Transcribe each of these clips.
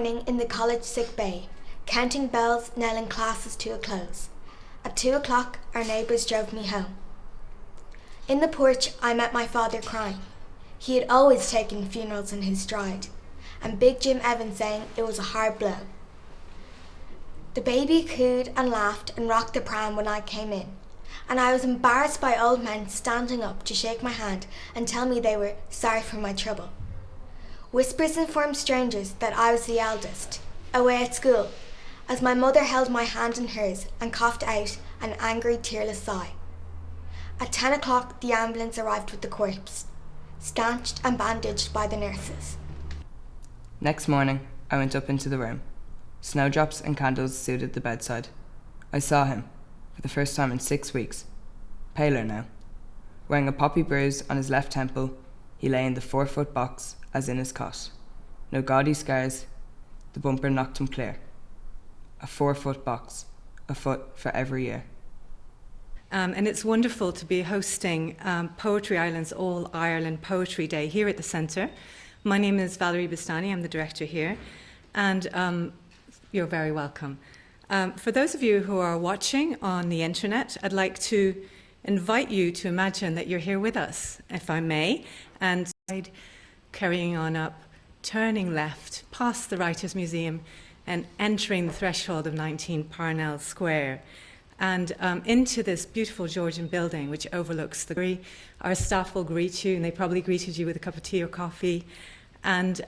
morning in the college sick bay, counting bells, nailing classes to a close. At 2 o'clock, our neighbours drove me home. In the porch, I met my father crying. He had always taken funerals in his stride, and Big Jim Evans saying it was a hard blow. The baby cooed and laughed and rocked the pram when I came in, and I was embarrassed by old men standing up to shake my hand and tell me they were sorry for my trouble. Whispers informed strangers that I was the eldest, away at school, as my mother held my hand in hers and coughed out an angry, tearless sigh. At 10 o'clock, the ambulance arrived with the corpse, stanched and bandaged by the nurses. Next morning, I went up into the room. Snowdrops and candles soothed the bedside. I saw him, for the first time in 6 weeks, paler now. Wearing a poppy bruise on his left temple, he lay in the 4-foot box as in his cot. No gaudy scars, the bumper knocked him clear. A 4-foot box, a foot for every year. And it's wonderful to be hosting Poetry Ireland's All Ireland Poetry Day here at the Centre. My name is Valerie Bastani, I'm the director here, and you're very welcome. For those of you who are watching on the internet, I'd like to invite you to imagine that you're here with us, if I may, and carrying on up, turning left, past the Writers' Museum, and entering the threshold of 19 Parnell Square, and into this beautiful Georgian building which overlooks the Gree. Our staff will greet you, and they probably greeted you with a cup of tea or coffee, and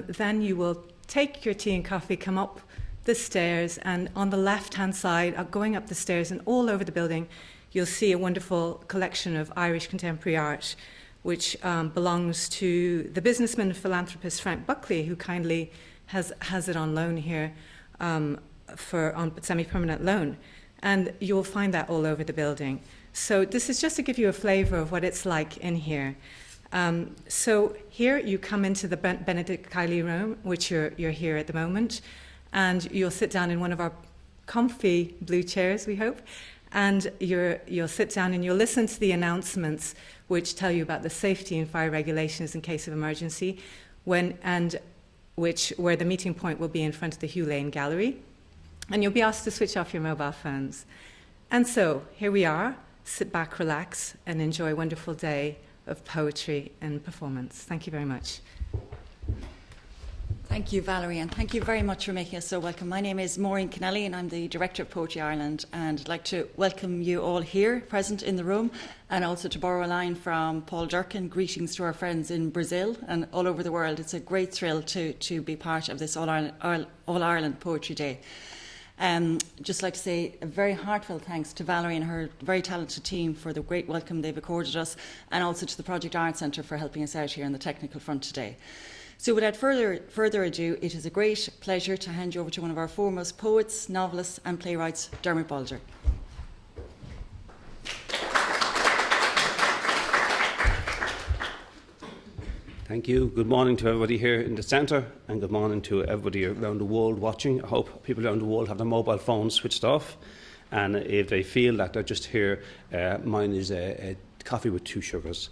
then you will take your tea and coffee, come up the stairs, and on the left-hand side, going up the stairs and all over the building, you'll see a wonderful collection of Irish contemporary art, which belongs to the businessman and philanthropist Frank Buckley, who kindly has it on loan here on semi-permanent loan. And you'll find that all over the building. So this is just to give you a flavour of what it's like in here. So here you come into the Benedict Kiley room, which you're here at the moment, and you'll sit down in one of our comfy blue chairs, we hope, and you'll sit down and you'll listen to the announcements which tell you about the safety and fire regulations in case of emergency, where the meeting point will be in front of the Hugh Lane Gallery. And you'll be asked to switch off your mobile phones. And so, here we are. Sit back, relax, and enjoy a wonderful day of poetry and performance. Thank you very much. Thank you, Valerie, and thank you very much for making us so welcome. My name is Maureen Kennelly, and I'm the Director of Poetry Ireland, and I'd like to welcome you all here, present in the room, and also to borrow a line from Paul Durkin, greetings to our friends in Brazil and all over the world. It's a great thrill to be part of this All Ireland Poetry Day. Just like to say a very heartfelt thanks to Valerie and her very talented team for the great welcome they've accorded us, and also to the Project Art Centre for helping us out here on the technical front today. So without further ado, it is a great pleasure to hand you over to one of our foremost poets, novelists and playwrights, Dermot Bolger. Thank you. Good morning to everybody here in the centre, and good morning to everybody around the world watching. I hope people around the world have their mobile phones switched off, and if they feel that they're just here, mine is a coffee with 2 sugars.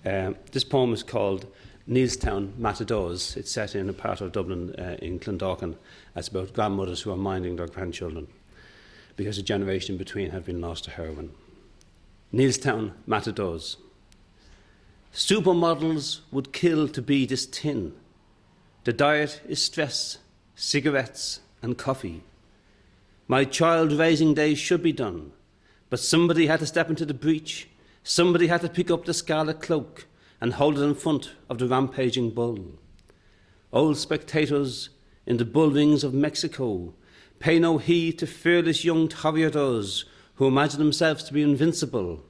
This poem is called Neilstown Matadoes. It's set in a part of Dublin in Clondalkin. It's about grandmothers who are minding their grandchildren because a generation between have been lost to heroin. Neilstown Matadoes. Supermodels would kill to be this thin. The diet is stress, cigarettes and coffee. My child-raising days should be done, but somebody had to step into the breach. Somebody had to pick up the scarlet cloak and hold it in front of the rampaging bull. Old spectators in the bull rings of Mexico pay no heed to fearless young toreadors who imagine themselves to be invincible.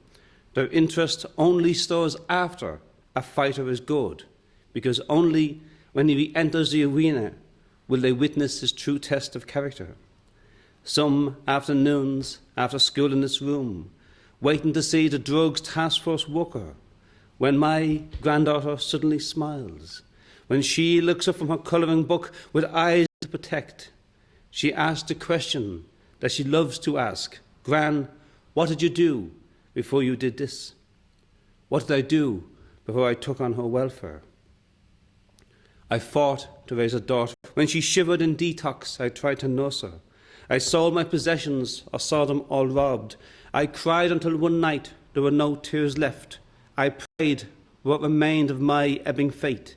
Their interest only stores after a fighter is good, because only when he enters the arena will they witness his true test of character. Some afternoons after school in this room, waiting to see the drugs task force worker, when my granddaughter suddenly smiles, when she looks up from her colouring book with eyes to protect, she asks the question that she loves to ask, Gran, what did you do before you did this? What did I do before I took on her welfare? I fought to raise a daughter When she shivered in detox, I tried to nurse her. I sold my possessions or saw them all robbed. I cried until one night there were no tears left. I prayed what remained of my ebbing fate.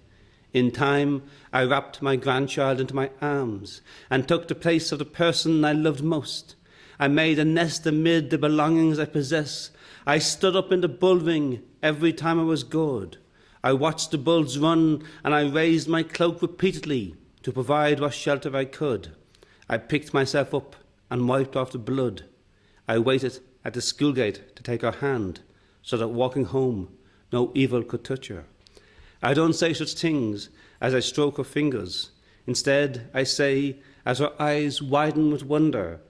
In time, I wrapped my grandchild into my arms and took the place of the person I loved most. I made a nest amid the belongings I possess. I stood up in the bull ring every time I was gored. I watched the bulls run, and I raised my cloak repeatedly to provide what shelter I could. I picked myself up and wiped off the blood. I waited at the school gate to take her hand, so that walking home no evil could touch her. I don't say such things as I stroke her fingers. Instead, I say, as her eyes widen with wonder,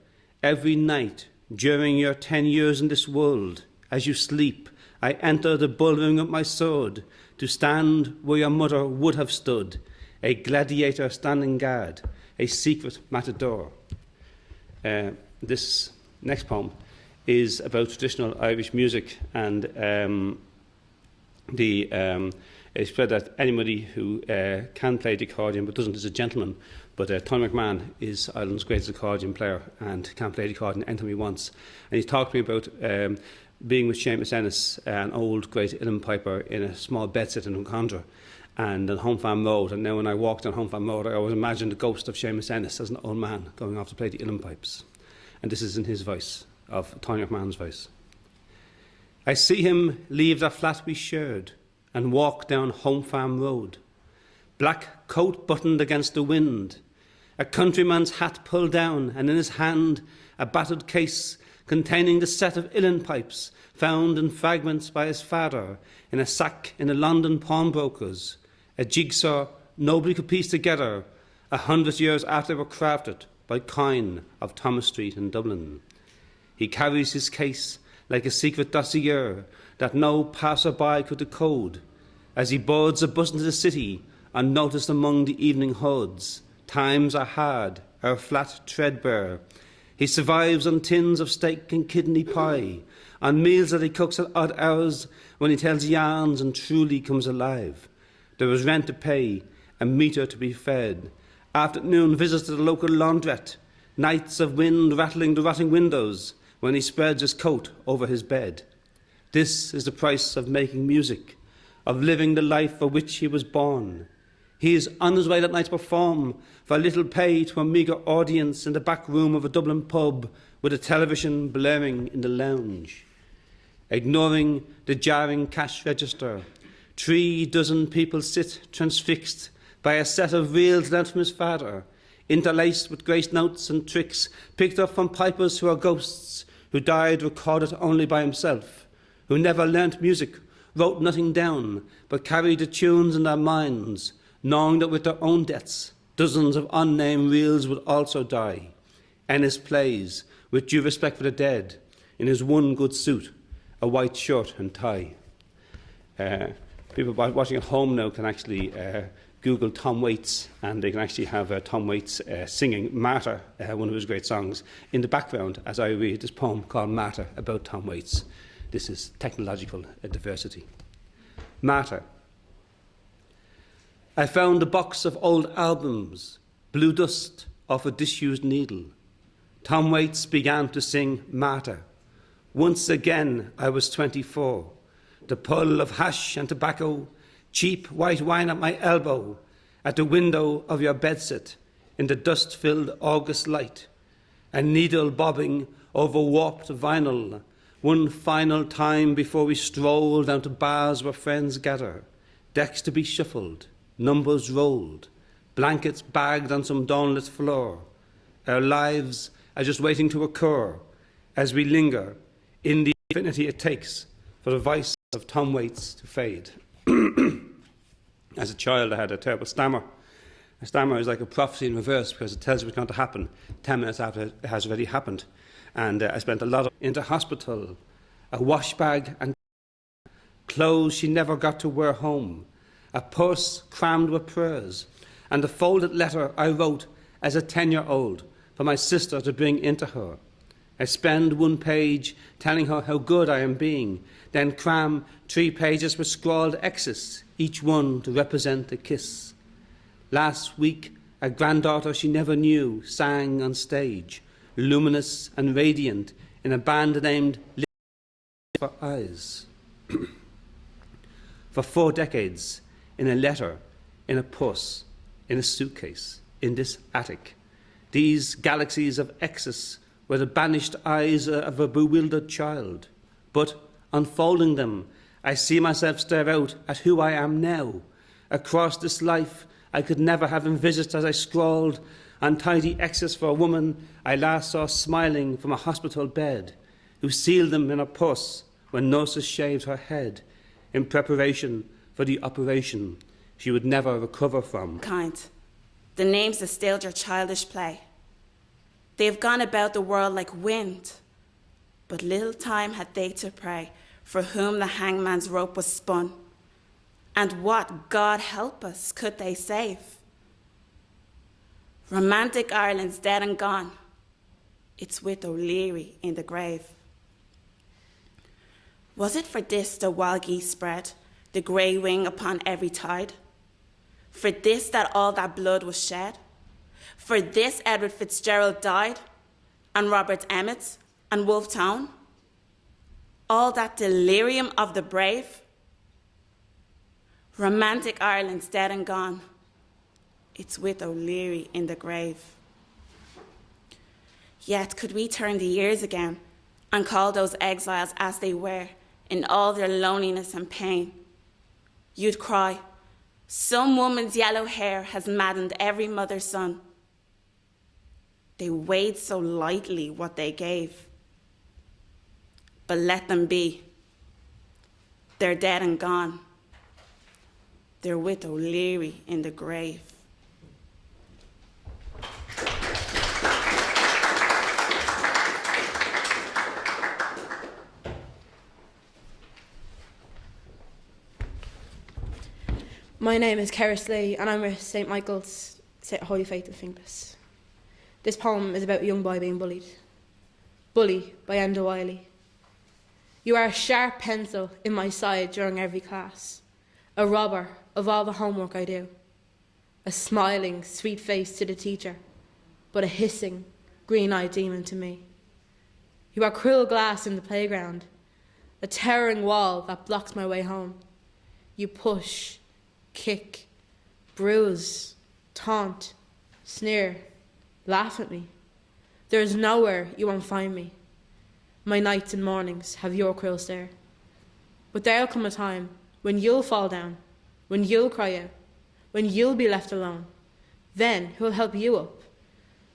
every night during your 10 years in this world, as you sleep, I enter the bullring of my sword to stand where your mother would have stood, a gladiator standing guard, a secret matador. This next poem is about traditional Irish music, and it's spread that anybody who can play the accordion but doesn't is a gentleman. But Tony McMahon is Ireland's greatest accordion player and can play the accordion anytime he wants. And he talked to me about being with Seamus Ennis, an old great uilleann piper, in a small bedsit in Uncondra and on Home Farm Road. And now when I walked on Home Farm Road, I always imagined the ghost of Seamus Ennis as an old man going off to play the uilleann pipes. And this is in his voice, of Tony McMahon's voice. I see him leave the flat we shared and walk down Home Farm Road, black coat buttoned against the wind, a countryman's hat pulled down, and in his hand a battered case containing the set of uilleann pipes found in fragments by his father in a sack in a London pawnbroker's, a jigsaw nobody could piece together 100 years after they were crafted by Coyne of Thomas Street in Dublin. He carries his case like a secret dossier that no passer-by could decode, as he boards a bus into the city, unnoticed among the evening hoods. Times are hard, our flat threadbare. He survives on tins of steak and kidney pie, on meals that he cooks at odd hours when he tells yarns and truly comes alive. There is rent to pay, a metre to be fed, afternoon visits to the local laundrette, nights of wind rattling the rotting windows when he spreads his coat over his bed. This is the price of making music, of living the life for which he was born. He is on his way that night to perform for little pay to a meagre audience in the back room of a Dublin pub with a television blaring in the lounge. Ignoring the jarring cash register, 3 dozen people sit transfixed by a set of reels lent from his father, interlaced with grace notes and tricks picked up from pipers who are ghosts, who died recorded only by himself, who never learnt music, wrote nothing down, but carried the tunes in their minds, knowing that with their own deaths, dozens of unnamed reels would also die. Ennis plays, with due respect for the dead, in his one good suit, a white shirt and tie. People watching at home now can actually Google Tom Waits, and they can actually have Tom Waits singing Martyr, one of his great songs, in the background as I read this poem called Martyr about Tom Waits. This is technological diversity. Martyr. I found a box of old albums, blue dust off a disused needle. Tom Waits began to sing Martyr. Once again I was 24. The pull of hash and tobacco, cheap white wine at my elbow, at the window of your bedsit, in the dust-filled August light, a needle bobbing over warped vinyl, one final time before we stroll down to bars where friends gather, decks to be shuffled, numbers rolled, blankets bagged on some dawnlit floor. Our lives are just waiting to occur as we linger in the infinity it takes for the voice of Tom Waits to fade. As a child, I had a terrible stammer. A stammer is like a prophecy in reverse because it tells you what's going to happen 10 minutes after it has already happened. And I spent a lot of into hospital, a wash bag and clothes she never got to wear home, a purse crammed with prayers, and a folded letter I wrote as a 10-year-old for my sister to bring into her. I spend 1 page telling her how good I am being, then cram 3 pages with scrawled X's, each one to represent a kiss. Last week a granddaughter she never knew sang on stage, luminous and radiant, in a band named for Eyes. For 4 decades, in a letter, in a purse, in a suitcase, in this attic, these galaxies of excess were the banished eyes of a bewildered child. But unfolding them, I see myself stare out at who I am now, across this life I could never have envisaged as I scrawled untidy excess for a woman I last saw smiling from a hospital bed, who sealed them in a purse when nurses shaved her head in preparation for the operation she would never recover from. Kind, the names that stilled your childish play. They have gone about the world like wind, but little time had they to pray for whom the hangman's rope was spun. And what, God help us, could they save? Romantic Ireland's dead and gone. It's with O'Leary in the grave. Was it for this the wild geese spread, the grey wing upon every tide? For this that all that blood was shed? For this Edward Fitzgerald died, and Robert Emmet, and Wolfe Tone? All that delirium of the brave? Romantic Ireland's dead and gone. It's with O'Leary in the grave. Yet could we turn the years again and call those exiles as they were in all their loneliness and pain, you'd cry, some woman's yellow hair has maddened every mother's son. They weighed so lightly what they gave. But let them be. They're dead and gone. They're with O'Leary in the grave. My name is Keris Lee and I'm with St Michael's Holy Faith of Finglas. This poem is about a young boy being bullied. Bully by Enda Wiley. You are a sharp pencil in my side during every class, a robber of all the homework I do, a smiling, sweet face to the teacher, but a hissing, green-eyed demon to me. You are cruel glass in the playground, a towering wall that blocks my way home. You push, kick, bruise, taunt, sneer, laugh at me. There is nowhere you won't find me. My nights and mornings have your cruel stare. But there'll come a time when you'll fall down, when you'll cry out, when you'll be left alone. Then who'll help you up?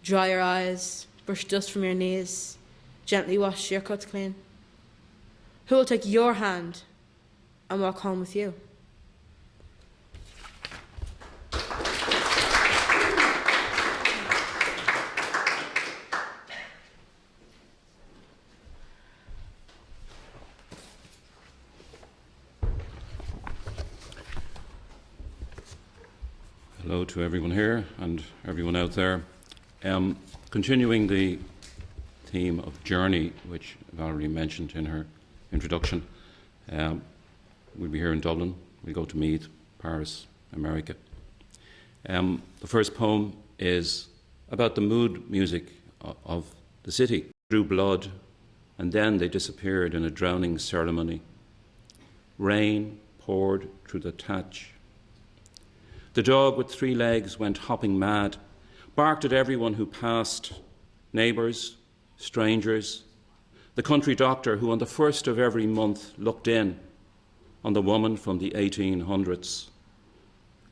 Dry your eyes, brush dust from your knees, gently wash your cuts clean. Who'll take your hand and walk home with you? Hello to everyone here and everyone out there. Continuing the theme of journey, which Valerie mentioned in her introduction, we'll be here in Dublin. We'll go to Meath, Paris, America. The first poem is about the mood music of the city. Drew blood, and then they disappeared in a drowning ceremony. Rain poured through the thatch. The dog with 3 legs went hopping mad, barked at everyone who passed, neighbours, strangers, the country doctor who on the first of every month looked in on the woman from the 1800s,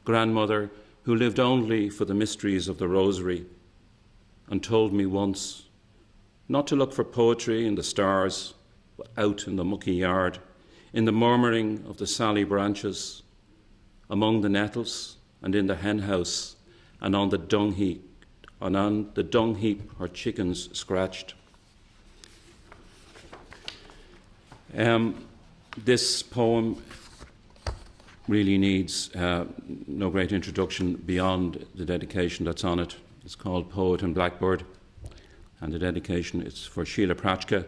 grandmother who lived only for the mysteries of the rosary and told me once not to look for poetry in the stars, but out in the mucky yard, in the murmuring of the sally branches, among the nettles, and in the hen house, and on the dung heap, her chickens scratched. This poem really needs no great introduction beyond the dedication that's on it. It's called Poet and Blackbird, and the dedication is for Sheila Pratchka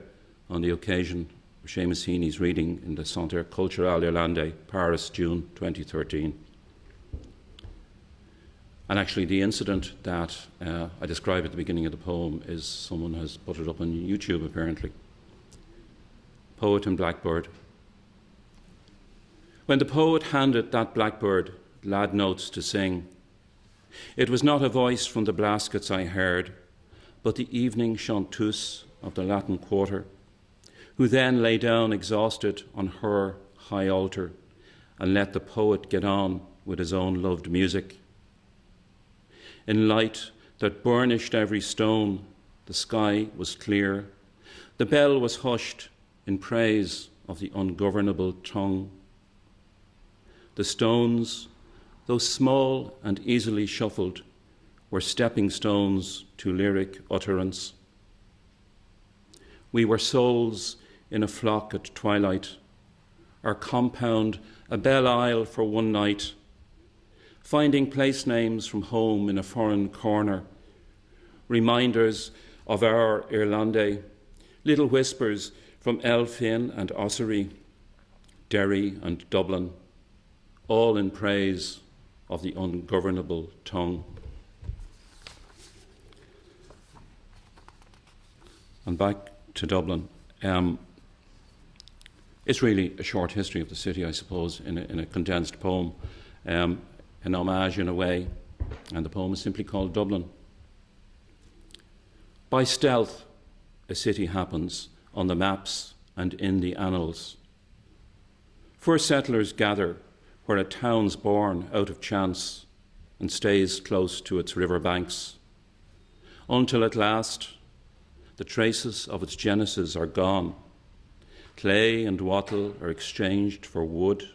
on the occasion of Seamus Heaney's reading in the Centre Culturel Irlandais, Paris, June 2013. And actually, the incident that I describe at the beginning of the poem is someone has put it up on YouTube, apparently. Poet and Blackbird. When the poet handed that blackbird lad notes to sing, it was not a voice from the blaskets I heard, but the evening chanteuse of the Latin Quarter, who then lay down exhausted on her high altar and let the poet get on with his own loved music. In light that burnished every stone, the sky was clear. The bell was hushed in praise of the ungovernable tongue. The stones, though small and easily shuffled, were stepping stones to lyric utterance. We were souls in a flock at twilight, our compound a belle isle for one night, finding place names from home in a foreign corner, reminders of our Irlande, little whispers from Elphin and Ossory, Derry and Dublin, all in praise of the ungovernable tongue. And back to Dublin. It's really a short history of the city, I suppose, in a condensed poem, an homage in a way, and the poem is simply called Dublin. By stealth, a city happens on the maps and in the annals. First settlers gather where a town's born out of chance and stays close to its river banks, until at last the traces of its genesis are gone. Clay and wattle are exchanged for wood,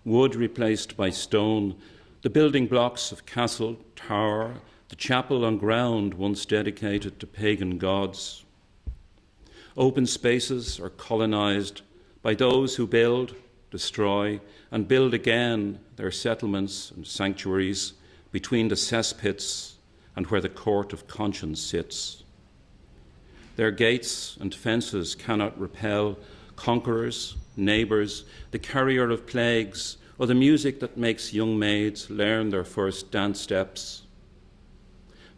wood replaced by stone, the building blocks of castle, tower, the chapel on ground once dedicated to pagan gods. Open spaces are colonized by those who build, destroy, and build again their settlements and sanctuaries between the cesspits and where the court of conscience sits. Their gates and fences cannot repel conquerors, neighbours, the carrier of plagues, or the music that makes young maids learn their first dance steps.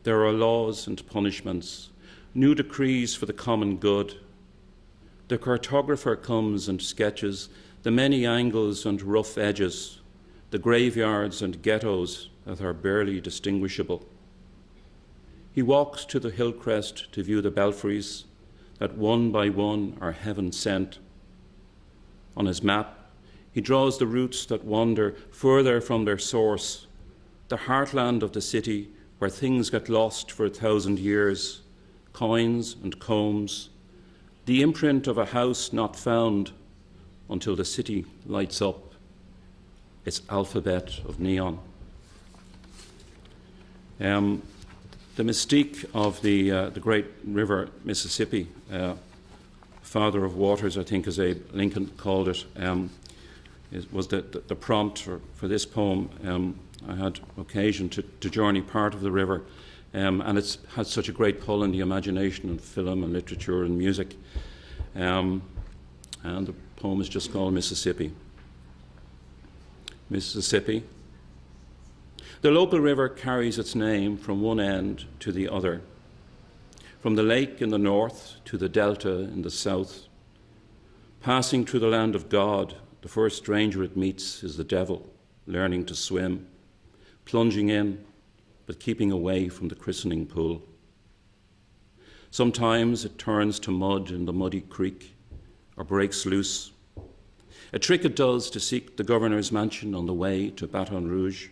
There are laws and punishments, new decrees for the common good. The cartographer comes and sketches the many angles and rough edges, the graveyards and ghettos that are barely distinguishable. He walks to the hill crest to view the belfries that one by one are heaven sent. On his map, he draws the routes that wander further from their source, the heartland of the city where things get lost for 1,000 years, coins and combs, the imprint of a house not found until the city lights up its alphabet of neon. The mystique of the great river Mississippi, father of waters, I think as Abe Lincoln called it, was the prompt for this poem. I had occasion to journey part of the river, and it's had such a great pull in the imagination and film and literature and music. And the poem is just called Mississippi. Mississippi. The local river carries its name from one end to the other, from the lake in the north to the delta in the south. Passing through the land of God, the first stranger it meets is the devil, learning to swim, plunging in, but keeping away from the christening pool. Sometimes it turns to mud in the muddy creek or breaks loose, a trick it does to seek the governor's mansion on the way to Baton Rouge.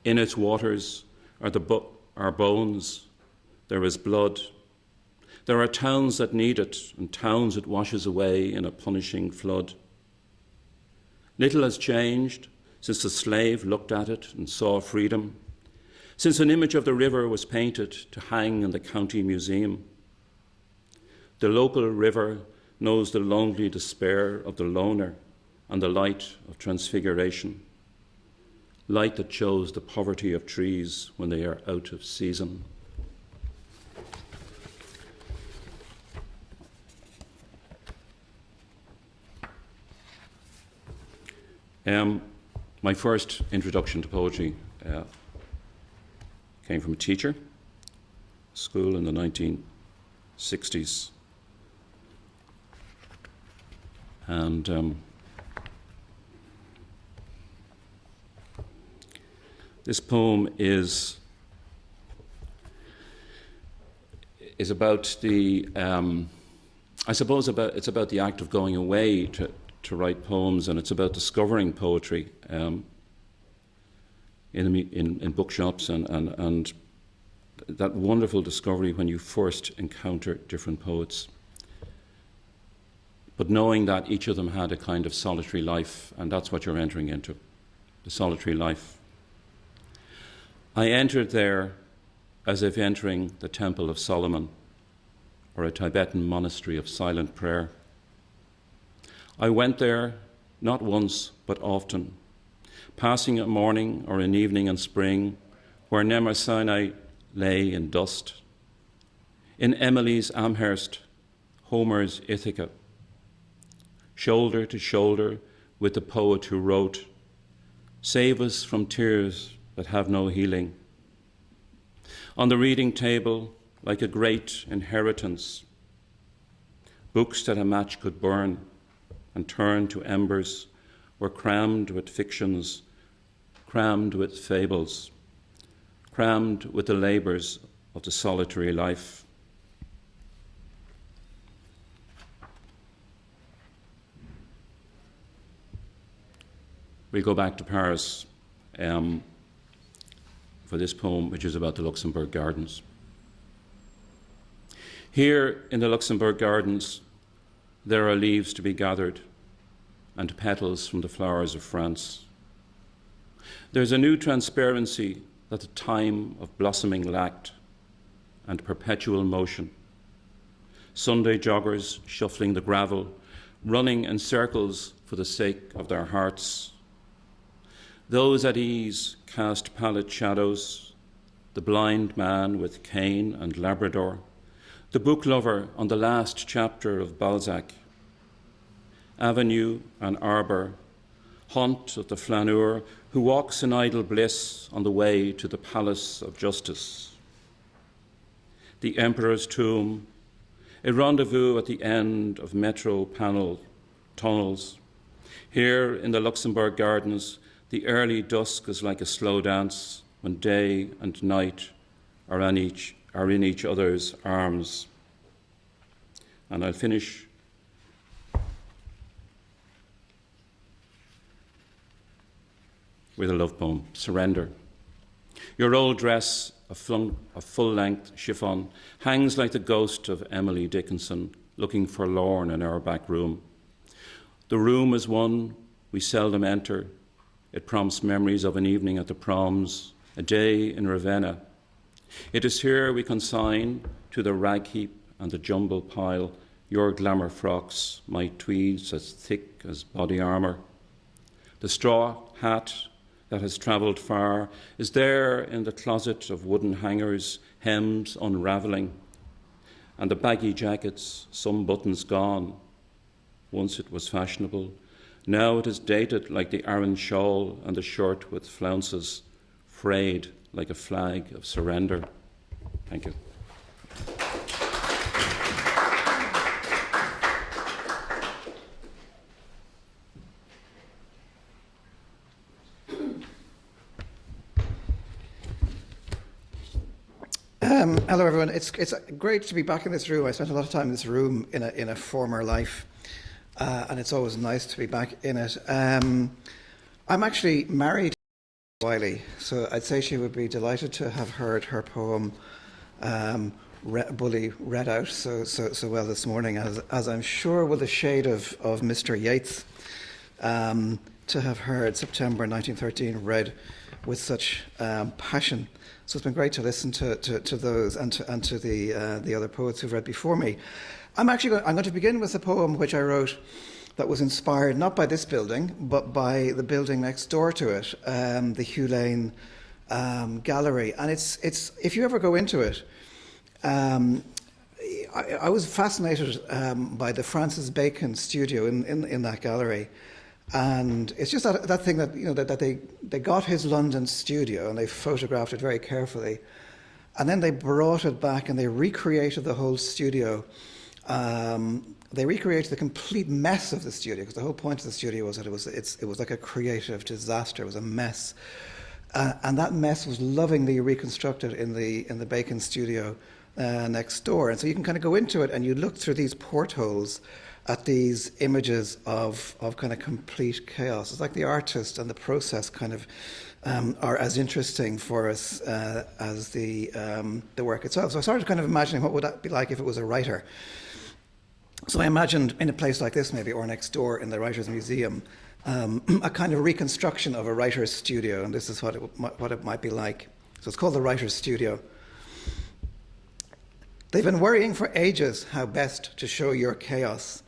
In its waters are bones, there is blood. There are towns that need it and towns it washes away in a punishing flood. Little has changed since the slave looked at it and saw freedom, since an image of the river was painted to hang in the county museum. The local river knows the lonely despair of the loner and the light of transfiguration, light that shows the poverty of trees when they are out of season. My first introduction to poetry Came from a teacher, school in the 1960s. And this poem is about the, I suppose it's about the act of going away to write poems, and it's about discovering poetry in bookshops and that wonderful discovery when you first encounter different poets. But knowing that each of them had a kind of solitary life, and that's what you're entering into, the solitary life. I entered there as if entering the Temple of Solomon or a Tibetan monastery of silent prayer. I went there not once but often, passing a morning or an evening in spring where Nemar Sinai lay in dust, in Emily's Amherst, Homer's Ithaca, shoulder to shoulder with the poet who wrote, "Save us from tears that have no healing." On the reading table, like a great inheritance, books that a match could burn and turn to embers were crammed with fictions, crammed with fables, crammed with the labours of the solitary life. We go back to Paris for this poem, which is about the Luxembourg Gardens. Here in the Luxembourg Gardens, there are leaves to be gathered and petals from the flowers of France. There's a new transparency that the time of blossoming lacked, and perpetual motion. Sunday joggers shuffling the gravel, running in circles for the sake of their hearts. Those at ease cast pallid shadows, the blind man with cane and Labrador, the book lover on the last chapter of Balzac. Avenue and arbour, haunt of the flaneur who walks in idle bliss on the way to the palace of justice. The emperor's tomb, a rendezvous at the end of metro tunnels. Here in the Luxembourg Gardens, the early dusk is like a slow dance when day and night are in each other's arms. And I'll finish with a love poem, Surrender. Your old dress, a full-length chiffon, hangs like the ghost of Emily Dickinson, looking forlorn in our back room. The room is one we seldom enter. It prompts memories of an evening at the proms, a day in Ravenna. It is here we consign to the rag heap and the jumble pile your glamour frocks, my tweeds as thick as body armour. The straw hat that has travelled far is there in the closet of wooden hangers, hems unravelling, and the baggy jackets, some buttons gone. Once it was fashionable, now it is dated like the Aran shawl and the shirt with flounces, frayed like a flag of surrender. Thank you. Hello, everyone. It's great to be back in this room. I spent a lot of time in this room in a former life, and it's always nice to be back in it. I'm actually married to Wiley, so I'd say she would be delighted to have heard her poem Bully read out so well this morning, as I'm sure with a shade of Mr. Yeats, to have heard September 1913 read with such passion. So it's been great to listen to those and to the other poets who've read before me. I'm going to begin with a poem which I wrote that was inspired not by this building but by the building next door to it, the Hugh Lane Gallery. And it's if you ever go into it, I was fascinated by the Francis Bacon studio in that gallery. And it's just that thing that, that they got his London studio and they photographed it very carefully. And then they brought it back and they recreated the whole studio. They recreated the complete mess of the studio, because the whole point of the studio was that it was like a creative disaster. It was a mess. And that mess was lovingly reconstructed in the Bacon studio next door. And so you can kind of go into it and you look through these portholes at these images of kind of complete chaos. It's like the artist and the process kind of are as interesting for us as the work itself. So I started kind of imagining what would that be like if it was a writer. So I imagined in a place like this maybe, or next door in the Writers' Museum, a kind of reconstruction of a writer's studio, and this is what it might be like. So it's called the Writer's Studio. They've been worrying for ages how best to show your chaos.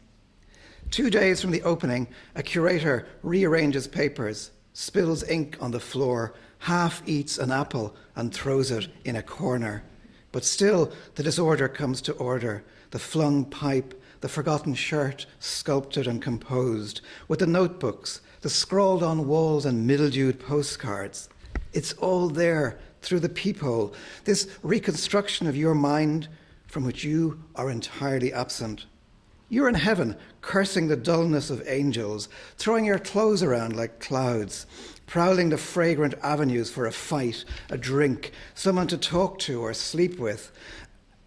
2 days from the opening, a curator rearranges papers, spills ink on the floor, half eats an apple and throws it in a corner. But still, the disorder comes to order, the flung pipe, the forgotten shirt, sculpted and composed, with the notebooks, the scrawled-on walls and mildewed postcards. It's all there, through the peephole, this reconstruction of your mind from which you are entirely absent. You're in heaven, cursing the dullness of angels, throwing your clothes around like clouds, prowling the fragrant avenues for a fight, a drink, someone to talk to or sleep with.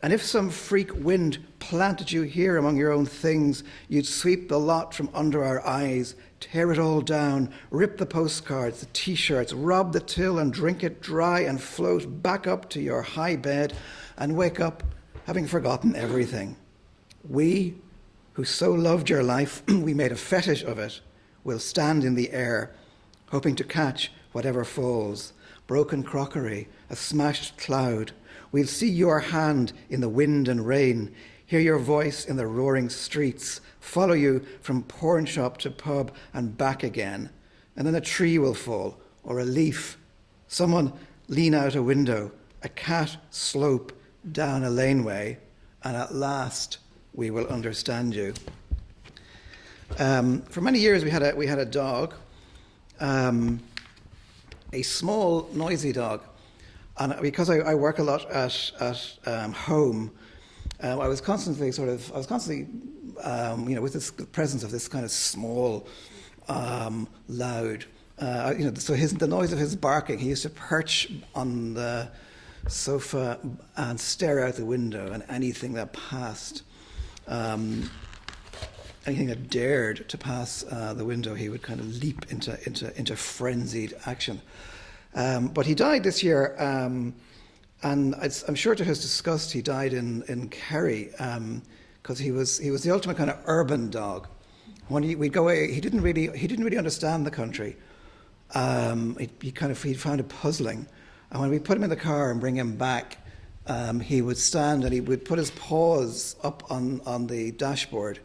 And if some freak wind planted you here among your own things, you'd sweep the lot from under our eyes, tear it all down, rip the postcards, the T-shirts, rob the till and drink it dry and float back up to your high bed and wake up having forgotten everything. We, who so loved your life, we made a fetish of it, will stand in the air, hoping to catch whatever falls. Broken crockery, a smashed cloud. We'll see your hand in the wind and rain, hear your voice in the roaring streets, follow you from pawn shop to pub and back again. And then a tree will fall, or a leaf. Someone lean out a window, a cat slope down a laneway, and at last we will understand you. For many years we had a dog, a small, noisy dog, and because I work a lot at home, I was constantly with this presence of this kind of small, loud, so the noise of his barking. He used to perch on the sofa and stare out the window, and anything that passed. Anything that dared to pass the window, he would kind of leap into frenzied action. But he died this year, and I'm sure to his disgust, he died in Kerry, because he was the ultimate kind of urban dog. When we'd go away, he didn't really understand the country. He found it puzzling, and when we put him in the car and bring him back, he would stand and he would put his paws up on the dashboard.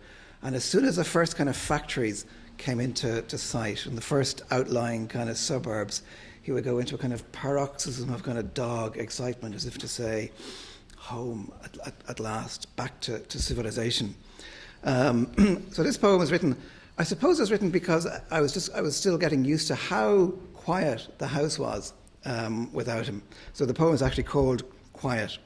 And as soon as the first kind of factories came into sight and the first outlying kind of suburbs, he would go into a kind of paroxysm of kind of dog excitement, as if to say, home at last, back to civilization. So this poem was written, I suppose it was written because I was still getting used to how quiet the house was without him. So the poem is actually called Quiet.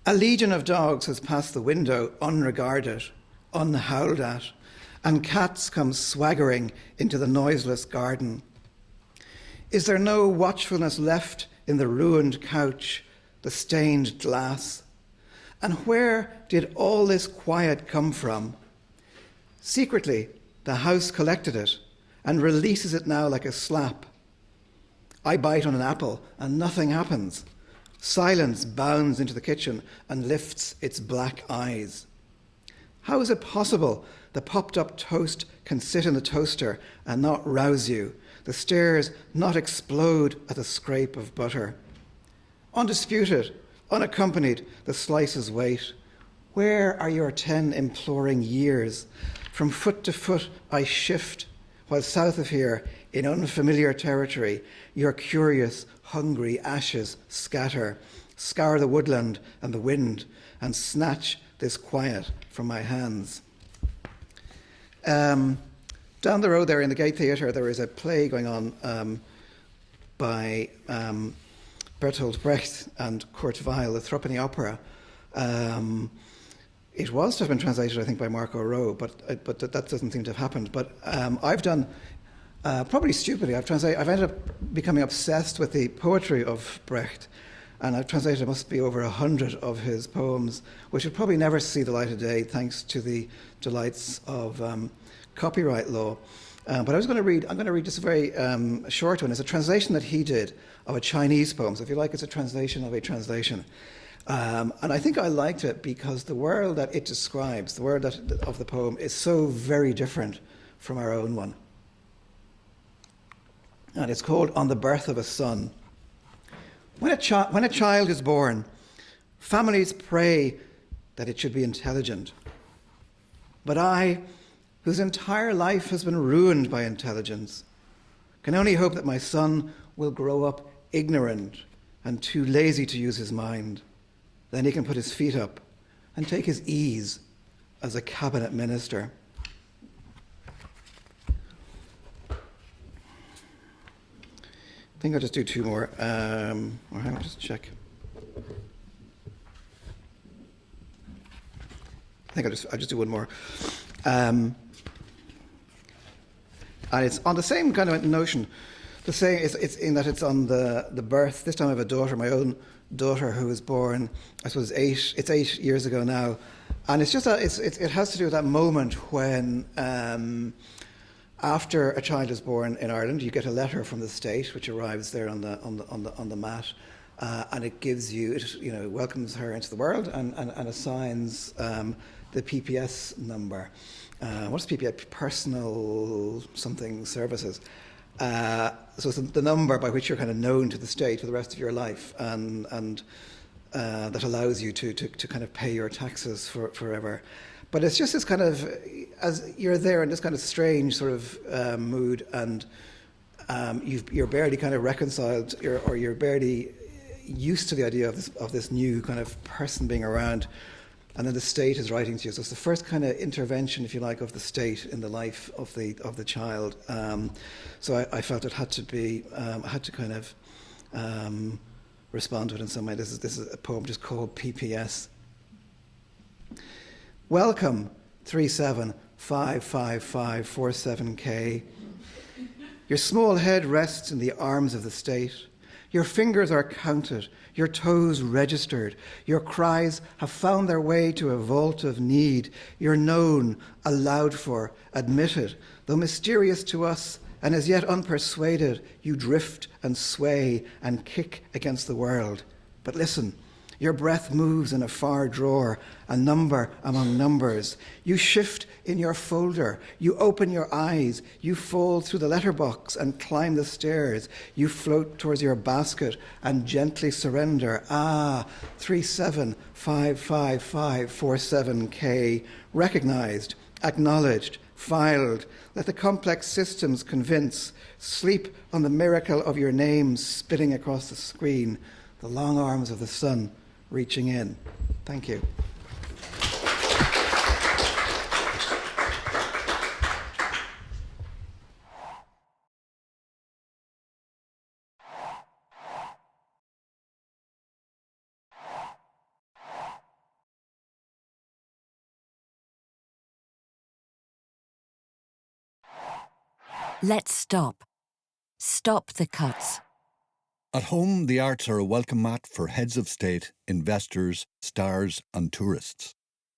A legion of dogs has passed the window unregarded, unhowled at, and cats come swaggering into the noiseless garden. Is there no watchfulness left in the ruined couch, the stained glass? And where did all this quiet come from? Secretly, the house collected it and releases it now like a slap. I bite on an apple and nothing happens. Silence bounds into the kitchen and lifts its black eyes. How is it possible the popped-up toast can sit in the toaster and not rouse you, the stairs not explode at the scrape of butter? Undisputed, unaccompanied, the slices wait. Where are your 10 imploring years? From foot to foot I shift, while south of here, in unfamiliar territory, your curious, hungry ashes scatter, scour the woodland and the wind, and snatch this quiet from my hands. Down the road there in the Gate Theatre, there is a play going on by Bertolt Brecht and Kurt Weill, the Threepenny Opera. It was to have been translated, I think, by Marco Rowe, but that doesn't seem to have happened. But I've done, probably stupidly, I've ended up becoming obsessed with the poetry of Brecht, and I've translated, it must be over 100 of his poems, which would probably never see the light of day thanks to the delights of copyright law. But I'm going to read just a very short one. It's a translation that he did of a Chinese poem. So if you like, it's a translation of a translation. And I think I liked it because the world that it describes, the world of the poem, is so very different from our own one. And it's called On the Birth of a Son. When a child is born, families pray that it should be intelligent. But I, whose entire life has been ruined by intelligence, can only hope that my son will grow up ignorant and too lazy to use his mind. Then he can put his feet up and take his ease as a cabinet minister. I think I'll just do two more. Or hang on, just check. I think I'll just do one more. And it's on the same kind of notion. The same it's in that it's on the birth. This time I have a daughter, my own daughter, who was born, I suppose, 8 years ago now, and it's just it has to do with that moment when after a child is born in Ireland, you get a letter from the state which arrives there on the mat, and it gives you, it welcomes her into the world and assigns the PPS number. What's PPS? Personal something services. So it's the number by which you're kind of known to the state for the rest of your life, and that allows you to kind of pay your taxes forever. But it's just this kind of, as you're there in this kind of strange sort of mood, and you're barely kind of reconciled, or you're barely used to the idea of this new kind of person being around. And then the state is writing to you. So it's the first kind of intervention, if you like, of the state in the life of the child. So I felt it had to be, I had to kind of respond to it in some way. This is a poem just called PPS. Welcome, 3755547K. Your small head rests in the arms of the state. Your fingers are counted, your toes registered, your cries have found their way to a vault of need. You're known, allowed for, admitted, though mysterious to us and as yet unpersuaded, you drift and sway and kick against the world. But listen, your breath moves in a far drawer, a number among numbers. You shift in your folder. You open your eyes. You fall through the letterbox and climb the stairs. You float towards your basket and gently surrender. 3755547K. Recognized, acknowledged, filed. Let the complex systems convince. Sleep on the miracle of your name spitting across the screen. The long arms of the sun reaching in. Thank you. Let's stop. Stop the cuts. At home, the arts are a welcome mat for heads of state, investors, stars and tourists.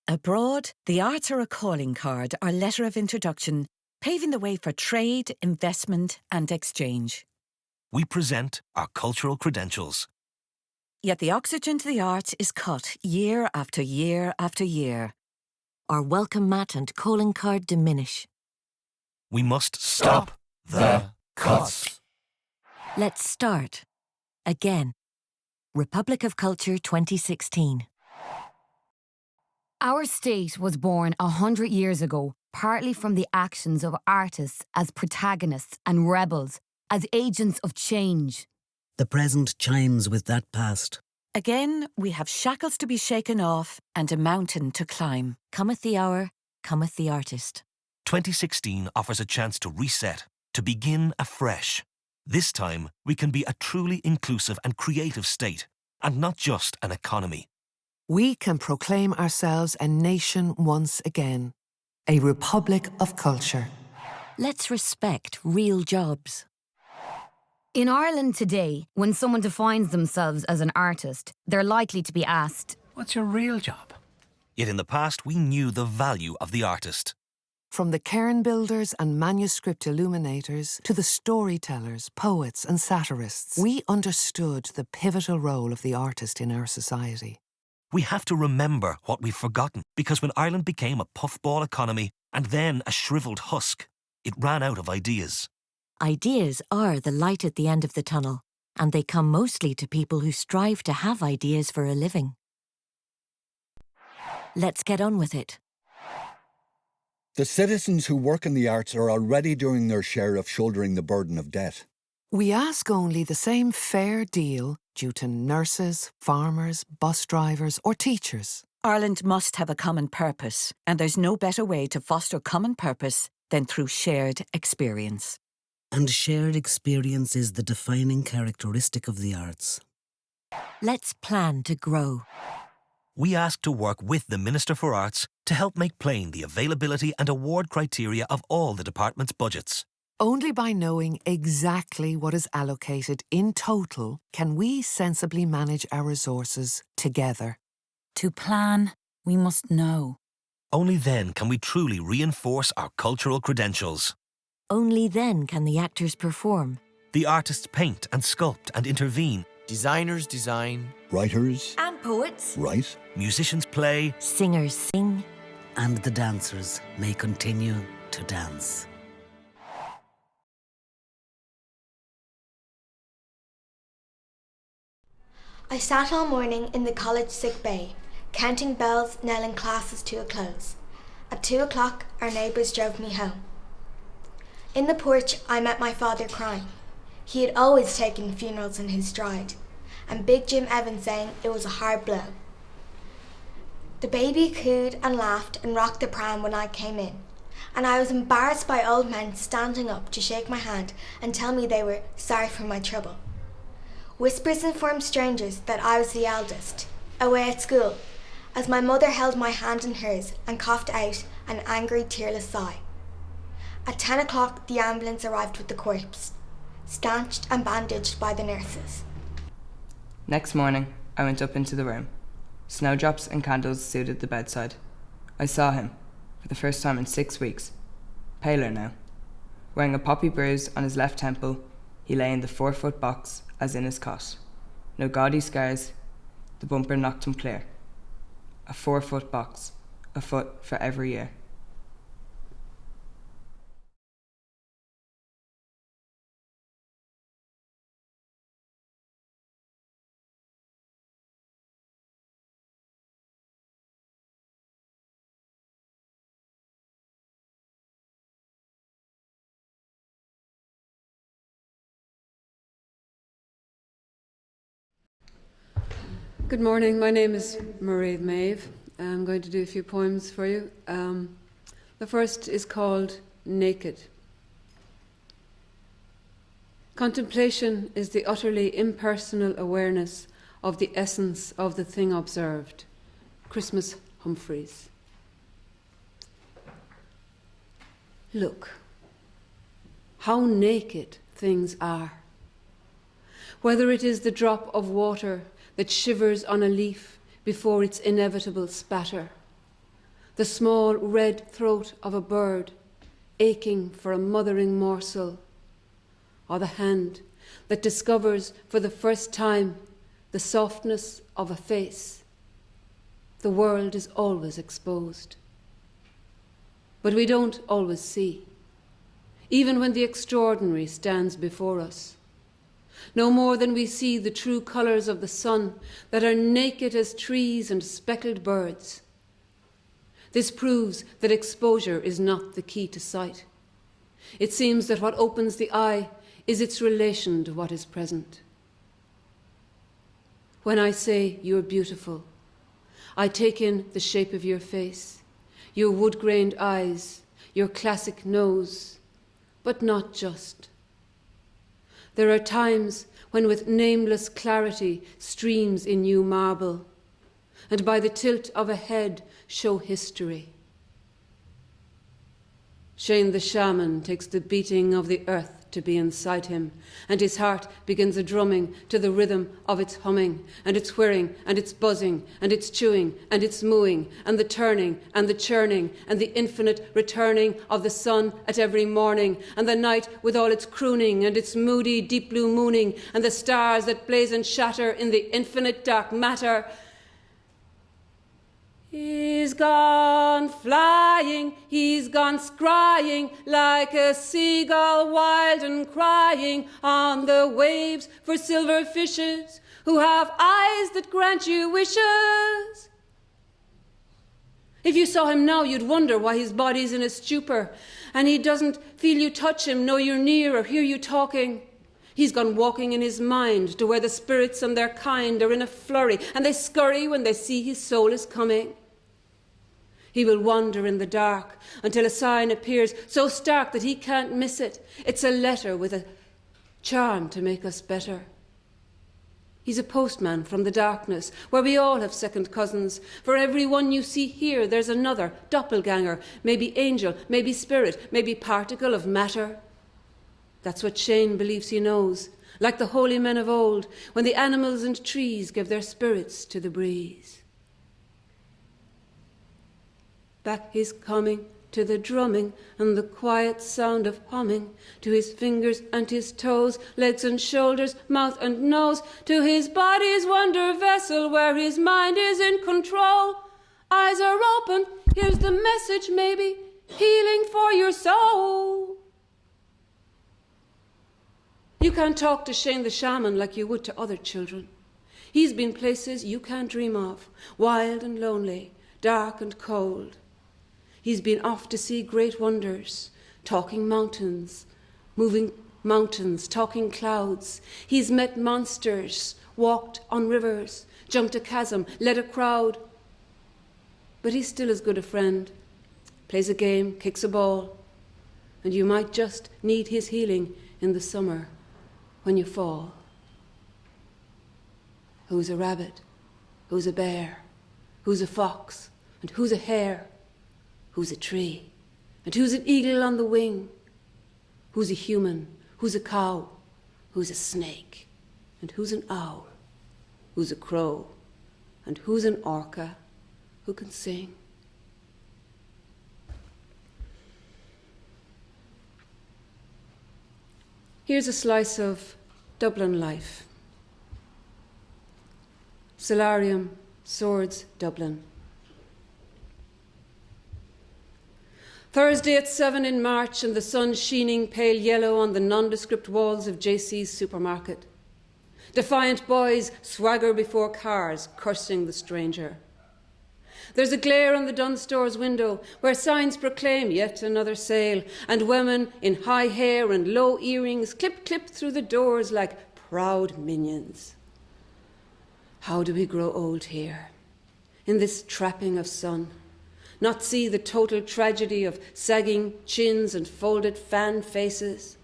Abroad, the arts are a calling card or letter of introduction, paving the way for trade, investment and exchange. We present our cultural credentials. Yet the oxygen to the arts is cut year after year after year. Our welcome mat and calling card diminish. We must stop the cuts. Let's start. Again. Republic of Culture 2016. Our state was born 100 years ago, partly from the actions of artists as protagonists and rebels, as agents of change. The present chimes with that past. Again, we have shackles to be shaken off and a mountain to climb. Cometh the hour, cometh the artist. 2016 offers a chance to reset, to begin afresh. This time, we can be a truly inclusive and creative state, and not just an economy. We can proclaim ourselves a nation once again, a republic of culture. Let's respect real jobs. In Ireland today, when someone defines themselves as an artist, they're likely to be asked, "What's your real job?" Yet in the past, we knew the value of the artist. From the cairn builders and manuscript illuminators to the storytellers, poets and satirists, we understood the pivotal role of the artist in our society. We have to remember what we've forgotten, because when Ireland became a puffball economy and then a shriveled husk, it ran out of ideas. Ideas are the light at the end of the tunnel, and they come mostly to people who strive to have ideas for a living. Let's get on with it. The citizens who work in the arts are already doing their share of shouldering the burden of debt. We ask only the same fair deal due to nurses, farmers, bus drivers or teachers. Ireland must have a common purpose, and there's no better way to foster common purpose than through shared experience. And shared experience is the defining characteristic of the arts. Let's plan to grow. We ask to work with the Minister for Arts to help make plain the availability and award criteria of all the department's budgets. Only by knowing exactly what is allocated in total can we sensibly manage our resources together. To plan, we must know. Only then can we truly reinforce our cultural credentials. Only then can the actors perform. The artists paint and sculpt and intervene. Designers design. Writers. And poets. Write. Musicians play. Singers sing. And the dancers may continue to dance. I sat all morning in the college sick bay, counting bells, nailing classes to a close. At 2 o'clock, our neighbours drove me home. In the porch, I met my father crying. He had always taken funerals in his stride, and Big Jim Evans saying it was a hard blow. The baby cooed and laughed and rocked the pram when I came in, and I was embarrassed by old men standing up to shake my hand and tell me they were sorry for my trouble. Whispers informed strangers that I was the eldest, away at school, as my mother held my hand in hers and coughed out an angry, tearless sigh. At 10 o'clock, the ambulance arrived with the corpse, stanched and bandaged by the nurses. Next morning, I went up into the room. Snowdrops and candles suited the bedside. I saw him, for the first time in 6 weeks, paler now. Wearing a poppy bruise on his left temple, he lay in the 4-foot box as in his cot. No gaudy scars, the bumper knocked him clear. A 4-foot box, a foot for every year. Good morning, my name is Marie Maeve. I'm going to do a few poems for you. The first is called Naked. Contemplation is the utterly impersonal awareness of the essence of the thing observed. Christmas Humphreys. Look, how naked things are. Whether it is the drop of water that shivers on a leaf before its inevitable spatter, the small red throat of a bird aching for a mothering morsel, or the hand that discovers for the first time the softness of a face. The world is always exposed. But we don't always see, even when the extraordinary stands before us. No more than we see the true colours of the sun that are naked as trees and speckled birds. This proves that exposure is not the key to sight. It seems that what opens the eye is its relation to what is present. When I say you're beautiful, I take in the shape of your face, your wood-grained eyes, your classic nose, but not just. There are times when with nameless clarity streams in you marble, and by the tilt of a head show history. Shane the shaman takes the beating of the earth to be inside him, and his heart begins a drumming to the rhythm of its humming, and its whirring, and its buzzing, and its chewing, and its mooing, and the turning, and the churning, and the infinite returning of the sun at every morning, and the night with all its crooning, and its moody deep blue mooning, and the stars that blaze and shatter in the infinite dark matter. He's gone flying, he's gone scrying, like a seagull wild and crying on the waves for silver fishes who have eyes that grant you wishes. If you saw him now, you'd wonder why his body's in a stupor, and he doesn't feel you touch him, know you're near, or hear you talking. He's gone walking in his mind to where the spirits and their kind are in a flurry, and they scurry when they see his soul is coming. He will wander in the dark until a sign appears so stark that he can't miss it. It's a letter with a charm to make us better. He's a postman from the darkness, where we all have second cousins. For every one you see here, there's another, doppelganger, maybe angel, maybe spirit, maybe particle of matter. That's what Shane believes he knows, like the holy men of old, when the animals and trees give their spirits to the breeze. Back he's coming to the drumming and the quiet sound of humming, to his fingers and his toes, legs and shoulders, mouth and nose, to his body's wonder vessel where his mind is in control. Eyes are open, here's the message maybe, healing for your soul. You can't talk to Shane the shaman like you would to other children. He's been places you can't dream of, wild and lonely, dark and cold. He's been off to see great wonders, talking mountains, moving mountains, talking clouds. He's met monsters, walked on rivers, jumped a chasm, led a crowd. But he's still as good a friend, plays a game, kicks a ball, and you might just need his healing in the summer when you fall. Who's a rabbit? Who's a bear? Who's a fox? And who's a hare? Who's a tree? And who's an eagle on the wing? Who's a human? Who's a cow? Who's a snake? And who's an owl? Who's a crow? And who's an orca who can sing? Here's a slice of Dublin life. Solarium, Swords, Dublin. Thursday at 7 in March, and the sun sheening pale yellow on the nondescript walls of JC's supermarket. Defiant boys swagger before cars, cursing the stranger. There's a glare on the Dunn Store's window where signs proclaim yet another sale, and women in high hair and low earrings clip through the doors like proud minions. How do we grow old here, in this trapping of sun? Not see the total tragedy of sagging chins and folded fan faces?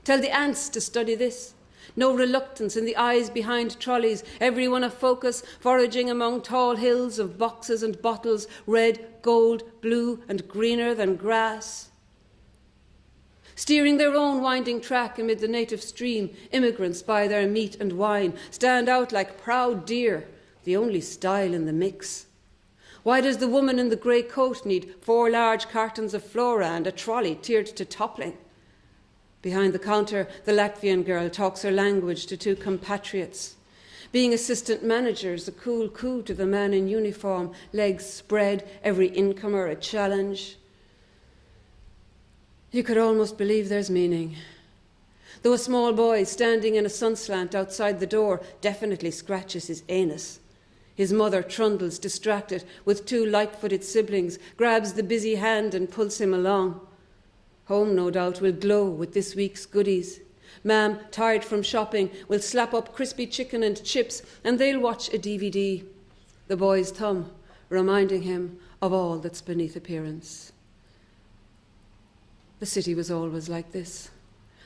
Tell the ants to study this. No reluctance in the eyes behind trolleys, everyone a focus, foraging among tall hills of boxes and bottles, red, gold, blue and greener than grass. Steering their own winding track amid the native stream, immigrants buy their meat and wine, stand out like proud deer, the only style in the mix. Why does the woman in the grey coat need 4 large cartons of Flora and a trolley tiered to toppling? Behind the counter, the Latvian girl talks her language to 2 compatriots. Being assistant manager is a cool coup to the man in uniform, legs spread, every incomer a challenge. You could almost believe there's meaning. Though a small boy standing in a sun slant outside the door definitely scratches his anus. His mother trundles, distracted, with 2 light-footed siblings, grabs the busy hand and pulls him along. Home, no doubt, will glow with this week's goodies. Ma'am, tired from shopping, will slap up crispy chicken and chips, and they'll watch a DVD. The boy's thumb reminding him of all that's beneath appearance. The city was always like this.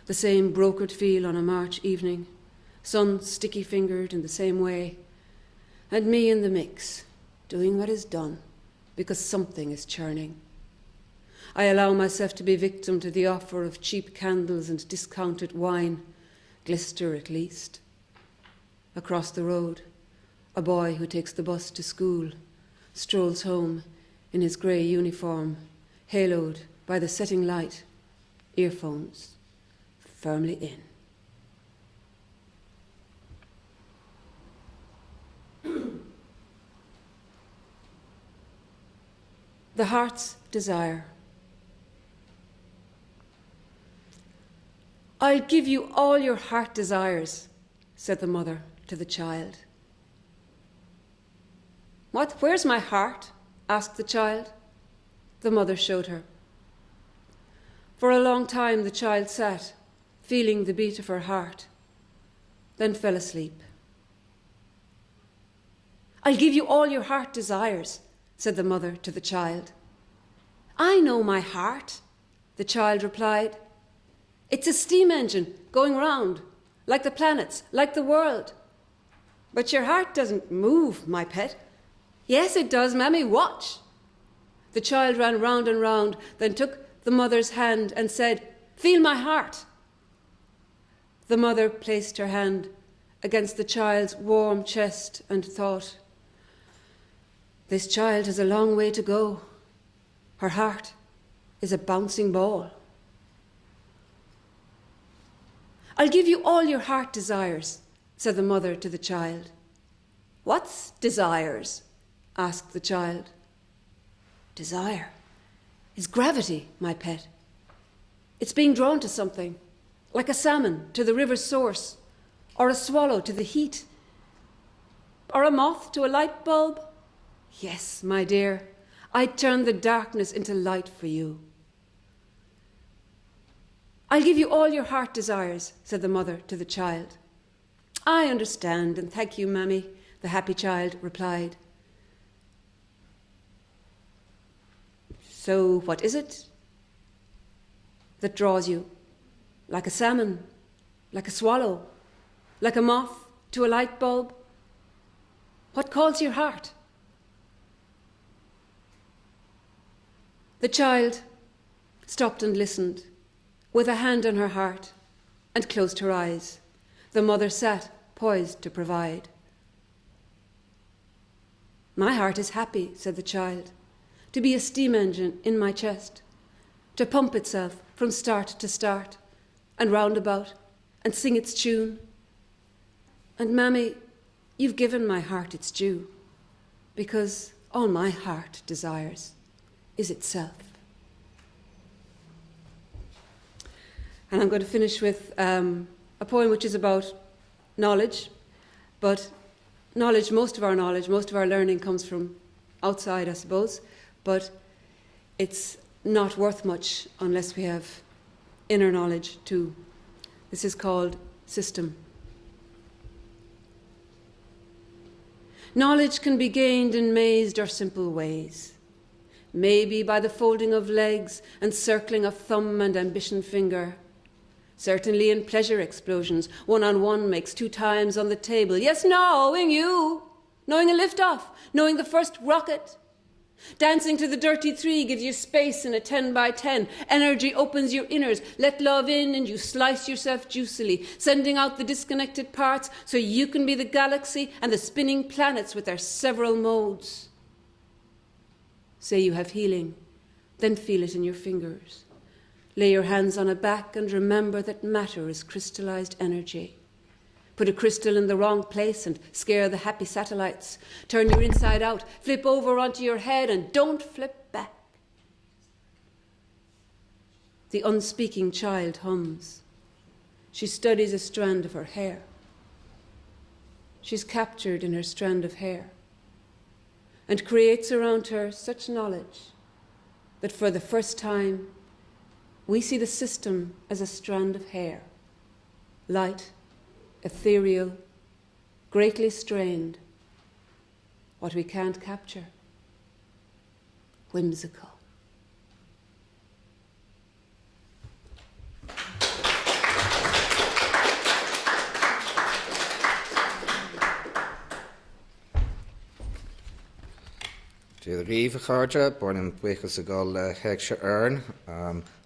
The same brokered feel on a March evening, sun sticky-fingered in the same way, and me in the mix, doing what is done because something is churning. I allow myself to be victim to the offer of cheap candles and discounted wine, glister at least. Across the road, a boy who takes the bus to school strolls home in his grey uniform, haloed by the setting light, earphones firmly in. The heart's desire. I'll give you all your heart desires, said the mother to the child. What? Where's my heart? Asked the child. The mother showed her. For a long time the child sat, feeling the beat of her heart, then fell asleep. I'll give you all your heart desires, said the mother to the child. I know my heart, the child replied. It's a steam engine going round, like the planets, like the world. But your heart doesn't move, my pet. Yes, it does, Mammy, watch. The child ran round and round, then took the mother's hand and said, Feel my heart. The mother placed her hand against the child's warm chest and thought, This child has a long way to go. Her heart is a bouncing ball. I'll give you all your heart desires, said the mother to the child. What's desires? Asked the child. Desire is gravity, my pet. It's being drawn to something, like a salmon to the river's source, or a swallow to the heat, or a moth to a light bulb. Yes, my dear, I'd turn the darkness into light for you. I'll give you all your heart desires, said the mother to the child. I understand, and thank you, Mammy, the happy child replied. So what is it that draws you, like a salmon, like a swallow, like a moth to a light bulb? What calls your heart? The child stopped and listened, with a hand on her heart, and closed her eyes. The mother sat, poised to provide. My heart is happy, said the child, to be a steam engine in my chest, to pump itself from start to start, and round about, and sing its tune. And, Mammy, you've given my heart its due, because all my heart desires is itself. And I'm going to finish with a poem which is about knowledge, but knowledge, most of our learning comes from outside, I suppose, but it's not worth much unless we have inner knowledge too. This is called System. Knowledge can be gained in mazed or simple ways. Maybe by the folding of legs and circling of thumb and ambition finger. Certainly in pleasure explosions, 1 on 1 makes 2 times on the table. Yes, knowing you, knowing a lift-off, knowing the first rocket. Dancing to the dirty 3 gives you space in a 10 by 10. Energy opens your inners. Let love in and you slice yourself juicily, sending out the disconnected parts so you can be the galaxy and the spinning planets with their several modes. Say you have healing, then feel it in your fingers. Lay your hands on a back and remember that matter is crystallized energy. Put a crystal in the wrong place and scare the happy satellites. Turn your inside out, flip over onto your head and don't flip back. The unspeaking child hums. She studies a strand of her hair. She's captured in her strand of hair and creates around her such knowledge that for the first time we see the system as a strand of hair, light, ethereal, greatly strained, what we can't capture, whimsical. The Rive Charge, born in Buchas Agol Hegsha Ern,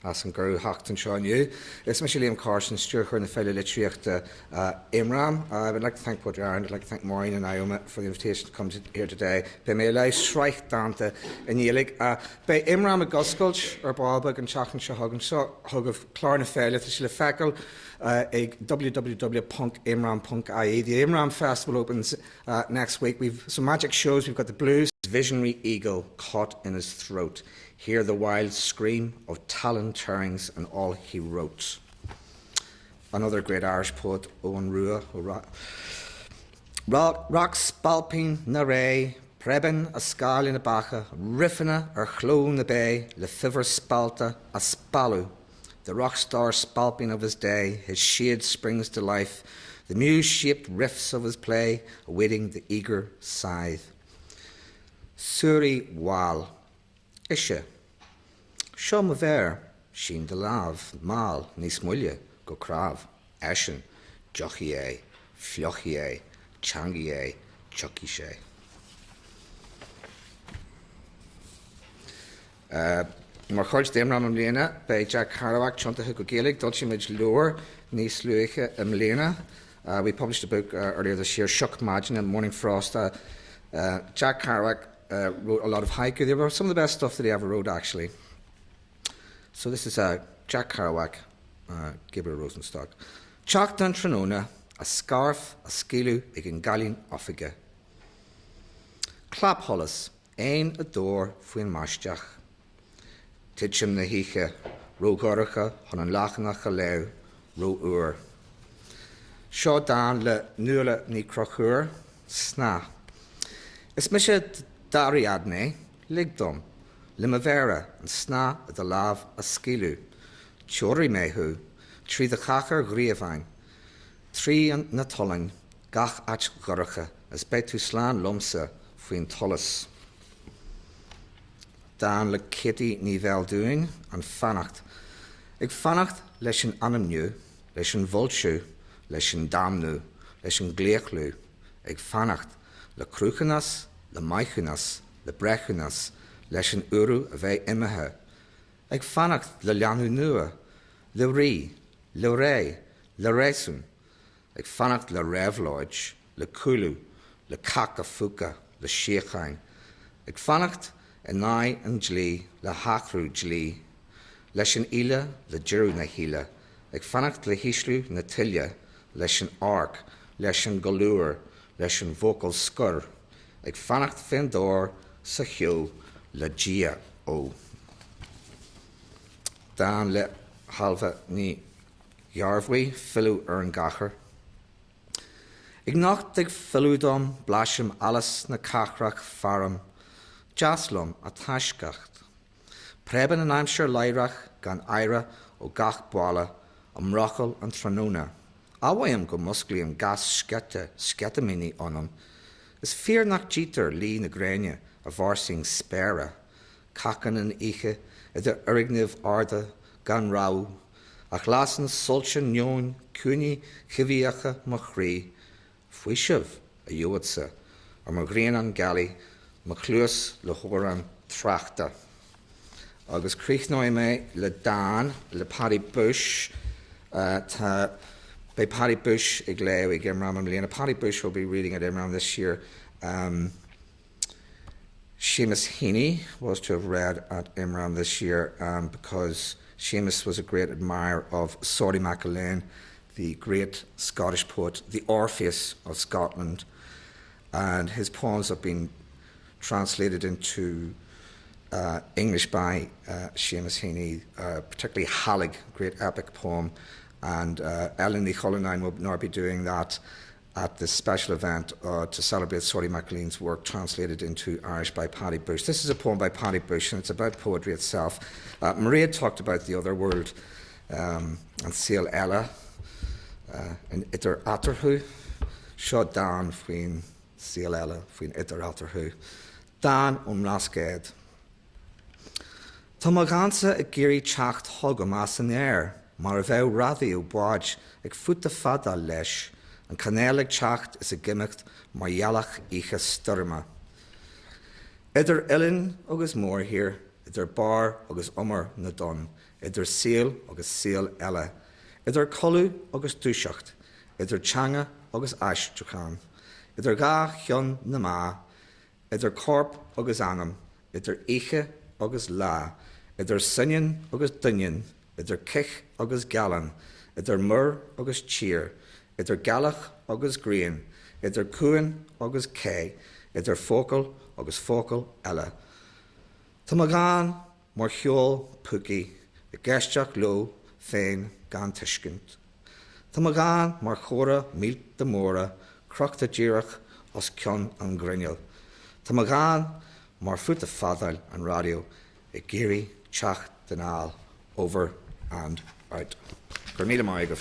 as an Guru Hackton Sean you. It's Michelle Liam Carson, Stuart and the fellow Littricht Imram. I would like to thank Poetry Ireland, I'd like to thank Maureen and Ioma for the invitation to come here today. By me allow Shrike Dante in Yelig. By Imram a Gosculch, or Balbug and Chachan Shahogan, so Hug of Clarna Failure, the Shilafeckle, www.punkimram.ie. The Imram Festival opens next week. We've some magic shows. We've got the blues. Visionary eagle caught in his throat. Hear the wild scream of talon tearings and all he wrote. Another great Irish poet, Owen Rua. Rock spalping na ray, preben a scal in a bacha, riffina or chlo na bay, le fiver spalta a spalu. The rock star spalping of his day, his shade springs to life, the muse-shaped riffs of his play, awaiting the eager scythe. Suri wal, ishe, shom of air, sheen de lav, mal, nis mulje, go krav, ashen, jochie, flochie, changie, chukishe. Mar chuid déimram am léana by Jack Kerouac, Chontatha go Gaelic, Dulce Midge Lower, Nis Luiche am léana. We published a book earlier this year, Shuck Magin and Morning Frost. Jack Kerouac wrote a lot of haiku. They were some of the best stuff that he ever wrote, actually. So this is Jack Kerouac, Gabriel Rosenstock. Chach dan Trinona, a scarf, a skilu, ag an galin offige. Clap hollis, ein a door fuin mastiach. Tidchim na hiche, ro goracha, hon an lachanach a leu, ro ur. Shaw dan le nula ni crochur, sna. Is mishe dariadne, ligdom, limavera, and sna at the lav a skilu. Chori mehu, tri the chacher grievine, tri an natolin, gach ach goracha, as betu slan lumsa, fuin tollus. Dan le kitty ni veldoing an fannacht. Ik fannacht leis an animnu, leis an vultu, leis an damnu, leis an gleachlu. Ik fannacht le cruchanas, le maichunas, le brechunas, leis an uru a vei imahe. Ik fannacht le lianu nua, le ri, le rei, le resum. Ik fannacht le revlodge, le kulu, le kaka fuka, le shechain. Ik fannacht en nai en jli, le hachru jli, leis an ile, le jiru na hila. Ik fannacht le hishlu na tilja, leis an arc, leis an galur, leis an vocal skur. Ik fannacht fendor sa hiu, le gia o. Dan le halva ni jarvwi, filu an gacher. Ik nacht dig filudom, blasham alles na kachrach faram, Jaslum a tashgacht. Preben an Aimshire Leirach gan Ira o gach boala am Rochel and Tranona. Awayam go musclium gas sketamini onum. Is fear nach jeter lee na grania a varsing spera. Kakan an iche the urigniv arda gan rau. Ach lassen solchen nyon kuni chiviacha machri. Fwishiv a yuatsa. Or magrian an gali. Maclúas le hóran trachta. Agus críichnóid mé le Dan, le Paddy Bush, by Paddy Bush ag leo ag Imram am Léana. Paddy Bush will be reading at Imram this year. Seamus Heaney was to have read at Imram this year because Seamus was a great admirer of Sordy MacAlane, the great Scottish poet, the Orpheus of Scotland, and his poems have been translated into English by Seamus Heaney, particularly Hallig, great epic poem, and Ellen Ní Chulainn will now be doing that at this special event to celebrate Sordy MacAlane's work translated into Irish by Paddy Bush. This is a poem by Paddy Bush, and it's about poetry itself. Maria talked about the other world, and Seal Ella, and Itter Atterhu, shot down between Seal Ella, between Itter Atterhu. Dan rascéad. Tá má gansa a géirí teacht thugam as an air, mar a bheith radí ó báid ag futa fada leis, an canélaigh teacht is a gimicht mar dhealach ihe sturma. Idir Ilin agus mór here, idir bar agus umar na dun, idir seal agus seal ella, idir colú agus dúseacht, idir teanga agus aistruchan, idir ga chion na má, idir corp agus anam, idir iche agus lá, idir sinian agus dunyan, idir kich agus galan, idir mur agus cheer, idir galach agus green, idir cuan agus cé, idir focal agus focal ella. Tá má gan mar cheol puki, I geisteach lo féin gan tuiscint. Tá má gan mar chóra mílt de móra, crochta díireach os cion an grinneal. Tá má gan mar fut a fadail an radio, I géirí teach den áil, over and out. Gur míle maigah.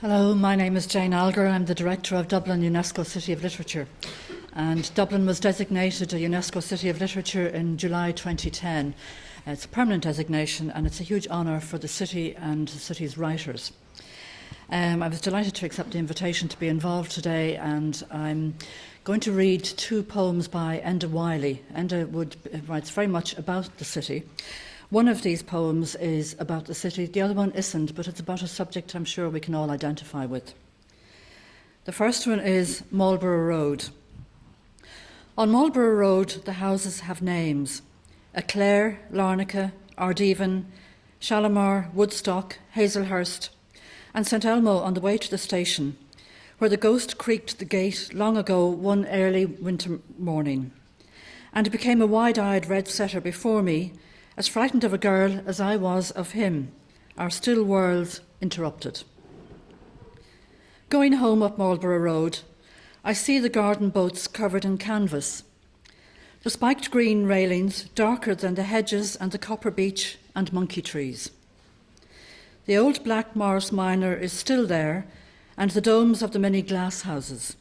Hello, my name is Jane Alger. I'm the director of Dublin UNESCO City of Literature. And Dublin was designated a UNESCO City of Literature in July 2010. It's a permanent designation and it's a huge honour for the city and the city's writers. I was delighted to accept the invitation to be involved today, and I'm going to read two poems by Enda Wiley. Enda writes very much about the city. One of these poems is about the city, the other one isn't, but it's about a subject I'm sure we can all identify with. The first one is Marlborough Road. On Marlborough Road, the houses have names: Eclair, Larnaca, Ardevin, Shalimar, Woodstock, Hazelhurst, and St Elmo on the way to the station, where the ghost creaked the gate long ago one early winter morning. And it became a wide-eyed red setter before me, as frightened of a girl as I was of him, our still worlds interrupted. Going home up Marlborough Road, I see the garden boats covered in canvas, the spiked green railings darker than the hedges and the copper beech and monkey trees. The old black Morris Minor is still there, and the domes of the many glass houses.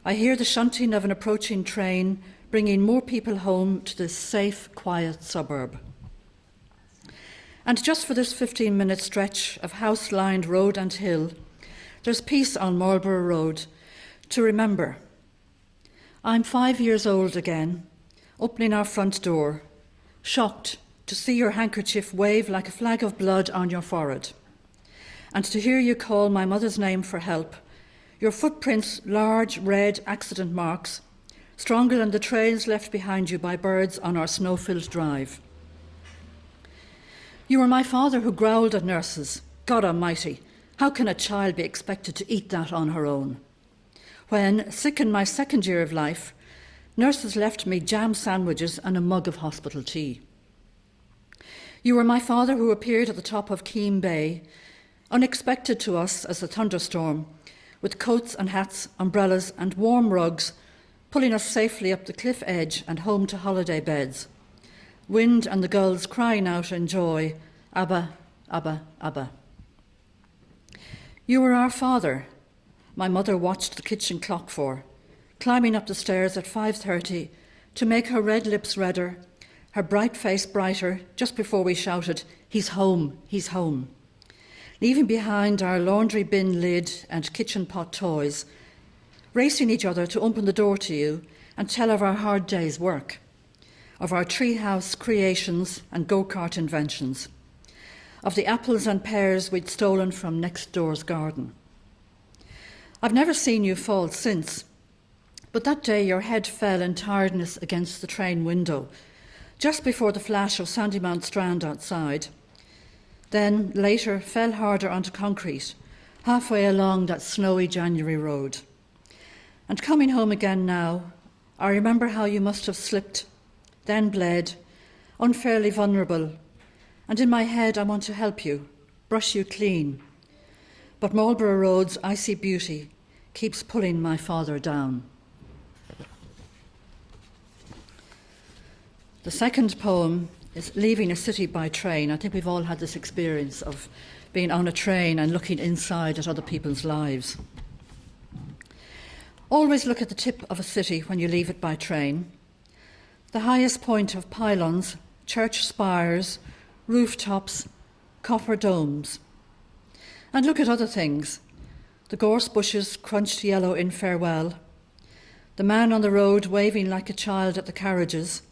I hear the shunting of an approaching train, bringing more people home to this safe, quiet suburb. And just for this 15-minute stretch of house-lined road and hill, there's peace on Marlborough Road to remember. I'm 5 years old again, opening our front door, shocked to see your handkerchief wave like a flag of blood on your forehead, and to hear you call my mother's name for help, your footprints large red accident marks, stronger than the trails left behind you by birds on our snow-filled drive. You were my father who growled at nurses. God Almighty, how can a child be expected to eat that on her own? When, sick in my second year of life, nurses left me jam sandwiches and a mug of hospital tea. You were my father who appeared at the top of Keem Bay, unexpected to us as a thunderstorm, with coats and hats, umbrellas and warm rugs, pulling us safely up the cliff edge and home to holiday beds. Wind and the gulls crying out in joy, Abba, Abba, Abba. You were our father, my mother watched the kitchen clock for, climbing up the stairs at 5:30 to make her red lips redder, her bright face brighter, just before we shouted, he's home, leaving behind our laundry bin lid and kitchen pot toys, racing each other to open the door to you and tell of our hard day's work, of our treehouse creations and go-kart inventions, of the apples and pears we'd stolen from next door's garden. I've never seen you fall since, but that day your head fell in tiredness against the train window, just before the flash of Sandymount Strand outside, then later fell harder onto concrete, halfway along that snowy January road. And coming home again now, I remember how you must have slipped, then bled, unfairly vulnerable, and in my head I want to help you, brush you clean. But Marlborough Road's icy beauty keeps pulling my father down. The second poem is Leaving a City by Train. I think we've all had this experience of being on a train and looking inside at other people's lives. Always look at the tip of a city when you leave it by train. the highest point of pylons, church spires, rooftops, copper domes. And look at other things. The gorse bushes crunched yellow in farewell, the man on the road waving like a child at the carriages,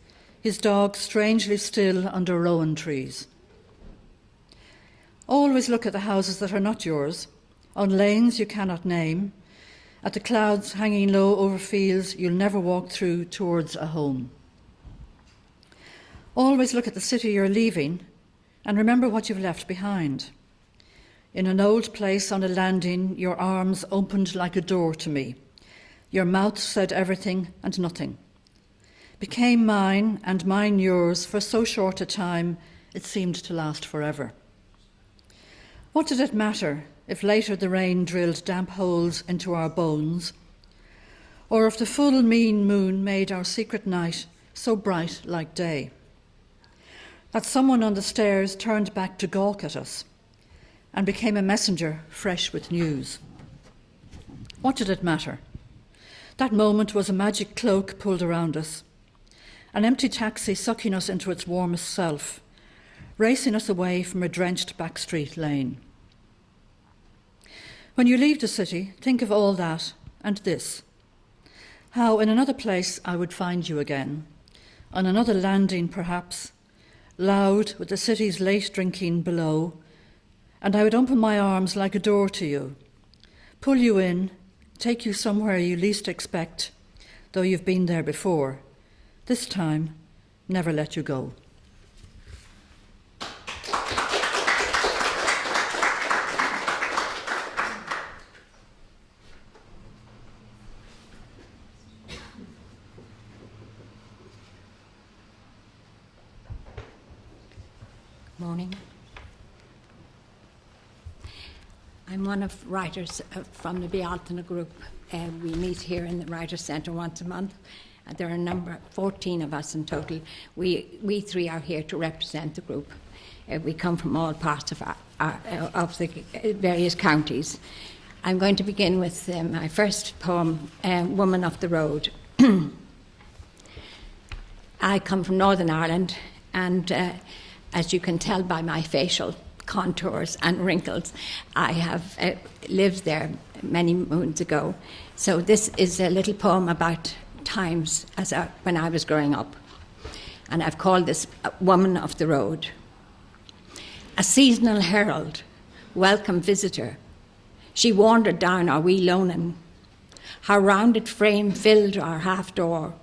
his dog strangely still under rowan trees. Always look at the houses that are not yours, on lanes you cannot name, at the clouds hanging low over fields you'll never walk through towards a home. Always look at the city you're leaving and remember what you've left behind. In an old place on a landing, your arms opened like a door to me. Your mouth said everything and nothing. Became mine and mine yours for so short a time it seemed to last forever. What did it matter if later the rain drilled damp holes into our bones, or if the full mean moon made our secret night so bright like day? That someone on the stairs turned back to gawk at us and became a messenger fresh with news. What did it matter? That moment was a magic cloak pulled around us, an empty taxi sucking us into its warmest self, racing us away from a drenched backstreet lane. When you leave the city, think of all that and this. How in another place I would find you again, on another landing perhaps, loud with the city's late drinking below, and I would open my arms like a door to you, pull you in, take you somewhere you least expect, though you've been there before. This time, never let you go. Morning. I'm one of writers from the Bealtaine group. We meet here in the Writers' Centre once a month. There are 14 of us in total. We three are here to represent the group. We come from all parts of the various counties. I'm going to begin with my first poem, Woman of the Road. I come from Northern Ireland, and as you can tell by my facial contours and wrinkles, I have lived there many moons ago. So this is a little poem about times when I was growing up. And I've called this Woman of the Road. A seasonal herald, welcome visitor, she wandered down our wee loaning. Her rounded frame filled our half door.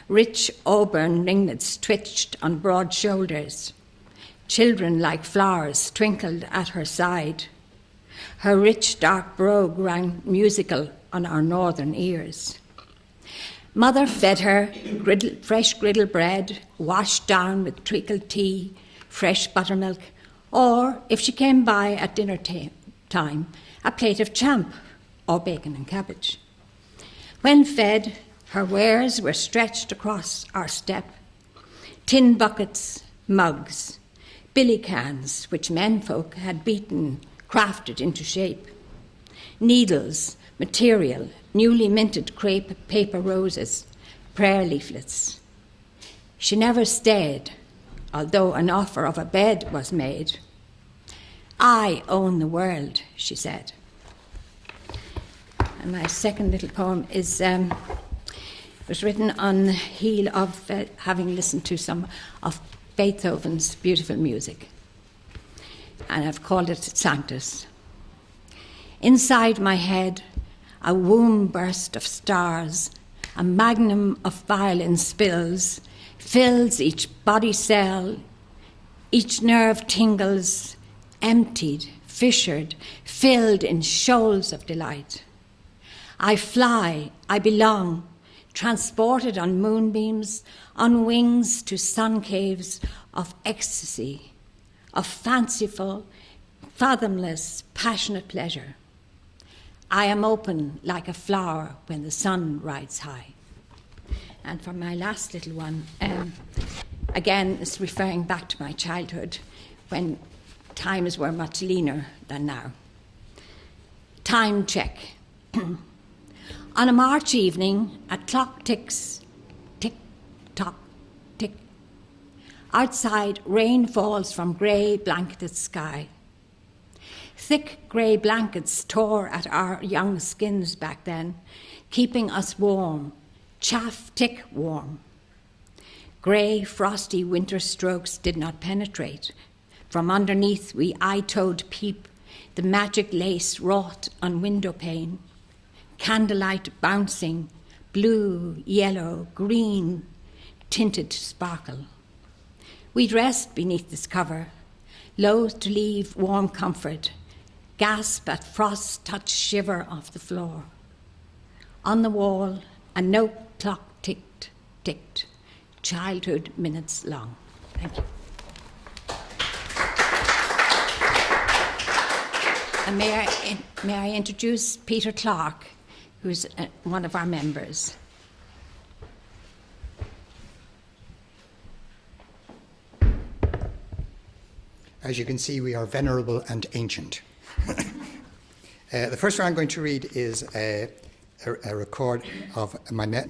Rich auburn ringlets twitched on broad shoulders. Children like flowers twinkled at her side. Her rich dark brogue rang musical on our northern ears. Mother fed her fresh griddle bread, washed down with treacle tea, fresh buttermilk, or, if she came by at dinner time, a plate of champ or bacon and cabbage. When fed, her wares were stretched across our step. Tin buckets, mugs, billy cans, which menfolk had beaten, crafted into shape. Needles, material, newly minted crepe paper roses, prayer leaflets. She never stayed, although an offer of a bed was made. I own the world, she said. And my second little poem was written on the heel of having listened to some of Beethoven's beautiful music. And I've called it Sanctus. Inside my head, a womb burst of stars, a magnum of violin spills, fills each body cell, each nerve tingles, emptied, fissured, filled in shoals of delight. I fly, I belong, transported on moonbeams, on wings to sun caves of ecstasy, of fanciful, fathomless, passionate pleasure. I am open like a flower when the sun rides high. And for my last little one, again, it's referring back to my childhood when times were much leaner than now. Time check. On a March evening, a clock ticks, tick, tock, Outside, rain falls from grey blanketed sky. Thick grey blankets tore at our young skins back then, keeping us warm, chaff-tick warm. Grey, frosty winter strokes did not penetrate. From underneath we eye-toed peep, the magic lace wrought on window pane. Candlelight bouncing, blue, yellow, green, tinted sparkle. We'd rest beneath this cover, loath to leave warm comfort, gasp at frost-touched shiver off the floor. On the wall, a note clock ticked, ticked, childhood minutes long. Thank you. And may I introduce Peter Clark, who's one of our members. As you can see, we are venerable and ancient. The first one I'm going to read is a record of my net.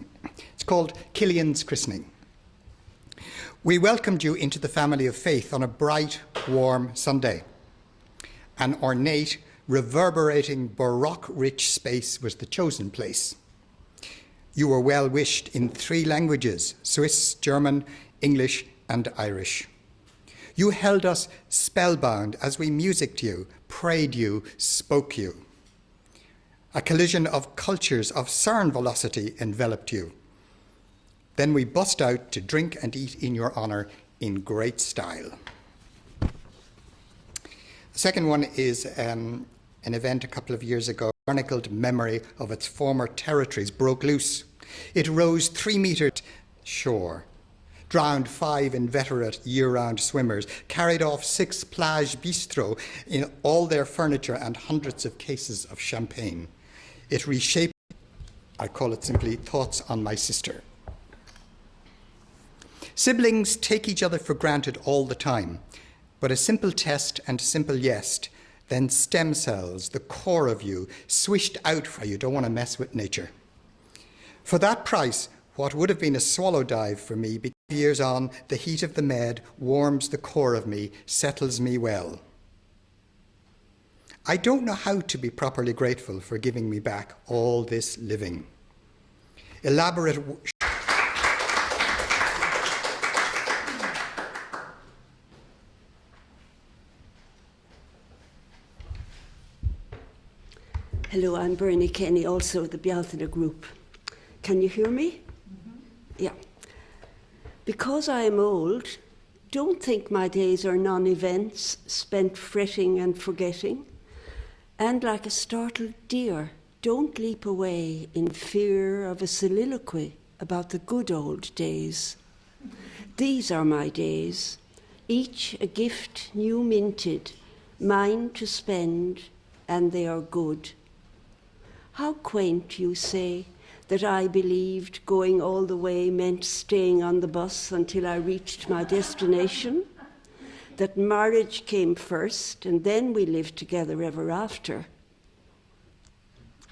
It's called Killian's Christening. We welcomed you into the family of faith on a bright, warm Sunday. An ornate, reverberating, baroque-rich space was the chosen place. You were well wished in 3 languages, Swiss, German, English, and Irish. You held us spellbound as we musicked you, prayed you, spoke you. A collision of cultures of CERN velocity enveloped you. Then we bust out to drink and eat in your honour in great style. The second one is an event a couple of years ago. Chronicled memory of its former territories broke loose. It rose 3 meters shore, drowned 5 inveterate year-round swimmers, carried off 6 plage bistro in all their furniture and hundreds of cases of champagne. It reshaped, I call it simply, thoughts on my sister. Siblings take each other for granted all the time, but a simple test and simple yes, then stem cells, the core of you, swished out for you. Don't want to mess with nature. For that price, what would have been a swallow dive for me, years on, the heat of the med warms the core of me, settles me well. I don't know how to be properly grateful for giving me back all this living. Elaborate. Hello, I'm Bernie Kenny, also of the Bealtaine Group. Can you hear me? Yeah. Because I am old, don't think my days are non-events spent fretting and forgetting. And like a startled deer, don't leap away in fear of a soliloquy about the good old days. These are my days, each a gift new minted, mine to spend, and they are good. How quaint, you say, that I believed going all the way meant staying on the bus until I reached my destination, that marriage came first and then we lived together ever after.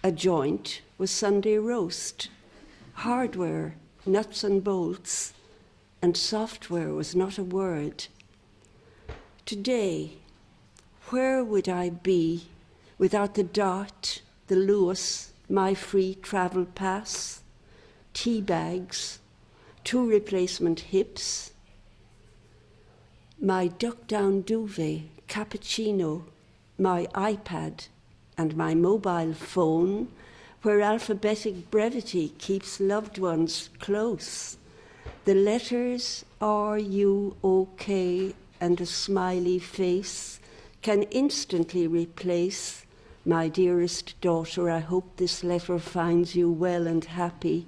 A joint was Sunday roast, hardware, nuts and bolts, and software was not a word. Today, where would I be without the Dart, the Lewis, my free travel pass, tea bags, 2 replacement hips, my duck-down duvet, cappuccino, my iPad, and my mobile phone, where alphabetic brevity keeps loved ones close. The letters "Are you okay?" and a smiley face can instantly replace "My dearest daughter, I hope this letter finds you well and happy,"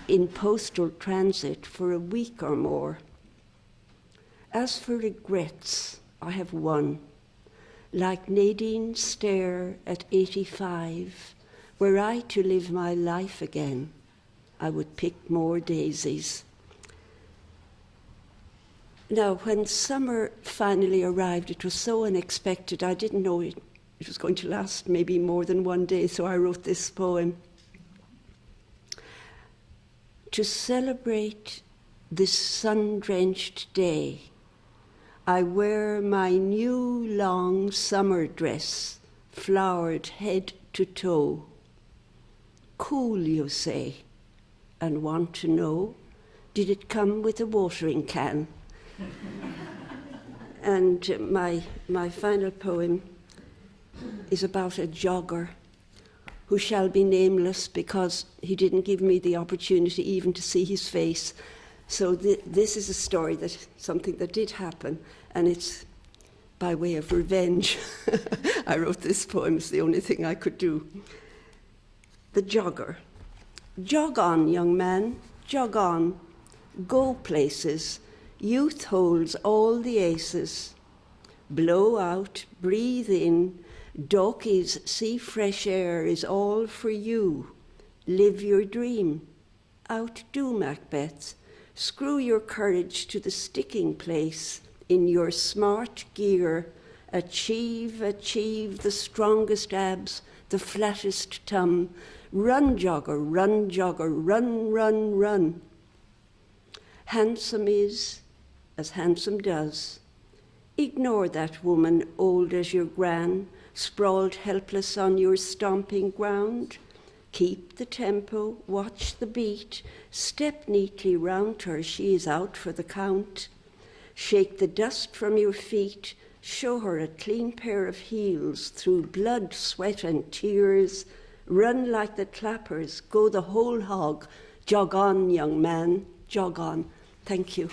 in postal transit for a week or more. As for regrets, I have one. Like Nadine Stair at 85, were I to live my life again, I would pick more daisies. Now, when summer finally arrived, it was so unexpected, I didn't know it was going to last maybe more than one day, so I wrote this poem. To celebrate this sun-drenched day. I wear my new long summer dress, flowered head to toe. Cool, you say, and want to know, did it come with a watering can? And my final poem is about a jogger who shall be nameless because he didn't give me the opportunity even to see his face. So this is a story something that did happen, and it's by way of revenge. I wrote this poem, it's the only thing I could do. The jogger. Jog on, young man, jog on. Go places. Youth holds all the aces. Blow out, breathe in. Daukies, see fresh air is all for you. Live your dream. Outdo Macbeth. Screw your courage to the sticking place. In your smart gear, achieve the strongest abs, the flattest tum. Run, jogger, run, run, run. Handsome is as handsome does. Ignore that woman old as your gran, sprawled helpless on your stomping ground. Keep the tempo, watch the beat, step neatly round her, she is out for the count. Shake the dust from your feet, show her a clean pair of heels through blood, sweat and tears. Run like the clappers, go the whole hog. Jog on, young man, jog on. Thank you.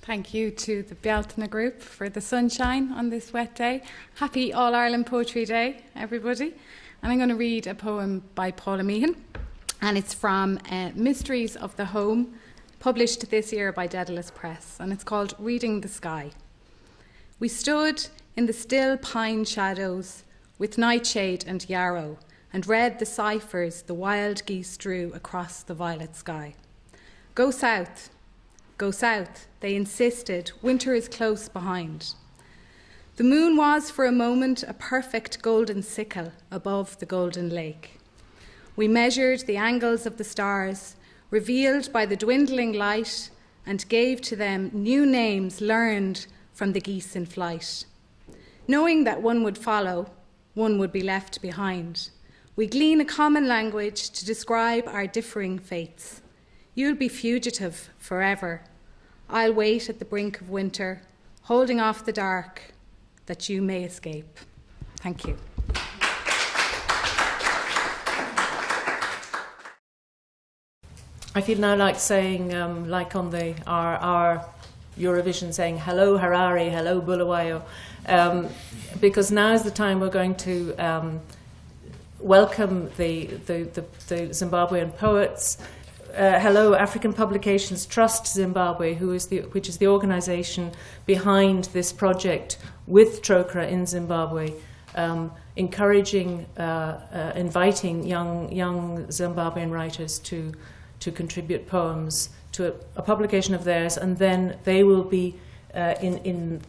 Thank you to the Bealtaine Group for the sunshine on this wet day. Happy All-Ireland Poetry Day, everybody. And I'm going to read a poem by Paula Meehan, and it's from Mysteries of the Home, published this year by Daedalus Press, and it's called Reading the Sky. We stood in the still pine shadows with nightshade and yarrow, and read the ciphers the wild geese drew across the violet sky. Go south, they insisted, winter is close behind. The moon was for a moment a perfect golden sickle above the golden lake. We measured the angles of the stars, revealed by the dwindling light, and gave to them new names learned from the geese in flight. Knowing that one would follow, one would be left behind, we glean a common language to describe our differing fates. You'll be fugitive forever. I'll wait at the brink of winter, holding off the dark, that you may escape. Thank you. I feel now like saying, like on our Eurovision, saying hello Harare, hello Bulawayo, because now is the time we're going to welcome the Zimbabwean poets. Hello African Publications Trust Zimbabwe, which is the organisation behind this project with Trokra in Zimbabwe, encouraging, inviting young Zimbabwean writers to contribute poems to a publication of theirs, and then they will be in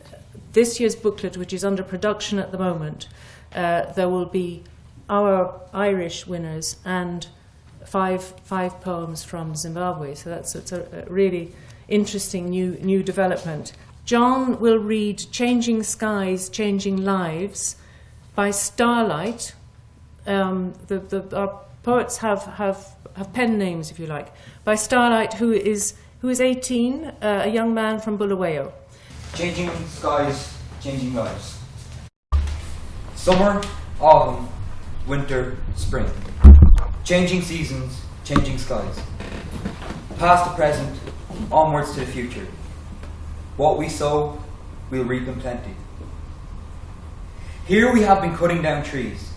this year's booklet, which is under production at the moment. There will be our Irish winners and five poems from Zimbabwe. So it's a really interesting new development. John will read "Changing Skies, Changing Lives" by Starlight. Our poets have pen names, if you like. By Starlight, who is 18, a young man from Bulawayo. Changing skies, changing lives. Summer, autumn, winter, spring. Changing seasons, changing skies. Past the present, onwards to the future. What we sow, we'll reap in plenty. Here we have been cutting down trees,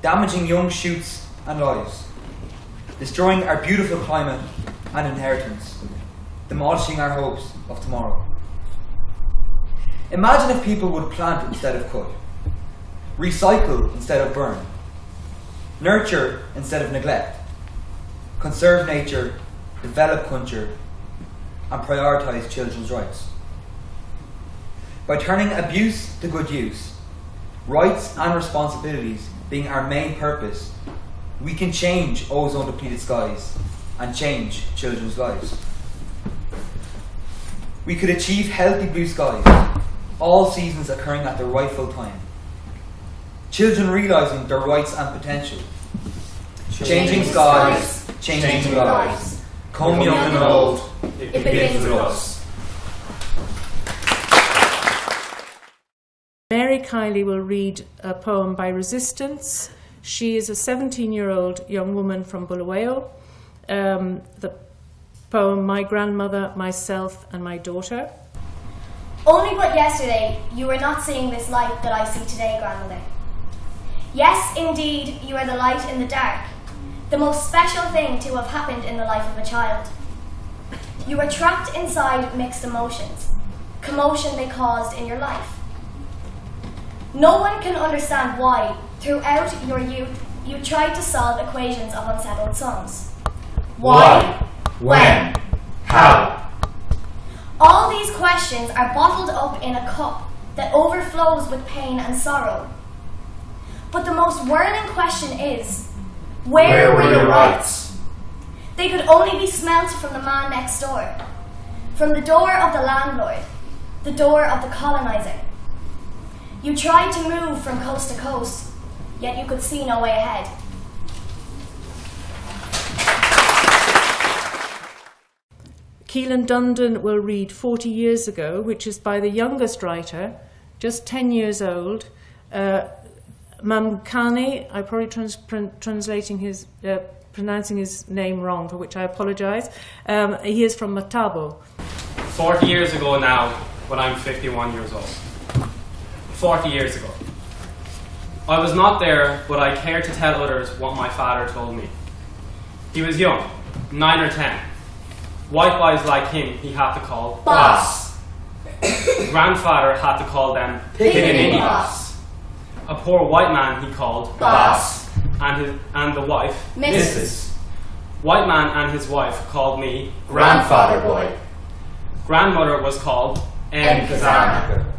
damaging young shoots and lives, destroying our beautiful climate and inheritance, demolishing our hopes of tomorrow. Imagine if people would plant instead of cut, recycle instead of burn, nurture instead of neglect, conserve nature, develop culture, and prioritise children's rights. by turning abuse to good use, rights and responsibilities being our main purpose, we can change ozone-depleted skies and change children's lives. We could achieve healthy blue skies, all seasons occurring at their rightful time. Children realising their rights and potential. Changing skies, changing lives. Come young and old, it begins with us. Mary Kiley will read a poem by Resistance. She is a 17-year-old young woman from Bulawayo. The poem, My Grandmother, Myself and My Daughter. Only but yesterday, you were not seeing this light that I see today, grandmother. Yes, indeed, you are the light in the dark, the most special thing to have happened in the life of a child. You were trapped inside mixed emotions, commotion they caused in your life. No one can understand why, throughout your youth, you tried to solve equations of unsettled sums. Why? When? How? All these questions are bottled up in a cup that overflows with pain and sorrow. But the most whirling question is, where were your rights? They could only be smelt from the man next door, from the door of the landlord, the door of the colonizer. You tried to move from coast to coast, yet you could see no way ahead. Keelan Dundon will read 40 Years Ago, which is by the youngest writer, just 10 years old, Mamkani. I'm probably pronouncing his name wrong, for which I apologise. He is from Matabo. 40 years ago now, when I'm 51 years old. 40 years ago. I was not there, but I cared to tell others what my father told me. He was young, 9 or 10. White boys like him he had to call boss. Grandfather had to call them pickaninny boss. A poor white man he called boss, and the wife Mrs. White man and his wife called me grandfather boy. Grandmother was called Nkazana.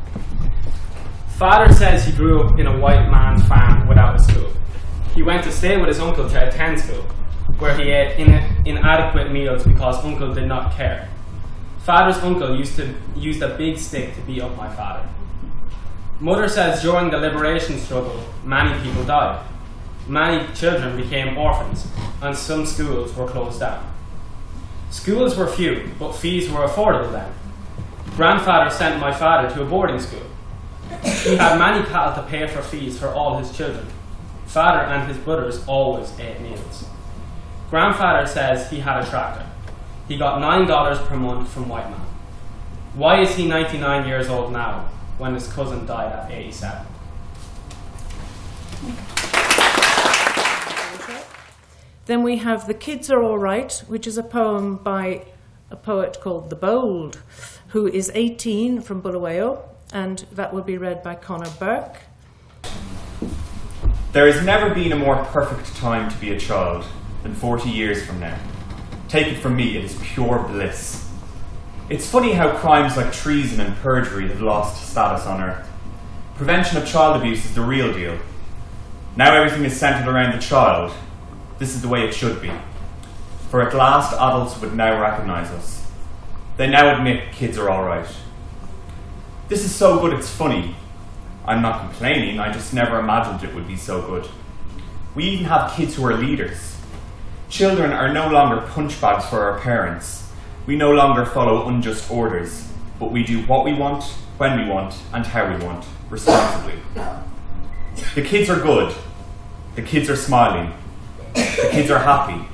Father says he grew up in a white man's farm without a school. He went to stay with his uncle to attend school, where he ate inadequate meals because uncle did not care. Father's uncle used a big stick to beat up my father. Mother says during the liberation struggle, many people died. Many children became orphans, and some schools were closed down. Schools were few, but fees were affordable then. Grandfather sent my father to a boarding school. He had many cattle to pay for fees for all his children. Father and his brothers always ate meals. Grandfather says he had a tractor. He got $9 per month from white man. Why is he 99 years old now, when his cousin died at 87? Then we have The Kids Are All Right, which is a poem by a poet called The Bold, who is 18 from Bulawayo, and that will be read by Conor Burke. There has never been a more perfect time to be a child than 40 years from now. Take it from me, it is pure bliss. It's funny how crimes like treason and perjury have lost status on earth. Prevention of child abuse is the real deal. Now everything is centred around the child. This is the way it should be. For at last adults would now recognise us. They now admit kids are alright. This is so good it's funny. I'm not complaining, I just never imagined it would be so good. We even have kids who are leaders. Children are no longer punch bags for our parents. We no longer follow unjust orders, but we do what we want, when we want, and how we want, responsibly. The kids are good. The kids are smiling. The kids are happy.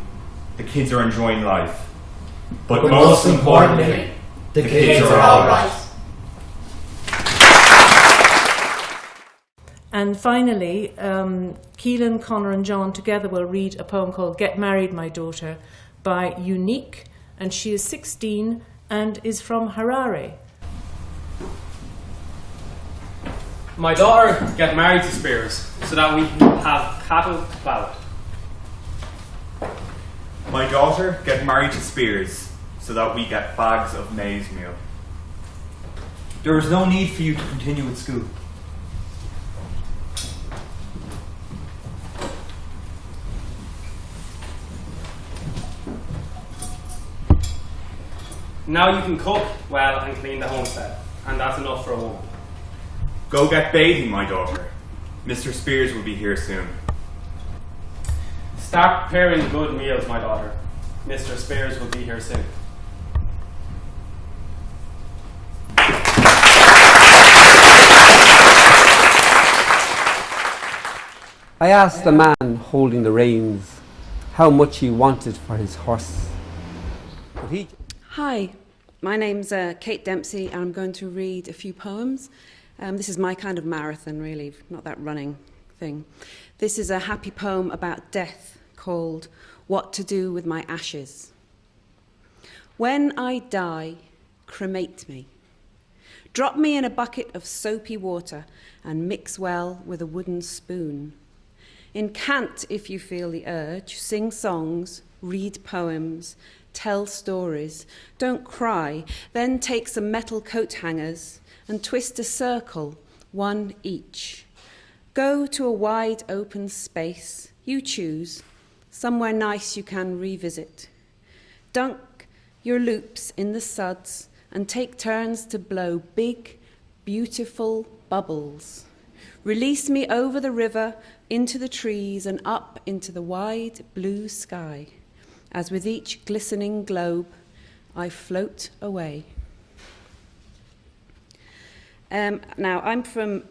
The kids are enjoying life. But most importantly, the kids are alright. And finally, Keelan, Conor and John together will read a poem called Get Married, My Daughter by Unique, and she is 16 and is from Harare. My daughter get married to Spears so that we can have cattle to plough it. My daughter get married to Spears so that we get bags of maize meal. There is no need for you to continue with school. Now you can cook well and clean the homestead, and that's enough for a woman. Go get bathing, my daughter. Mr. Spears will be here soon. Start preparing good meals, my daughter. Mr. Spears will be here soon. I asked the man holding the reins how much he wanted for his horse. But he... Hi, my name's Kate Dempsey, and I'm going to read a few poems. This is my kind of marathon, really, not that running thing. This is a happy poem about death called What to Do with My Ashes. When I die, cremate me. Drop me in a bucket of soapy water and mix well with a wooden spoon. In cant, if you feel the urge, sing songs, read poems, tell stories. Don't cry, then take some metal coat hangers and twist a circle, one each. Go to a wide open space, you choose, somewhere nice you can revisit. Dunk your loops in the suds and take turns to blow big, beautiful bubbles. Release me over the river, into the trees and up into the wide blue sky, as with each glistening globe I float away. Now, I'm from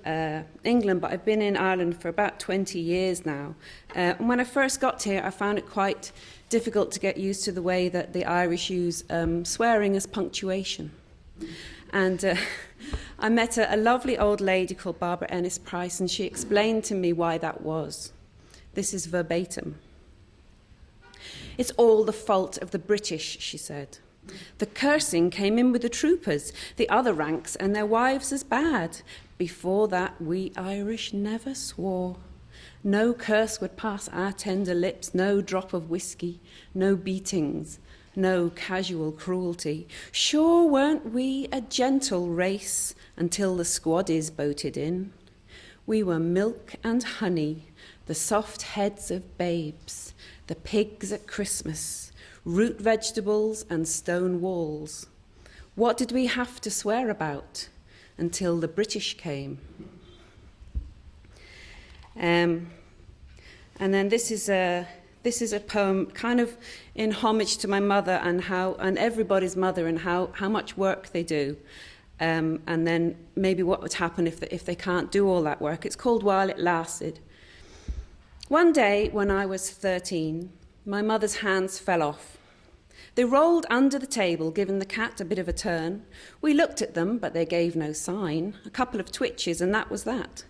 England, but I've been in Ireland for about 20 years now. And when I first got here, I found it quite difficult to get used to the way that the Irish use swearing as punctuation. And I met a lovely old lady called Barbara Ennis-Price, and she explained to me why that was. This is verbatim. It's all the fault of the British, she said. The cursing came in with the troopers, the other ranks and their wives as bad. Before that, we Irish never swore. No curse would pass our tender lips, no drop of whiskey, no beatings, no casual cruelty. Sure weren't we a gentle race until the squaddies boated in? We were milk and honey, the soft heads of babes, the pigs at Christmas, root vegetables and stone walls. What did we have to swear about until the British came? And then this is a poem kind of in homage to my mother and everybody's mother and how much work they do. And then maybe what would happen if they can't do all that work. It's called While It Lasted. One day when I was 13, my mother's hands fell off. They rolled under the table, giving the cat a bit of a turn. We looked at them, but they gave no sign. A couple of twitches, and that was that.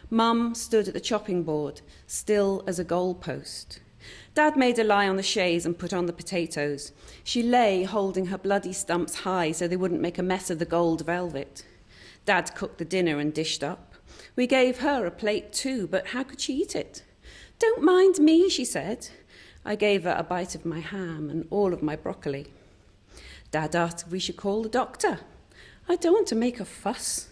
Mum stood at the chopping board, still as a goalpost. Dad made her lie on the chaise and put on the potatoes. She lay holding her bloody stumps high so they wouldn't make a mess of the gold velvet. Dad cooked the dinner and dished up. We gave her a plate too, but how could she eat it? Don't mind me, she said. I gave her a bite of my ham and all of my broccoli. Dad asked if we should call the doctor. I don't want to make a fuss.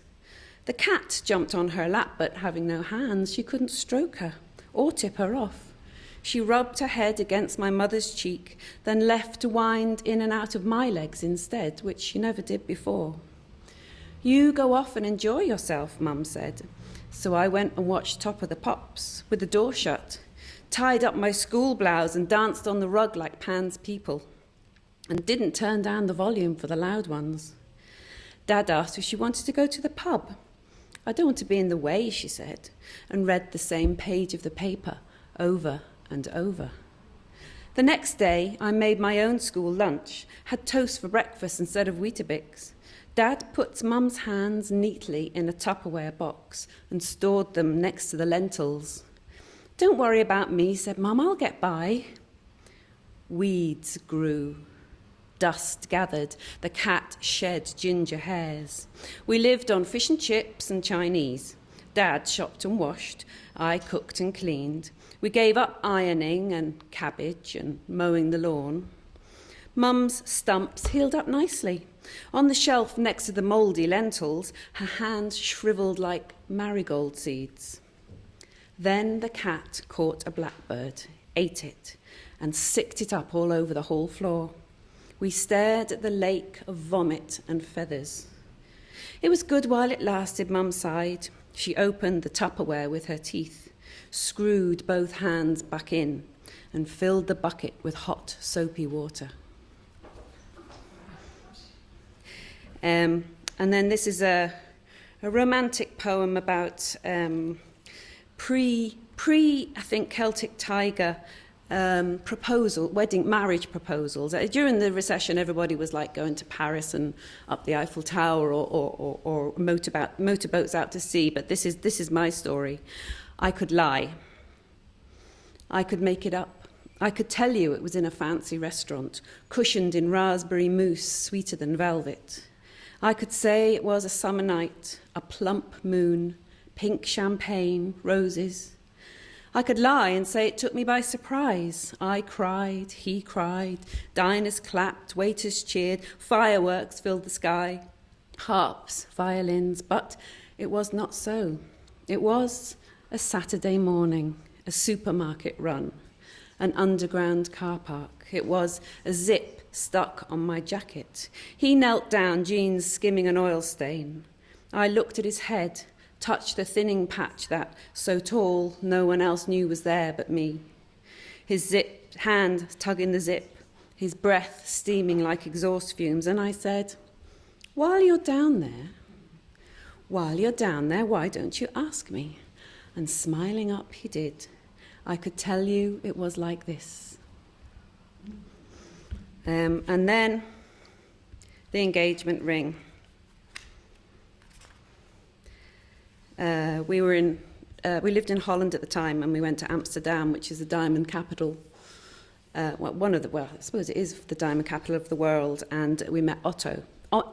The cat jumped on her lap, but having no hands, she couldn't stroke her or tip her off. She rubbed her head against my mother's cheek, then left to wind in and out of my legs instead, which she never did before. You go off and enjoy yourself, Mum said. So I went and watched Top of the Pops with the door shut, tied up my school blouse and danced on the rug like Pan's people, and didn't turn down the volume for the loud ones. Dad asked if she wanted to go to the pub. I don't want to be in the way, she said, and read the same page of the paper over and over. The next day, I made my own school lunch, had toast for breakfast instead of Weetabix. Dad puts Mum's hands neatly in a Tupperware box and stored them next to the lentils. Don't worry about me, said Mum, I'll get by. Weeds grew. Dust gathered. The cat shed ginger hairs. We lived on fish and chips and Chinese. Dad shopped and washed. I cooked and cleaned. We gave up ironing and cabbage and mowing the lawn. Mum's stumps healed up nicely. On the shelf next to the mouldy lentils, her hands shriveled like marigold seeds. Then the cat caught a blackbird, ate it, and sicked it up all over the hall floor. We stared at the lake of vomit and feathers. It was good while it lasted, Mum sighed. She opened the Tupperware with her teeth, screwed both hands back in, and filled the bucket with hot, soapy water. And then this is a romantic poem about I think, Celtic Tiger marriage proposals. During the recession, everybody was like going to Paris and up the Eiffel Tower or motorboats out to sea. But this is my story. I could lie. I could make it up. I could tell you it was in a fancy restaurant, cushioned in raspberry mousse sweeter than velvet. I could say it was a summer night, a plump moon, pink champagne, roses. I could lie and say it took me by surprise. I cried, he cried, diners clapped, waiters cheered, fireworks filled the sky, harps, violins, but it was not so. It was a Saturday morning, a supermarket run, an underground car park. It was a zip stuck on my jacket. He knelt down, jeans skimming an oil stain. I looked at his head, touched the thinning patch that, so tall, no one else knew was there but me. His hand tugging the zip, his breath steaming like exhaust fumes, and I said, while you're down there, why don't you ask me? And smiling up he did. I could tell you it was like this. And then the engagement ring. We lived in Holland at the time, and we went to Amsterdam, which is the diamond capital. I suppose it is the diamond capital of the world, and we met Otto.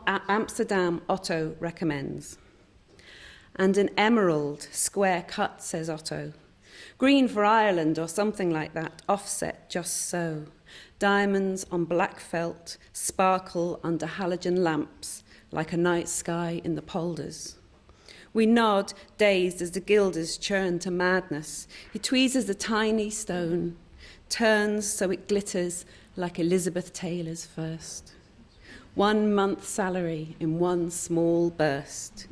Amsterdam, Otto recommends. And an emerald, square cut, says Otto. Green for Ireland or something like that, offset just so. Diamonds on black felt, sparkle under halogen lamps, like a night sky in the polders. We nod, dazed as the gilders churn to madness. He tweezes the tiny stone, turns so it glitters like Elizabeth Taylor's first. 1 month's salary in one small burst.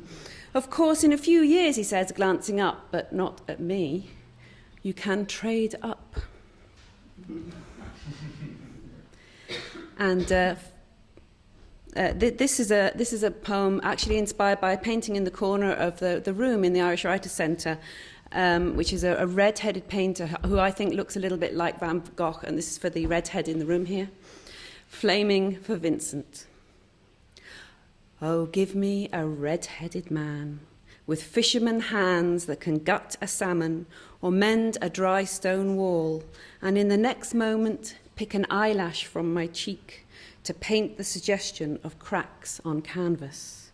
Of course, in a few years, he says, glancing up, but not at me, you can trade up. And this is a poem actually inspired by a painting in the corner of the room in the Irish Writers' Centre, which is a red-headed painter who I think looks a little bit like Van Gogh, and this is for the redhead in the room here. Flaming for Vincent. Oh, give me a red-headed man with fisherman hands that can gut a salmon or mend a dry stone wall, and in the next moment pick an eyelash from my cheek to paint the suggestion of cracks on canvas.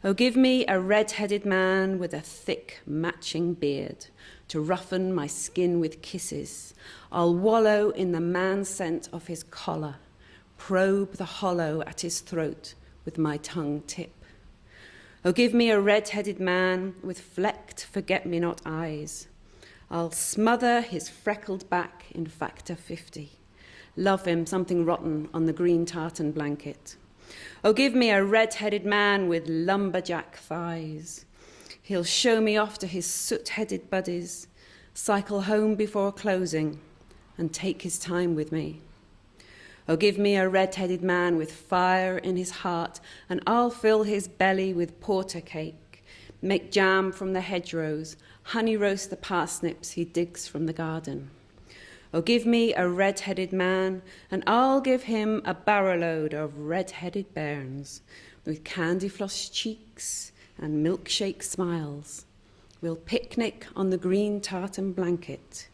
Oh, give me a red-headed man with a thick matching beard to roughen my skin with kisses. I'll wallow in the man scent of his collar, probe the hollow at his throat with my tongue tip. Oh, give me a red-headed man with flecked forget-me-not eyes. I'll smother his freckled back in factor 50. Love him something rotten on the green tartan blanket. Oh, give me a red-headed man with lumberjack thighs. He'll show me off to his soot-headed buddies, cycle home before closing, and take his time with me. Oh, give me a red-headed man with fire in his heart, and I'll fill his belly with porter cake, make jam from the hedgerows, honey roast the parsnips he digs from the garden. Oh, give me a red-headed man, and I'll give him a barrowload of red-headed bairns, with candy-floss cheeks and milkshake smiles. We'll picnic on the green tartan blanket.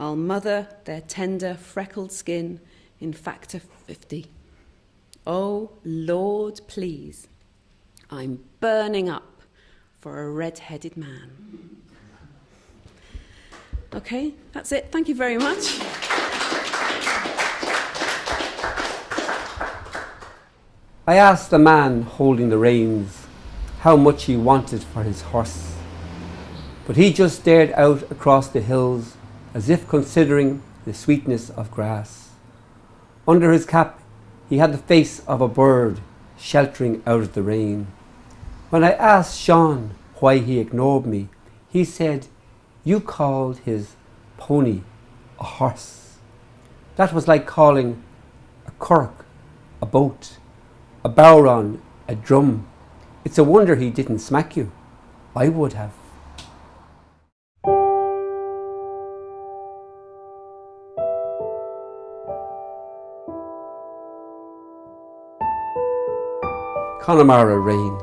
I'll mother their tender, freckled skin in factor 50. Oh, Lord, please, I'm burning up for a red-headed man. Okay, that's it. Thank you very much. I asked the man holding the reins how much he wanted for his horse, but he just stared out across the hills as if considering the sweetness of grass. Under his cap he had the face of a bird sheltering out of the rain. When I asked Sean why he ignored me, he said, "You called his pony a horse." That was like calling a cork a boat, a bowron a drum. It's a wonder he didn't smack you. I would have. Connemara rain.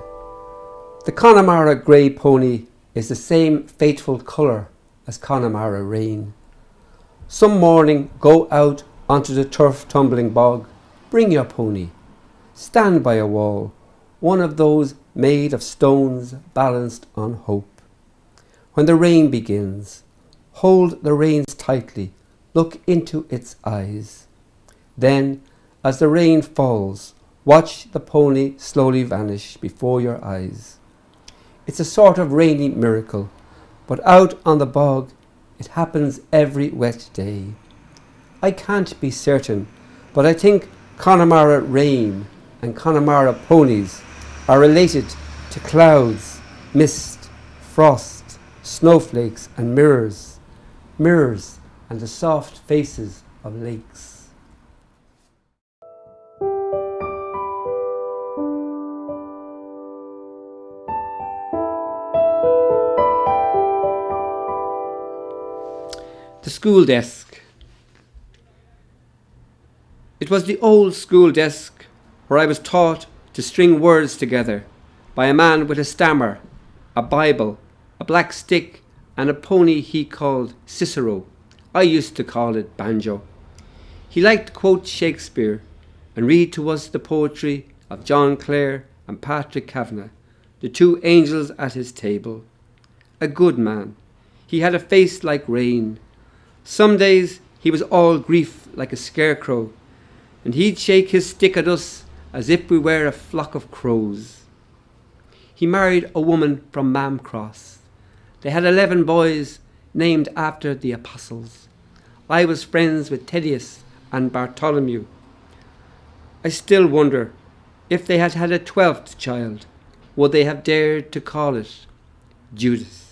The Connemara grey pony is the same fateful colour as Connemara rain. Some morning go out onto the turf tumbling bog, bring your pony. Stand by a wall, one of those made of stones balanced on hope. When the rain begins, hold the reins tightly, look into its eyes. Then, as the rain falls, watch the pony slowly vanish before your eyes. It's a sort of rainy miracle, but out on the bog it happens every wet day. I can't be certain, but I think Connemara rain and Connemara ponies are related to clouds, mist, frost, snowflakes and mirrors and the soft faces of lakes. The school desk. It was the old school desk where I was taught to string words together by a man with a stammer, a Bible, a black stick and a pony he called Cicero. I used to call it Banjo. He liked to quote Shakespeare and read to us the poetry of John Clare and Patrick Kavanagh, the two angels at his table. A good man. He had a face like rain. Some days he was all grief like a scarecrow, and he'd shake his stick at us as if we were a flock of crows. He married a woman from Mamcross. They had 11 boys named after the apostles. I was friends with Thaddeus and Bartholomew. I still wonder, if they had had a 12th child, would they have dared to call it Judas?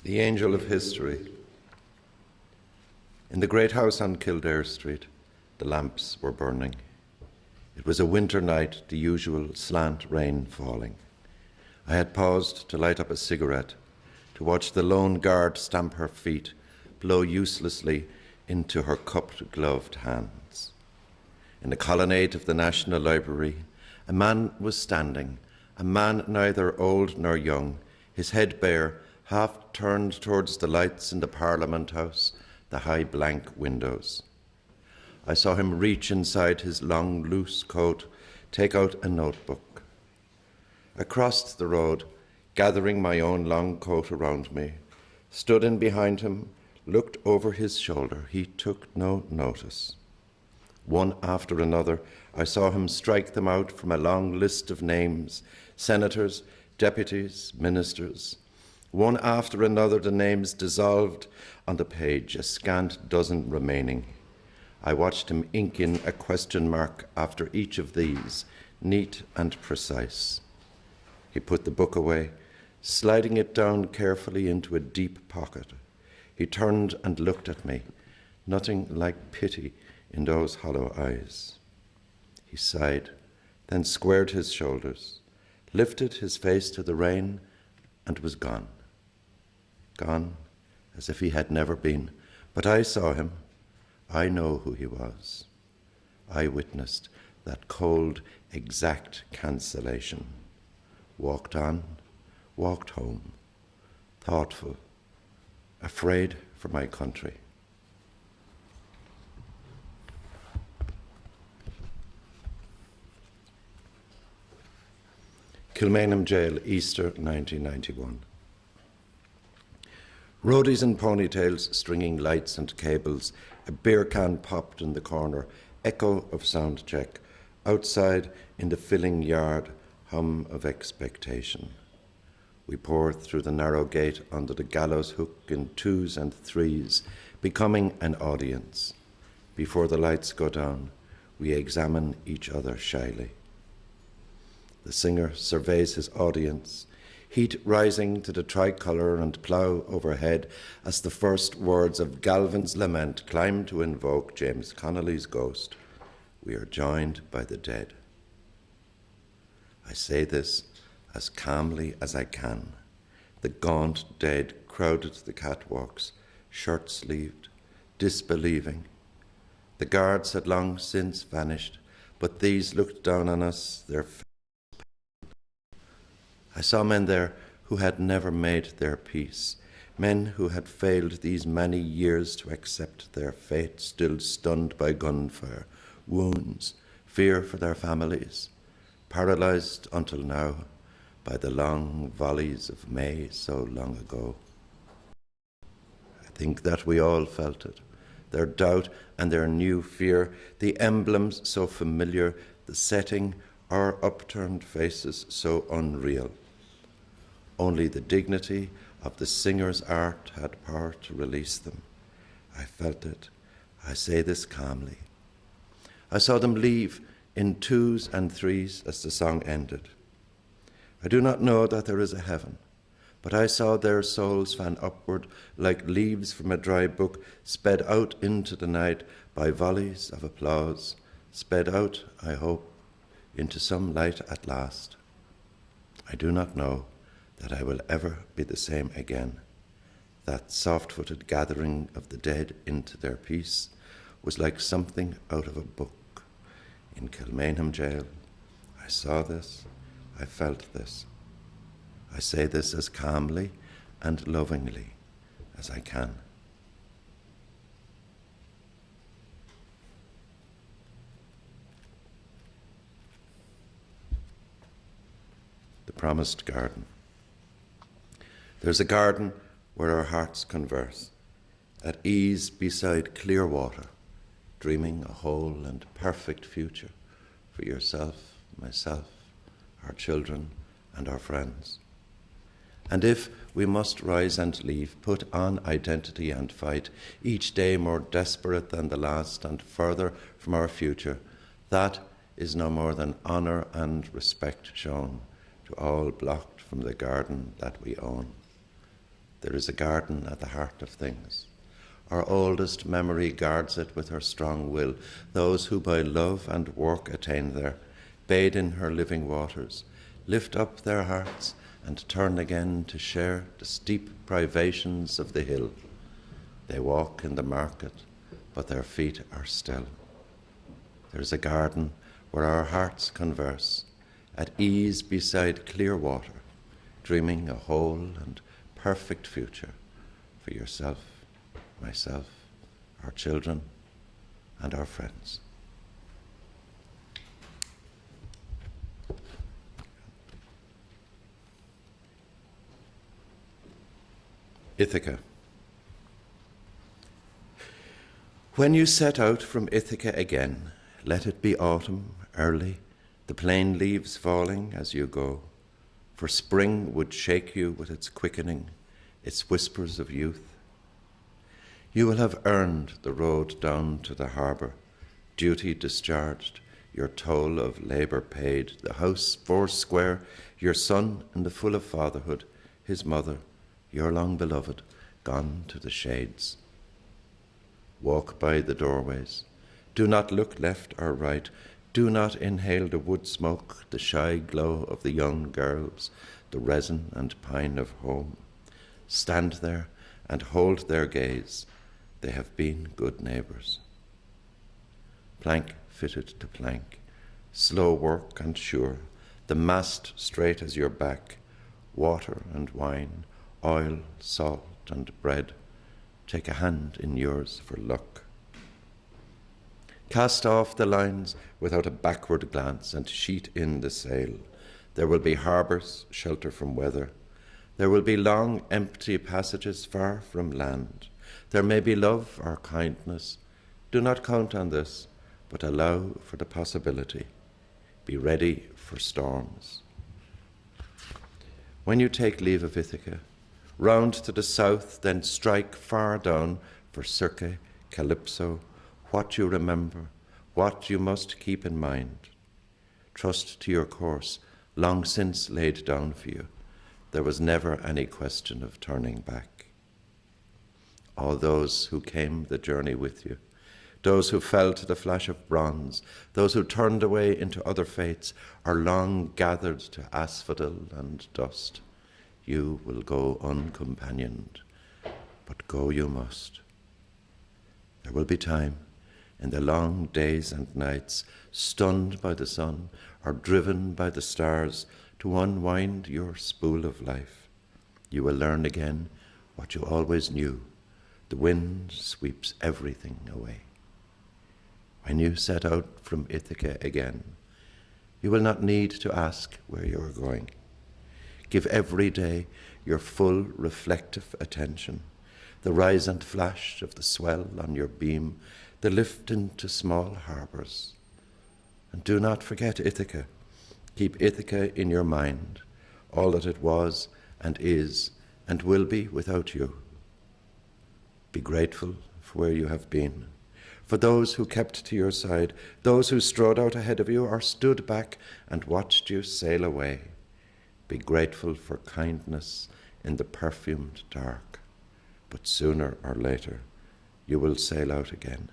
The Angel of History. In the great house on Kildare Street, the lamps were burning. It was a winter night, the usual slant rain falling. I had paused to light up a cigarette, to watch the lone guard stamp her feet, blow uselessly into her cupped, gloved hands. In the colonnade of the National Library, a man was standing, a man neither old nor young, his head bare, half turned towards the lights in the Parliament House, the high blank windows. I saw him reach inside his long, loose coat, take out a notebook. I crossed the road, gathering my own long coat around me, stood in behind him, looked over his shoulder. He took no notice. One after another, I saw him strike them out from a long list of names, senators, deputies, ministers. One after another, the names dissolved on the page, a scant dozen remaining. I watched him ink in a question mark after each of these, neat and precise. He put the book away, sliding it down carefully into a deep pocket. He turned and looked at me, nothing like pity in those hollow eyes. He sighed, then squared his shoulders, lifted his face to the rain, and was gone. Gone as if he had never been. But I saw him. I know who he was. I witnessed that cold, exact cancellation. Walked on, walked home, thoughtful, afraid for my country. Kilmainham Jail, Easter 1991. Roadies in ponytails stringing lights and cables, a beer can popped in the corner, echo of sound check. Outside, in the filling yard, hum of expectation. We pour through the narrow gate under the gallows hook in 2s and 3s, becoming an audience. Before the lights go down, we examine each other shyly. The singer surveys his audience, heat rising to the tricolour and plough overhead as the first words of Galvin's lament climb to invoke James Connolly's ghost. We are joined by the dead. I say this as calmly as I can. The gaunt dead crowded the catwalks, shirt-sleeved, disbelieving. The guards had long since vanished, but these looked down on us, their I saw men there who had never made their peace, men who had failed these many years to accept their fate, still stunned by gunfire, wounds, fear for their families, paralysed until now by the long volleys of May so long ago. I think that we all felt it, their doubt and their new fear, the emblems so familiar, the setting, our upturned faces so unreal. Only the dignity of the singer's art had power to release them. I felt it. I say this calmly. I saw them leave in 2s and 3s as the song ended. I do not know that there is a heaven, but I saw their souls fan upward like leaves from a dry book, sped out into the night by volleys of applause, sped out, I hope, into some light at last. I do not know that I will ever be the same again. That soft-footed gathering of the dead into their peace was like something out of a book. In Kilmainham Jail, I saw this, I felt this. I say this as calmly and lovingly as I can. The Promised Garden. There's a garden where our hearts converse, at ease beside clear water, dreaming a whole and perfect future for yourself, myself, our children, and our friends. And if we must rise and leave, put on identity and fight, each day more desperate than the last and further from our future, that is no more than honour and respect shown to all blocked from the garden that we own. There is a garden at the heart of things. Our oldest memory guards it with her strong will. Those who by love and work attain there, bathe in her living waters, lift up their hearts and turn again to share the steep privations of the hill. They walk in the market, but their feet are still. There is a garden where our hearts converse, at ease beside clear water, dreaming a whole and perfect future for yourself, myself, our children, and our friends. Ithaca. When you set out from Ithaca again, let it be autumn, early, the plain leaves falling as you go, for spring would shake you with its quickening, its whispers of youth. You will have earned the road down to the harbour, duty discharged, your toll of labour paid, the house 4 square, your son in the full of fatherhood, his mother, your long beloved, gone to the shades. Walk by the doorways. Do not look left or right. Do not inhale the wood smoke, the shy glow of the young girls, the resin and pine of home. Stand there and hold their gaze. They have been good neighbours. Plank fitted to plank, slow work and sure, the mast straight as your back, water and wine, oil, salt and bread. Take a hand in yours for luck. Cast off the lines without a backward glance and sheet in the sail. There will be harbours, shelter from weather. There will be long, empty passages far from land. There may be love or kindness. Do not count on this, but allow for the possibility. Be ready for storms. When you take leave of Ithaca, round to the south, then strike far down for Circe, Calypso, what you remember, what you must keep in mind. Trust to your course, long since laid down for you. There was never any question of turning back. All those who came the journey with you, those who fell to the flash of bronze, those who turned away into other fates, are long gathered to asphodel and dust. You will go uncompanioned, but go you must. There will be time in the long days and nights, stunned by the sun or driven by the stars, to unwind your spool of life. You will learn again what you always knew. The wind sweeps everything away. When you set out from Ithaca again, you will not need to ask where you are going. Give every day your full reflective attention, the rise and flash of the swell on your beam, the lift into small harbours. And do not forget Ithaca. Keep Ithaca in your mind, all that it was and is and will be without you. Be grateful for where you have been, for those who kept to your side, those who strode out ahead of you or stood back and watched you sail away. Be grateful for kindness in the perfumed dark, but sooner or later you will sail out again.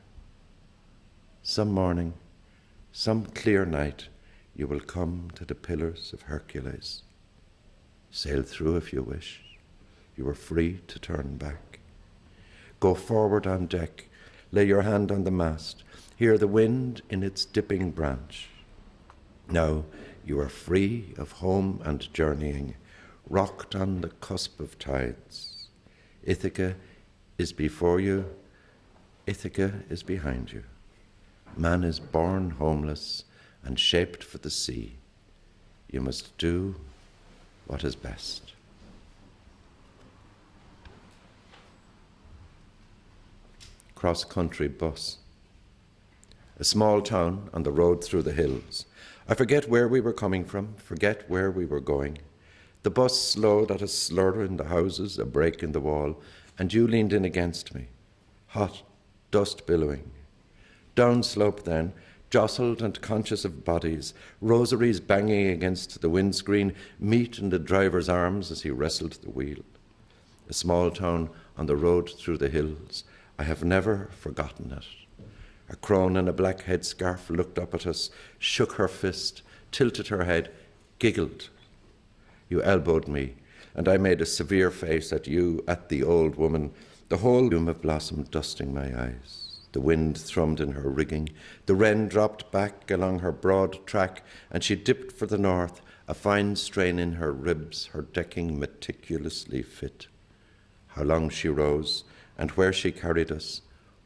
Some morning, some clear night, you will come to the Pillars of Hercules. Sail through if you wish. You are free to turn back. Go forward on deck. Lay your hand on the mast. Hear the wind in its dipping branch. Now you are free of home and journeying, rocked on the cusp of tides. Ithaca is before you. Ithaca is behind you. Man is born homeless and shaped for the sea. You must do what is best. Cross-country bus. A small town on the road through the hills. I forget where we were coming from, forget where we were going. The bus slowed at a slur in the houses, a break in the wall, and you leaned in against me. Hot, dust billowing. Downslope then, jostled and conscious of bodies, rosaries banging against the windscreen, meat in the driver's arms as he wrestled the wheel. A small town on the road through the hills. I have never forgotten it. A crone in a black headscarf looked up at us, shook her fist, tilted her head, giggled. You elbowed me, and I made a severe face at you, at the old woman, the whole bloom of blossom dusting my eyes. The wind thrummed in her rigging. The wren dropped back along her broad track, and she dipped for the north, a fine strain in her ribs, her decking meticulously fit. How long she rose, and where she carried us,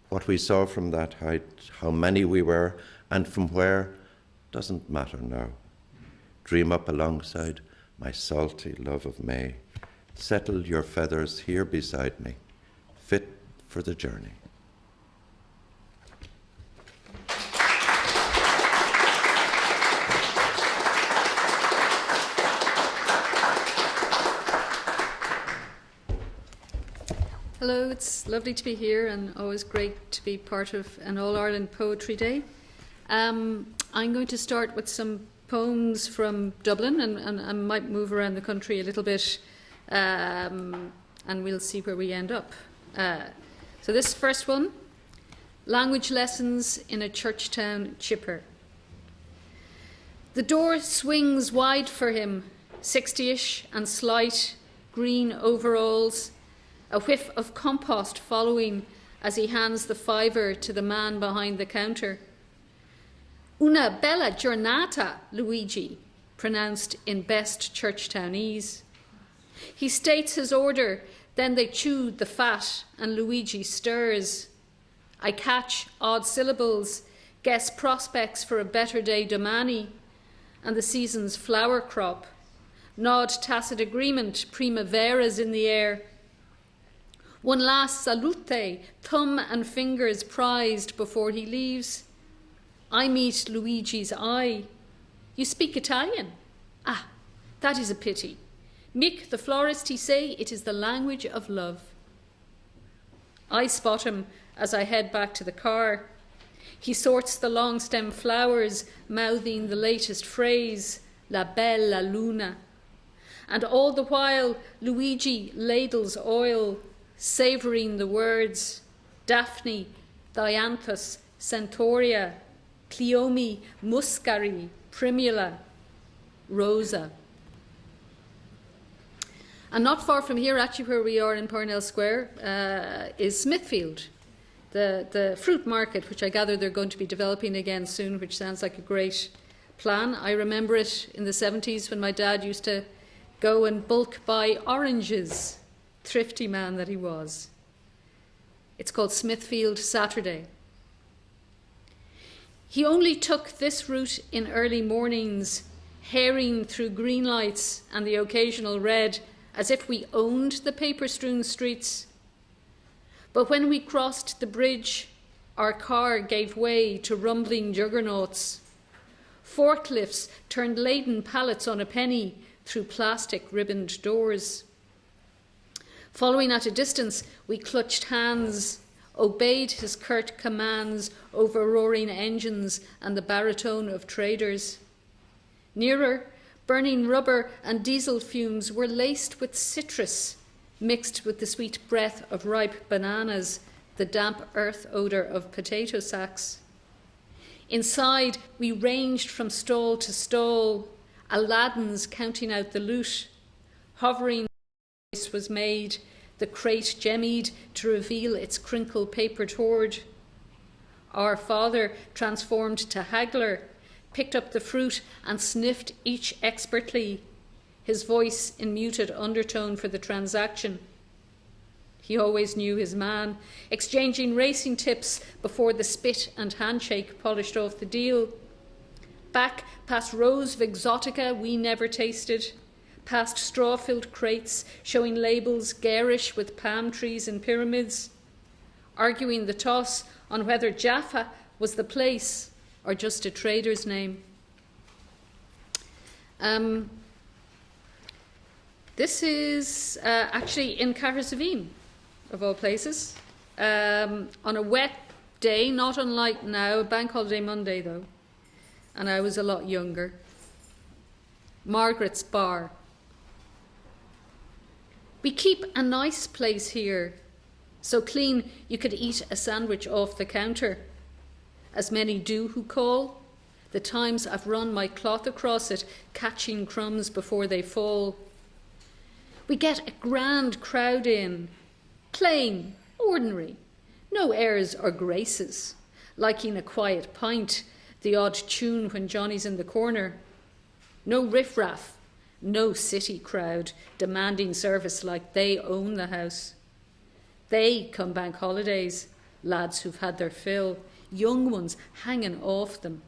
what we saw from that height, how many we were, and from where, doesn't matter now. Dream up alongside my salty love of May. Settle your feathers here beside me, fit for the journey. Hello, it's lovely to be here and always great to be part of an All-Ireland Poetry Day. I'm going to start with some poems from Dublin and I might move around the country a little bit and we'll see where we end up. So this first one, Language Lessons in a Churchtown Chipper. The door swings wide for him, 60-ish and slight, green overalls, a whiff of compost following as he hands the fiver to the man behind the counter. Una bella giornata, Luigi, pronounced in best Churchtownese. He states his order, then they chew the fat and Luigi stirs. I catch odd syllables, guess prospects for a better day domani. and the season's flower crop. Nod tacit agreement, primavera's in the air. One last salute, thumb and fingers prized before he leaves. I meet Luigi's eye. You speak Italian? Ah, that is a pity. Mick, the florist, he say it is the language of love. I spot him as I head back to the car. He sorts the long stem flowers, mouthing the latest phrase, La bella luna. And all the while, Luigi ladles oil, savouring the words, Daphne, Dianthus, Centaurea, Cleome, Muscari, Primula, Rosa. And not far from here, actually where we are in Parnell Square, is Smithfield, the fruit market, which I gather they're going to be developing again soon, which sounds like a great plan. I remember it in the 70s when my dad used to go and bulk buy oranges, thrifty man that he was. It's called Smithfield Saturday. He only took this route in early mornings, herring through green lights and the occasional red, as if we owned the paper-strewn streets. But when we crossed the bridge, our car gave way to rumbling juggernauts. Forklifts turned laden pallets on a penny through plastic ribboned doors. Following at a distance, we clutched hands, obeyed his curt commands over roaring engines and the baritone of traders. Nearer, burning rubber and diesel fumes were laced with citrus, mixed with the sweet breath of ripe bananas, the damp earth odour of potato sacks. Inside, we ranged from stall to stall, Aladdin's counting out the loot. Hovering was made, the crate jemmied to reveal its crinkled papered hoard. Our father, transformed to haggler, picked up the fruit and sniffed each expertly, his voice in muted undertone for the transaction. He always knew his man, exchanging racing tips before the spit and handshake polished off the deal. Back past rows of exotica we never tasted, past straw-filled crates showing labels garish with palm trees and pyramids, arguing the toss on whether Jaffa was the place or just a trader's name. This is actually in Cahersiveen, of all places, on a wet day, not unlike now, Bank Holiday Monday though, and I was a lot younger. Margaret's Bar. We keep a nice place here, so clean you could eat a sandwich off the counter, as many do who call. The times I've run my cloth across it, catching crumbs before they fall. We get a grand crowd in, plain, ordinary, no airs or graces, liking a quiet pint, the odd tune when Johnny's in the corner. No riffraff, no city crowd demanding service like they own the house. They come bank holidays, lads who've had their fill, young ones hanging off them.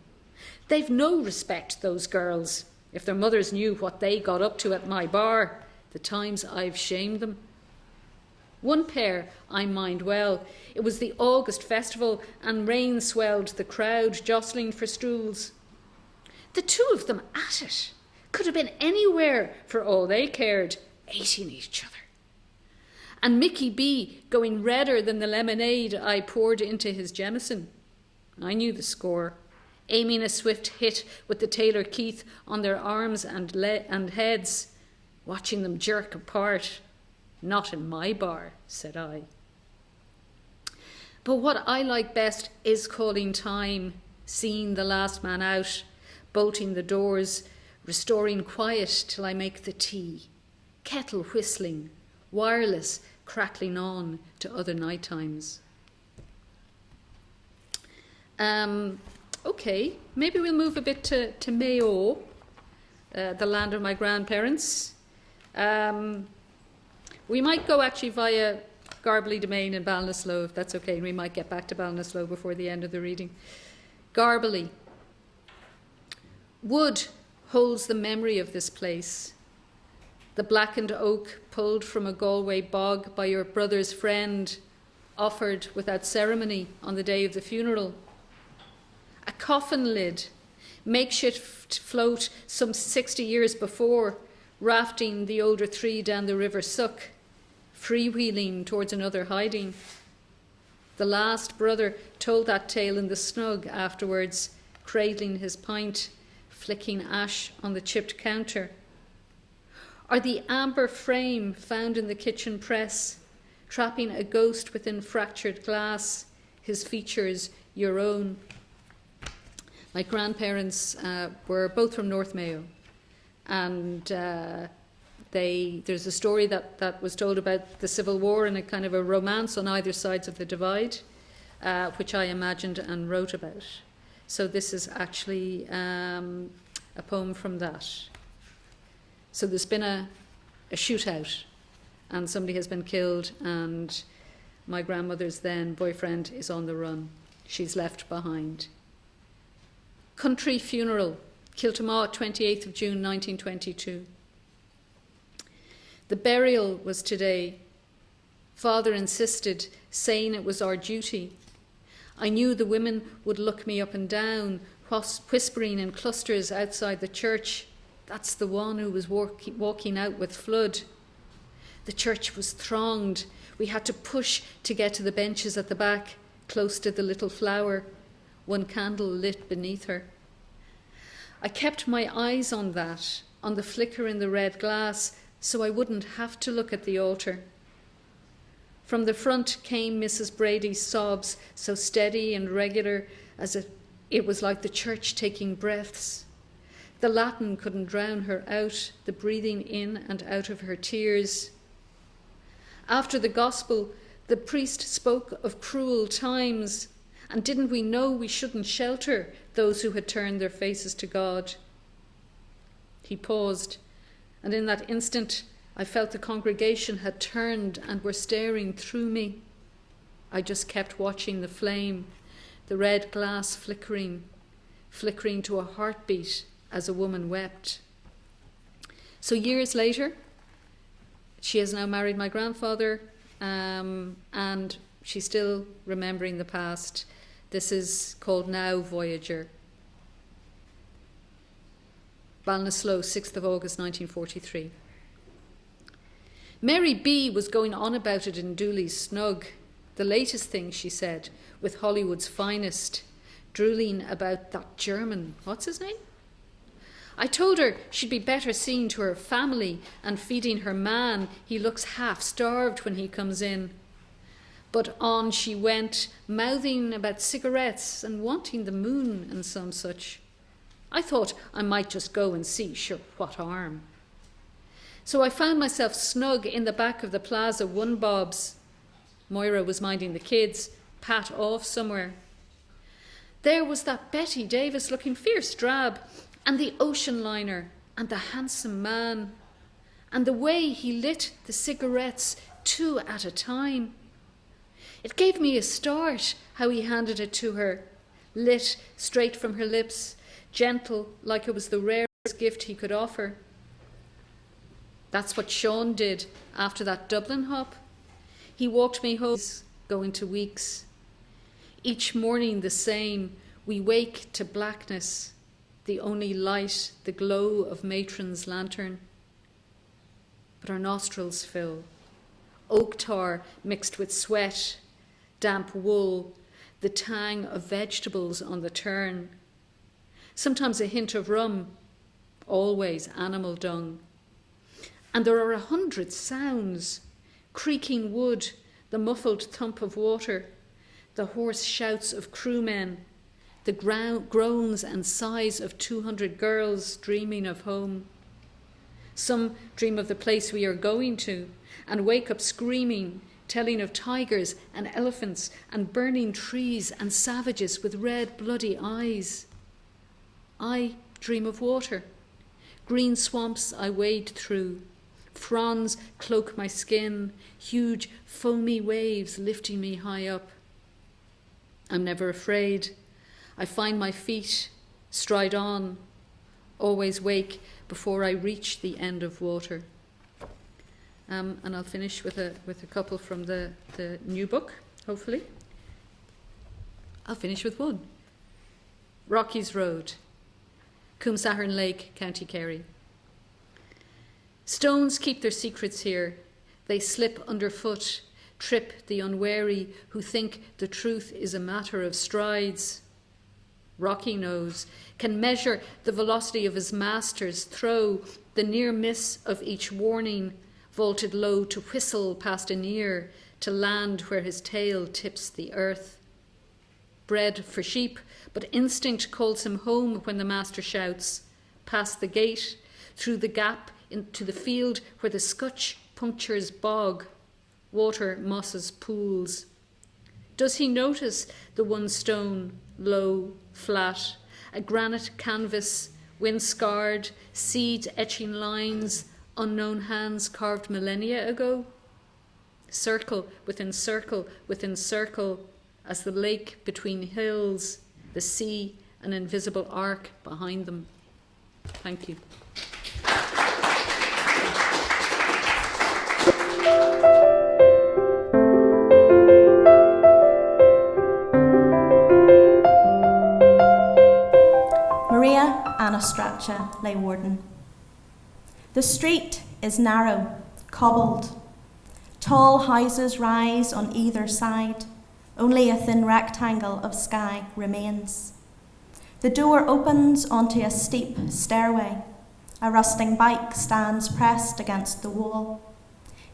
They've no respect, those girls, if their mothers knew what they got up to at my bar, the times I've shamed them. One pair I mind well. It was the August festival and rain swelled the crowd, jostling for stools. The two of them at it could have been anywhere for all they cared, hating each other. And Mickey B going redder than the lemonade I poured into his Jameson. I knew the score, aiming a swift hit with the Taylor Keith on their arms and heads, watching them jerk apart. Not in my bar, said I. But what I like best is calling time, seeing the last man out, bolting the doors, restoring quiet till I make the tea, kettle whistling, wireless crackling on to other night times. Okay, maybe we'll move a bit to Mayo, the land of my grandparents. We might go actually via Garbally Domain and Ballinasloe, if that's okay, and we might get back to Ballinasloe before the end of the reading. Garbally. Wood, holds the memory of this place. The blackened oak pulled from a Galway bog by your brother's friend, offered without ceremony on the day of the funeral. A coffin lid, makeshift float some 60 years before, rafting the older three down the River Suck, freewheeling towards another hiding. The last brother told that tale in the snug afterwards, cradling his pint, flicking ash on the chipped counter. Or the amber frame found in the kitchen press, trapping a ghost within fractured glass, his features your own. My grandparents were both from North Mayo, and there's a story that was told about the Civil War and a kind of a romance on either sides of the divide, which I imagined and wrote about. So this is actually a poem from that. So there's been a shootout, and somebody has been killed, and my grandmother's then boyfriend is on the run. She's left behind. Country funeral, Kiltamagh, 28th of June 1922. The burial was today. Father insisted, saying it was our duty. I knew the women would look me up and down, whispering in clusters outside the church. That's the one who was walking out with flood. The church was thronged. We had to push to get to the benches at the back, close to the little flower, one candle lit beneath her. I kept my eyes on that, on the flicker in the red glass, so I wouldn't have to look at the altar. From the front came Mrs. Brady's sobs, so steady and regular as it was like the church taking breaths. The Latin couldn't drown her out, the breathing in and out of her tears. After the gospel, the priest spoke of cruel times, and didn't we know we shouldn't shelter those who had turned their faces to God? He paused, and in that instant I felt the congregation had turned and were staring through me. I just kept watching the flame, the red glass flickering to a heartbeat as a woman wept. So years later, she has now married my grandfather, and she's still remembering the past. This is called Now Voyager. Ballinasloe, 6th of August 1943. Mary B. was going on about it in Dooley's Snug. The latest thing, she said, with Hollywood's finest, drooling about that German, what's his name? I told her she'd be better seen to her family and feeding her man. He looks half-starved when he comes in. But on she went, mouthing about cigarettes and wanting the moon and some such. I thought I might just go and see, sure, what harm. So I found myself snug in the back of the Plaza One Bob's. Moira was minding the kids, Pat off somewhere. There was that Betty Davis looking fierce drab, and the ocean liner, and the handsome man, and the way he lit the cigarettes 2 at a time. It gave me a start how he handed it to her, lit straight from her lips, gentle like it was the rarest gift he could offer. That's what Sean did after that Dublin hop. He walked me home, going to weeks. Each morning the same, we wake to blackness, the only light, the glow of matron's lantern. But our nostrils fill. Oak tar mixed with sweat, damp wool, the tang of vegetables on the turn. Sometimes a hint of rum, always animal dung. And there are 100 sounds, creaking wood, the muffled thump of water, the hoarse shouts of crewmen, the groans and sighs of 200 girls dreaming of home. Some dream of the place we are going to and wake up screaming, telling of tigers and elephants and burning trees and savages with red bloody eyes. I dream of water, green swamps I wade through, fronds cloak my skin, huge foamy waves lifting me high up. I'm never afraid. I find my feet, stride on. always wake before I reach the end of water. And I'll finish with a couple from the new book, hopefully. I'll finish with one. Rocky's Road, Coomsahern Lake, County Kerry. Stones keep their secrets here. They slip underfoot, trip the unwary who think the truth is a matter of strides. Rocky knows, can measure the velocity of his master's throw, the near miss of each warning, vaulted low to whistle past an ear, to land where his tail tips the earth. Bred for sheep, but instinct calls him home when the master shouts, past the gate, through the gap into the field where the scutch punctures bog, water mosses pools. Does he notice the one stone, low, flat, a granite canvas, wind-scarred, seed-etching lines, unknown hands carved millennia ago? Circle within circle within circle, as the lake between hills, the sea, an invisible arc behind them. Thank you. Maria Anastasia lay Warden. The street is narrow, cobbled. Tall houses rise on either side. Only a thin rectangle of sky remains. The door opens onto a steep stairway. A rusting bike stands pressed against the wall.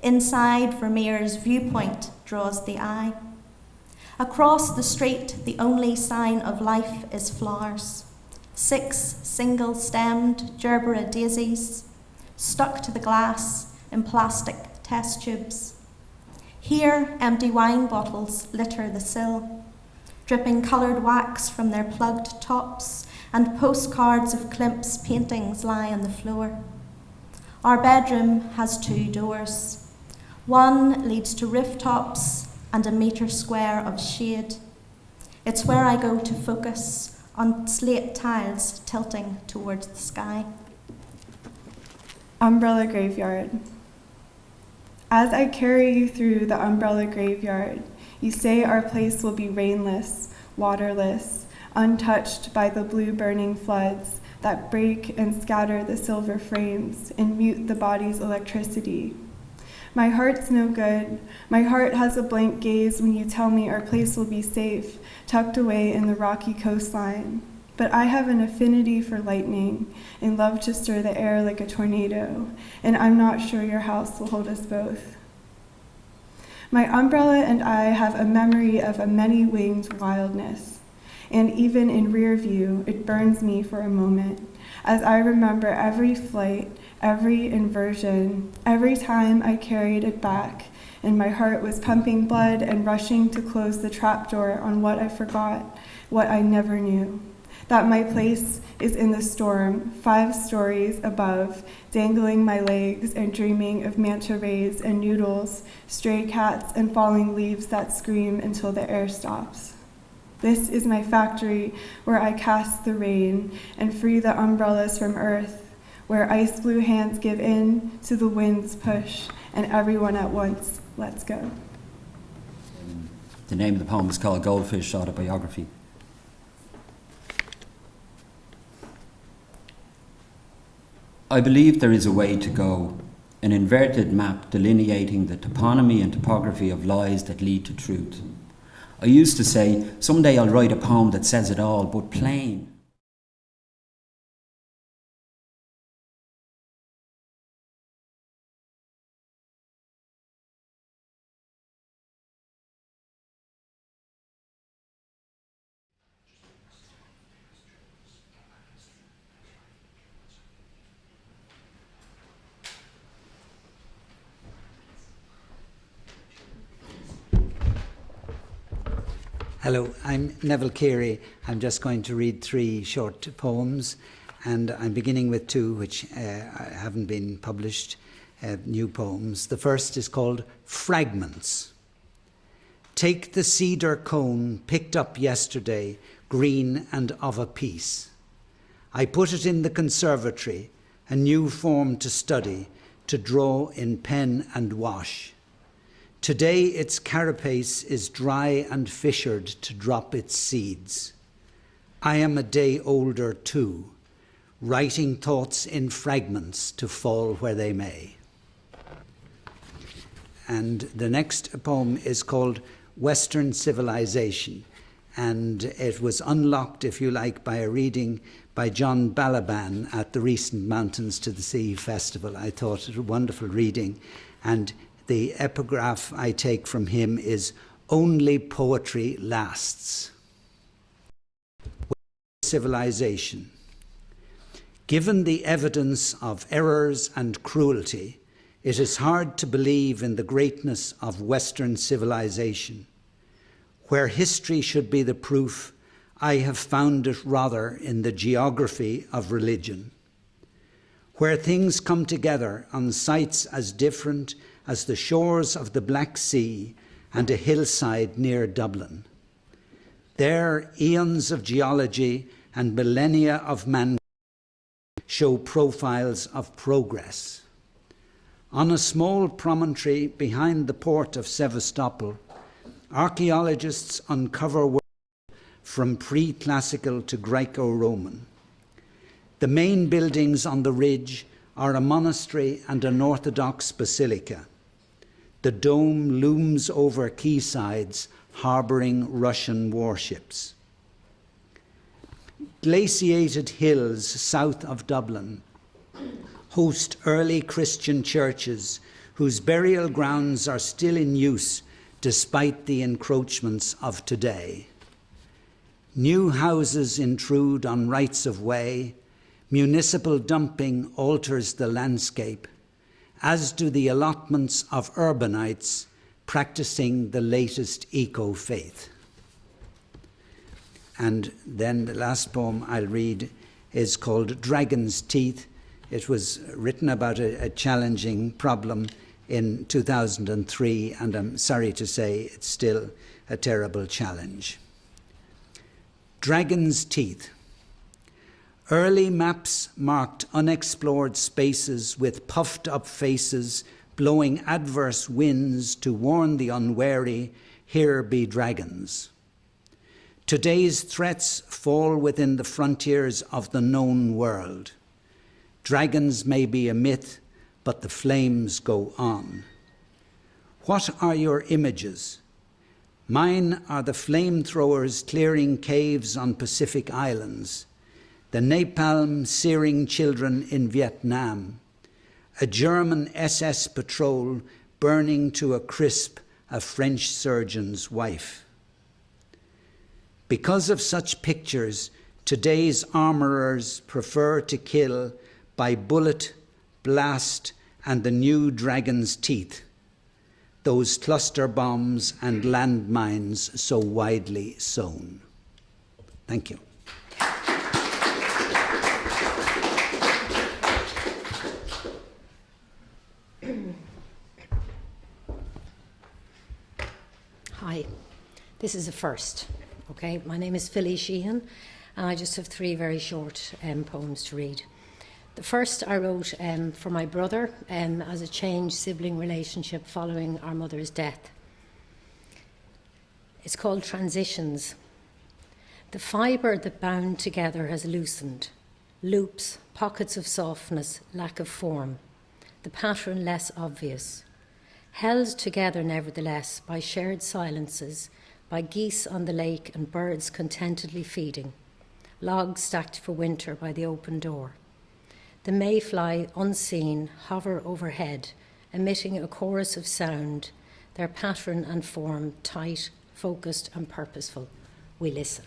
Inside, Vermeer's viewpoint draws the eye. Across the street, the only sign of life is flowers. 6 single-stemmed gerbera daisies, stuck to the glass in plastic test tubes. Here, empty wine bottles litter the sill, dripping coloured wax from their plugged tops, and postcards of Klimt's paintings lie on the floor. Our bedroom has 2 doors. One leads to rooftops and a metre square of shade. It's where I go to focus on slate tiles tilting towards the sky. Umbrella Graveyard. As I carry you through the umbrella graveyard, you say our place will be rainless, waterless, untouched by the blue burning floods that break and scatter the silver frames and mute the body's electricity. My heart's no good. My heart has a blank gaze when you tell me our place will be safe, tucked away in the rocky coastline. But I have an affinity for lightning and love to stir the air like a tornado, and I'm not sure your house will hold us both. My umbrella and I have a memory of a many-winged wildness, and even in rear view, it burns me for a moment, as I remember every flight, every inversion, every time I carried it back, and my heart was pumping blood and rushing to close the trapdoor on what I forgot, what I never knew. That my place is in the storm, 5 stories above, dangling my legs and dreaming of manta rays and noodles, stray cats and falling leaves that scream until the air stops. This is my factory where I cast the rain and free the umbrellas from earth, where ice blue hands give in to the wind's push and everyone at once lets go. The name of the poem is called Goldfish Autobiography. I believe there is a way to go, an inverted map delineating the toponymy and topography of lies that lead to truth. I used to say, someday I'll write a poem that says it all, but plain. Hello, I'm Neville Carey. I'm just going to read 3 short poems, and I'm beginning with 2 which haven't been published, new poems. The first is called Fragments. Take the cedar cone picked up yesterday, green and of a piece. I put it in the conservatory, a new form to study, to draw in pen and wash. Today its carapace is dry and fissured to drop its seeds. I am a day older too, writing thoughts in fragments to fall where they may. And the next poem is called Western Civilization, and it was unlocked, if you like, by a reading by John Balaban at the recent Mountains to the Sea Festival. I thought it a wonderful reading, and the epigraph I take from him is, "Only poetry lasts." Civilization. Given the evidence of errors and cruelty, it is hard to believe in the greatness of Western civilization. Where history should be the proof, I have found it rather in the geography of religion. Where things come together on sites as different as the shores of the Black Sea and a hillside near Dublin. There, eons of geology and millennia of mankind show profiles of progress. On a small promontory behind the port of Sevastopol, archaeologists uncover work from pre-classical to Greco-Roman. The main buildings on the ridge are a monastery and an Orthodox basilica. The dome looms over quaysides harbouring Russian warships. Glaciated hills south of Dublin host early Christian churches whose burial grounds are still in use despite the encroachments of today. New houses intrude on rights of way. Municipal dumping alters the landscape, as do the allotments of urbanites practicing the latest eco-faith. And then the last poem I'll read is called Dragon's Teeth. It was written about a challenging problem in 2003, and I'm sorry to say it's still a terrible challenge. Dragon's Teeth. Early maps marked unexplored spaces with puffed up faces, blowing adverse winds to warn the unwary, here be dragons. Today's threats fall within the frontiers of the known world. Dragons may be a myth, but the flames go on. What are your images? Mine are the flamethrowers clearing caves on Pacific islands, the napalm searing children in Vietnam, a German SS patrol burning to a crisp a French surgeon's wife. Because of such pictures, today's armourers prefer to kill by bullet, blast, and the new dragon's teeth, those cluster bombs and landmines so widely sown. Thank you. Hi, this is a first. Okay, my name is Philly Sheehan, and I just have 3 very short poems to read. The first I wrote for my brother as a changed sibling relationship following our mother's death. It's called Transitions. The fibre that bound together has loosened. Loops, pockets of softness, lack of form. The pattern less obvious. Held together nevertheless by shared silences, by geese on the lake and birds contentedly feeding. Logs stacked for winter by the open door. The mayfly, unseen, hover overhead, emitting a chorus of sound, their pattern and form tight, focused and purposeful. We listen.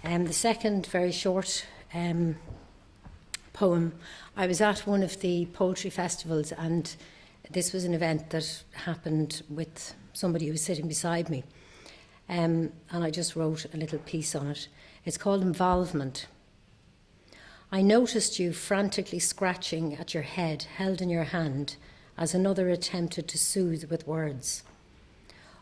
The second very short poem, I was at one of the poetry festivals, and this was an event that happened with somebody who was sitting beside me. And I just wrote a little piece on it. It's called Involvement. I noticed you frantically scratching at your head, held in your hand, as another attempted to soothe with words.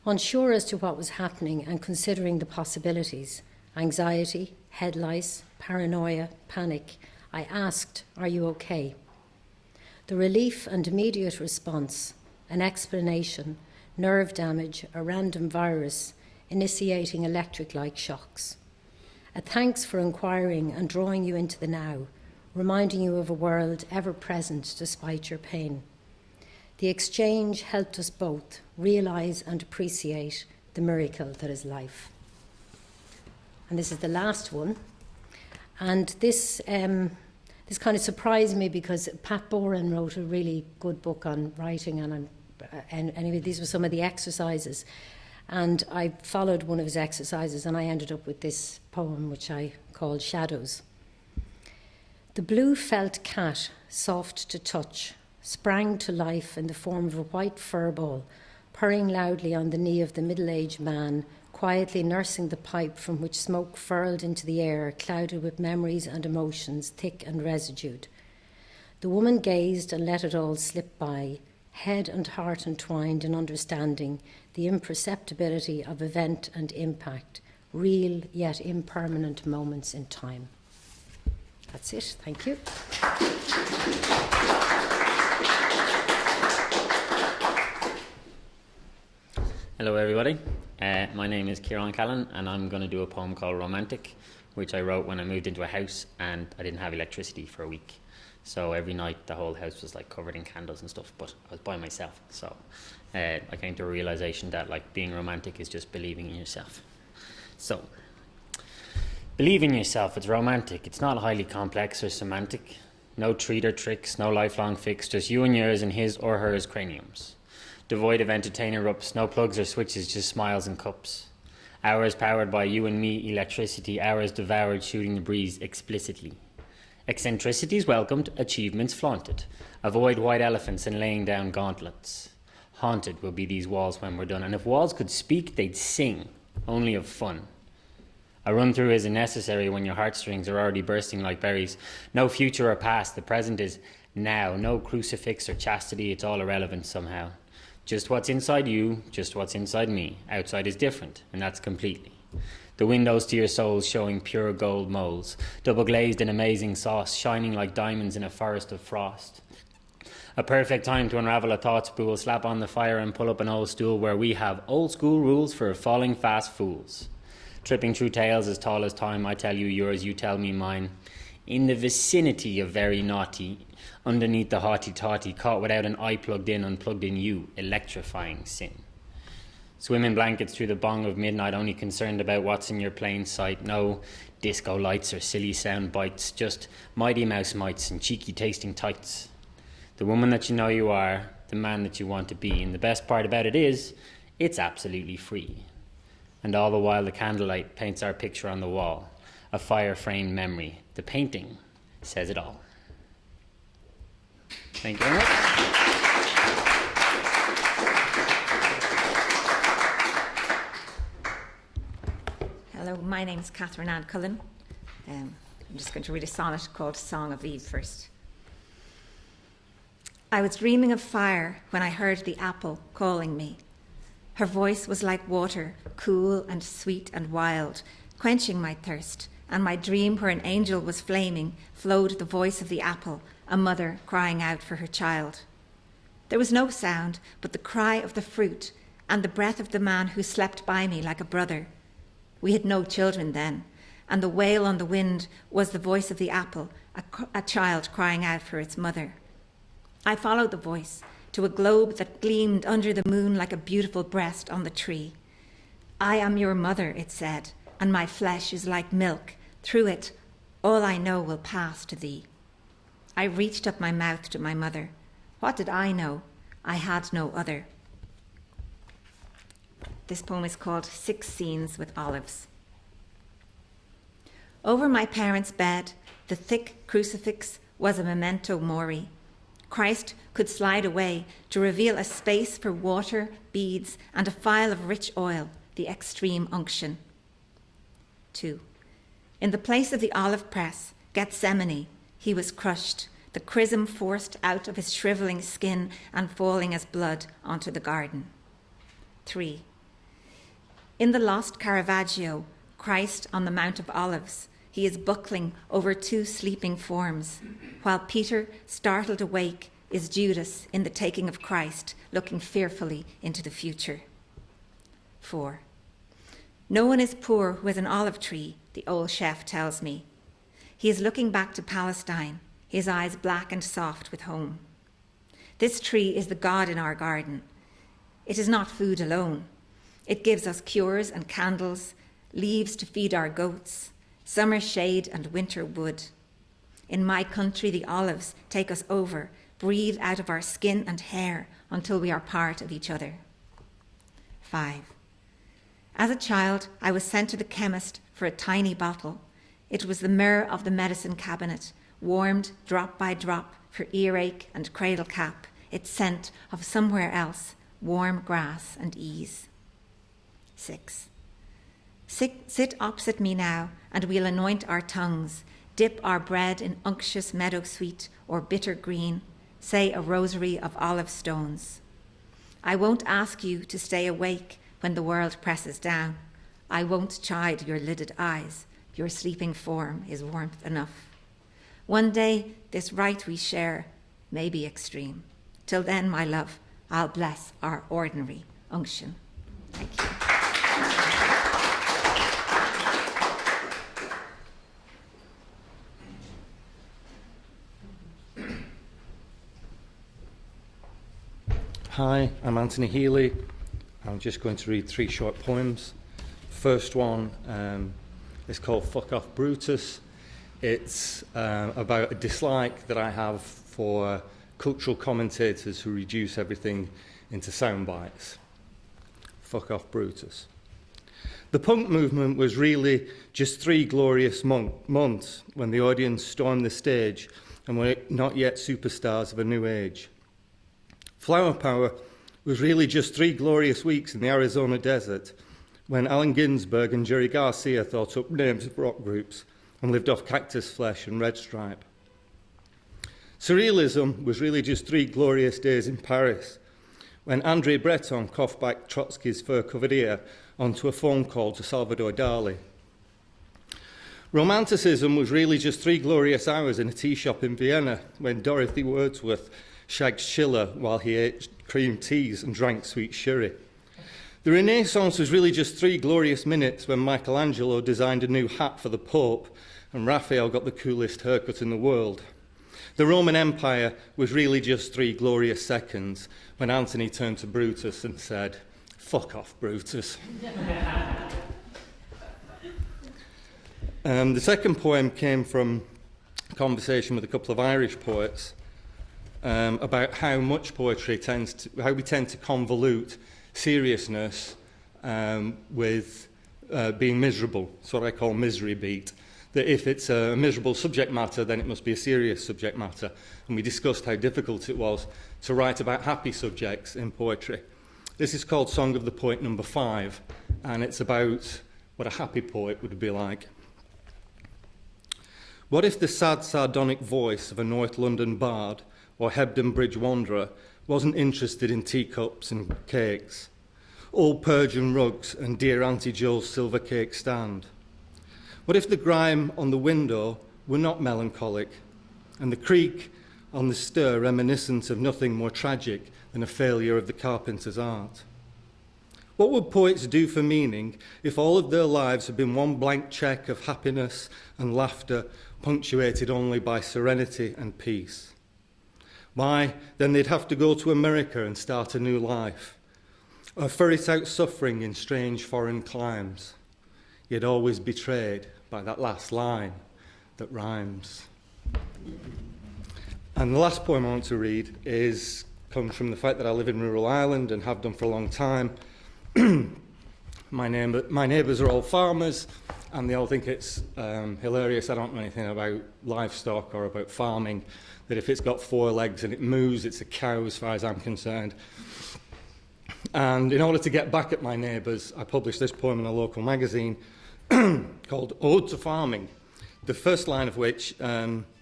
Unsure as to what was happening and considering the possibilities, anxiety, head lice, paranoia, panic. I asked, "Are you okay?" The relief and immediate response, an explanation, nerve damage, a random virus, initiating electric-like shocks. A thanks for inquiring and drawing you into the now, reminding you of a world ever present despite your pain. The exchange helped us both realise and appreciate the miracle that is life. And this is the last one. And this kind of surprised me because Pat Boran wrote a really good book on writing, and anyway, these were some of the exercises. And I followed one of his exercises and I ended up with this poem which I called Shadows. The blue felt cat, soft to touch, sprang to life in the form of a white fur ball, purring loudly on the knee of the middle-aged man, quietly nursing the pipe from which smoke furled into the air, clouded with memories and emotions, thick and residued. The woman gazed and let it all slip by, head and heart entwined in understanding the imperceptibility of event and impact, real yet impermanent moments in time. That's it. Thank you. Hello everybody, my name is Kieran Callan and I'm going to do a poem called Romantic, which I wrote when I moved into a house and I didn't have electricity for a week. So every night the whole house was like covered in candles and stuff, but I was by myself. So I came to a realization that like being romantic is just believing in yourself. So believe in yourself, it's romantic, it's not highly complex or semantic. No treat or tricks, no lifelong fix, just you and yours and his or hers craniums. Devoid of entertainer ups, no plugs or switches, just smiles and cups. Hours powered by you and me electricity, hours devoured shooting the breeze explicitly. Eccentricities welcomed, achievements flaunted. Avoid white elephants and laying down gauntlets. Haunted will be these walls when we're done, and if walls could speak, they'd sing, only of fun. A run-through isn't necessary when your heartstrings are already bursting like berries. No future or past, the present is now. No crucifix or chastity, it's all irrelevant somehow. Just what's inside you, just what's inside me. Outside is different, and that's completely. The windows to your souls showing pure gold moles, double glazed in amazing sauce, shining like diamonds in a forest of frost. A perfect time to unravel a thought spool, slap on the fire and pull up an old stool where we have old school rules for falling fast fools. Tripping through tales as tall as time, I tell you yours, you tell me mine. In the vicinity of very naughty, underneath the haughty-taughty, caught without an eye plugged in, unplugged in you, electrifying sin. Swim in blankets through the bong of midnight, only concerned about what's in your plain sight. No disco lights or silly sound bites, just Mighty Mouse mites and cheeky tasting tights. The woman that you know you are, the man that you want to be, and the best part about it is, it's absolutely free. And all the while the candlelight paints our picture on the wall, a fire-framed memory. The painting says it all. Thank you very much. Hello, my name's Catherine Ann Cullen. I'm just going to read a sonnet called Song of Eve first. I was dreaming of fire when I heard the apple calling me. Her voice was like water, cool and sweet and wild, quenching my thirst, and my dream where an angel was flaming flowed the voice of the apple, a mother crying out for her child. There was no sound but the cry of the fruit and the breath of the man who slept by me like a brother. We had no children then, and the wail on the wind was the voice of the apple, a child crying out for its mother. I followed the voice to a globe that gleamed under the moon like a beautiful breast on the tree. I am your mother, it said, and my flesh is like milk. Through it, all I know will pass to thee. I reached up my mouth to my mother. What did I know? I had no other. This poem is called 6 Scenes with Olives. Over my parents' bed, the thick crucifix was a memento mori. Christ could slide away to reveal a space for water, beads, and a phial of rich oil, the extreme unction. 2. In the place of the olive press, Gethsemane, he was crushed, the chrism forced out of his shriveling skin and falling as blood onto the garden. 3. In the lost Caravaggio, Christ on the Mount of Olives, He is buckling over 2 sleeping forms, while Peter, startled awake, is Judas in the taking of Christ, looking fearfully into the future. 4. No one is poor who has an olive tree, the old chef tells me. He is looking back to Palestine, his eyes black and soft with home. This tree is the God in our garden. It is not food alone. It gives us cures and candles, leaves to feed our goats, summer shade and winter wood. In my country, the olives take us over, breathe out of our skin and hair until we are part of each other. 5. As a child, I was sent to the chemist for a tiny bottle. It was the mirror of the medicine cabinet, warmed drop by drop for earache and cradle cap, its scent of somewhere else, warm grass and ease. 6. Sit opposite me now, and we'll anoint our tongues, dip our bread in unctuous meadow sweet or bitter green, say a rosary of olive stones. I won't ask you to stay awake when the world presses down. I won't chide your lidded eyes. Your sleeping form is warmth enough. One day, this rite we share may be extreme. Till then, my love, I'll bless our ordinary unction. Thank you. Hi, I'm Anthony Healy. I'm just going to read 3 short poems. First one is called Fuck Off Brutus. It's about a dislike that I have for cultural commentators who reduce everything into sound bites. Fuck Off Brutus. The punk movement was really just 3 glorious months when the audience stormed the stage and were not yet superstars of a new age. Flower Power was really just 3 glorious weeks in the Arizona desert when Allen Ginsberg and Jerry Garcia thought up names of rock groups and lived off cactus flesh and red stripe. Surrealism was really just 3 glorious days in Paris when André Breton coughed back Trotsky's fur-covered ear onto a phone call to Salvador Dali. Romanticism was really just 3 glorious hours in a tea shop in Vienna when Dorothy Wordsworth shagged Schiller while he ate cream teas and drank sweet sherry. The Renaissance was really just 3 glorious minutes when Michelangelo designed a new hat for the Pope and Raphael got the coolest haircut in the world. The Roman Empire was really just 3 glorious seconds when Antony turned to Brutus and said, "Fuck off, Brutus." The second poem came from a conversation with a couple of Irish poets about how much poetry how we tend to convolute seriousness with being miserable. It's what I call misery beat. That if it's a miserable subject matter, then it must be a serious subject matter. And we discussed how difficult it was to write about happy subjects in poetry. This is called Song of the Poet number 5, and it's about what a happy poet would be like. What if the sad, sardonic voice of a North London bard or Hebden Bridge wanderer wasn't interested in teacups and cakes, old Persian rugs and dear Auntie Jo's silver cake stand? What if the grime on the window were not melancholic and the creak on the stir reminiscent of nothing more tragic than a failure of the carpenter's art? What would poets do for meaning if all of their lives had been one blank cheque of happiness and laughter punctuated only by serenity and peace? Why, then they'd have to go to America and start a new life, or ferret out suffering in strange foreign climes, yet always betrayed by that last line that rhymes. And the last poem I want to read comes from the fact that I live in rural Ireland and have done for a long time. My neighbours are all farmers, and they all think it's hilarious. I don't know anything about livestock or about farming, that if it's got 4 legs and it moves, it's a cow as far as I'm concerned. And in order to get back at my neighbours, I published this poem in a local magazine called Ode to Farming, the first line of which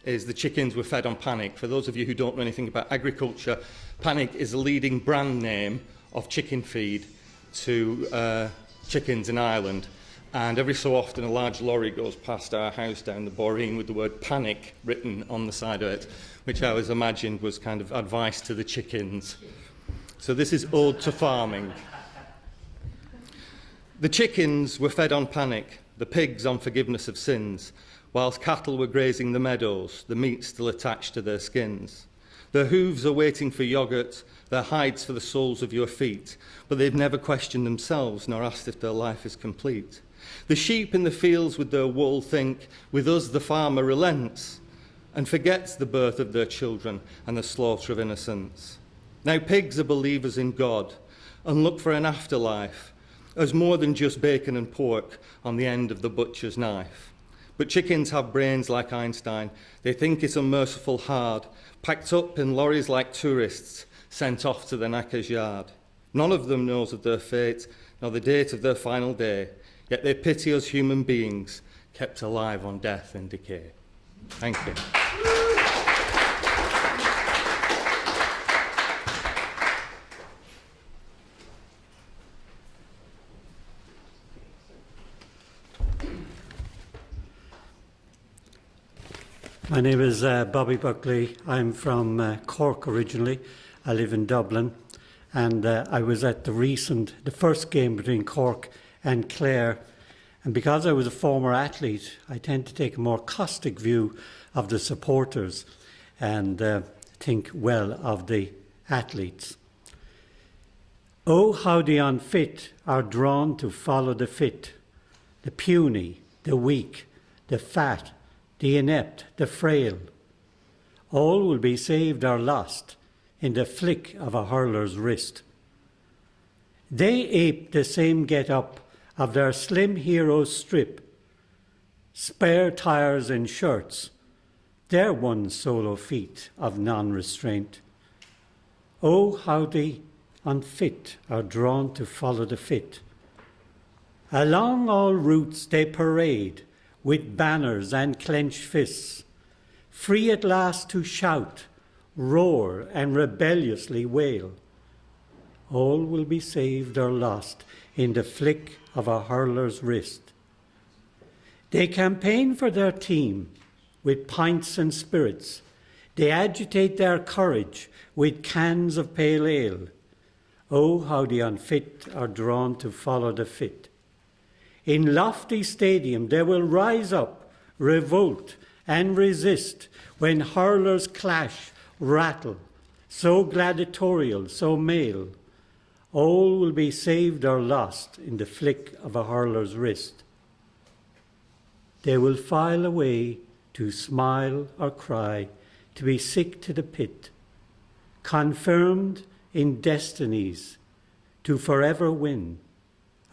is "The chickens were fed on panic." For those of you who don't know anything about agriculture, panic is a leading brand name of chicken feed to chickens in Ireland. And every so often a large lorry goes past our house down the Boreen with the word panic written on the side of it, which I always imagined was kind of advice to the chickens. So this is ode to farming. The chickens were fed on panic, the pigs on forgiveness of sins, whilst cattle were grazing the meadows, the meat still attached to their skins. Their hooves are waiting for yoghurt, their hides for the soles of your feet, but they've never questioned themselves nor asked if their life is complete. The sheep in the fields with their wool think, with us the farmer relents, and forgets the birth of their children and the slaughter of innocents. Now pigs are believers in God and look for an afterlife as more than just bacon and pork on the end of the butcher's knife. But chickens have brains like Einstein. They think it's unmerciful hard, packed up in lorries like tourists, sent off to the knacker's yard. None of them knows of their fate, nor the date of their final day, yet they pity us human beings, kept alive on death and decay. Thank you. My name is Bobby Buckley. I'm from Cork originally. I live in Dublin, and I was at the first game between Cork and Clare. And because I was a former athlete, I tend to take a more caustic view of the supporters and think well of the athletes. Oh, how the unfit are drawn to follow the fit, the puny, the weak, the fat, the inept, the frail. All will be saved or lost in the flick of a hurler's wrist. They ape the same get-up of their slim heroes strip, spare tires and shirts, their one solo feat of non-restraint. Oh, how the unfit are drawn to follow the fit. Along all routes they parade, with banners and clenched fists, free at last to shout, roar, and rebelliously wail. All will be saved or lost in the flick of a hurler's wrist. They campaign for their team with pints and spirits. They agitate their courage with cans of pale ale. Oh, how the unfit are drawn to follow the fit. In lofty stadium they will rise up, revolt, and resist when hurlers clash, rattle, so gladiatorial, so male. All will be saved or lost in the flick of a hurler's wrist. They will file away to smile or cry, to be sick to the pit, confirmed in destinies to forever win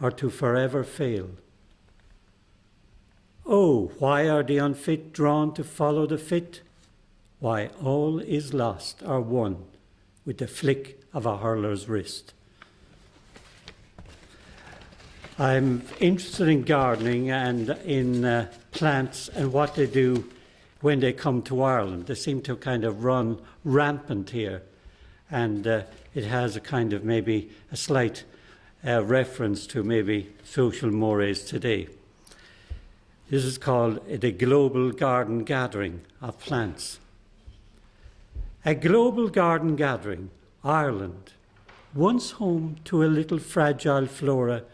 or to forever fail. Oh, why are the unfit drawn to follow the fit? Why, all is lost or won with the flick of a hurler's wrist. I'm interested in gardening and in plants and what they do when they come to Ireland. They seem to kind of run rampant here, and it has a kind of maybe a slight reference to maybe social mores today. This is called the Global Garden Gathering of Plants. A global garden gathering, Ireland, once home to a little fragile flora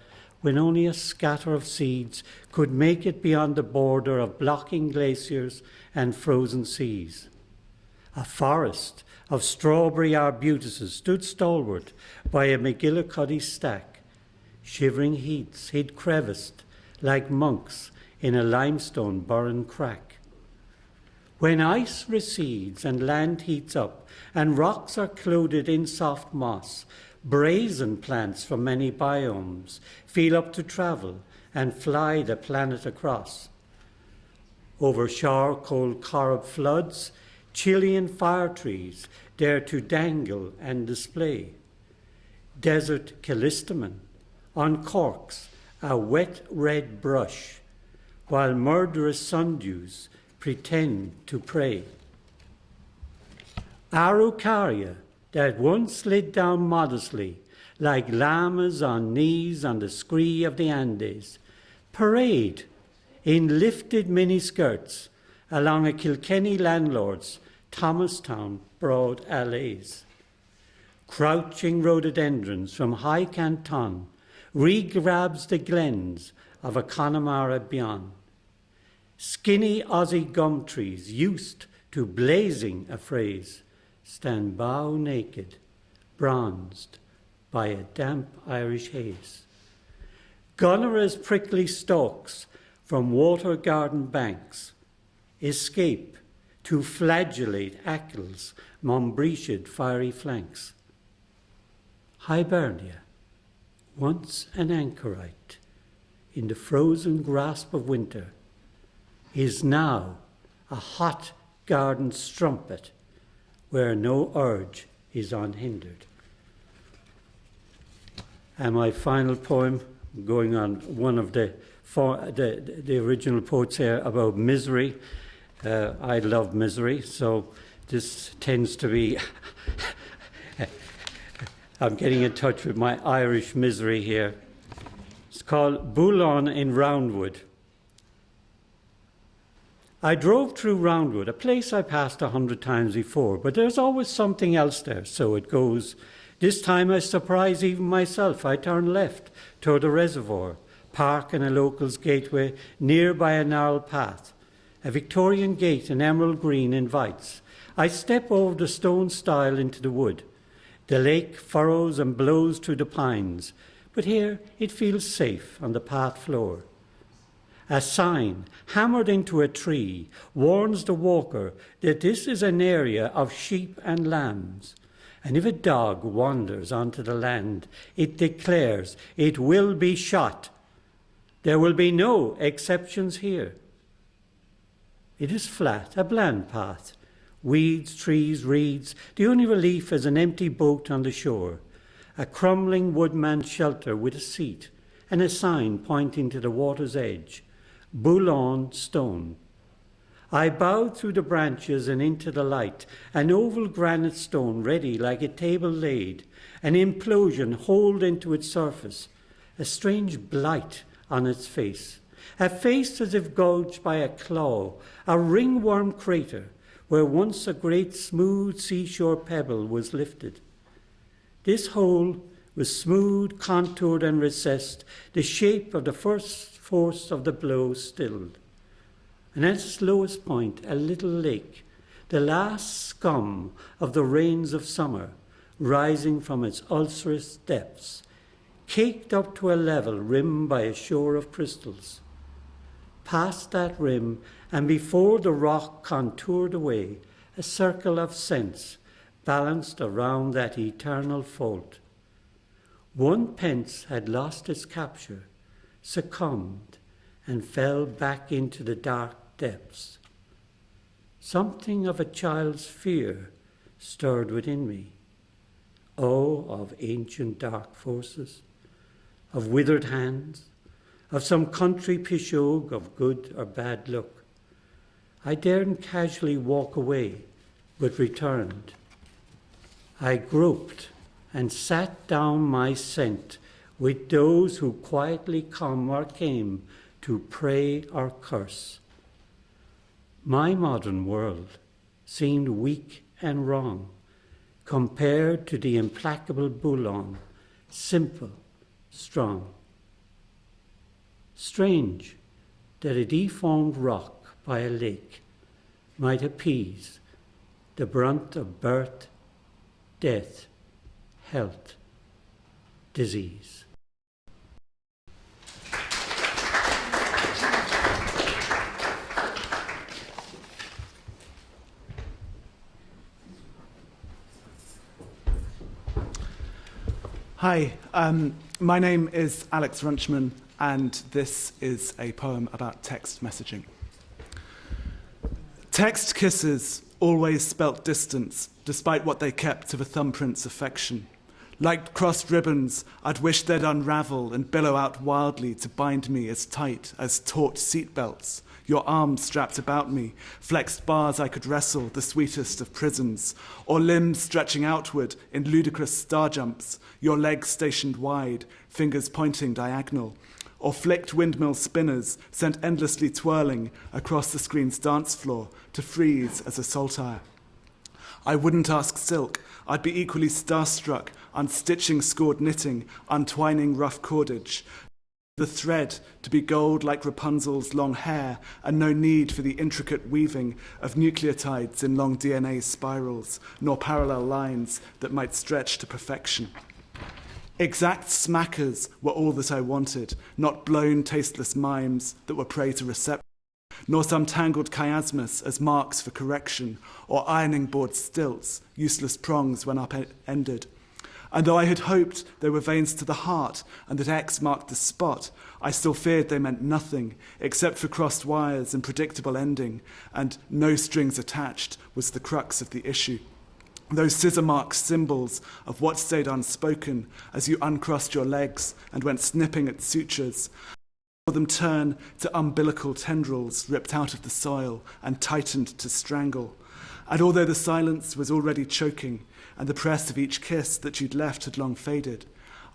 when only a scatter of seeds could make it beyond the border of blocking glaciers and frozen seas. A forest of strawberry arbutuses stood stalwart by a McGillicuddy stack. Shivering heats hid creviced like monks in a limestone burren crack. When ice recedes and land heats up and rocks are clothed in soft moss, brazen plants from many biomes feel up to travel and fly the planet across. Over shower-cold Corrib floods, Chilean fire trees dare to dangle and display. Desert callistemon uncorks a wet red brush, while murderous sundews pretend to pray. Araucaria that once slid down modestly like llamas on knees on the scree of the Andes, parade in lifted miniskirts along a Kilkenny landlord's Thomastown broad alleys. Crouching rhododendrons from High Canton re-grabs the glens of a Connemara beyond. Skinny Aussie gum trees, used to blazing a phrase, stand bow naked, bronzed by a damp Irish haze. Gunnera's prickly stalks from water garden banks escape to flagellate Ackle's Monbreachid fiery flanks. Hibernia, once an anchorite in the frozen grasp of winter, is now a hot garden strumpet where no urge is unhindered. And my final poem, going on one of the original poets here about misery. I love misery, so this tends to be I'm getting in touch with my Irish misery here. It's called Boulogne in Roundwood. I drove through Roundwood, a place I passed 100 times before, but there's always something else there, so it goes. This time I surprise even myself. I turn left toward the reservoir, park in a local's gateway, near by a narrow path. A Victorian gate in emerald green invites. I step over the stone stile into the wood. The lake furrows and blows through the pines, but here it feels safe on the path floor. A sign, hammered into a tree, warns the walker that this is an area of sheep and lambs. And if a dog wanders onto the land, it declares it will be shot. There will be no exceptions here. It is flat, a bland path. Weeds, trees, reeds. The only relief is an empty boat on the shore. A crumbling woodman's shelter with a seat and a sign pointing to the water's edge. Boulogne stone. I bowed through the branches and into the light, an oval granite stone ready like a table laid, an implosion holed into its surface, a strange blight on its face, a face as if gouged by a claw, a ringworm crater where once a great smooth seashore pebble was lifted. This hole was smooth, contoured and recessed, the shape of the first force of the blow stilled. And at its lowest point, a little lake, the last scum of the rains of summer, rising from its ulcerous depths, caked up to a level rimmed by a shore of crystals. Past that rim, and before the rock contoured away, a circle of sense balanced around that eternal fault. 1 pence had lost its capture, succumbed, and fell back into the dark depths. Something of a child's fear stirred within me. Oh, of ancient dark forces, of withered hands, of some country pishogue of good or bad luck. I daren't casually walk away, but returned. I groped and sat down my scent with those who quietly come or came to pray or curse. My modern world seemed weak and wrong compared to the implacable Boulogne, simple, strong. Strange that a deformed rock by a lake might appease the brunt of birth, death, health, disease. Hi, my name is Alex Runchman, and this is a poem about text messaging. Text kisses always spelt distance, despite what they kept of a thumbprint's affection. Like crossed ribbons, I'd wish they'd unravel and billow out wildly to bind me as tight as taut seatbelts, your arms strapped about me, flexed bars I could wrestle, the sweetest of prisons, or limbs stretching outward in ludicrous star jumps, your legs stationed wide, fingers pointing diagonal, or flicked windmill spinners sent endlessly twirling across the screen's dance floor to freeze as a saltire. I wouldn't ask silk. I'd be equally starstruck, unstitching scored knitting, untwining rough cordage. The thread to be gold like Rapunzel's long hair, and no need for the intricate weaving of nucleotides in long DNA spirals, nor parallel lines that might stretch to perfection. Exact smackers were all that I wanted, not blown, tasteless mimes that were prey to reception, nor some tangled chiasmus as marks for correction, or ironing board stilts, useless prongs when upended. And though I had hoped they were veins to the heart and that X marked the spot, I still feared they meant nothing except for crossed wires and predictable ending, and no strings attached was the crux of the issue. Those scissor mark symbols of what stayed unspoken as you uncrossed your legs and went snipping at sutures, saw them turn to umbilical tendrils ripped out of the soil and tightened to strangle. And although the silence was already choking, and the press of each kiss that you'd left had long faded,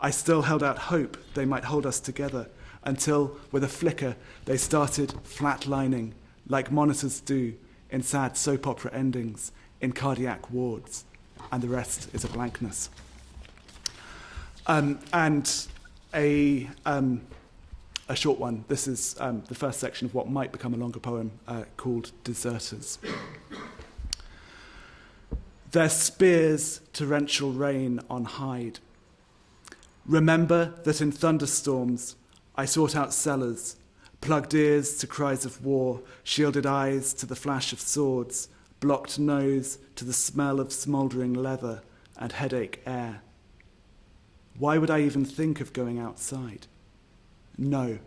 I still held out hope they might hold us together until, with a flicker, they started flatlining, like monitors do in sad soap opera endings, in cardiac wards, and the rest is a blankness. And a short one. This is the first section of what might become a longer poem called Deserters. Their spears torrential rain on hide. Remember that in thunderstorms I sought out cellars, plugged ears to cries of war, shielded eyes to the flash of swords, blocked nose to the smell of smouldering leather and headache air. Why would I even think of going outside? No,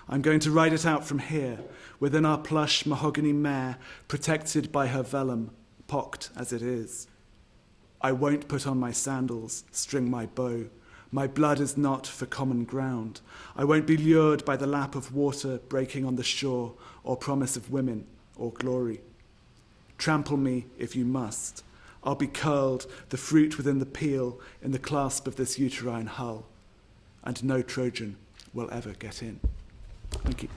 I'm going to ride it out from here, within our plush mahogany mare, protected by her vellum, pocked as it is. I won't put on my sandals, string my bow. My blood is not for common ground. I won't be lured by the lap of water breaking on the shore, or promise of women, or glory. Trample me if you must. I'll be curled, the fruit within the peel, in the clasp of this uterine hull. And no Trojan will ever get in. Thank you.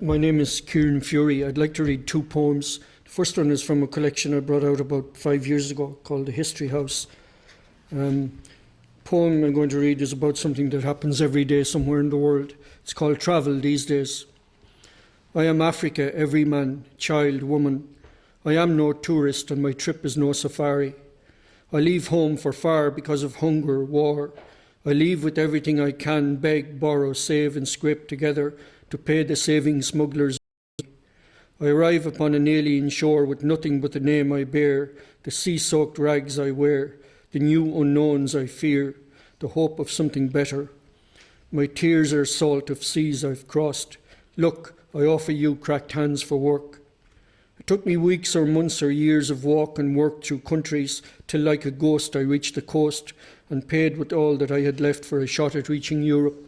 My name is Kieran Fury. I'd like to read two poems. The first one is from a collection I brought out about 5 years ago called The History House. The poem I'm going to read is about something that happens every day somewhere in the world. It's called Travel These Days. I am Africa, every man, child, woman. I am no tourist and my trip is no safari. I leave home for far because of hunger, war. I leave with everything I can, beg, borrow, save and scrape together to pay the saving smugglers. I arrive upon an alien shore with nothing but the name I bear, the sea-soaked rags I wear, the new unknowns I fear, the hope of something better. My tears are salt of seas I've crossed. Look, I offer you cracked hands for work. It took me weeks or months or years of walk and work through countries till like a ghost I reached the coast and paid with all that I had left for a shot at reaching Europe.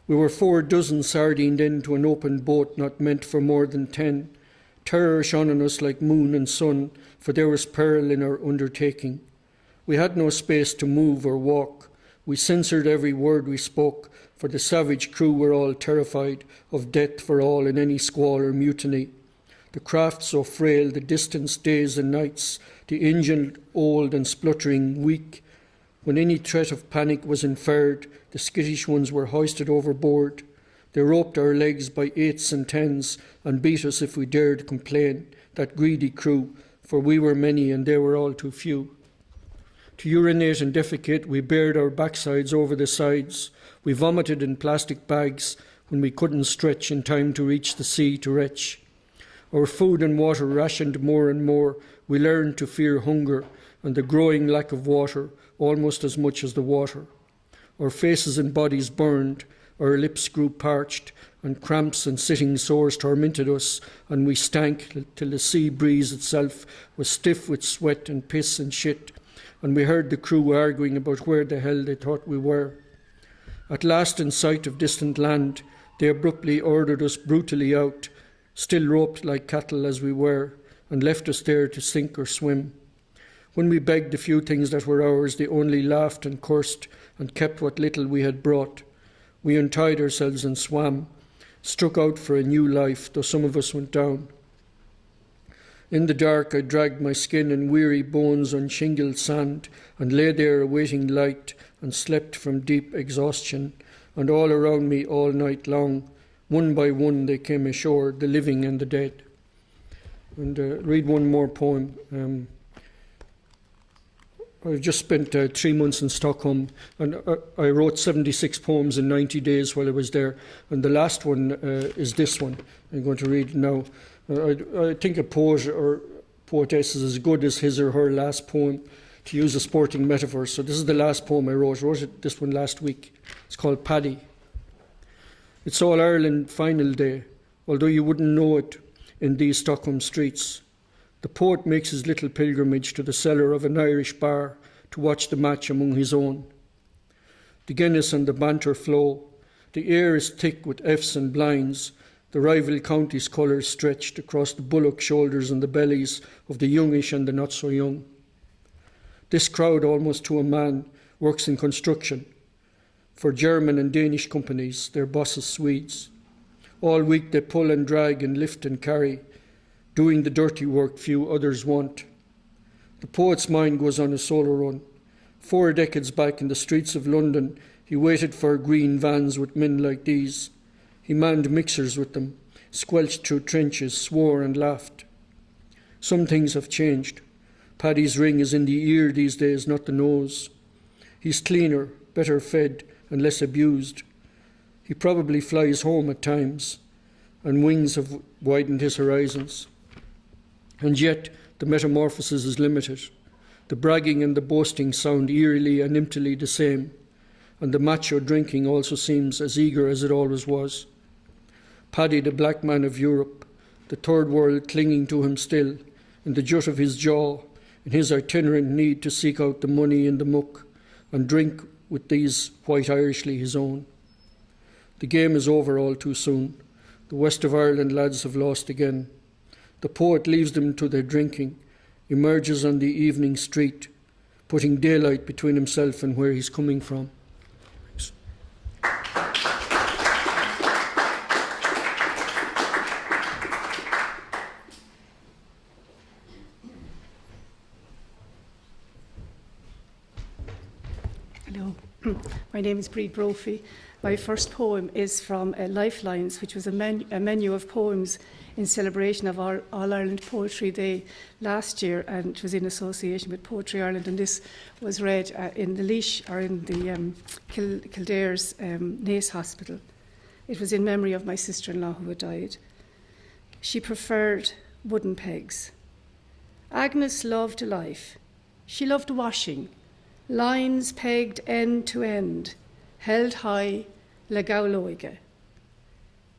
We were 4 dozen sardined into an open boat not meant for more than 10. Terror shone on us like moon and sun, for there was peril in our undertaking. We had no space to move or walk. We censored every word we spoke, for the savage crew were all terrified of death for all in any squall or mutiny. The craft so frail, the distance days and nights, the engine old and spluttering weak. When any threat of panic was inferred, the skittish ones were hoisted overboard. They roped our legs by 8s and 10s and beat us if we dared complain, that greedy crew, for we were many and they were all too few. To urinate and defecate, we bared our backsides over the sides. We vomited in plastic bags when we couldn't stretch in time to reach the sea to retch. Our food and water rationed more and more. We learned to fear hunger and the growing lack of water almost as much as the water. Our faces and bodies burned, our lips grew parched, and cramps and sitting sores tormented us, and we stank till the sea breeze itself was stiff with sweat and piss and shit, and we heard the crew arguing about where the hell they thought we were. At last, in sight of distant land, they abruptly ordered us brutally out, still roped like cattle as we were, and left us there to sink or swim. When we begged the few things that were ours, they only laughed and cursed and kept what little we had brought. We untied ourselves and swam, struck out for a new life, though some of us went down. In the dark I dragged my skin and weary bones on shingled sand, and lay there awaiting light, and slept from deep exhaustion. And all around me all night long, one by one they came ashore, the living and the dead. And read one more poem. I've just spent 3 months in Stockholm, and I wrote 76 poems in 90 days while I was there, and the last one is this one I'm going to read now. I think a poet or poetess is as good as his or her last poem, to use a sporting metaphor. So this is the last poem I wrote. This one last week. It's called Paddy. It's All Ireland final day, although you wouldn't know it in these Stockholm streets. The poet makes his little pilgrimage to the cellar of an Irish bar to watch the match among his own. The Guinness and the banter flow. The air is thick with F's and blinds. The rival counties' colours stretched across the bullock shoulders and the bellies of the youngish and the not so young. This crowd, almost to a man, works in construction. For German and Danish companies, their bosses Swedes. All week they pull and drag and lift and carry, doing the dirty work few others want. The poet's mind goes on a solo run. 4 decades back in the streets of London, he waited for green vans with men like these. He manned mixers with them, squelched through trenches, swore and laughed. Some things have changed. Paddy's ring is in the ear these days, not the nose. He's cleaner, better fed, and less abused. He probably flies home at times, and wings have widened his horizons. And yet the metamorphosis is limited. The bragging and the boasting sound eerily and emptily the same, and the macho drinking also seems as eager as it always was. Paddy, the black man of Europe, the third world clinging to him still, in the jut of his jaw, in his itinerant need to seek out the money in the muck, and drink with these white Irishly his own. The game is over all too soon. The West of Ireland lads have lost again. The poet leaves them to their drinking, emerges on the evening street, putting daylight between himself and where he's coming from. Thanks. Hello, my name is Breed Brophy. My first poem is from Lifelines, which was a menu of poems in celebration of All Ireland Poetry Day last year, and it was in association with Poetry Ireland, and this was read in the Laois, or in the Kildare's Naas Hospital. It was in memory of my sister-in-law who had died. She preferred wooden pegs. Agnes loved life. She loved washing, lines pegged end to end, held high, le gauloige.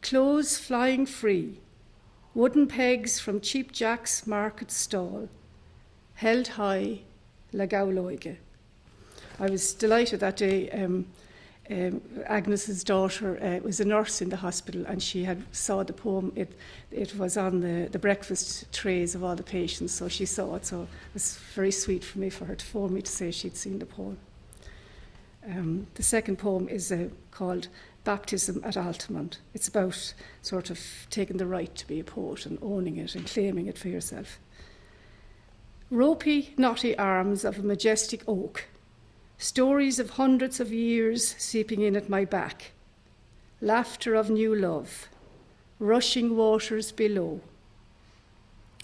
Clothes flying free, wooden pegs from Cheap Jack's market stall, held high, le gauloige. I was delighted that day. Agnes's daughter was a nurse in the hospital, and she saw the poem. It was on the breakfast trays of all the patients, so she saw it. So it was very sweet for her to phone me to say she'd seen the poem. The second poem is called Baptism at Altamont. It's about sort of taking the right to be a poet and owning it and claiming it for yourself. Ropey, knotty arms of a majestic oak, stories of hundreds of years seeping in at my back, laughter of new love, rushing waters below,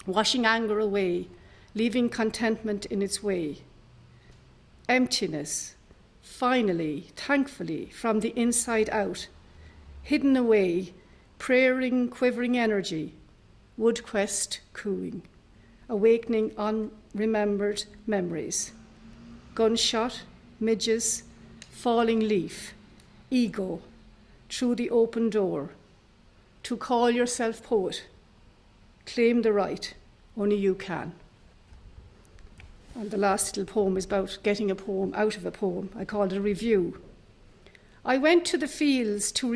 washing anger away, leaving contentment in its way, emptiness, finally, thankfully, from the inside out, hidden away, prayering, quivering energy, woodquest cooing, awakening unremembered memories, gunshot, midges, falling leaf, ego, through the open door, to call yourself poet, claim the right, only you can. And the last little poem is about getting a poem out of a poem. I called it a review. I went to the fields to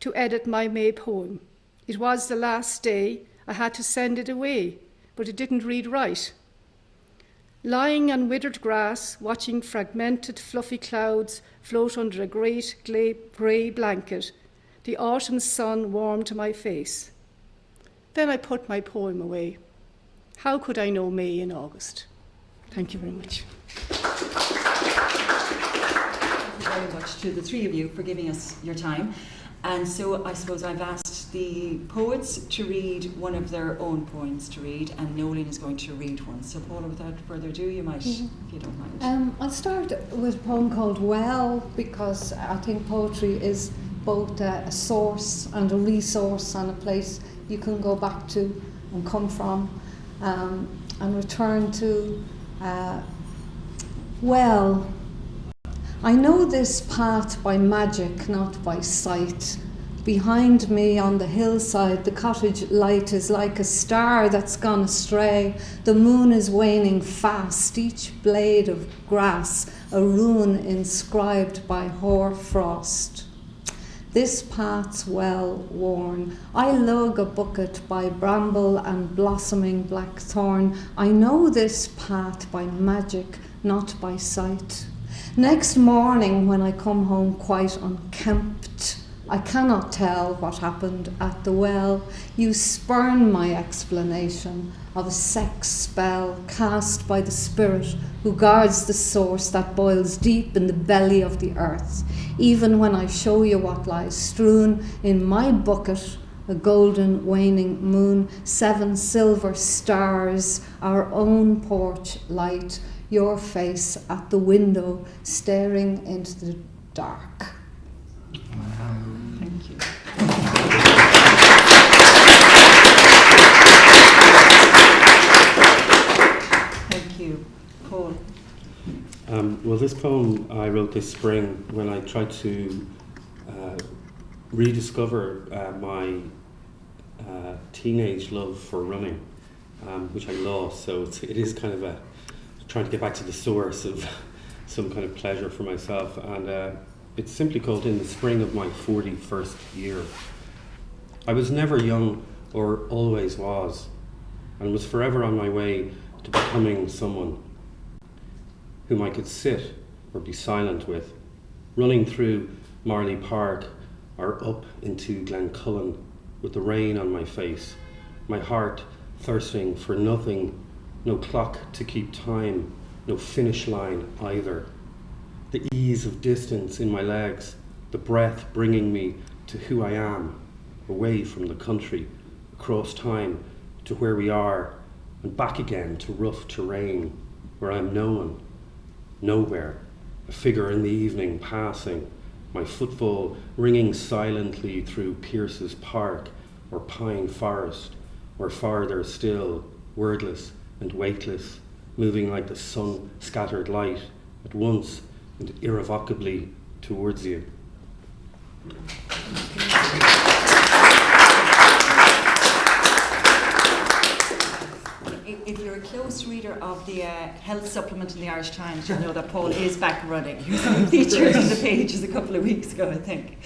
to edit my May poem. It was the last day. I had to send it away, but it didn't read right. Lying on withered grass, watching fragmented, fluffy clouds float under a great grey blanket, the autumn sun warmed my face. Then I put my poem away. How could I know May in August? Thank you very much. Thank you very much to the three of you for giving us your time. And so I suppose I've asked the poets to read one of their own poems to read, and Nolene is going to read one. So Paula, without further ado, you might, if you don't mind. I'll start with a poem called Well, because I think poetry is both a source and a resource and a place you can go back to and come from and return to. Well, I know this path by magic, not by sight. Behind me on the hillside, the cottage light is like a star that's gone astray. The moon is waning fast, each blade of grass a rune inscribed by hoar frost. This path's well worn. I lug a bucket by bramble and blossoming blackthorn. I know this path by magic, not by sight. Next morning when I come home quite unkempt, I cannot tell what happened at the well. You spurn my explanation of a sex spell cast by the spirit who guards the source that boils deep in the belly of the earth. Even when I show you what lies strewn in my bucket, a golden waning moon, 7 silver stars, our own porch light, your face at the window staring into the dark. Thank you. Thank you. Paul. Well, this poem I wrote this spring when I tried to rediscover my teenage love for running, which I lost. So it is kind of trying to get back to the source of some kind of pleasure for myself. And it's simply called In the Spring of My 41st Year. I was never young, or always was, and was forever on my way to becoming someone whom I could sit or be silent with, running through Marley Park or up into Glencullen with the rain on my face, my heart thirsting for nothing, no clock to keep time, no finish line either. The ease of distance in my legs, the breath bringing me to who I am, away from the country, across time to where we are, and back again to rough terrain, where I'm no one, nowhere, a figure in the evening passing, my footfall ringing silently through Pierce's Park or Pine Forest, or farther still, wordless and weightless, moving like the sun-scattered light at once and irrevocably towards you. If you're a close reader of the health supplement in the Irish Times, you'll know that Paul is back running. He was featured on the pages a couple of weeks ago, I think.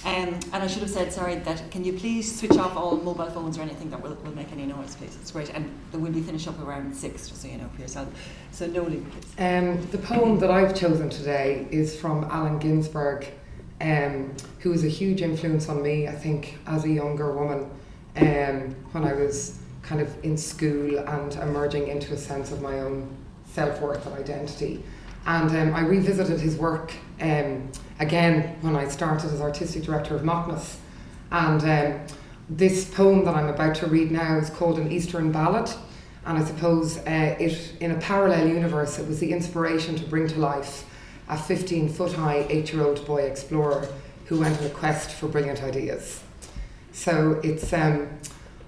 And I should have said, sorry, that can you please switch off all mobile phones or anything that will make any noise, please? It's great. And we'll be finished up around 6, just so you know for yourself. So Nolene, please. The poem that I've chosen today is from Allen Ginsberg, who was a huge influence on me, I think, as a younger woman, when I was kind of in school and emerging into a sense of my own self-worth and identity. And I revisited his work again when I started as artistic director of Mockness. And this poem that I'm about to read now is called An Eastern Ballad. And I suppose it, in a parallel universe, it was the inspiration to bring to life a 15-foot-high 8-year-old boy explorer who went on a quest for brilliant ideas. So it's,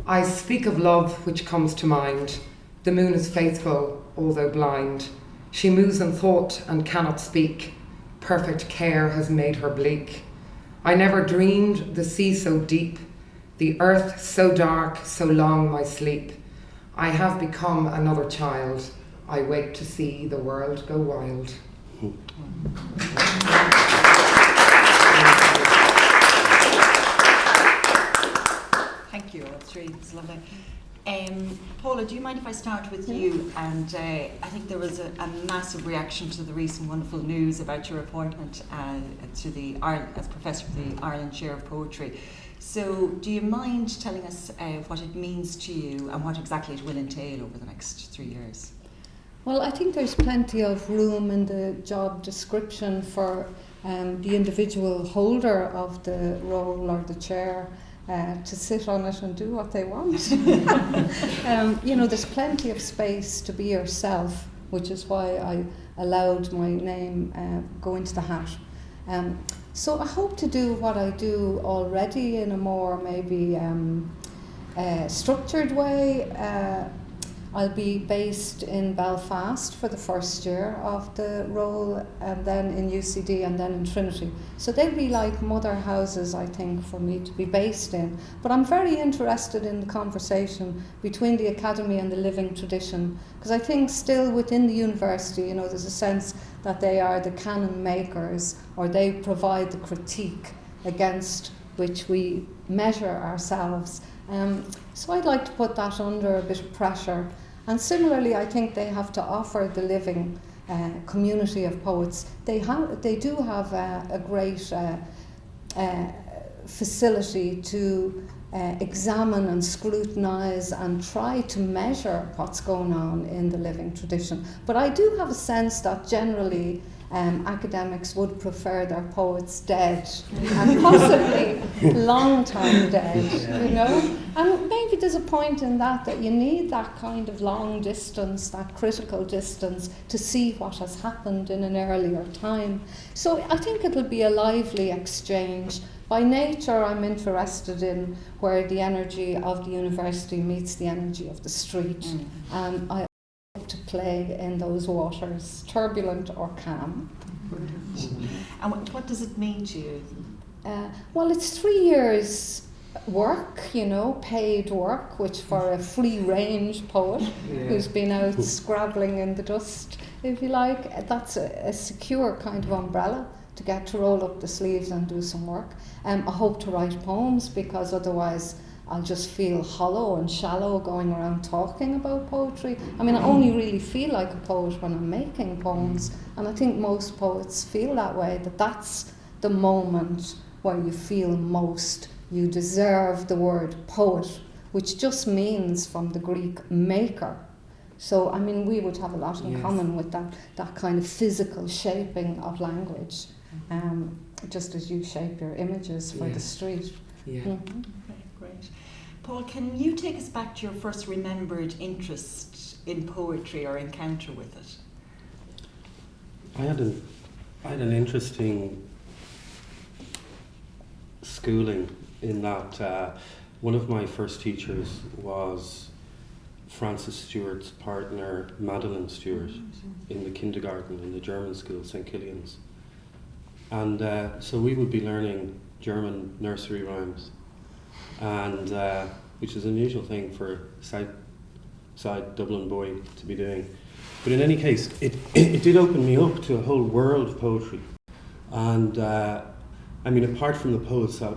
I speak of love which comes to mind. The moon is faithful, although blind. She moves in thought and cannot speak. Perfect care has made her bleak. I never dreamed the sea so deep, the earth so dark, so long my sleep. I have become another child. I wait to see the world go wild. you. That's great. It's lovely. Paula, do you mind if I start with you? And I think there was a massive reaction to the recent wonderful news about your appointment as Professor of the Ireland Chair of Poetry. So do you mind telling us what it means to you and what exactly it will entail over the next 3 years? Well, I think there's plenty of room in the job description for the individual holder of the role or the chair to sit on it and do what they want. There's plenty of space to be yourself, which is why I allowed my name go into the hat. So I hope to do what I do already in a more maybe structured way. I'll be based in Belfast for the first year of the role, and then in UCD and then in Trinity. So they'll be like mother houses, I think, for me to be based in. But I'm very interested in the conversation between the academy and the living tradition, because I think still within the university, there's a sense that they are the canon makers, or they provide the critique against which we measure ourselves. So I'd like to put that under a bit of pressure. And similarly, I think they have to offer the living community of poets. They do have a great facility to examine and scrutinise and try to measure what's going on in the living tradition. But I do have a sense that generally academics would prefer their poets dead, and possibly long time dead, And maybe there's a point in that you need that kind of long distance, that critical distance, to see what has happened in an earlier time. So I think it'll be a lively exchange. By nature, I'm interested in where the energy of the university meets the energy of the street. And I to play in those waters, turbulent or calm. And what does it mean to you? Well, it's 3 years work, paid work, which for a free-range poet who's been out scrabbling in the dust, if you like, that's a secure kind of umbrella to get to roll up the sleeves and do some work. I hope to write poems, because otherwise I'll just feel hollow and shallow going around talking about poetry. I mean, I only really feel like a poet when I'm making poems, and I think most poets feel that way, that's the moment where you feel most you deserve the word poet, which just means from the Greek maker. So, I mean, we would have a lot in common with that kind of physical shaping of language, just as you shape your images for the street. Yeah. Mm-hmm. Great. Paul, can you take us back to your first remembered interest in poetry or encounter with it? I had an interesting schooling in that one of my first teachers was Francis Stewart's partner, Madeline Stewart, in the kindergarten in the German school, St. Killian's. And so we would be learning German nursery rhymes, and which is an unusual thing for a side Dublin boy to be doing. But in any case, it did open me up to a whole world of poetry. And I mean, apart from the poets that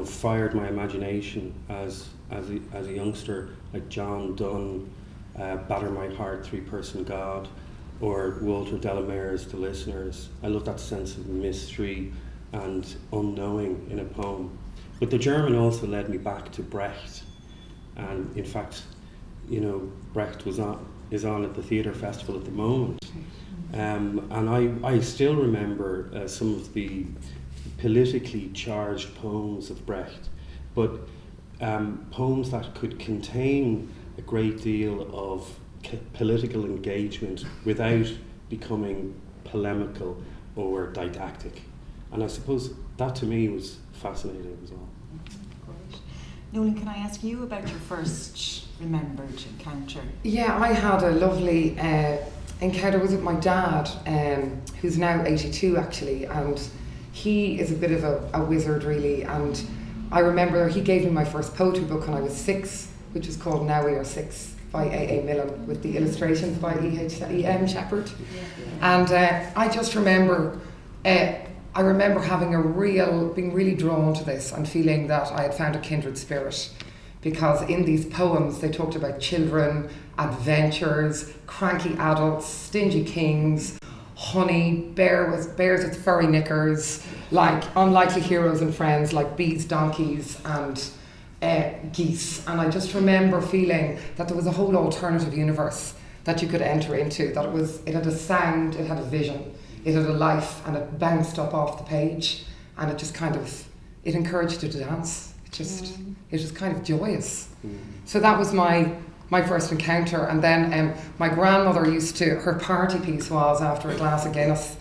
fired my imagination as a youngster, like John Donne, Batter My Heart, Three-Person God, or Walter Delamere's The Listeners. I love that sense of mystery and unknowing in a poem. But the German also led me back to Brecht, and in fact, Brecht is on at the Theatre Festival at the moment, and I still remember some of the politically charged poems of Brecht, but poems that could contain a great deal of political engagement without becoming polemical or didactic. And I suppose that to me was fascinating as well. Great. Nolan, can I ask you about your first remembered encounter? Yeah, I had a lovely encounter with my dad, who's now 82 actually, and he is a bit of a wizard really. And I remember he gave me my first poetry book when I was 6, which is called Now We Are 6 by A.A. Millen, with the illustrations by E.M. Shepherd. And I just remember, I remember having being really drawn to this and feeling that I had found a kindred spirit. because in these poems they talked about children, adventures, cranky adults, stingy kings, honey, bears with furry knickers, like unlikely heroes and friends like bees, donkeys and geese. And I just remember feeling that there was a whole alternative universe that you could enter into, that it had a sound, it had a vision, it had a life, and it bounced up off the page, and it just kind of, it encouraged you to dance. It was kind of joyous. So that was my first encounter. And then my grandmother her party piece was, after a glass of Guinness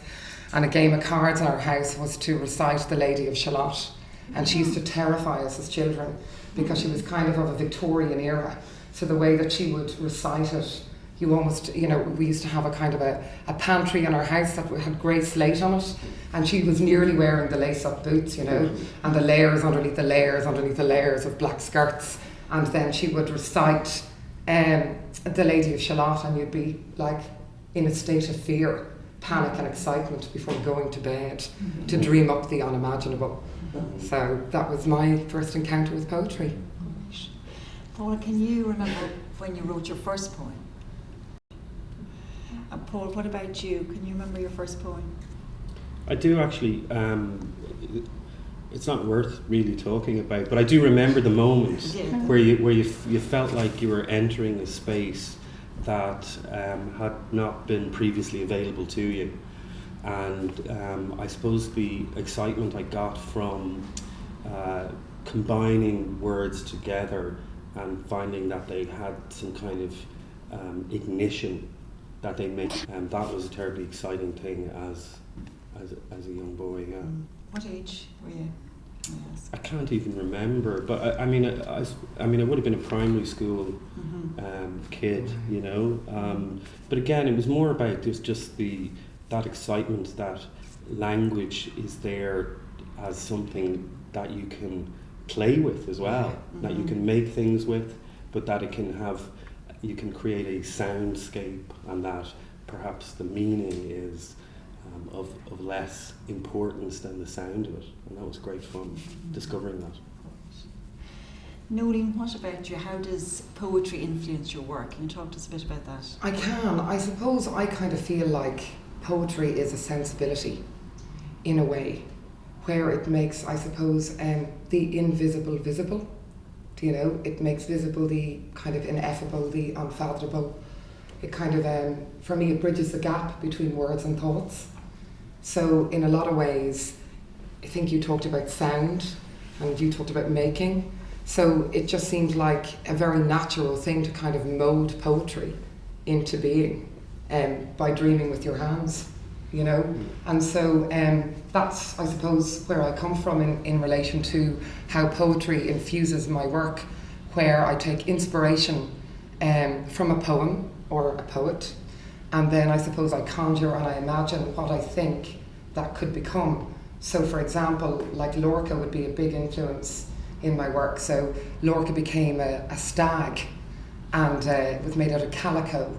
and a game of cards in our house, was to recite The Lady of Shalott. And she used to terrify us as children because she was kind of a Victorian era. So the way that she would recite it, you almost, we used to have a kind of a pantry in our house that had grey slate on it, and she was nearly wearing the lace-up boots, and the layers underneath the layers underneath the layers of black skirts, and then she would recite The Lady of Shalott, and you'd be like in a state of fear, panic and excitement before going to bed to dream up the unimaginable. So that was my first encounter with poetry. Paula, can you remember when you wrote your first poem? And Paul, what about you? Can you remember your first poem? I do actually. It's not worth really talking about, but I do remember the moment where you felt like you were entering a space that had not been previously available to you, and I suppose the excitement I got from combining words together and finding that they had some kind of ignition that they make, and that was a terribly exciting thing as a young boy. Yeah. What age were you? I can't even remember, but I mean, I would have been a primary school kid, But again, it was more about just that excitement that language is there as something that you can play with as well, that you can make things with, but that you can create a soundscape, and that perhaps the meaning is of less importance than the sound of it. And that was great fun, discovering that. Nolene, what about you? How does poetry influence your work? Can you talk to us a bit about that? I can. I suppose I kind of feel like poetry is a sensibility, in a way, where it makes, I suppose, the invisible visible. It makes visible the kind of ineffable, the unfathomable. It kind of, for me, it bridges the gap between words and thoughts. So in a lot of ways, I think you talked about sound and you talked about making. So it just seemed like a very natural thing to kind of mold poetry into being by dreaming with your hands, And so that's, I suppose, where I come from in relation to how poetry infuses my work, where I take inspiration from a poem or a poet, and then I suppose I conjure and I imagine what I think that could become. So for example, like Lorca would be a big influence in my work. So Lorca became a stag, and it was made out of calico,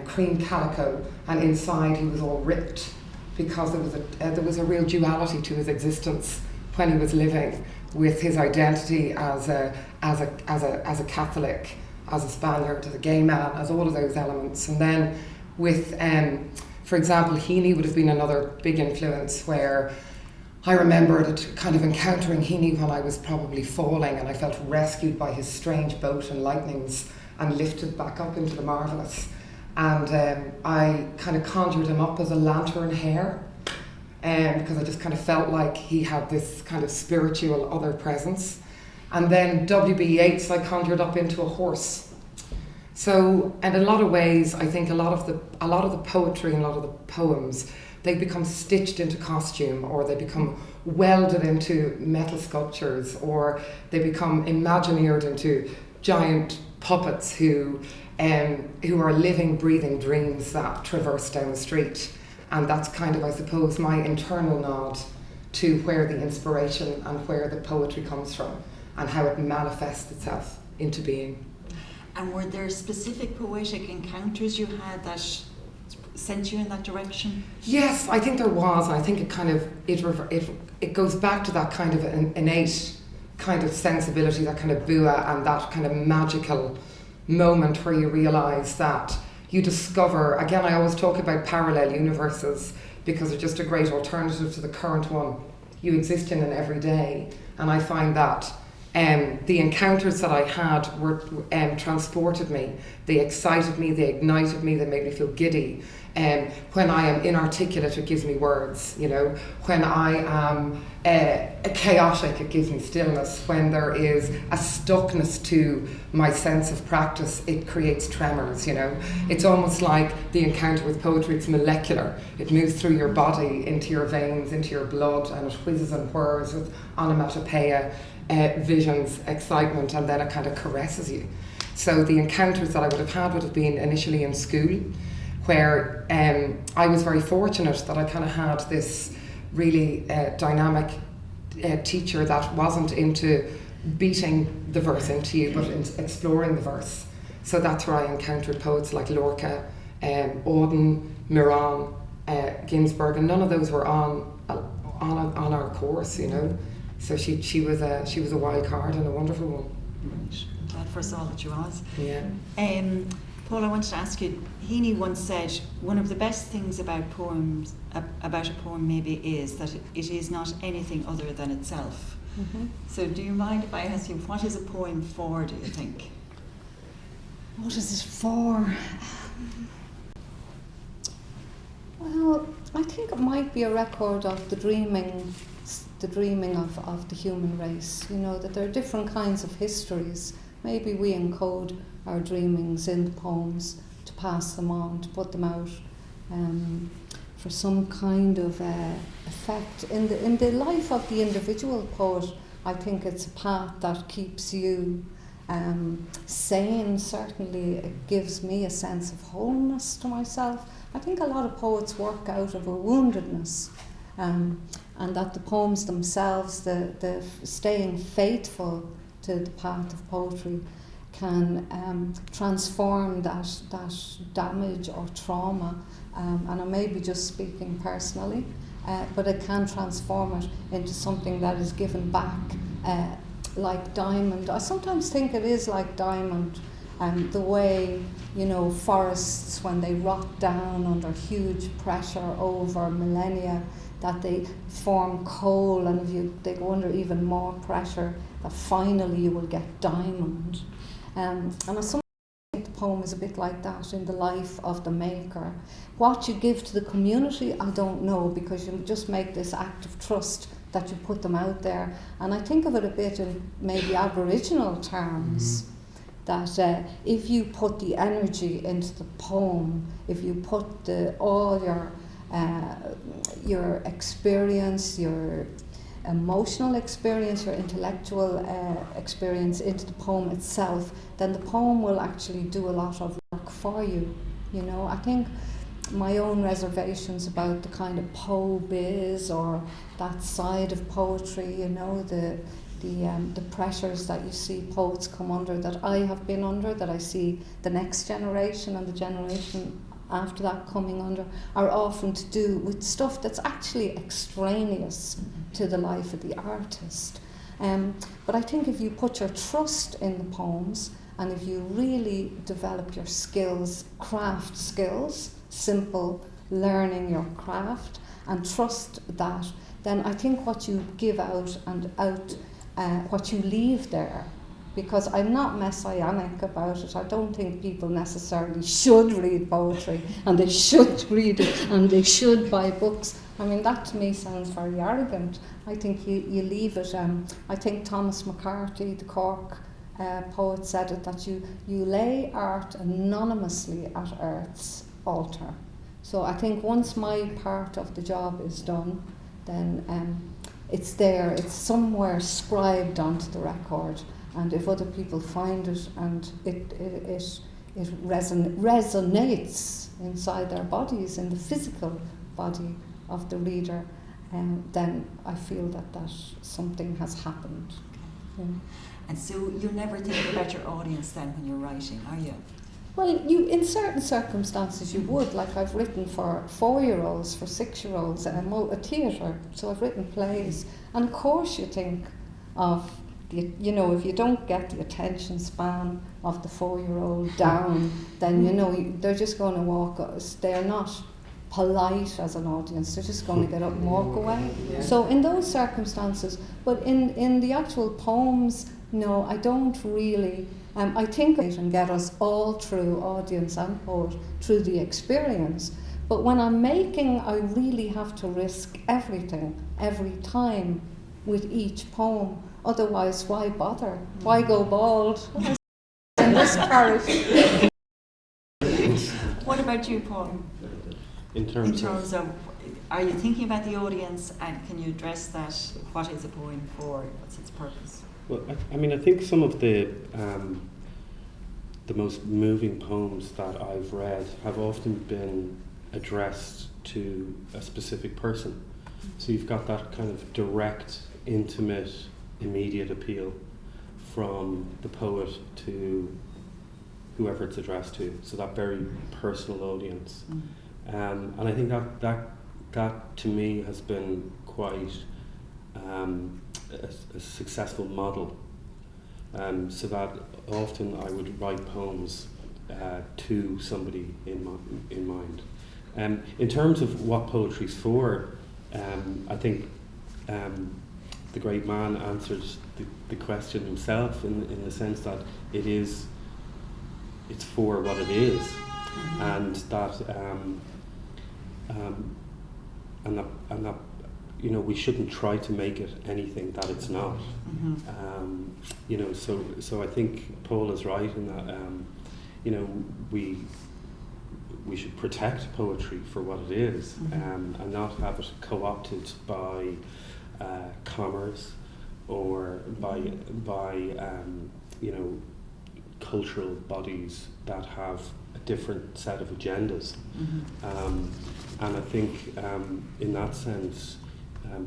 cream calico, and inside he was all ripped because there was a real duality to his existence when he was living, with his identity as a Catholic, as a Spaniard, as a gay man, as all of those elements. And then with, for example, Heaney would have been another big influence, where I remember kind of encountering Heaney when I was probably falling, and I felt rescued by his strange boat and lightnings and lifted back up into the marvellous. And I kind of conjured him up as a lantern hare, because I just kind of felt like he had this kind of spiritual other presence. And then W.B. Yeats I conjured up into a horse. So, and in a lot of ways, I think a lot of the poetry and a lot of the poems, they become stitched into costume, or they become welded into metal sculptures, or they become imagineered into giant puppets who are living, breathing dreams that traverse down the street. And that's kind of, I suppose, my internal nod to where the inspiration and where the poetry comes from, and how it manifests itself into being. And were there specific poetic encounters you had that sent you in that direction? Yes, I think there was. And I think it kind of, it goes back to that kind of an innate kind of sensibility, that kind of bua, and that kind of magical moment where you realise that you discover, again, I always talk about parallel universes because they're just a great alternative to the current one you exist in every day. And I find that the encounters that I had were transported me, they excited me, they ignited me, they made me feel giddy. When I am inarticulate, it gives me words, you know. When I am chaotic, it gives me stillness. When there is a stuckness to my sense of practice, it creates tremors, you know. It's almost like the encounter with poetry, it's molecular. It moves through your body, into your veins, into your blood, and it whizzes and whirs with onomatopoeia, visions, excitement, and then it kind of caresses you. So the encounters that I would have been initially in school, where I was very fortunate that I kind of had this really dynamic teacher that wasn't into beating the verse into you, but in exploring the verse. So that's where I encountered poets like Lorca, Auden, Miran, Ginsberg, and none of those were on our course, you know. So she was a wild card and a wonderful one. Right. Glad for us all that she was. Yeah. Paul, I wanted to ask you, Heaney once said, one of the best things about poems, about a poem maybe, is that it is not anything other than itself. Mm-hmm. So do you mind if I ask you, what is a poem for, do you think? What is it for? Well, I think it might be a record of the dreaming of the human race. You know, that there are different kinds of histories. Maybe we encode our dreamings in the poems to pass them on, to put them out for some kind of effect in the life of the individual poet. I think it's a path that keeps you sane. Certainly it gives me a sense of wholeness to myself. I think a lot of poets work out of a woundedness, and that the poems themselves, the staying faithful to the path of poetry, can transform that damage or trauma, and I may be just speaking personally, but it can transform it into something that is given back, like diamond. I sometimes think it is like diamond, the way, you know, forests, when they rot down under huge pressure over millennia, that they form coal, and if they go under even more pressure, that finally you will get diamond. And I sometimes think the poem is a bit like that in the life of the maker. What you give to the community, I don't know, because you just make this act of trust that you put them out there. And I think of it a bit in maybe Aboriginal terms, that if you put the energy into the poem, if you put all your experience, your emotional experience, your intellectual experience into the poem itself, then the poem will actually do a lot of work for you. You know, I think my own reservations about the kind of po-biz or that side of poetry, you know, the pressures that you see poets come under, that I have been under, that I see the next generation and the generation after that coming under, are often to do with stuff that's actually extraneous to the life of the artist. But I think if you put your trust in the poems, and if you really develop your skills, craft skills, simple learning your craft, and trust that, then I think what you give out and what you leave there, because I'm not messianic about it. I don't think people necessarily should read poetry, and they should read it, and they should buy books. I mean, that to me sounds very arrogant. I think you leave it. I think Thomas McCarthy, the Cork poet, said it, that you lay art anonymously at Earth's altar. So I think once my part of the job is done, then it's there, it's somewhere scribed onto the record. And if other people find it and it resonates inside their bodies, in the physical body of the reader, then I feel that something has happened. Yeah. And so you never think about your audience then when you're writing, are you? Well, in certain circumstances you would. Like I've written for 4-year-olds, for 6-year-olds, a theatre, so I've written plays. And of course you think of you know, if you don't get the attention span of the 4-year-old down, then, you know, they're just going to walk us. They're not polite as an audience, they're just going to get up and walk away. So in those circumstances, but in the actual poems, no, I don't really. I think it can get us all through, audience and poet, through the experience. But when I'm making, I really have to risk everything, every time, with each poem. Otherwise, why bother? Why go bald? In this parish. What about you, Paul? In terms of, are you thinking about the audience, and can you address that? What is a poem for? What's its purpose? Well, I mean, I think some of the most moving poems that I've read have often been addressed to a specific person. So you've got that kind of direct, intimate, immediate appeal from the poet to whoever it's addressed to. So that very personal audience. And I think that to me has been quite a successful model. So that often I would write poems to somebody in mind. In terms of what poetry's for, I think the great man answered the question himself in the sense that it's for what it is, and that you know, we shouldn't try to make it anything that it's not. You know, so I think Paul is right in that you know, we should protect poetry for what it is, and not have it co-opted by commerce or by you know, cultural bodies that have a different set of agendas. And I think in that sense,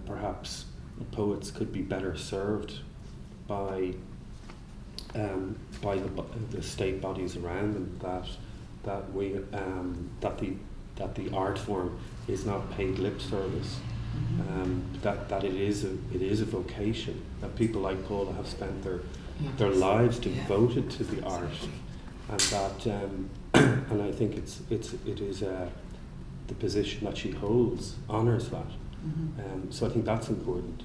perhaps poets could be better served by the state bodies around them, that the art form is not paid lip service, that it is a vocation, that people like Paula have spent their lives devoted to the art, and that and I think it is the position that she holds honours that. So I think that's important.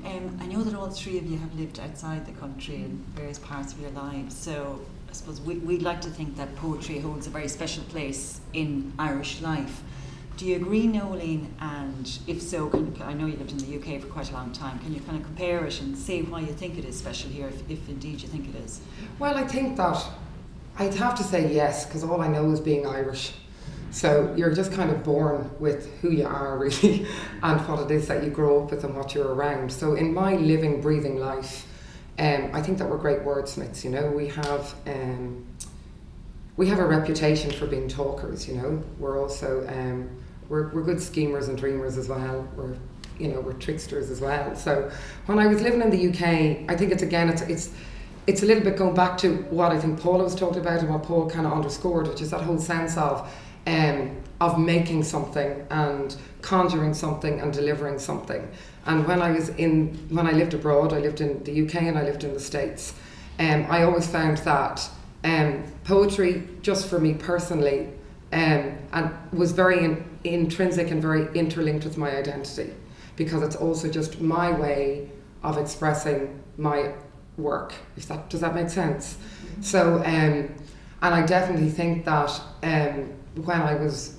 I know that all three of you have lived outside the country in various parts of your lives, so I suppose we'd like to think that poetry holds a very special place in Irish life. Do you agree, Nolene? And if so, I know you lived in the UK for quite a long time, can you kind of compare it and say why you think it is special here, if indeed you think it is? Well, I think that I'd have to say yes, because all I know is being Irish. So you're just kind of born with who you are, really, and what it is that you grow up with and what you're around. So in my living, breathing life, I think that we're great wordsmiths. You know, we have a reputation for being talkers. You know, we're also we're good schemers and dreamers as well. We're tricksters as well. So when I was living in the UK, I think it's a little bit going back to what I think Paula was talking about and what Paul kind of underscored, which is that whole sense of making something and conjuring something and delivering something. And when I lived abroad, I lived in the UK and I lived in the States, I always found that poetry, just for me personally, and was very intrinsic and very interlinked with my identity, because it's also just my way of expressing my work. Does that make sense? So, and I definitely think that when I was,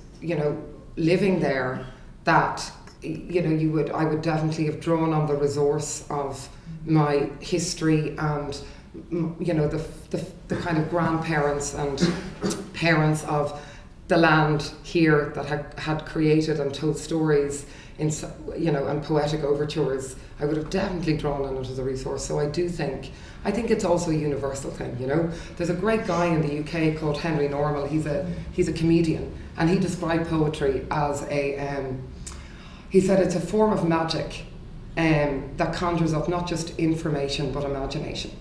living there, that I would definitely have drawn on the resource of my history and the kind of grandparents and parents of the land here that had created and told stories and poetic overtures. I would have definitely drawn on it as a resource. So I think it's also a universal thing. There's a great guy in the UK called Henry Normal. He's a comedian, and he described poetry as he said it's a form of magic that conjures up not just information but imagination.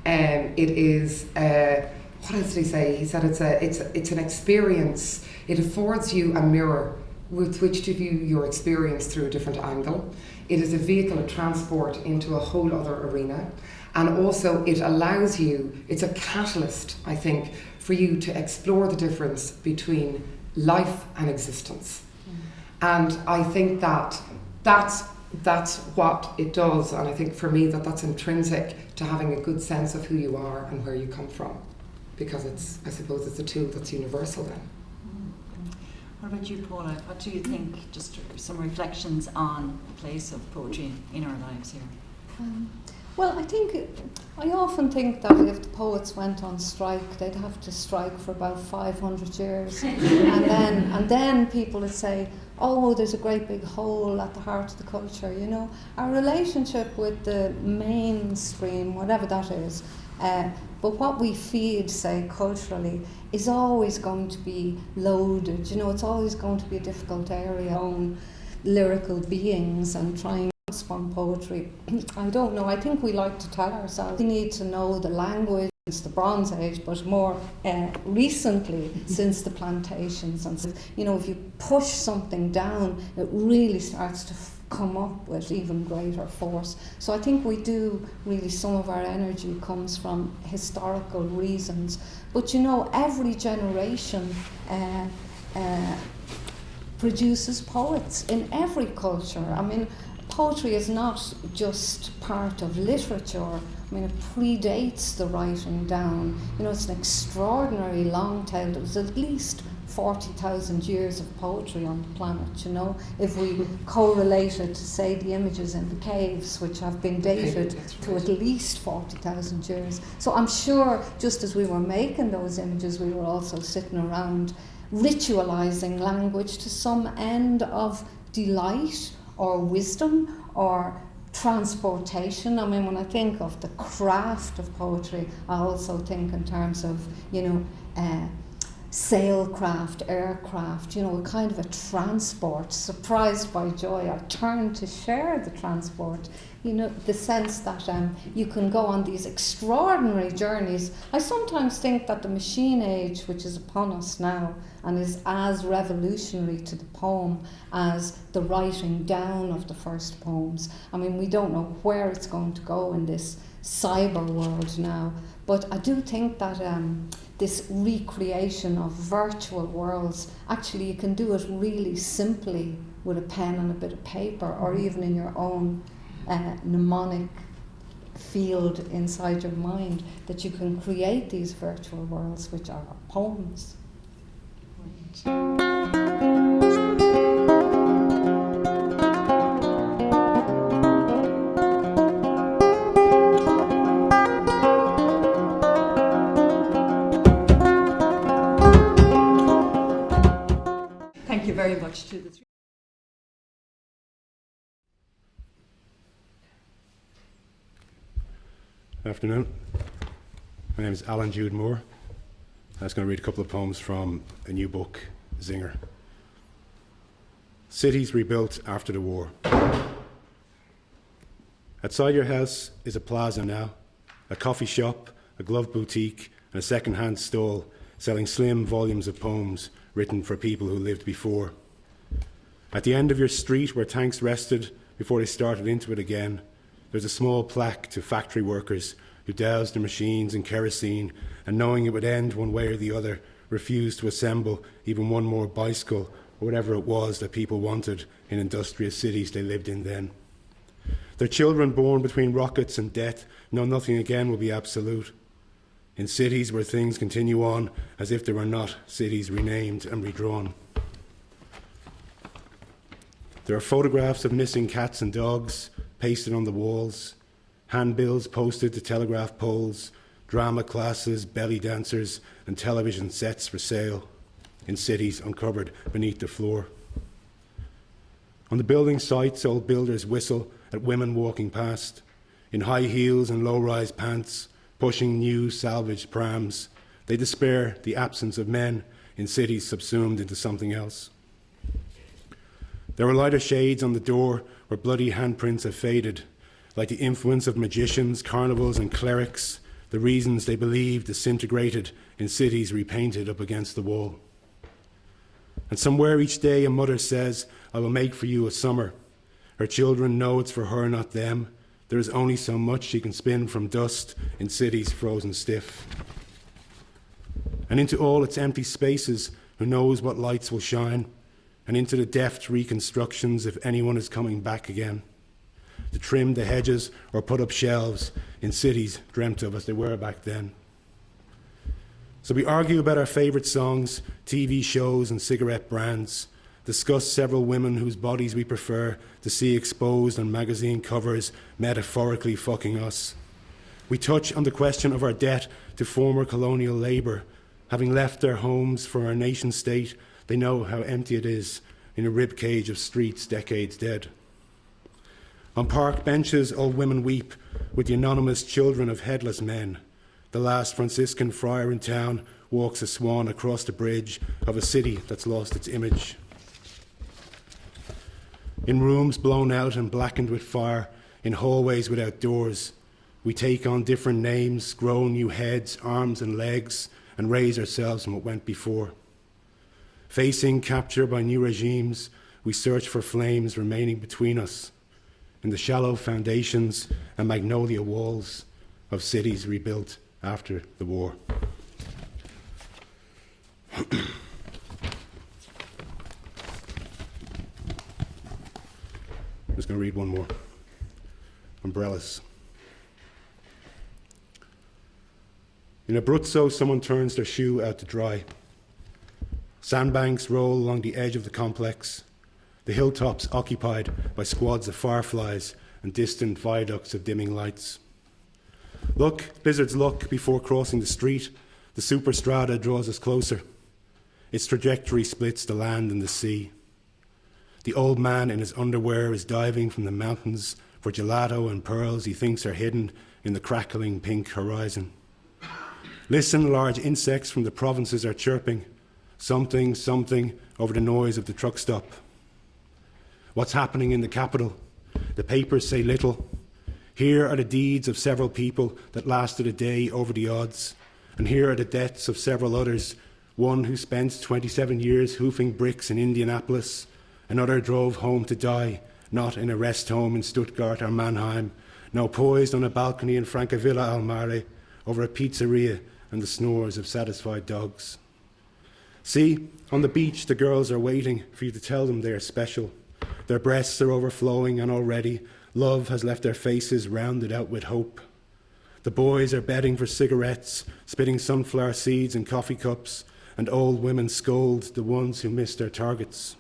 It is what else did he say? He said it's an experience. It affords you a mirror with which to view your experience through a different angle. It is a vehicle of transport into a whole other arena. And also it allows you, it's a catalyst, I think, for you to explore the difference between life and existence. And I think that that's what it does, and I think for me that's intrinsic to having a good sense of who you are and where you come from, because I suppose it's a tool that's universal then. What about you, Paula? What do you think, just some reflections on the place of poetry in our lives here? Well, I often think that if the poets went on strike, they'd have to strike for about 500 years. and then people would say, oh, there's a great big hole at the heart of the culture, you know. Our relationship with the mainstream, whatever that is, but what we feed, say, culturally, is always going to be loaded. You know, it's always going to be a difficult area on lyrical beings and trying on poetry. I don't know. I think we like to tell ourselves we need to know the language since the Bronze Age, but more recently since the plantations. And you know, if you push something down, it really starts to come up with even greater force. So I think we do really, some of our energy comes from historical reasons. But you know, every generation produces poets in every culture. I mean, poetry is not just part of literature. I mean, it predates the writing down. You know, it's an extraordinary long tail. There's at least 40,000 years of poetry on the planet, you know, if we correlate it to, say, the images in the caves, which have been dated to at least 40,000 years. So I'm sure just as we were making those images, we were also sitting around ritualizing language to some end of delight or wisdom or transportation. I mean, when I think of the craft of poetry, I also think in terms of, you know, sailcraft, aircraft, you know, a kind of a transport. Surprised by joy, I turn to share the transport. You know, the sense that you can go on these extraordinary journeys. I sometimes think that the machine age, which is upon us now, and is as revolutionary to the poem as the writing down of the first poems. I mean, we don't know where it's going to go in this cyber world now, but I do think that this recreation of virtual worlds, actually you can do it really simply with a pen and a bit of paper, or even in your own mnemonic field inside your mind, that you can create these virtual worlds which are poems. Thank you very much to the three. Good afternoon. My name is Alan Jude Moore. I was going to read a couple of poems from a new book, Zinger. Cities rebuilt after the war. Outside your house is a plaza now, a coffee shop, a glove boutique, and a second-hand stall selling slim volumes of poems written for people who lived before. At the end of your street where tanks rested before they started into it again, there's a small plaque to factory workers who doused their machines in kerosene and, knowing it would end one way or the other, refused to assemble even one more bicycle or whatever it was that people wanted in industrious cities they lived in then. Their children born between rockets and death know nothing again will be absolute. In cities where things continue on as if they were not cities renamed and redrawn. There are photographs of missing cats and dogs pasted on the walls, handbills posted to telegraph poles, drama classes, belly dancers, and television sets for sale in cities uncovered beneath the floor. On the building sites, old builders whistle at women walking past, in high heels and low-rise pants, pushing new salvaged prams. They despair the absence of men in cities subsumed into something else. There are lighter shades on the door where bloody handprints have faded, like the influence of magicians, carnivals and clerics, the reasons they believe disintegrated in cities repainted up against the wall. And somewhere each day a mother says, I will make for you a summer, Her children know it's for her, not them. There is only so much she can spin from dust in cities frozen stiff. And into all its empty spaces, who knows what lights will shine, and into the deft reconstructions if anyone is coming back again, to trim the hedges or put up shelves in cities dreamt of as they were back then. So we argue about our favourite songs, TV shows and cigarette brands, discuss several women whose bodies we prefer to see exposed on magazine covers, metaphorically fucking us. We touch on the question of our debt to former colonial labour. Having left their homes for our nation state, they know how empty it is in a ribcage of streets decades dead. On park benches, old women weep with the anonymous children of headless men. The last Franciscan friar in town walks a swan across the bridge of a city that's lost its image. In rooms blown out and blackened with fire, in hallways without doors, we take on different names, grow new heads, arms and legs, and raise ourselves from what went before. Facing capture by new regimes, we search for flames remaining between us in the shallow foundations and magnolia walls of cities rebuilt after the war. I'm just going to read one more. Umbrellas. In Abruzzo, someone turns their shoe out to dry. Sandbanks roll along the edge of the complex, the hilltops occupied by squads of fireflies and distant viaducts of dimming lights. Look, blizzards look before crossing the street. The superstrada draws us closer. Its trajectory splits the land and the sea. The old man in his underwear is diving from the mountains for gelato and pearls he thinks are hidden in the crackling pink horizon. Listen, large insects from the provinces are chirping, something, something over the noise of the truck stop. What's happening in the capital? The papers say little. Here are the deeds of several people that lasted a day over the odds, and here are the deaths of several others. One who spent 27 years hoofing bricks in Indianapolis, another drove home to die, not in a rest home in Stuttgart or Mannheim, no poised on a balcony in Francavilla al Mare over a pizzeria and the snores of satisfied dogs. See, on the beach the girls are waiting for you to tell them they are special. Their breasts are overflowing and already love has left their faces rounded out with hope. The boys are bedding for cigarettes, spitting sunflower seeds in coffee cups, and old women scold the ones who miss their targets.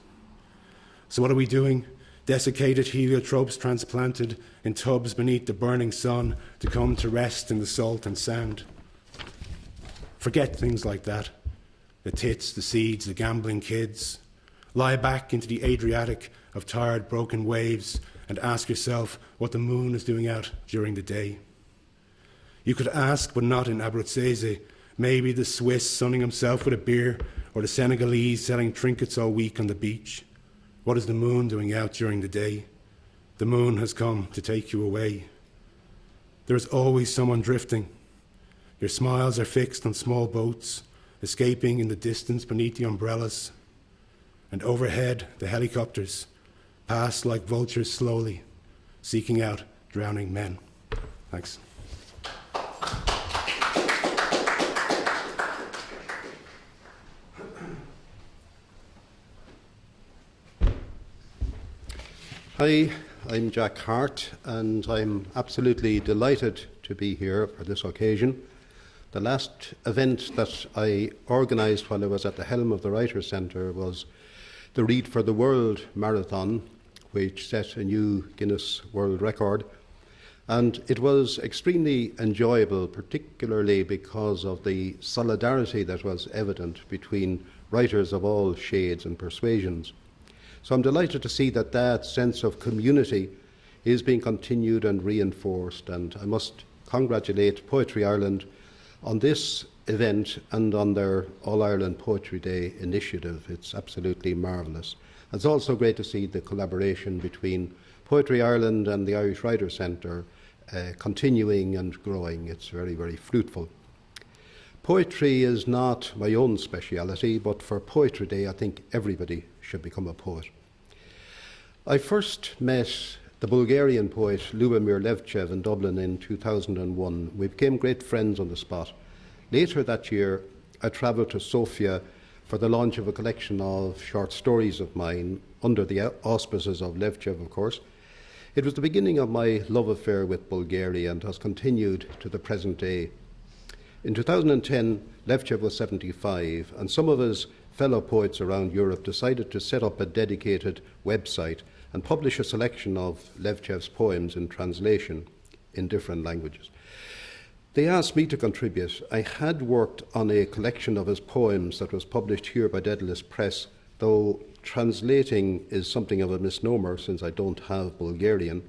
So what are we doing? Desiccated heliotropes transplanted in tubs beneath the burning sun to come to rest in the salt and sand. Forget things like that. The tits, the seeds, the gambling kids. Lie back into the Adriatic of tired, broken waves and ask yourself what the moon is doing out during the day. You could ask, but not in Abruzzese. Maybe the Swiss sunning himself with a beer, or the Senegalese selling trinkets all week on the beach. What is the moon doing out during the day? The moon has come to take you away. There is always someone drifting. Your smiles are fixed on small boats, escaping in the distance beneath the umbrellas. And overhead, the helicopters pass like vultures slowly, seeking out drowning men. Thanks. Hi, I'm Jack Hart, and I'm absolutely delighted to be here for this occasion. The last event that I organised while I was at the helm of the Writers' Centre was the Read for the World Marathon, which set a new Guinness World Record. And it was extremely enjoyable, particularly because of the solidarity that was evident between writers of all shades and persuasions. So I'm delighted to see that that sense of community is being continued and reinforced, and I must congratulate Poetry Ireland on this event and on their All-Ireland Poetry Day initiative. It's absolutely marvellous. It's also great to see the collaboration between Poetry Ireland and the Irish Writers' Centre continuing and growing. It's very, very fruitful. Poetry is not my own speciality, but for Poetry Day I think everybody should become a poet. I first met the Bulgarian poet Lubomir Levchev in Dublin in 2001. We became great friends on the spot. Later that year, I travelled to Sofia for the launch of a collection of short stories of mine, under the auspices of Levchev, of course. It was the beginning of my love affair with Bulgaria and has continued to the present day. In 2010, Levchev was 75, and some of his fellow poets around Europe decided to set up a dedicated website and publish a selection of Levchev's poems in translation in different languages. They asked me to contribute. I had worked on a collection of his poems that was published here by Daedalus Press, though translating is something of a misnomer since I don't have Bulgarian.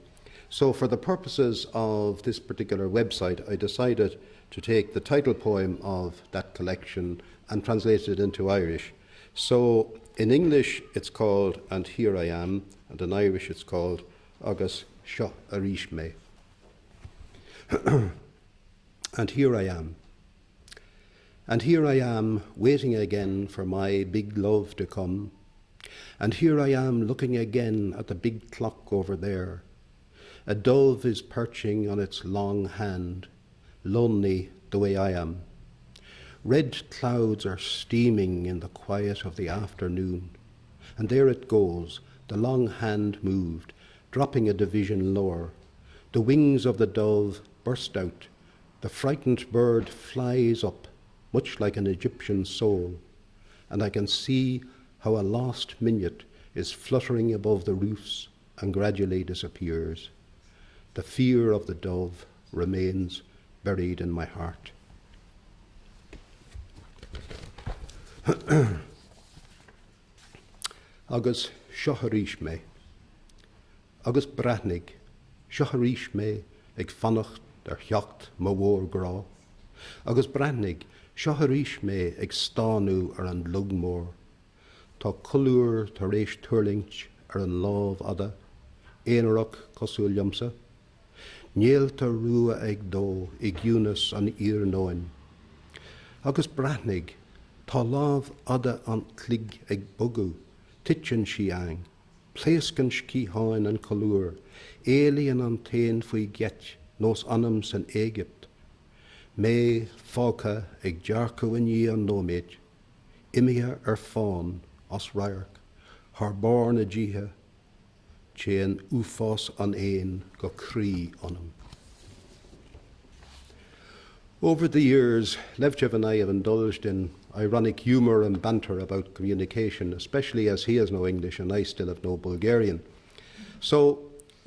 So for the purposes of this particular website, I decided to take the title poem of that collection and translate it into Irish. So in English it's called And Here I Am, and in Irish it's called Agus Seo Arish Me. And here I am. And here I am, waiting again for my big love to come. And here I am, looking again at the big clock over there. A dove is perching on its long hand, lonely the way I am. Red clouds are steaming in the quiet of the afternoon. And there it goes, the long hand moved, dropping a division lower. The wings of the dove burst out. The frightened bird flies up, much like an Egyptian soul, and I can see how a lost minute is fluttering above the roofs and gradually disappears. The fear of the dove remains buried in my heart. Agus Shoharish me, agus Bratnig, Shoharish me, ag fannacht der heacht ma mhór grá. Agus Bratnig, Shoharish me ag stáú ar an lugmór. Tá culúr tar éis tuirlingt ar an lámh ada, éonrach cosúil liomsa. Níalta rua ag dó ag Eunice an ír nóin. Agus Bratnig, tá lámh ada an clig ag bugú, titchin si ang, pléascan cí háin an culúr, éalaíonn an tain faoi get, nos anam san Égypt. Mé fáca ag dearcúin í an nóméid, imithe ar fáin os raireach, thar bár na ddíthe, chéan úfás an éin go crí anam. Over the years, Levchev and I have indulged in ironic humour and banter about communication, especially as he has no English and I still have no Bulgarian. So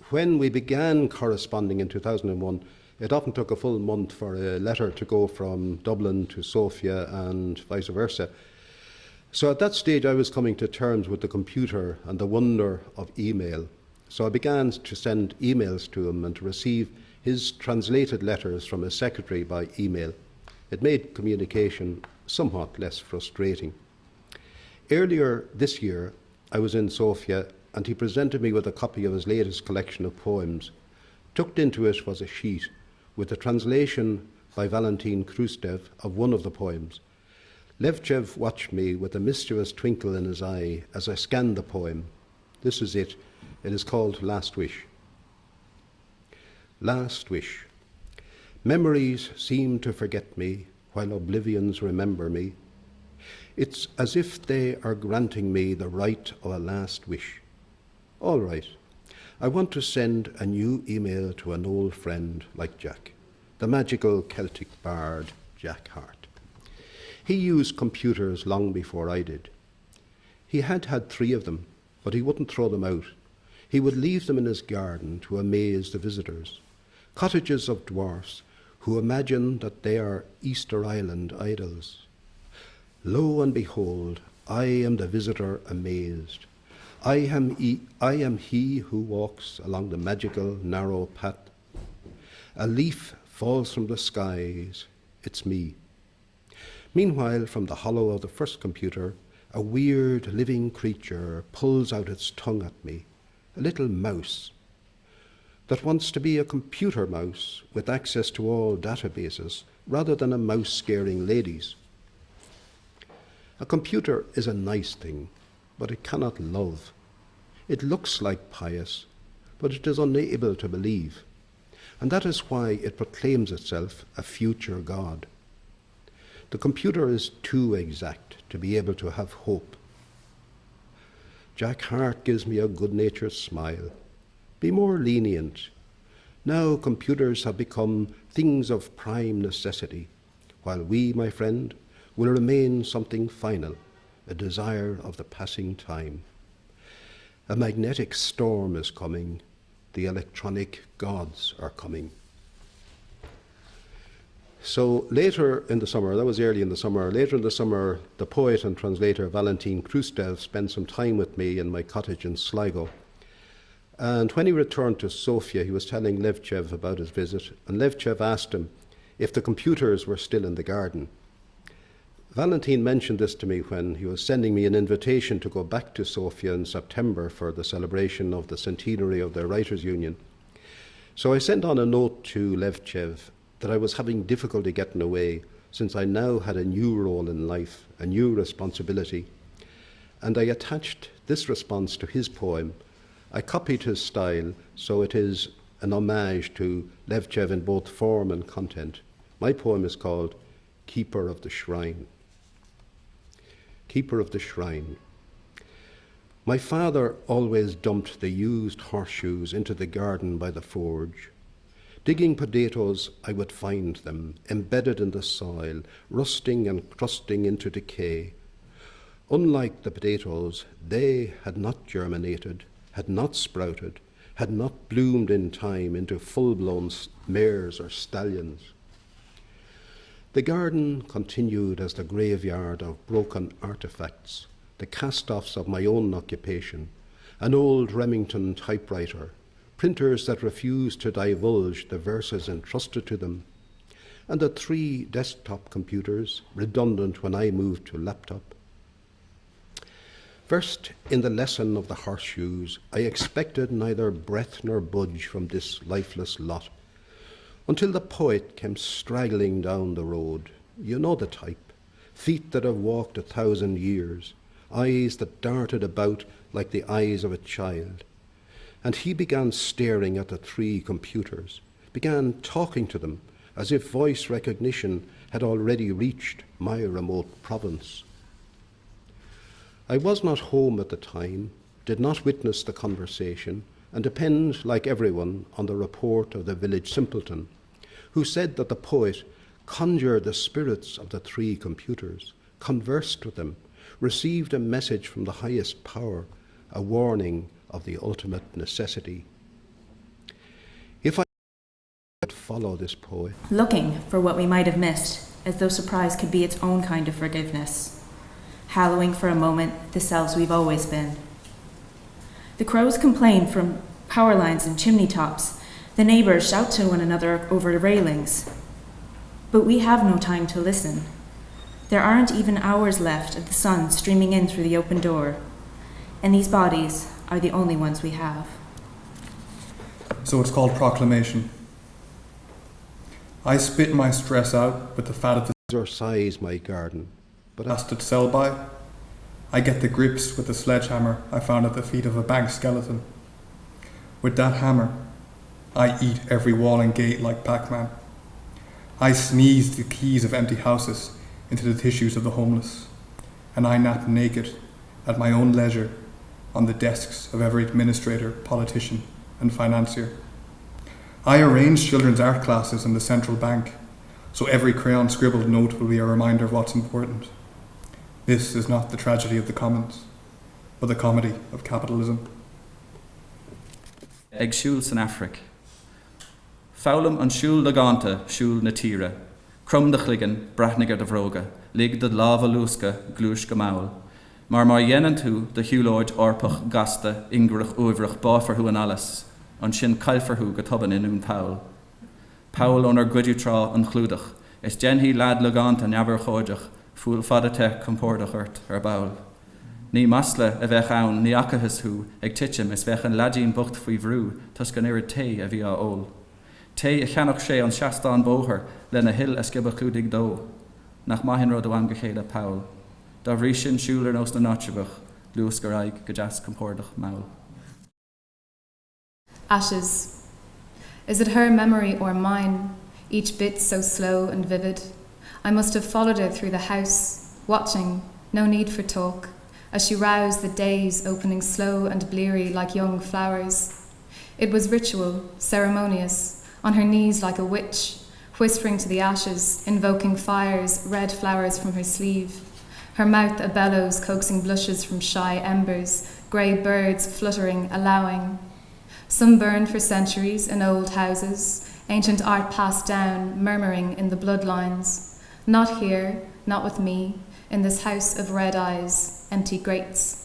when we began corresponding in 2001, it often took a full month for a letter to go from Dublin to Sofia and vice versa. So at that stage I was coming to terms with the computer and the wonder of email. So I began to send emails to him and to receive his translated letters from his secretary by email. It made communication somewhat less frustrating. Earlier this year, I was in Sofia and he presented me with a copy of his latest collection of poems. Tucked into it was a sheet with a translation by Valentin Khrushchev of one of the poems. Levchev watched me with a mischievous twinkle in his eye as I scanned the poem. This is it. It is called Last Wish. Last wish. Memories seem to forget me while oblivions remember me. It's as if they are granting me the right of a last wish. All right. I want to send a new email to an old friend like Jack, the magical Celtic bard Jack Hart. He used computers long before I did. He had 3 of them, but he wouldn't throw them out. He would leave them in his garden to amaze the visitors. Cottages of dwarfs who imagine that they are Easter Island idols. Lo and behold, I am the visitor amazed. I am he who walks along the magical narrow path. A leaf falls from the skies. It's me. Meanwhile, from the hollow of the first computer, a weird living creature pulls out its tongue at me, a little mouse that wants to be a computer mouse with access to all databases rather than a mouse scaring ladies. A computer is a nice thing, but it cannot love. It looks like pious, but it is unable to believe. And that is why it proclaims itself a future God. The computer is too exact to be able to have hope. Jack Hart gives me a good-natured smile. Be more lenient. Now computers have become things of prime necessity, while we, my friend, will remain something final, a desire of the passing time. A magnetic storm is coming. The electronic gods are coming. So later in the summer, that was early in the summer, later in the summer, the poet and translator Valentin Khrushchev spent some time with me in my cottage in Sligo. And when he returned to Sofia, he was telling Levchev about his visit, and Levchev asked him if the computers were still in the garden. Valentin mentioned this to me when he was sending me an invitation to go back to Sofia in September for the celebration of the centenary of the Writers' Union. So I sent on a note to Levchev that I was having difficulty getting away, since I now had a new role in life, a new responsibility. And I attached this response to his poem. I copied his style, so it is an homage to Levchev in both form and content. My poem is called Keeper of the Shrine. Keeper of the Shrine. My father always dumped the used horseshoes into the garden by the forge. Digging potatoes, I would find them, embedded in the soil, rusting and crusting into decay. Unlike the potatoes, they had not germinated, had not sprouted, had not bloomed in time into full-blown mares or stallions. The garden continued as the graveyard of broken artifacts, the cast-offs of my own occupation, an old Remington typewriter, printers that refused to divulge the verses entrusted to them, and the 3 desktop computers, redundant when I moved to laptop. First, in the lesson of the horseshoes, I expected neither breath nor budge from this lifeless lot, until the poet came straggling down the road. You know the type, feet that have walked 1,000 years, eyes that darted about like the eyes of a child. And he began staring at the 3 computers, began talking to them as if voice recognition had already reached my remote province. I was not home at the time, did not witness the conversation, and depend, like everyone, on the report of the village simpleton, who said that the poet conjured the spirits of the 3 computers, conversed with them, received a message from the highest power, a warning of the ultimate necessity. If I could follow this poet, looking for what we might have missed, as though surprise could be its own kind of forgiveness, hallowing for a moment the selves we've always been. The crows complain from power lines and chimney tops. The neighbours shout to one another over the railings. But we have no time to listen. There aren't even hours left of the sun streaming in through the open door, and these bodies are the only ones we have. So it's called proclamation. I spit my stress out with the fat of the size my garden, but asked it sell by. I get the grips with the sledgehammer I found at the feet of a bank skeleton. With that hammer, I eat every wall and gate like Pac-Man. I sneeze the keys of empty houses into the tissues of the homeless, and I nap naked at my own leisure on the desks of every administrator, politician, and financier. I arrange children's art classes in the central bank, so every crayon scribbled note will be a reminder of what's important. This is not the tragedy of the commons, but the comedy of capitalism. Ag siúl san Afric. Fálam an siúl leganta, siúl na tíre. Crum de chligan, brathnigar de vroga, lig de lava lúsca, glúis gomaul. Mar dhéanann tú de hiúlóid orpach gasta, ingrach uvrach báfarhu an alas, an sin cailfarhu go tuban inún Paul. Paul onar gudiú trá an chlúdach, is genhí lad leganta never chóideach, fúl fadate compordach urt ar baul. Ní masla a bheith ann ní acahas hu, ag titim is bheith an ladín bucht faoi bhrú, tus gan irid té a bhí á ól. Té a cheannach sé an seastán bóthar le na hill a skibba clúdig dó, nach mahin rud am gechéile Paul. Da bhrí sin siúlar nos na nátsibach, luas go raig go deas compordach maul. Ashes. Is it her memory or mine, each bit so slow and vivid? I must have followed her through the house, watching, no need for talk, as she roused the days opening slow and bleary like young flowers. It was ritual, ceremonious, on her knees like a witch, whispering to the ashes, invoking fires, red flowers from her sleeve. Her mouth a bellows, coaxing blushes from shy embers, grey birds fluttering, allowing. Some burned for centuries in old houses, ancient art passed down, murmuring in the bloodlines. Not here, not with me, in this house of red eyes, empty grates.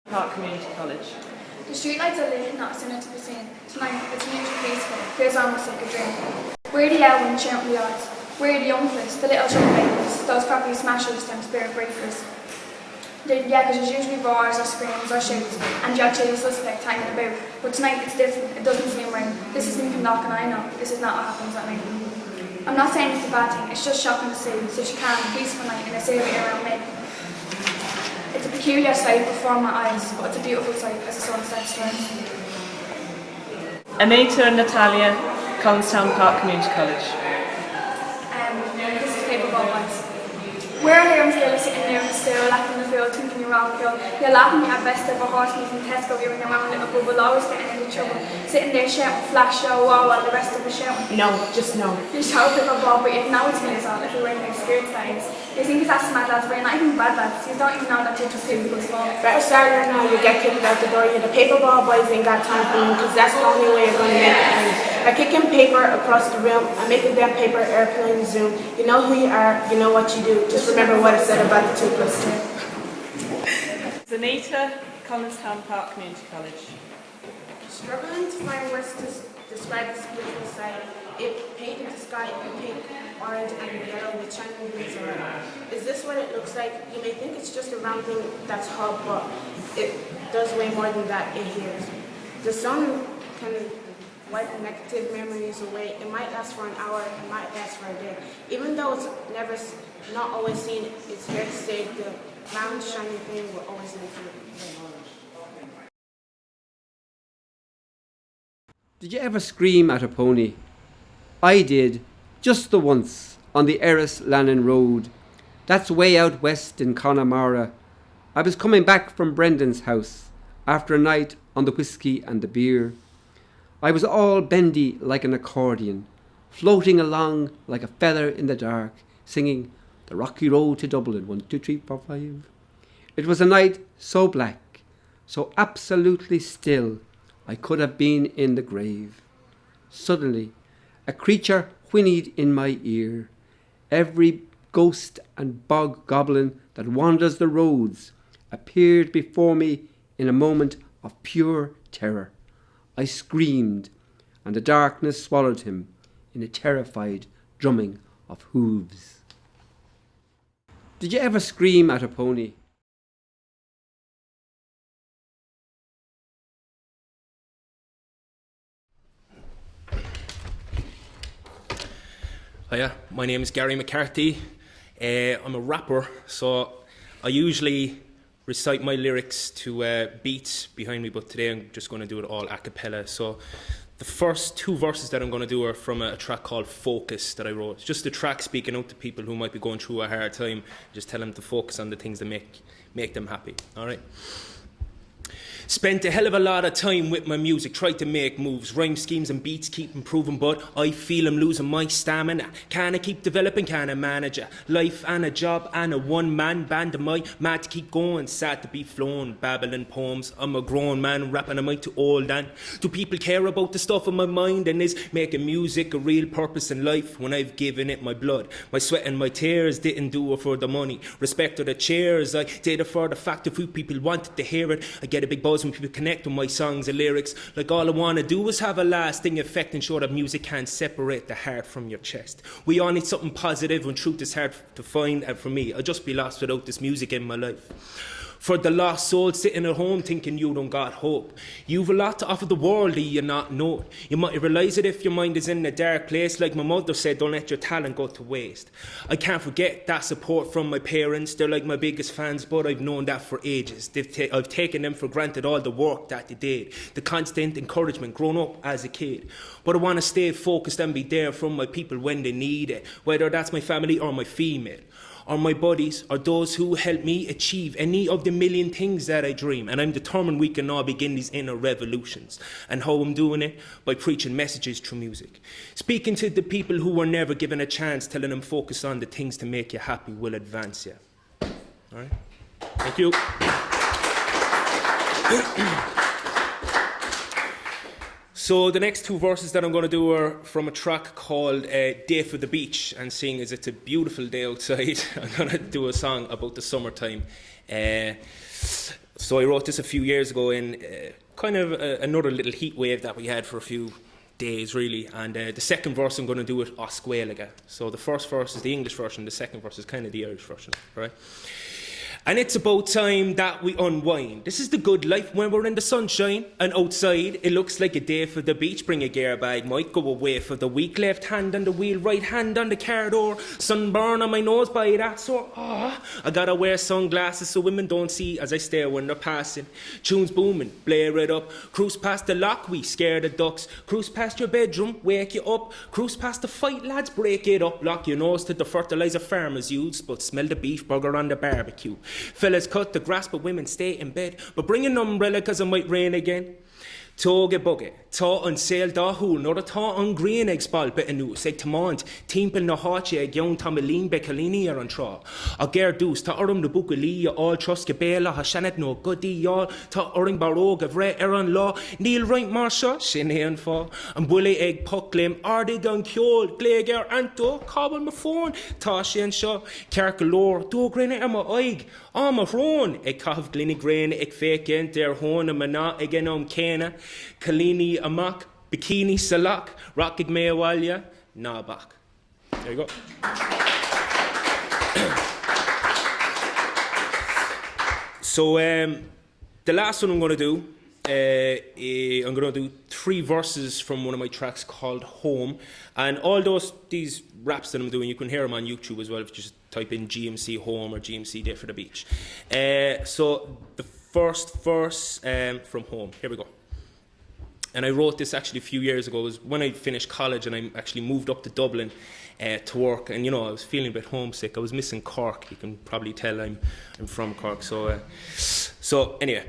Park Community College. The streetlights are lit, not a sinner to be seen. Tonight, it's unusually peaceful, feels almost like a dream. We're the elven shouting the odds. We're the youngsters, the little troublemakers, those property smashers, them spirit breakers. Yeah, because there's usually roars or screams or shouts, and the odd suspect hanging about. But tonight it's different, it doesn't seem right. This isn't even knocking, I know. This is not what happens at night. I'm not saying it's a bad thing, it's just shocking to see such a calm, peaceful night in this area around me. It's a peculiar sight before my eyes, but it's a beautiful sight as the sun sets to rise. Anita and Natalia, Contemplation Park Community College. This is paper ball boys. We're here until you're sitting there in the stool, laughing the field, thinking you're all cool. You're laughing at best of a horseman from Tesco, you're in your own little bubble, always getting into trouble. Sitting there shouting flash, show, wow, while the rest of us shouting. No, just no. You shout paper ball, but you know it's me as well, if you're wearing your skirts, that is. You think it's that smart lads, but you're not even bad lads. You don't even know that you're just people's fault. Better start learning now, you get kicked out the door. You're the paper ball boys ain't got time for you, because that's the only way you're going to make it. By kicking paper across the room and making that paper airplane zoom, you know who you are, you know what you do. Just remember what I said about the 2 + 2. Anita, Contemplation Park Community College. Struggling to find words to describe the spiritual side. It painted the sky in pink, orange, and yellow with shining breeze around. Is this what it looks like? You may think it's just a round thing that's hot, but it does way more than that. It hears. The sun can wipe negative memories away. It might last for an hour, it might last for a day. Even though it's not always seen, it's here to stay. The round, shiny thing will always live here. Did you ever scream at a pony? I did, just the once, on the Erris-Lannan Road. That's way out west in Connemara. I was coming back from Brendan's house after a night on the whiskey and the beer. I was all bendy like an accordion, floating along like a feather in the dark, singing The Rocky Road to Dublin, 1, 2, 3, 4, 5. It was a night so black, so absolutely still, I could have been in the grave. Suddenly, a creature whinnied in my ear. Every ghost and bog goblin that wanders the roads appeared before me in a moment of pure terror. I screamed, and the darkness swallowed him in a terrified drumming of hooves. Did you ever scream at a pony? Hiya, my name is Gary McCarthy. I'm a rapper, so I usually recite my lyrics to beats behind me, but today I'm just going to do it all a cappella. So the first 2 verses that I'm going to do are from a track called Focus that I wrote. It's just a track speaking out to people who might be going through a hard time. Just tell them to focus on the things that make them happy. All right. Spent a hell of a lot of time with my music, tried to make moves, rhyme schemes and beats keep improving, but I feel I'm losing my stamina. Can I keep developing? Can I manage a life and a job and a one-man band? Am I mad to keep going, sad to be flown, babbling poems? I'm a grown man, rapping, am I too old? And do people care about the stuff in my mind? And is making music a real purpose in life when I've given it my blood? My sweat and my tears didn't do it for the money. Respect to the chairs, I did it for the fact a few people wanted to hear it. I get a big buzz when people connect with my songs and lyrics. Like all I want to do is have a lasting effect and show that music can't separate the heart from your chest. We all need something positive when truth is hard to find, and for me, I'd just be lost without this music in my life. For the lost soul sitting at home thinking you don't got hope. You've a lot to offer the world that you not know. You might realise it if your mind is in a dark place. Like my mother said, don't let your talent go to waste. I can't forget that support from my parents. They're like my biggest fans, but I've known that for ages. I've taken them for granted, all the work that they did. The constant encouragement growing up as a kid. But I want to stay focused and be there for my people when they need it. Whether that's my family or my female. Or my buddies, or those who help me achieve any of the million things that I dream. And I'm determined we can all begin these inner revolutions. And how I'm doing it? By preaching messages through music. Speaking to the people who were never given a chance, telling them focus on the things to make you happy will advance you. All right? Thank you. So the next two verses that I'm going to do are from a track called Day for the Beach, and seeing as it's a beautiful day outside, I'm going to do a song about the summertime. So I wrote this a few years ago in kind of another little heat wave that we had for a few days really, and the second verse I'm going to do it Oscuelaga. So the first verse is the English version, the second verse is kind of the Irish version, right? And it's about time that we unwind. This is the good life when we're in the sunshine. And outside, it looks like a day for the beach. Bring a gear bag, might go away for the week. Left hand on the wheel, right hand on the car door. Sunburn on my nose by that sore. I gotta wear sunglasses so women don't see as I stare when they're passing. Tunes booming, blare it up. Cruise past the lock, we scare the ducks. Cruise past your bedroom, wake you up. Cruise past the fight, lads, break it up. Lock your nose to the fertilizer farmers use, but smell the beef burger on the barbecue. Fellas cut the grass, but women stay in bed. But bring an umbrella, cause it might rain again. Toge bugge, ta on sail da hul, nor a ta on green eggs ball bit anu, seg tamant, timpel na hache ag yon tamelin becalini ar an tra. A ger dus, ta orum the bukali, all truske bela, ha shanet no goody y'all, ta oring barog of re eran law, Neil right marsha, shin hen fa, and bully egg pucklim, ardig an kjol, gleger anto, cobble my phone, ta shin sha, kerkalor, do grin emma oig, am a hron, eg kav glini grain, eg fake in der horn, a mana again kena. Kalini amak, bikini salak, rockig meawalya, nabak. There you go. So the last one I'm going to do, I'm going to do 3 verses from one of my tracks called Home. And all these raps that I'm doing, you can hear them on YouTube as well if you just type in GMC Home or GMC Day for the Beach. So the first verse from Home, here we go. And I wrote this actually a few years ago. It was when I finished college and I actually moved up to Dublin to work. And, you know, I was feeling a bit homesick. I was missing Cork. You can probably tell I'm from Cork. So anyway.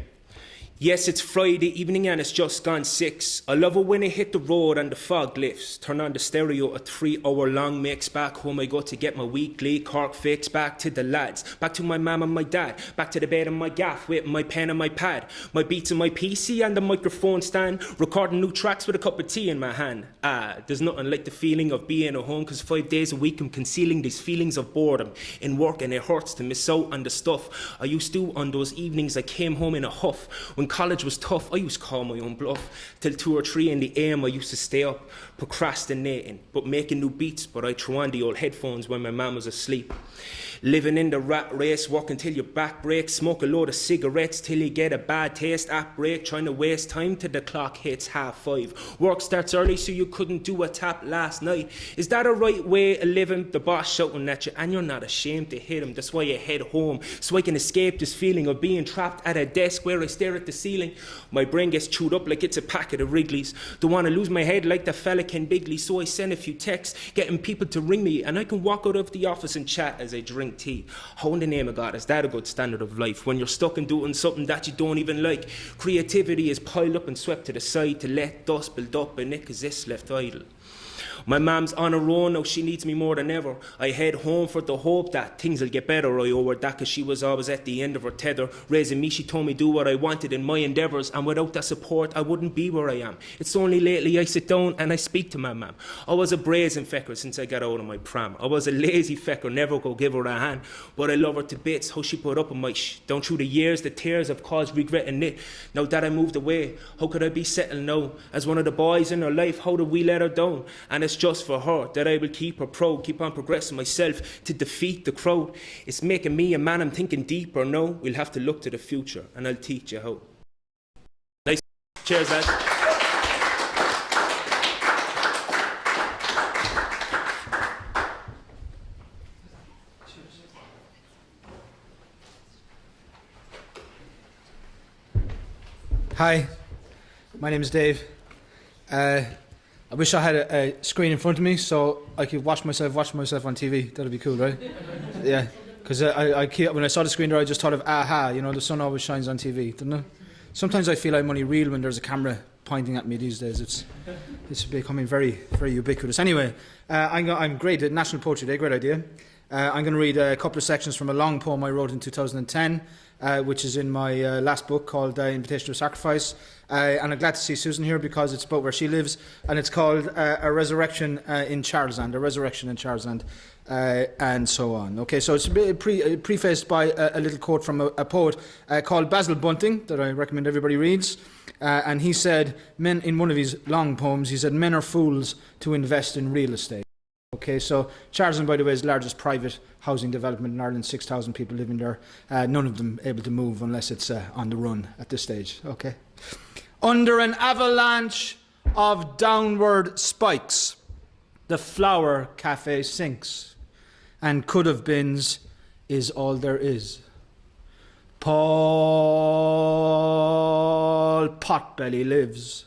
Yes, it's Friday evening and it's just gone 6. I love it when I hit the road and the fog lifts. Turn on the stereo, a 3-hour-long mix. Back home I go to get my weekly Cork fix. Back to the lads, back to my mum and my dad. Back to the bed and my gaff with my pen and my pad. My beats and my PC and the microphone stand. Recording new tracks with a cup of tea in my hand. There's nothing like the feeling of being at home, cause 5 days a week I'm concealing these feelings of boredom in work, and it hurts to miss out on the stuff I used to on those evenings I came home in a huff. When college was tough, I used to call my own bluff. Till 2 or 3 in the AM I used to stay up, procrastinating, but making new beats. But I threw on the old headphones when my mum was asleep. Living in the rat race, working till your back breaks. Smoke a load of cigarettes till you get a bad taste. App break, trying to waste time till the clock hits 5:30. Work starts early so you couldn't do a tap last night. Is that a right way of living? The boss shouting at you and you're not ashamed to hit him. That's why you head home, so I can escape this feeling of being trapped at a desk where I stare at the ceiling. My brain gets chewed up like it's a packet of Wrigley's. Don't want to lose my head like the fella Ken Bigley, so I send a few texts getting people to ring me, and I can walk out of the office and chat as I drink tea. How in the name of God is that a good standard of life when you're stuck in doing something that you don't even like? Creativity is piled up and swept to the side to let dust build up and it exists left idle. My mam's on her own now, she needs me more than ever. I head home for the hope that things will get better. I owe her that cause she was always at the end of her tether. Raising me, she told me do what I wanted in my endeavours, and without that support I wouldn't be where I am. It's only lately I sit down and I speak to my mam. I was a brazen fecker since I got out of my pram. I was a lazy fecker, never go give her a hand, but I love her to bits, how she put up with my down through the years. The tears have caused regretting it. Now that I moved away, how could I be settled now? As one of the boys in her life, how did we let her down? And it's just for her that I will keep her proud, keep on progressing myself to defeat the crowd. It's making me a man, I'm thinking deeper. No, we'll have to look to the future, and I'll teach you how. Nice. Cheers, lads. Hi, my name is Dave. I wish I had a screen in front of me so I could watch myself on TV. That'd be cool, right? Yeah, because when I saw the screen there, I just thought of AHA. You know, the sun always shines on TV, doesn't it? Sometimes I feel I'm only real when there's a camera pointing at me these days. It's becoming very, very ubiquitous. Anyway, I'm great at National Poetry Day. Great idea. I'm going to read a couple of sections from a long poem I wrote in 2010. Which is in my last book called Invitation to Sacrifice. And I'm glad to see Susan here because it's about where she lives, and it's called A Resurrection in Charlesland, A Resurrection in Charlesland, and so on. Okay, so it's prefaced by a little quote from a poet called Basil Bunting that I recommend everybody reads. And he said, men, in one of his long poems, he said, men are fools to invest in real estate. Okay, so Charlesland, by the way, is the largest private housing development in Ireland. 6,000 people living there. None of them able to move unless it's on the run at this stage. Okay. Under an avalanche of downward spikes, the Flower Cafe sinks, and could have beens is all there is. Paul Potbelly lives.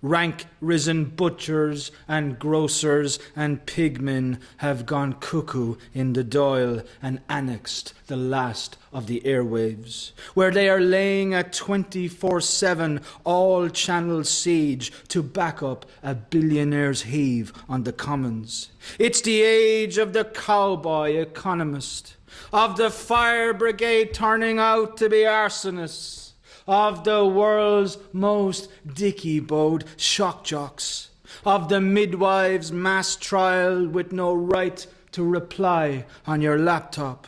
Rank risen butchers and grocers and pigmen have gone cuckoo in the Dáil and annexed the last of the airwaves, where they are laying a 24/7 all-channel siege to back up a billionaire's heave on the commons. It's the age of the cowboy economist, of the fire brigade turning out to be arsonists, of the world's most dicky-bowed shock jocks, of the midwives' mass trial with no right to reply on your laptop,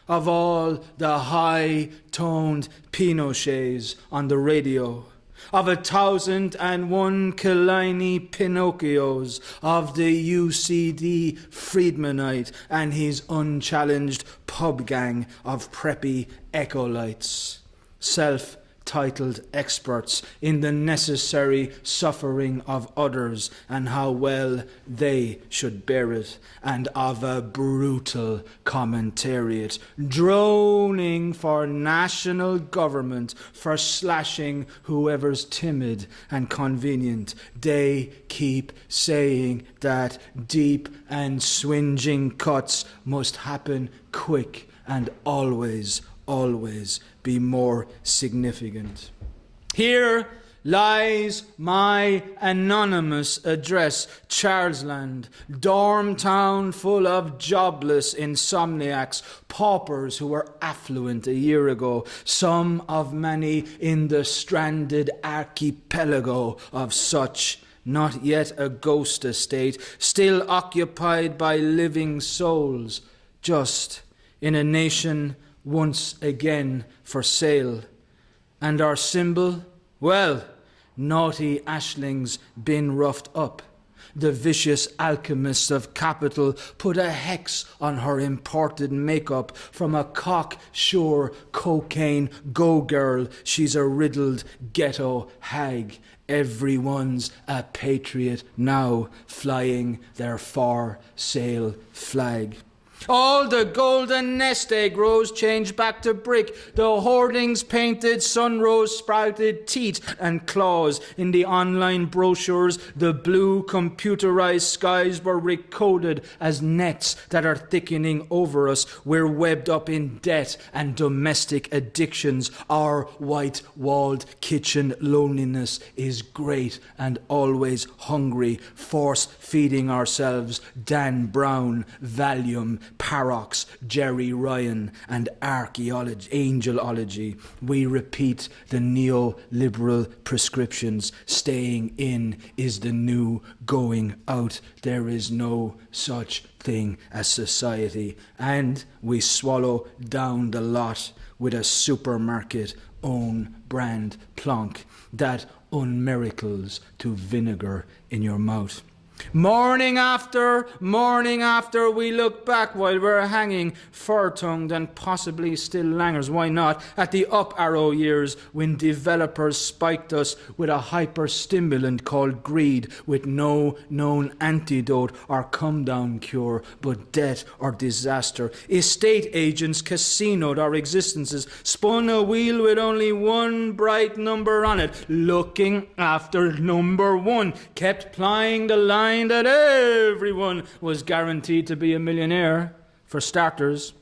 of all the high-toned Pinochets on the radio, of 1,001 Killiney Pinocchios, of the UCD Friedmanite and his unchallenged pub gang of preppy ecolites. Self-titled experts in the necessary suffering of others and how well they should bear it, and of a brutal commentariat droning for national government for slashing whoever's timid and convenient. They keep saying that deep and swinging cuts must happen quick and always be more significant. Here lies my anonymous address, Charlesland, dorm town full of jobless insomniacs, paupers who were affluent a year ago, some of many in the stranded archipelago of such, not yet a ghost estate, still occupied by living souls, just in a nation once again for sale. And our symbol? Well, naughty Ashling's been roughed up. The vicious alchemists of capital put a hex on her imported makeup from a cocksure cocaine go-girl. She's a riddled ghetto hag. Everyone's a patriot now, flying their for-sale flag. All the golden nest egg rows changed back to brick. The hoardings painted sunrose sprouted teeth and claws. In the online brochures, the blue computerized skies were recoded as nets that are thickening over us. We're webbed up in debt and domestic addictions. Our white-walled kitchen loneliness is great and always hungry, force-feeding ourselves Dan Brown, Valium, Parox, Jerry Ryan, and angelology. We repeat the neoliberal prescriptions. Staying in is the new going out. There is no such thing as society. And we swallow down the lot with a supermarket own brand plonk that unmiracles to vinegar in your mouth. Morning after, we look back while we're hanging, fur-tongued and possibly still langers, why not, at the up-arrow years when developers spiked us with a hyper-stimulant called greed with no known antidote or come-down cure, but debt or disaster. Estate agents casinoed our existences, spun a wheel with only one bright number on it, looking after number one, kept plying the line that everyone was guaranteed to be a millionaire, for starters,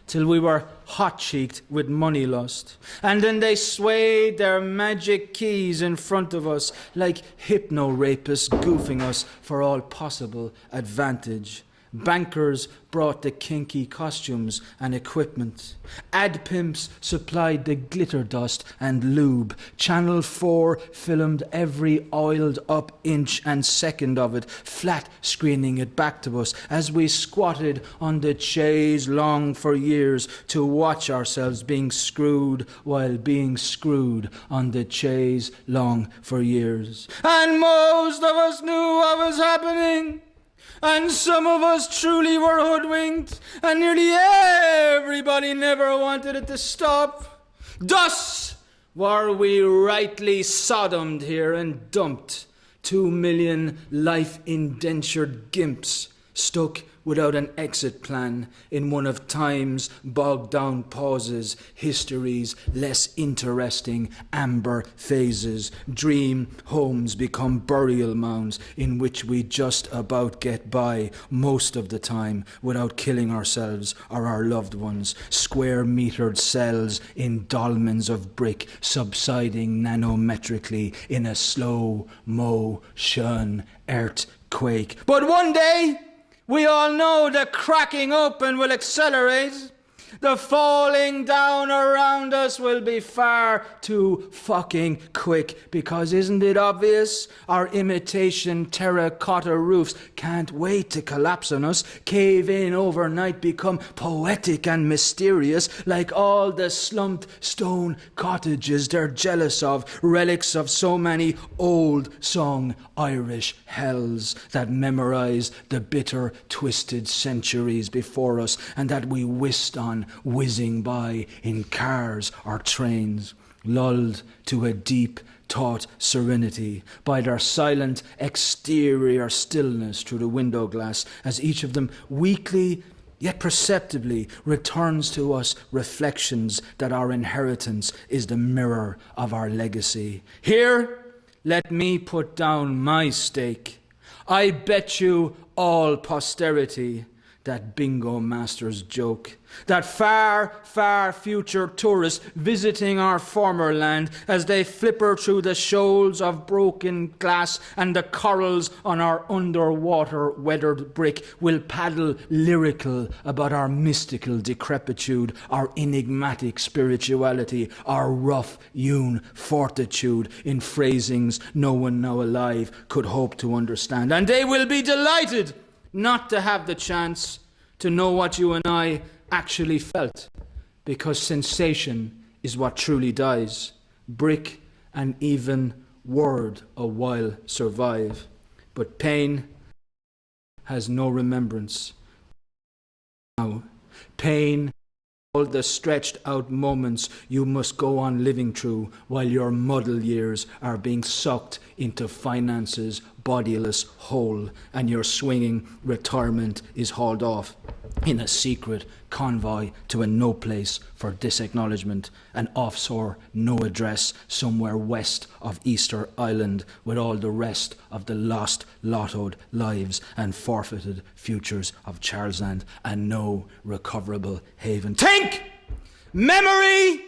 till we were hot-cheeked with money lust. And then they swayed their magic keys in front of us like hypno-rapists goofing us for all possible advantage. Bankers brought the kinky costumes and equipment. Ad pimps supplied the glitter dust and lube. Channel 4 filmed every oiled up inch and second of it, flat screening it back to us as we squatted on the chaise long for years to watch ourselves being screwed while being screwed on the chaise long for years. And most of us knew what was happening. And some of us truly were hoodwinked, and nearly everybody never wanted it to stop. Thus were we rightly sodomed here and dumped. 2 million life-indentured gimps stuck without an exit plan in one of time's bogged-down pauses, history's less interesting amber phases. Dream homes become burial mounds in which we just about get by most of the time without killing ourselves or our loved ones. Square-metered cells in dolmens of brick subsiding nanometrically in a slow motion earthquake. But one day, we all know the cracking open will accelerate. The falling down around us will be far too fucking quick because isn't it obvious? Our imitation terracotta roofs can't wait to collapse on us, cave in overnight, become poetic and mysterious like all the slumped stone cottages they're jealous of, relics of so many old song Irish hells that memorize the bitter twisted centuries before us and that we whisked on whizzing by in cars or trains, lulled to a deep taut serenity by their silent exterior stillness through the window glass as each of them weakly yet perceptibly returns to us reflections that our inheritance is the mirror of our legacy. Here, let me put down my stake. I bet you all posterity that bingo master's joke, that far, far future tourists visiting our former land as they flipper through the shoals of broken glass and the corals on our underwater weathered brick will paddle lyrical about our mystical decrepitude, our enigmatic spirituality, our rough-hewn fortitude in phrasings no one now alive could hope to understand. And they will be delighted not to have the chance to know what you and I actually felt, because sensation is what truly dies. Brick and even word a while survive, but pain has no remembrance. Now, pain, all the stretched out moments you must go on living through while your muddle years are being sucked into finance's bodiless hole and your swinging retirement is hauled off. in a secret convoy to a no place for disacknowledgement, an offshore no address somewhere west of Easter Island, with all the rest of the lost lottoed lives and forfeited futures of Charlesland, and no recoverable haven. Think! Memory!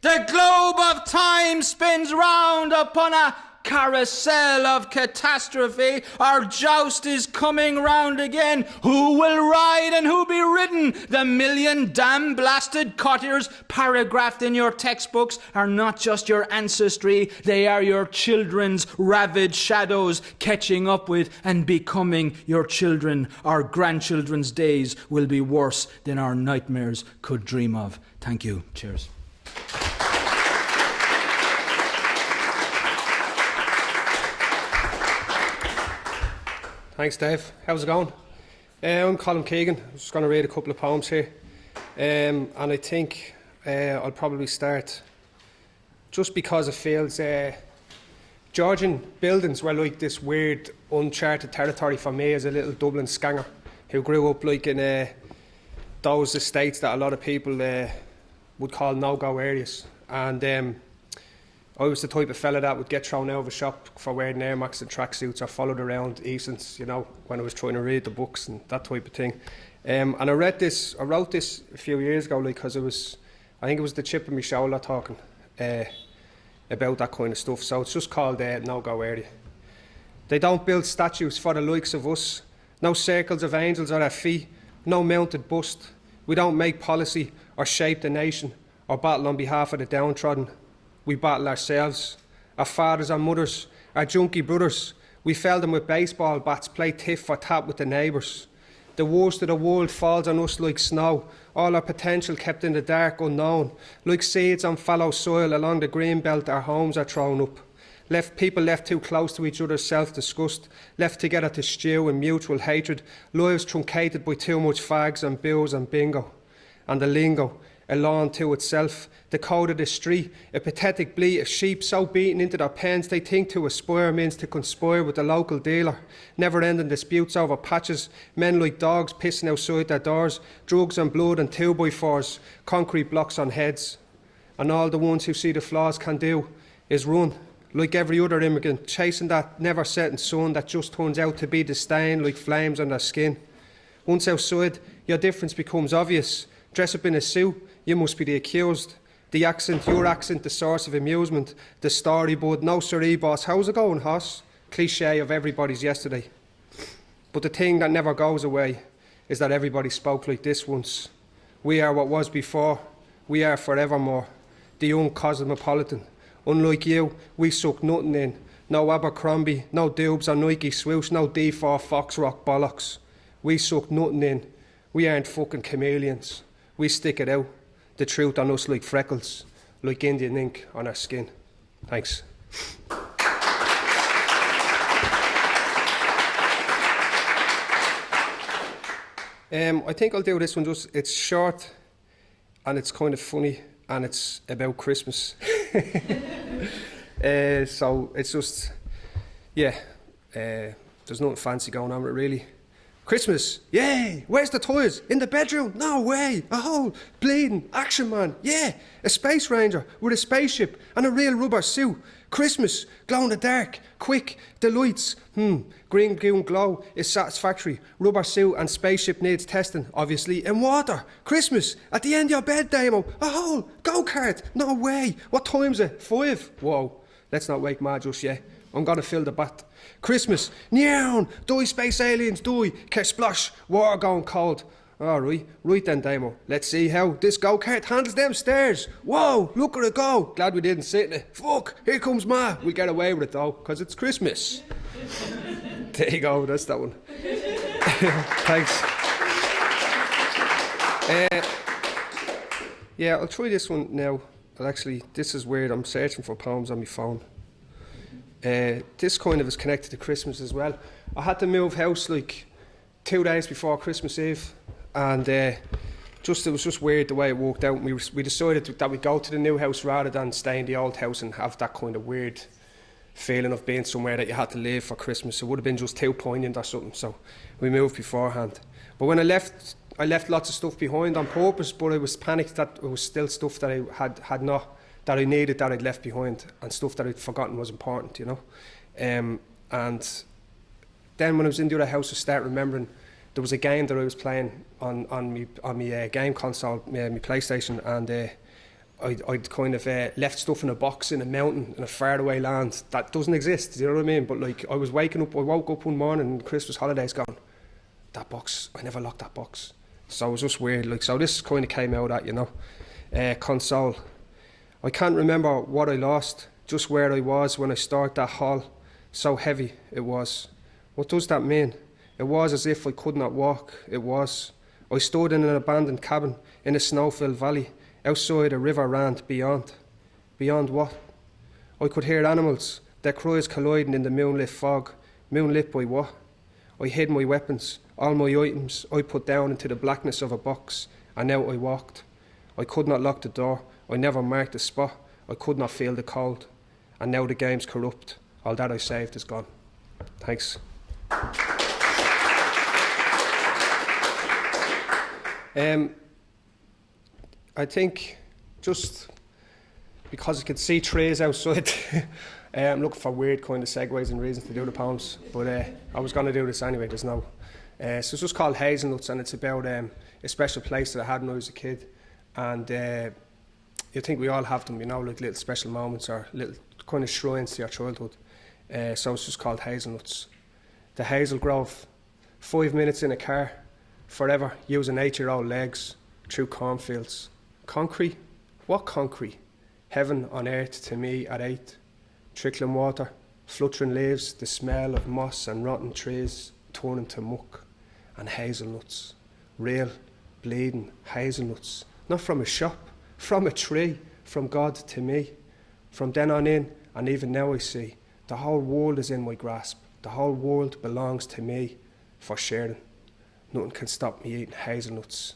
The globe of time spins round upon a carousel of catastrophe. Our joust is coming round again. Who will ride and who be ridden? The million damn blasted courtiers paragraphed in your textbooks are not just your ancestry, they are your children's ravaged shadows catching up with and becoming your children. Our grandchildren's days will be worse than our nightmares could dream of. Thank you. Cheers. Thanks, Dave. How's it going? I'm Colin Keegan. I'm just going to read a couple of poems here. And I think I'll probably start just because it feels Georgian buildings were like this weird, uncharted territory for me as a little Dublin scanger who grew up like in those estates that a lot of people would call no-go areas. And I was the type of fella that would get thrown out of a shop for wearing Air Max and tracksuits, or followed around Eason's, you know, when I was trying to read the books and that type of thing. And I wrote this a few years ago, like, because I think it was the chip in my shoulder talking about that kind of stuff. So it's just called No-Go Area. They don't build statues for the likes of us. No circles of angels at our feet. No mounted bust. We don't make policy or shape the nation or battle on behalf of the downtrodden. We battle ourselves, our fathers, our mothers, our junkie brothers. We fell them with baseball bats, play tiff for tat with the neighbours. The worst of the world falls on us like snow, all our potential kept in the dark unknown. Like seeds on fallow soil along the green belt, our homes are thrown up. People left too close to each other's self-disgust, left together to stew in mutual hatred, lives truncated by too much fags and booze and bingo. And the lingo, a law unto itself, the code of the street, a pathetic bleat of sheep so beaten into their pens they think to aspire means to conspire with the local dealer. Never-ending disputes over patches, men like dogs pissing outside their doors, drugs and blood and 2x4s, concrete blocks on heads. And all the ones who see the flaws can do is run, like every other immigrant, chasing that never-setting sun that just turns out to be the stain like flames on their skin. Once outside, your difference becomes obvious. Dress up in a suit, you must be the accused. The accent, your accent, the source of amusement. The storyboard, no siree boss, how's it going, hoss? Cliche of everybody's yesterday. But the thing that never goes away is that everybody spoke like this once. We are what was before. We are forevermore. The young cosmopolitan. Unlike you, we suck nothing in. No Abercrombie, no Dubes or Nike swoosh, no D4 Fox Rock bollocks. We suck nothing in. We aren't fucking chameleons. We stick it out. The truth on us like freckles, like Indian ink on our skin. Thanks. I think I'll do this one just, it's short and it's kind of funny and it's about Christmas. So it's just, yeah, there's nothing fancy going on with it really. Christmas, yay! Where's the toys? In the bedroom? No way! A whole bleeding action man, yeah! A space ranger with a spaceship and a real rubber suit. Christmas, glow in the dark, quick, the lights. Green glow is satisfactory. Rubber suit and spaceship needs testing, obviously, in water. Christmas, at the end of your bed, Damo. A whole go-kart, no way! What time's it? 5? Whoa, let's not wake Ma just yet. I'm gonna fill the bat. Christmas, neon, die space aliens, die, kersplosh, war going cold. Alright, right then, Damo. Let's see how this go-kart handles them stairs. Whoa, look at it go. Glad we didn't sit in it. Fuck, here comes Ma. We get away with it though, because it's Christmas. There you go, that's that one. Thanks. Yeah, I'll try this one now. Actually, this is weird. I'm searching for poems on my phone. This kind of is connected to Christmas as well. I had to move house like 2 days before Christmas Eve, and it was just weird the way it worked out. We decided that we'd go to the new house rather than stay in the old house and have that kind of weird feeling of being somewhere that you had to leave for Christmas. It would have been just too poignant or something, so we moved beforehand. But when I left I left lots of stuff behind on purpose, but I was panicked that it was still stuff that I had not, that I needed, that I'd left behind, and stuff that I'd forgotten was important, you know. And then when I was in the other house, I started remembering there was a game that I was playing on my game console, my PlayStation, and I'd kind of left stuff in a box in a mountain in a faraway land that doesn't exist, you know what I mean? But like, I woke up one morning in Christmas holidays going, that box, I never locked that box. So it was just weird, like, so this kind of came out at, you know. Console. I can't remember what I lost, just where I was when I started that haul. So heavy it was. What does that mean? It was as if I could not walk, it was. I stood in an abandoned cabin in a snow-filled valley. Outside a river ran beyond. Beyond what? I could hear animals, their cries colliding in the moonlit fog. Moonlit by what? I hid my weapons, all my items I put down into the blackness of a box, and out I walked. I could not lock the door, I never marked the spot, I could not feel the cold. And now the game's corrupt, all that I saved is gone. Thanks. I think just because I could see trees outside, I'm looking for weird kind of segues and reasons to do the poems, but I was going to do this anyway, there's no. So it's just called Hazelnuts, and it's about a special place that I had when I was a kid, and you think we all have them, you know, like little special moments or little kind of shrines to your childhood. So it's just called Hazelnuts. The Hazel Grove, 5 minutes in a car, forever using 8-year-old legs through cornfields. Concrete? What concrete? Heaven on earth to me at 8. Trickling water, fluttering leaves, the smell of moss and rotten trees turning to muck. And hazelnuts. Real, bleeding hazelnuts. Not from a shop, from a tree, from God to me. From then on in, and even now I see, the whole world is in my grasp. The whole world belongs to me for sharing. Nothing can stop me eating hazelnuts.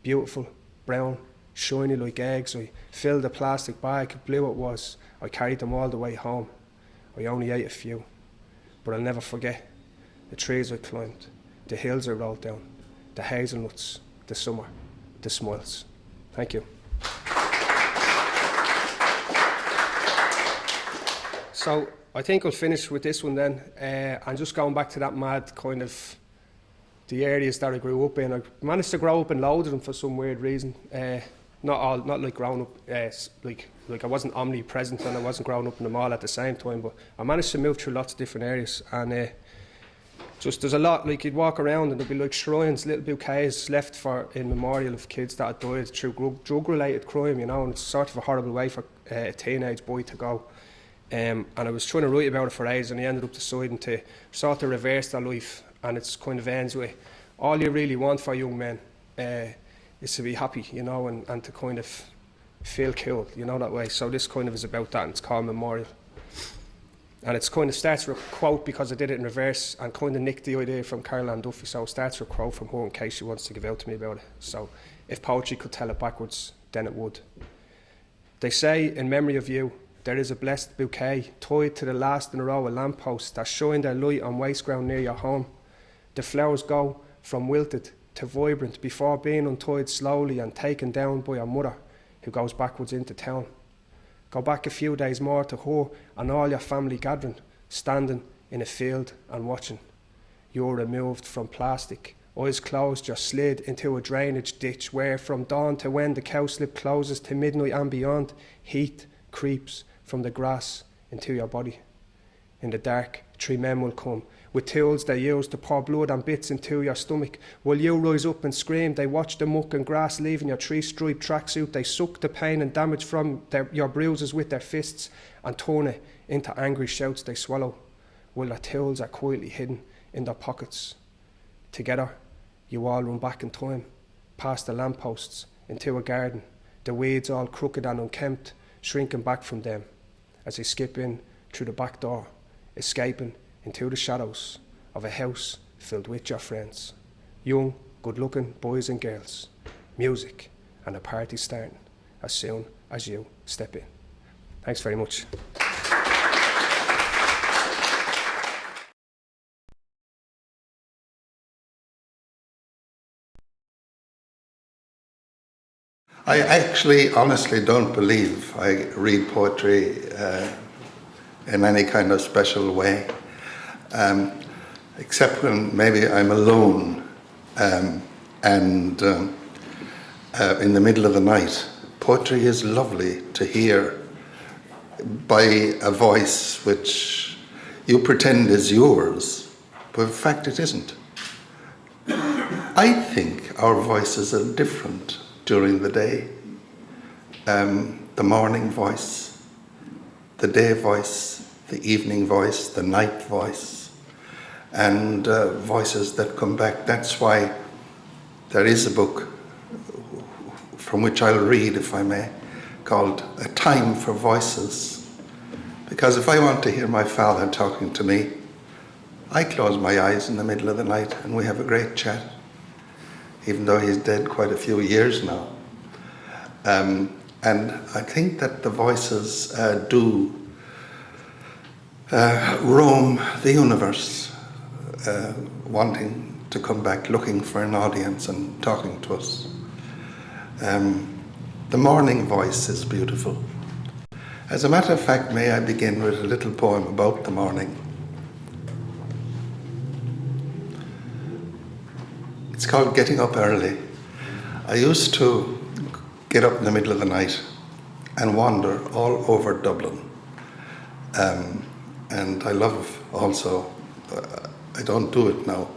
Beautiful, brown, shiny like eggs. I filled a plastic bag, blue it was. I carried them all the way home. I only ate a few, but I'll never forget the trees I climbed, the hills I rolled down, the hazelnuts, the summer, the smiles. Thank you. So I think I'll finish with this one then, and just going back to that mad kind of the areas that I grew up in. I managed to grow up in loads of them for some weird reason. Not like growing up, like I wasn't omnipresent and I wasn't growing up in them all at the same time, but I managed to move through lots of different areas, and just there's a lot, like you'd walk around and there'd be like shrines, little bouquets left for in memorial of kids that had died through drug-related crime, you know, and it's sort of a horrible way for a teenage boy to go. And I was trying to write about it for ages, and I ended up deciding to sort of reverse their life, and it's kind of ends with all you really want for young men is to be happy, you know, and to kind of feel cool, you know, that way. So this kind of is about that, and it's called Memorial. And it's kind of starts with a quote because I did it in reverse and kind of nicked the idea from Caroline Duffy, so it starts with a quote from her in case she wants to give out to me about it. So if poetry could tell it backwards, then it would. They say, in memory of you, there is a blessed bouquet tied to the last in a row of lampposts that shine their light on waste ground near your home. The flowers go from wilted to vibrant before being untied slowly and taken down by your mother, who goes backwards into town. Go back a few days more to her and all your family gathering, standing in a field and watching. You're removed from plastic, eyes closed, you're slid into a drainage ditch where from dawn to when the cowslip closes to midnight and beyond, heat creeps from the grass into your body. In the dark, 3 men will come, with tools they use to pour blood and bits into your stomach. While you rise up and scream, they watch the muck and grass leaving your 3-striped tracksuit. They suck the pain and damage from your bruises with their fists and turn it into angry shouts they swallow, while their tools are quietly hidden in their pockets. Together, you all run back in time, past the lampposts, into a garden, the weeds all crooked and unkempt, shrinking back from them as they skip in through the back door, escaping into the shadows of a house filled with your friends. Young, good-looking boys and girls, music, and a party starting as soon as you step in. Thanks very much. I actually, honestly don't believe I read poetry in any kind of special way, except when maybe I'm alone and in the middle of the night. Poetry is lovely to hear by a voice which you pretend is yours, but in fact it isn't. I think our voices are different during the day. The morning voice, the day voice, the evening voice, the night voice, and voices that come back. That's why there is a book from which I'll read, if I may, called A Time for Voices. Because if I want to hear my father talking to me, I close my eyes in the middle of the night and we have a great chat, even though he's dead quite a few years now. And I think that the voices do roam the universe, wanting to come back, looking for an audience and talking to us. The morning voice is beautiful. As a matter of fact, may I begin with a little poem about the morning. It's called Getting Up Early. I used to get up in the middle of the night and wander all over Dublin. And I love also, I don't do it now,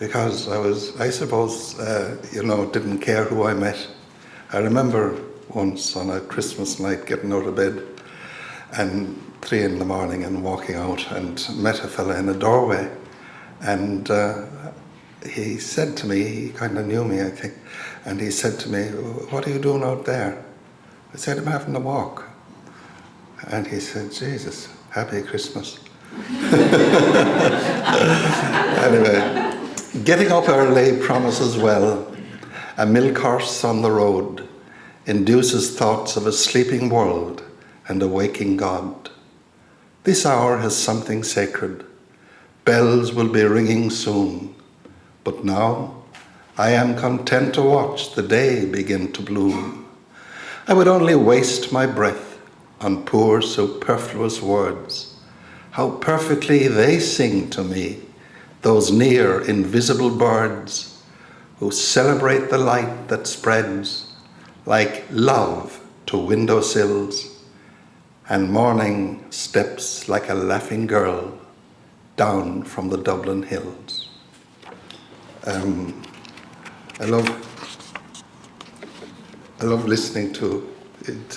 because I suppose, didn't care who I met. I remember once on a Christmas night getting out of bed and 3 in the morning and walking out and met a fella in a doorway, and he said to me, he kind of knew me, I think, and he said to me, "What are you doing out there?" I said, "I'm having a walk." And he said, "Jesus, happy Christmas." Anyway, getting up early promises well. A milk horse on the road induces thoughts of a sleeping world and a waking God. This hour has something sacred. Bells will be ringing soon. But now I am content to watch the day begin to bloom. I would only waste my breath on poor superfluous words. How perfectly they sing to me, those near invisible birds who celebrate the light that spreads like love to windowsills, and morning steps like a laughing girl down from the Dublin hills. I love listening to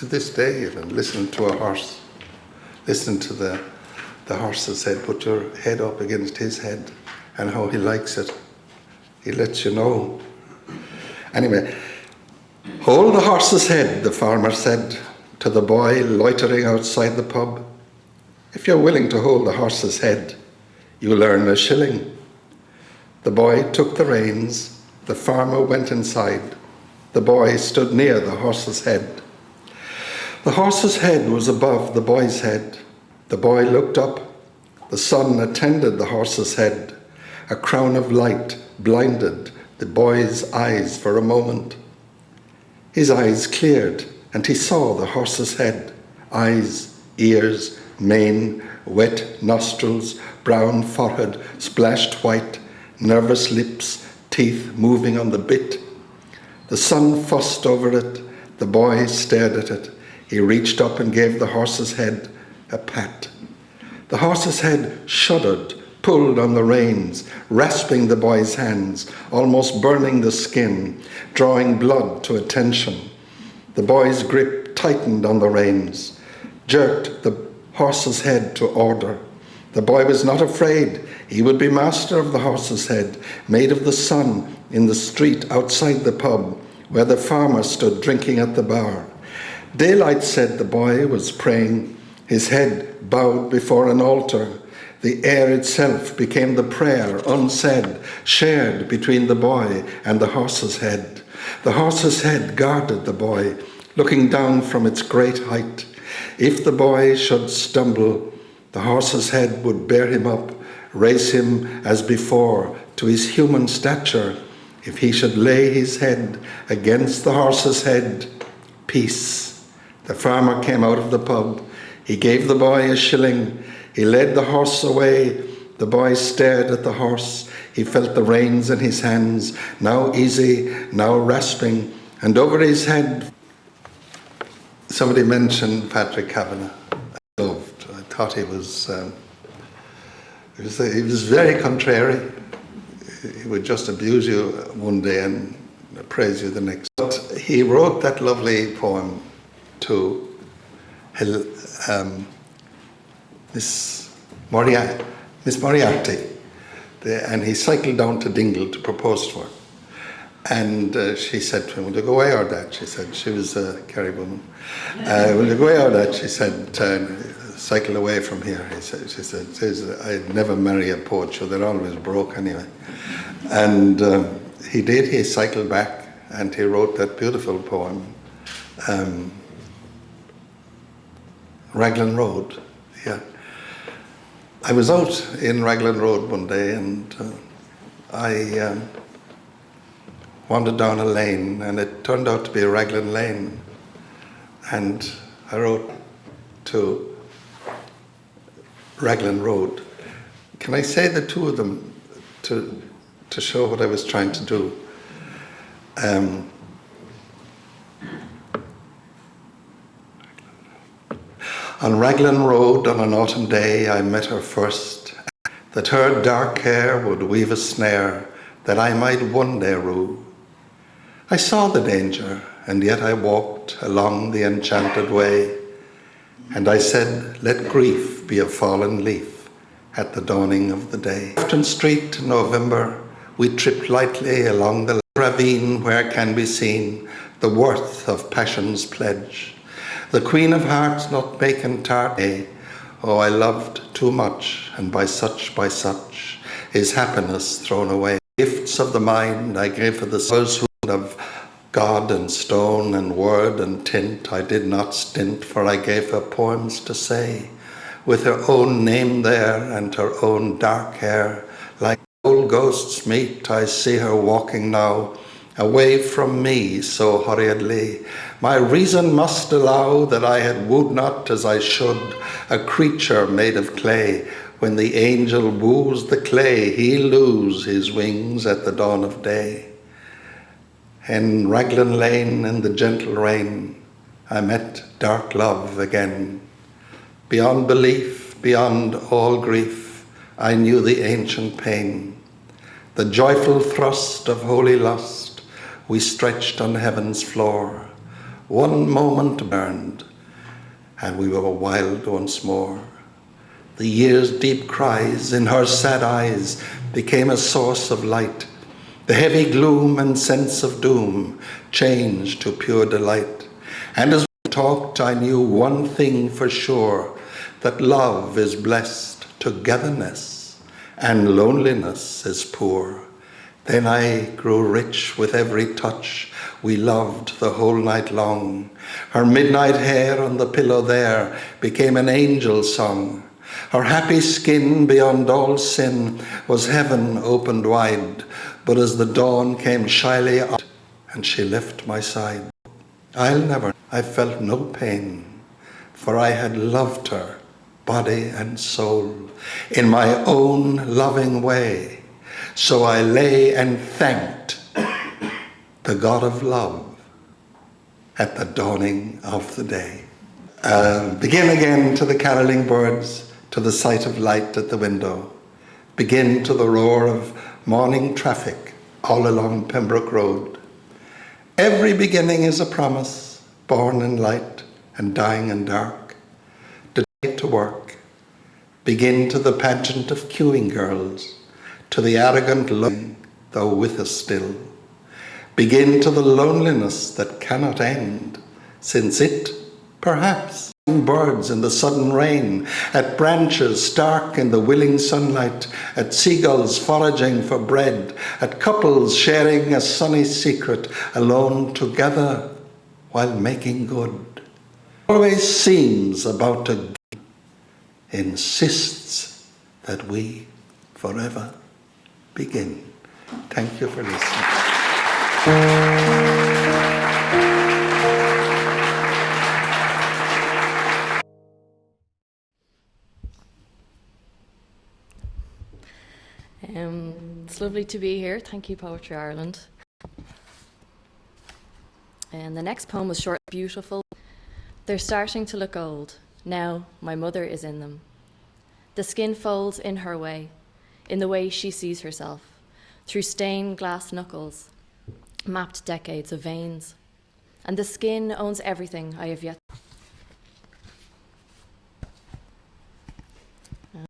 this day even, listening to a horse. Listen to the horse's head, put your head up against his head, and how he likes it. He lets you know. Anyway, hold the horse's head, the farmer said to the boy loitering outside the pub. If you're willing to hold the horse's head, you'll earn a shilling. The boy took the reins. The farmer went inside. The boy stood near the horse's head. The horse's head was above the boy's head. The boy looked up. The sun attended the horse's head. A crown of light blinded the boy's eyes for a moment. His eyes cleared, and he saw the horse's head. Eyes, ears, mane, wet nostrils, brown forehead, splashed white, nervous lips, teeth moving on the bit. The sun fussed over it. The boy stared at it. He reached up and gave the horse's head a pat. The horse's head shuddered, pulled on the reins, rasping the boy's hands, almost burning the skin, drawing blood to attention. The boy's grip tightened on the reins, jerked the horse's head to order. The boy was not afraid. He would be master of the horse's head, made of the sun in the street outside the pub, where the farmer stood drinking at the bar. Daylight said the boy was praying, his head bowed before an altar. The air itself became the prayer, unsaid, shared between the boy and the horse's head. The horse's head guarded the boy, looking down from its great height. If the boy should stumble, the horse's head would bear him up, raise him as before to his human stature, If he should lay his head against the horse's head, peace. The farmer came out of the pub. He gave the boy a shilling. He led the horse away. The boy stared at the horse. He felt the reins in his hands, now easy, now rasping, and over his head. Somebody mentioned Patrick Kavanagh. I thought he was very contrary. He would just abuse you one day and praise you the next. But he wrote that lovely poem to Miss Moriarty, and he cycled down to Dingle to propose to her. And she said to him, "Will you go away or that?" She said, she was a Kerry woman. "Will you go away or that?" She said, "Cycle away from here." She said, "I'd never marry a poet, so they're always broke anyway." And he did. He cycled back and he wrote that beautiful poem, Raglan Road. Yeah. I was out in Raglan Road one day and I wandered down a lane, and it turned out to be a Raglan Lane. And I wrote to Raglan Road. Can I say the two of them to show what I was trying to do? On Raglan Road on an autumn day I met her first, that her dark hair would weave a snare that I might one day rue. I saw the danger, and yet I walked along the enchanted way, and I said, let grief be a fallen leaf at the dawning of the day. Afton Street, November, we tripped lightly along the ravine where can be seen the worth of passion's pledge. The Queen of Hearts not bacon tart, oh, I loved too much, and by such is happiness thrown away. Gifts of the mind I gave for the souls who of God and stone and word and tint I did not stint, for I gave her poems to say, with her own name there and her own dark hair. Like old ghosts meet, I see her walking now, away from me so hurriedly. My reason must allow that I had wooed not as I should a creature made of clay. When the angel woos the clay, he'll lose his wings at the dawn of day. In Raglan Lane in the gentle rain, I met dark love again. Beyond belief, beyond all grief, I knew the ancient pain. The joyful thrust of holy lust, we stretched on heaven's floor. One moment burned, and we were wild once more. The year's deep cries in her sad eyes became a source of light. The heavy gloom and sense of doom changed to pure delight. And as we talked, I knew one thing for sure, that love is blessed togetherness, and loneliness is poor. Then I grew rich with every touch. We loved the whole night long. Her midnight hair on the pillow there became an angel song. Her happy skin beyond all sin was heaven opened wide. But as the dawn came shyly out and she left my side, I felt no pain, for I had loved her, body and soul, in my own loving way. So I lay and thanked the God of love at the dawning of the day. Begin again to the carolling birds, to the sight of light at the window. Begin to the roar of morning traffic all along Pembroke Road. Every beginning is a promise, born in light and dying in dark. To work. Begin to the pageant of queuing girls, to the arrogant longing, though with us still. Begin to the loneliness that cannot end, since it, perhaps, birds in the sudden rain, at branches stark in the willing sunlight, at seagulls foraging for bread, at couples sharing a sunny secret, alone together while making good. Always seems about to insists that we forever begin. Thank you for listening. It's lovely to be here. Thank you, Poetry Ireland. And the next poem was short and beautiful. They're starting to look old. Now my mother is in them. The skin folds in her way, in the way she sees herself, through stained glass knuckles, mapped decades of veins. And the skin owns everything I have yet.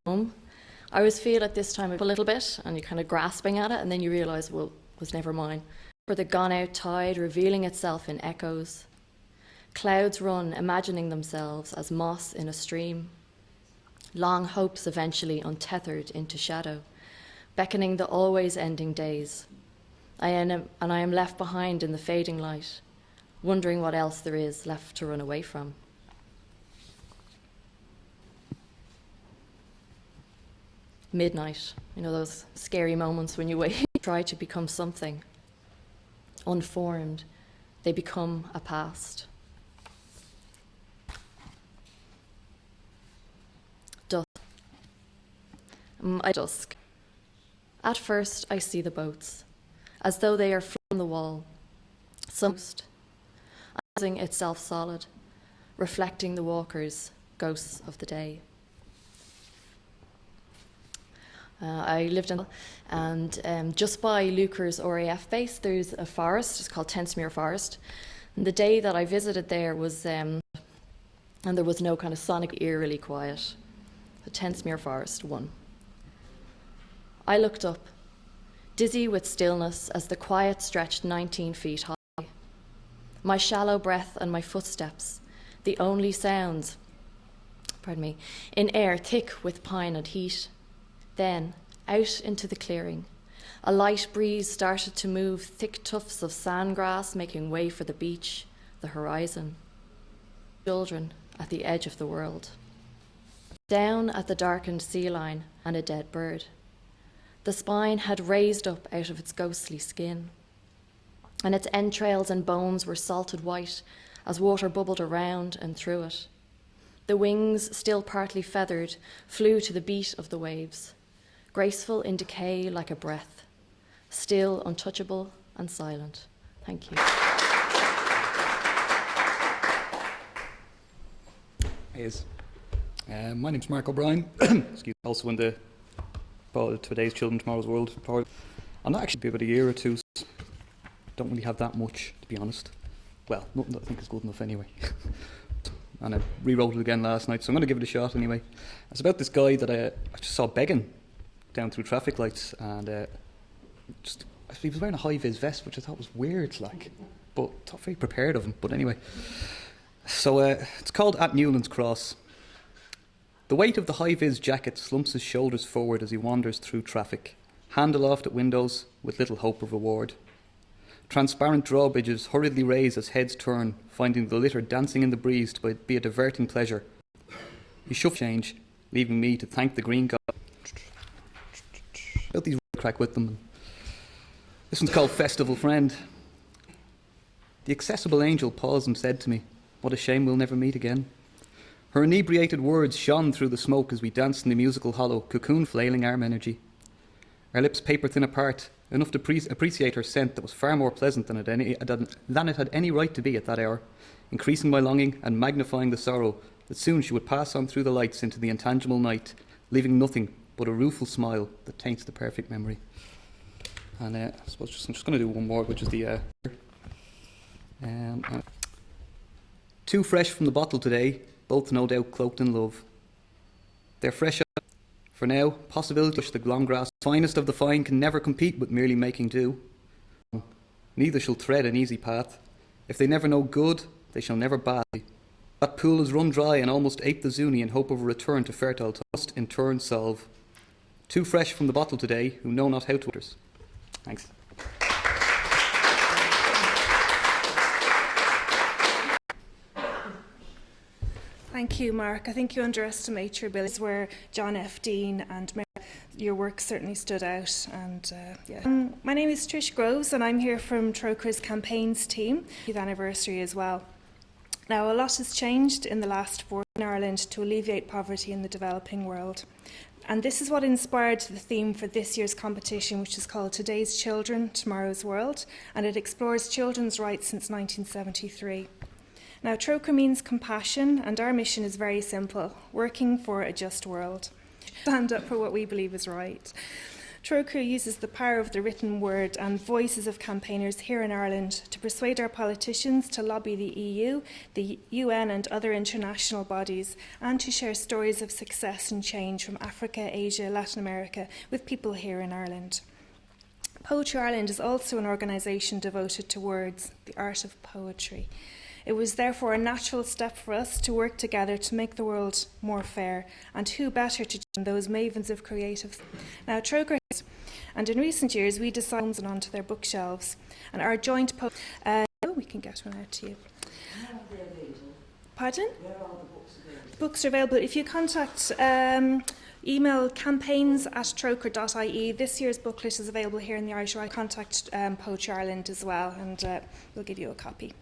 I always feel at this time a little bit, and you're kind of grasping at it, and then you realise, well, it was never mine. For the gone-out tide revealing itself in echoes. Clouds run, imagining themselves as moss in a stream. Long hopes eventually untethered into shadow, beckoning the always-ending days. I am left behind in the fading light, wondering what else there is left to run away from. Midnight, you know, those scary moments when you wait, try to become something. Unformed, they become a past. Dusk. At first, I see the boats, as though they are from the wall, some itself solid, reflecting the walkers, ghosts of the day. I lived in, and just by Luker's RAF base, there's a forest. It's called Tensmuir Forest. And the day that I visited there was, and there was no kind of sonic, eerily quiet. The Tensmuir Forest won. I looked up, dizzy with stillness as the quiet stretched 19 feet high. My shallow breath and my footsteps, the only sounds, in air thick with pine and heat. Then, out into the clearing, a light breeze started to move thick tufts of sandgrass, making way for the beach, the horizon. Children at the edge of the world. Down at the darkened sea line, and a dead bird. The spine had raised up out of its ghostly skin, and its entrails and bones were salted white as water bubbled around and through it. The wings, still partly feathered, flew to the beat of the waves, graceful in decay like a breath, still untouchable and silent. Thank you. My name's Mark O'Brien. Excuse me. Also in the Today's Children, Tomorrow's World. I'm not actually about a year or two. So don't really have that much, to be honest. Well, nothing that I think is good enough anyway. And I rewrote it again last night, so I'm going to give it a shot anyway. It's about this guy that I just saw begging down through traffic lights, and he was wearing a high-vis vest, which I thought was weird, but not very prepared of him. But anyway, so it's called At Newlands Cross. The weight of the high-vis jacket slumps his shoulders forward as he wanders through traffic, hand aloft at windows with little hope of reward. Transparent drawbridges hurriedly raise as heads turn, finding the litter dancing in the breeze to be a diverting pleasure. He shuffles change, leaving me to thank the green god. About these crack with them. This one's called Festival Friend. The accessible angel paused and said to me, "What a shame we'll never meet again." Her inebriated words shone through the smoke as we danced in the musical hollow, cocoon flailing arm energy. Our lips paper thin apart, enough to appreciate her scent that was far more pleasant than it had any right to be at that hour, increasing my longing and magnifying the sorrow that soon she would pass on through the lights into the intangible night, leaving nothing but a rueful smile that taints the perfect memory. And I suppose I'm just going to do one more, which is the... Too fresh from the bottle today, both no doubt cloaked in love. They're fresh up. For now, possibility the long grass, finest of the fine, can never compete with merely making do. Neither shall tread an easy path. If they never know good, they shall never bath. That pool is run dry and almost ape the Zuni in hope of a return to fertile must in turn solve. Too fresh from the bottle today, who know not how to others. Thanks. Thank you, Mark. I think you underestimate your abilities where John F. Dean and your work certainly stood out. And my name is Trish Groves, and I'm here from Troca's campaigns team, 50th anniversary as well. Now, a lot has changed in the last 4 in Ireland to alleviate poverty in the developing world. And this is what inspired the theme for this year's competition, which is called Today's Children, Tomorrow's World, and it explores children's rights since 1973. Now, Trócaire means compassion, and our mission is very simple: working for a just world. Stand up for what we believe is right. Trócaire uses the power of the written word and voices of campaigners here in Ireland to persuade our politicians to lobby the EU, the UN and other international bodies, and to share stories of success and change from Africa, Asia, Latin America with people here in Ireland. Poetry Ireland is also an organisation devoted to words, the art of poetry. It was therefore a natural step for us to work together to make the world more fair, and who better to join those mavens of creative. Now, Trócaire, and in recent years we decided them onto their bookshelves, and our joint we can get one out to you. Pardon? Where are the books available? Books are available if you contact email campaigns@trocaire.ie. This year's booklet is available here in the Irish Right. Contact Poetry Ireland as well, and we'll give you a copy.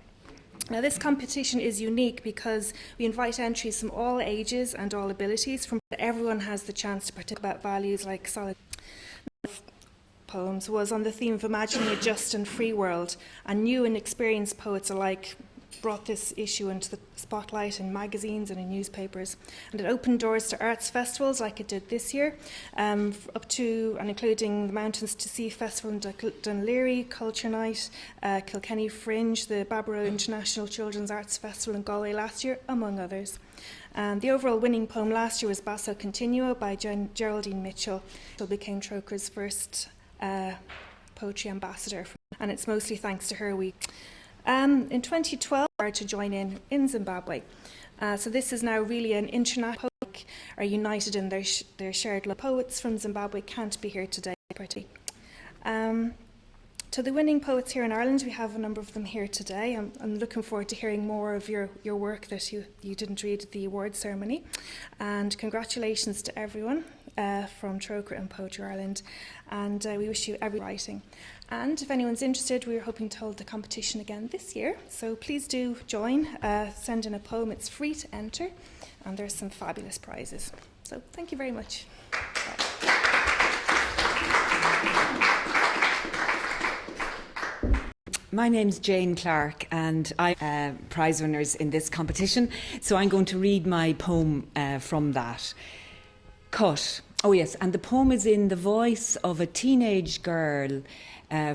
Now, this competition is unique because we invite entries from all ages and all abilities. From everyone has the chance to participate about values like solid. Poems was on the theme of imagining a just and free world, and new and experienced poets alike brought this issue into the spotlight in magazines and in newspapers, and it opened doors to arts festivals like it did this year, up to and including the Mountains to Sea Festival in Dunleary, Culture Night, Kilkenny Fringe, the Barbaro International Children's Arts Festival in Galway last year, among others. The overall winning poem last year was Basso Continuo by Geraldine Mitchell, who became Trócaire's first poetry ambassador, and it's mostly thanks to her in 2012, we to join in Zimbabwe. So this is now really an international poets are united in their shared love. Poets from Zimbabwe can't be here today. To the winning poets here in Ireland, we have a number of them here today. I'm looking forward to hearing more of your work that you didn't read at the award ceremony. And congratulations to everyone from Trócaire and Poetry Ireland. And we wish you every writing. And if anyone's interested, we're hoping to hold the competition again this year. So please do join, send in a poem. It's free to enter, and there's some fabulous prizes. So thank you very much. My name's Jane Clark, and I'm prize winners in this competition. So I'm going to read my poem from that. Cut. Oh yes, and the poem is in the voice of a teenage girl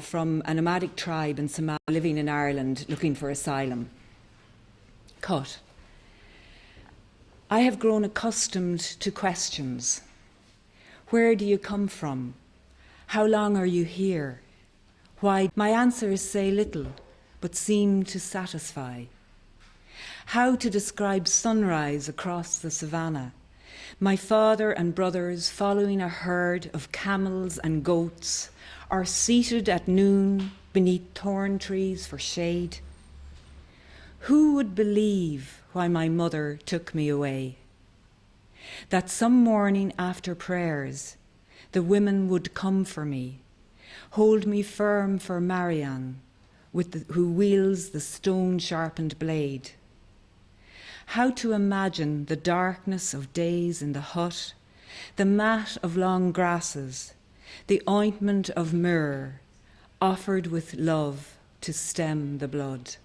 from a nomadic tribe in Somalia living in Ireland looking for asylum. Cut. I have grown accustomed to questions. Where do you come from? How long are you here? Why? My answers say little, but seem to satisfy. How to describe sunrise across the savannah? My father and brothers, following a herd of camels and goats, are seated at noon beneath thorn trees for shade. Who would believe why my mother took me away? That some morning after prayers, the women would come for me, hold me firm for Marianne, who wields the stone-sharpened blade. How to imagine the darkness of days in the hut, the mat of long grasses, the ointment of myrrh, offered with love to stem the blood.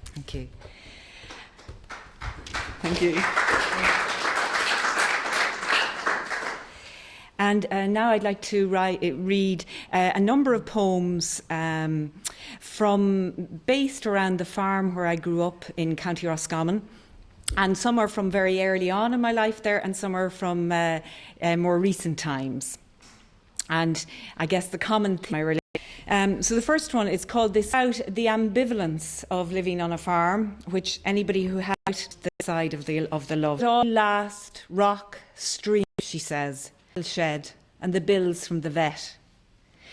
Thank you. Thank you. And now I'd like to read a number of poems based around the farm where I grew up in County Roscommon. And some are from very early on in my life there, and some are from more recent times. And I guess the common theme I relate. So the first one is called "This Out the Ambivalence of Living on a Farm," which anybody who has the side of the love. All last rock stream, she says, shed, and the bills from the vet.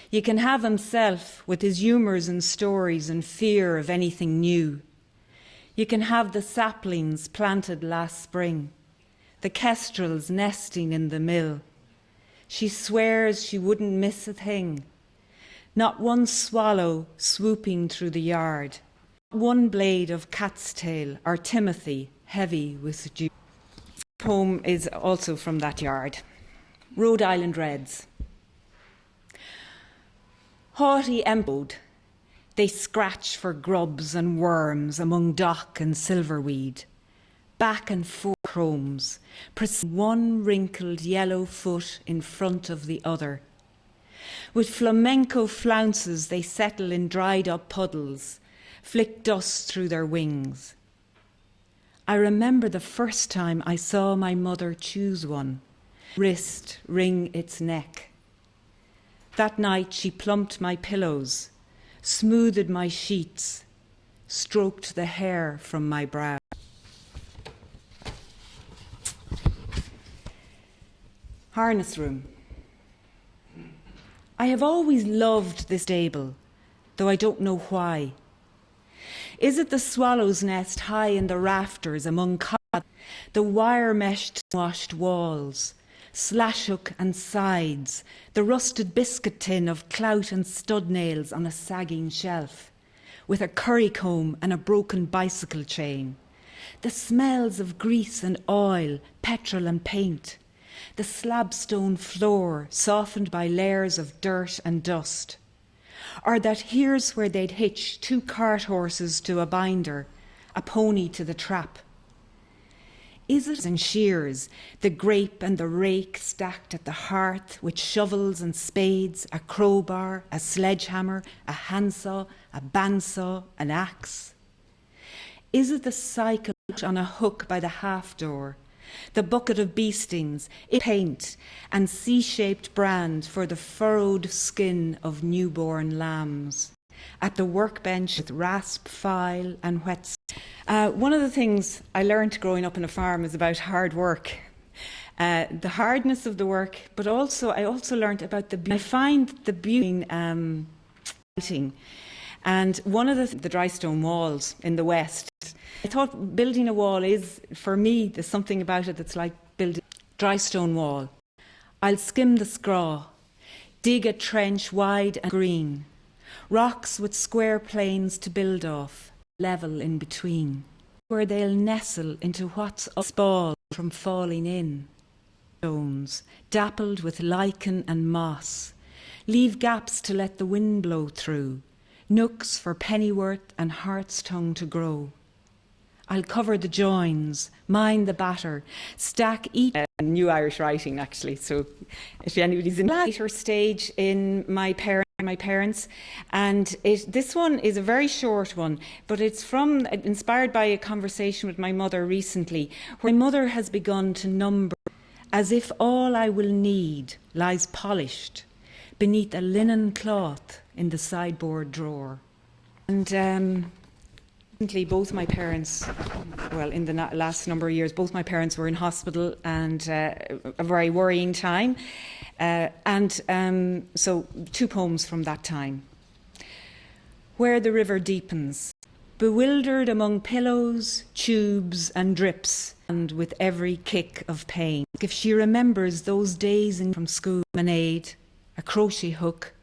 You can have himself with his humours and stories and fear of anything new. You can have the saplings planted last spring, the kestrels nesting in the mill. She swears she wouldn't miss a thing. Not one swallow swooping through the yard. One blade of cat's tail or Timothy heavy with dew. The poem is also from that yard. Rhode Island Reds. Haughty employed, they scratch for grubs and worms among dock and silverweed. Back and forth chromes, pressing one wrinkled yellow foot in front of the other. With flamenco flounces they settle in dried up puddles, flick dust through their wings. I remember the first time I saw my mother choose one, wrist wring its neck. That night she plumped my pillows, smoothed my sheets, stroked the hair from my brow. Harness room. I have always loved this stable, though I don't know why. Is it the swallow's nest high in the rafters among cod, the wire-meshed washed walls, slash-hook and sides, the rusted biscuit tin of clout and stud nails on a sagging shelf, with a currycomb and a broken bicycle chain, the smells of grease and oil, petrol and paint, the slabstone floor softened by layers of dirt and dust, or that here's where they'd hitch 2 cart horses to a binder, a pony to the trap. Is it in shears, the grape and the rake stacked at the hearth with shovels and spades, a crowbar, a sledgehammer, a handsaw, a bandsaw, an axe? Is it the cycle on a hook by the half door, the bucket of bee stings, paint and C-shaped brand for the furrowed skin of newborn lambs, at the workbench with rasp file and whet. One of the things I learned growing up on a farm is about hard work, the hardness of the work, but also I also learned about the beauty. I find the beauty in writing, and one of the dry stone walls in the west. I thought building a wall is, for me, there's something about it that's like building a dry stone wall. I'll skim the scraw, dig a trench wide and green, rocks with square planes to build off, level in between, where they'll nestle into what's a spall from falling in. Stones, dappled with lichen and moss, leave gaps to let the wind blow through, nooks for pennyworth and heart's tongue to grow. I'll cover the joins, mind the batter, stack each. New Irish writing, actually. So, if anybody's in later stage in my parents, and this one is a very short one, but it's inspired by a conversation with my mother recently, where my mother has begun to number, as if all I will need lies polished beneath a linen cloth in the sideboard drawer, and. Both my parents, well, in the last number of years, both my parents were in hospital, and a very worrying time. So 2 poems from that time. Where the river deepens, bewildered among pillows, tubes and drips, and with every kick of pain. If she remembers those days from school, lemonade, a crochet hook,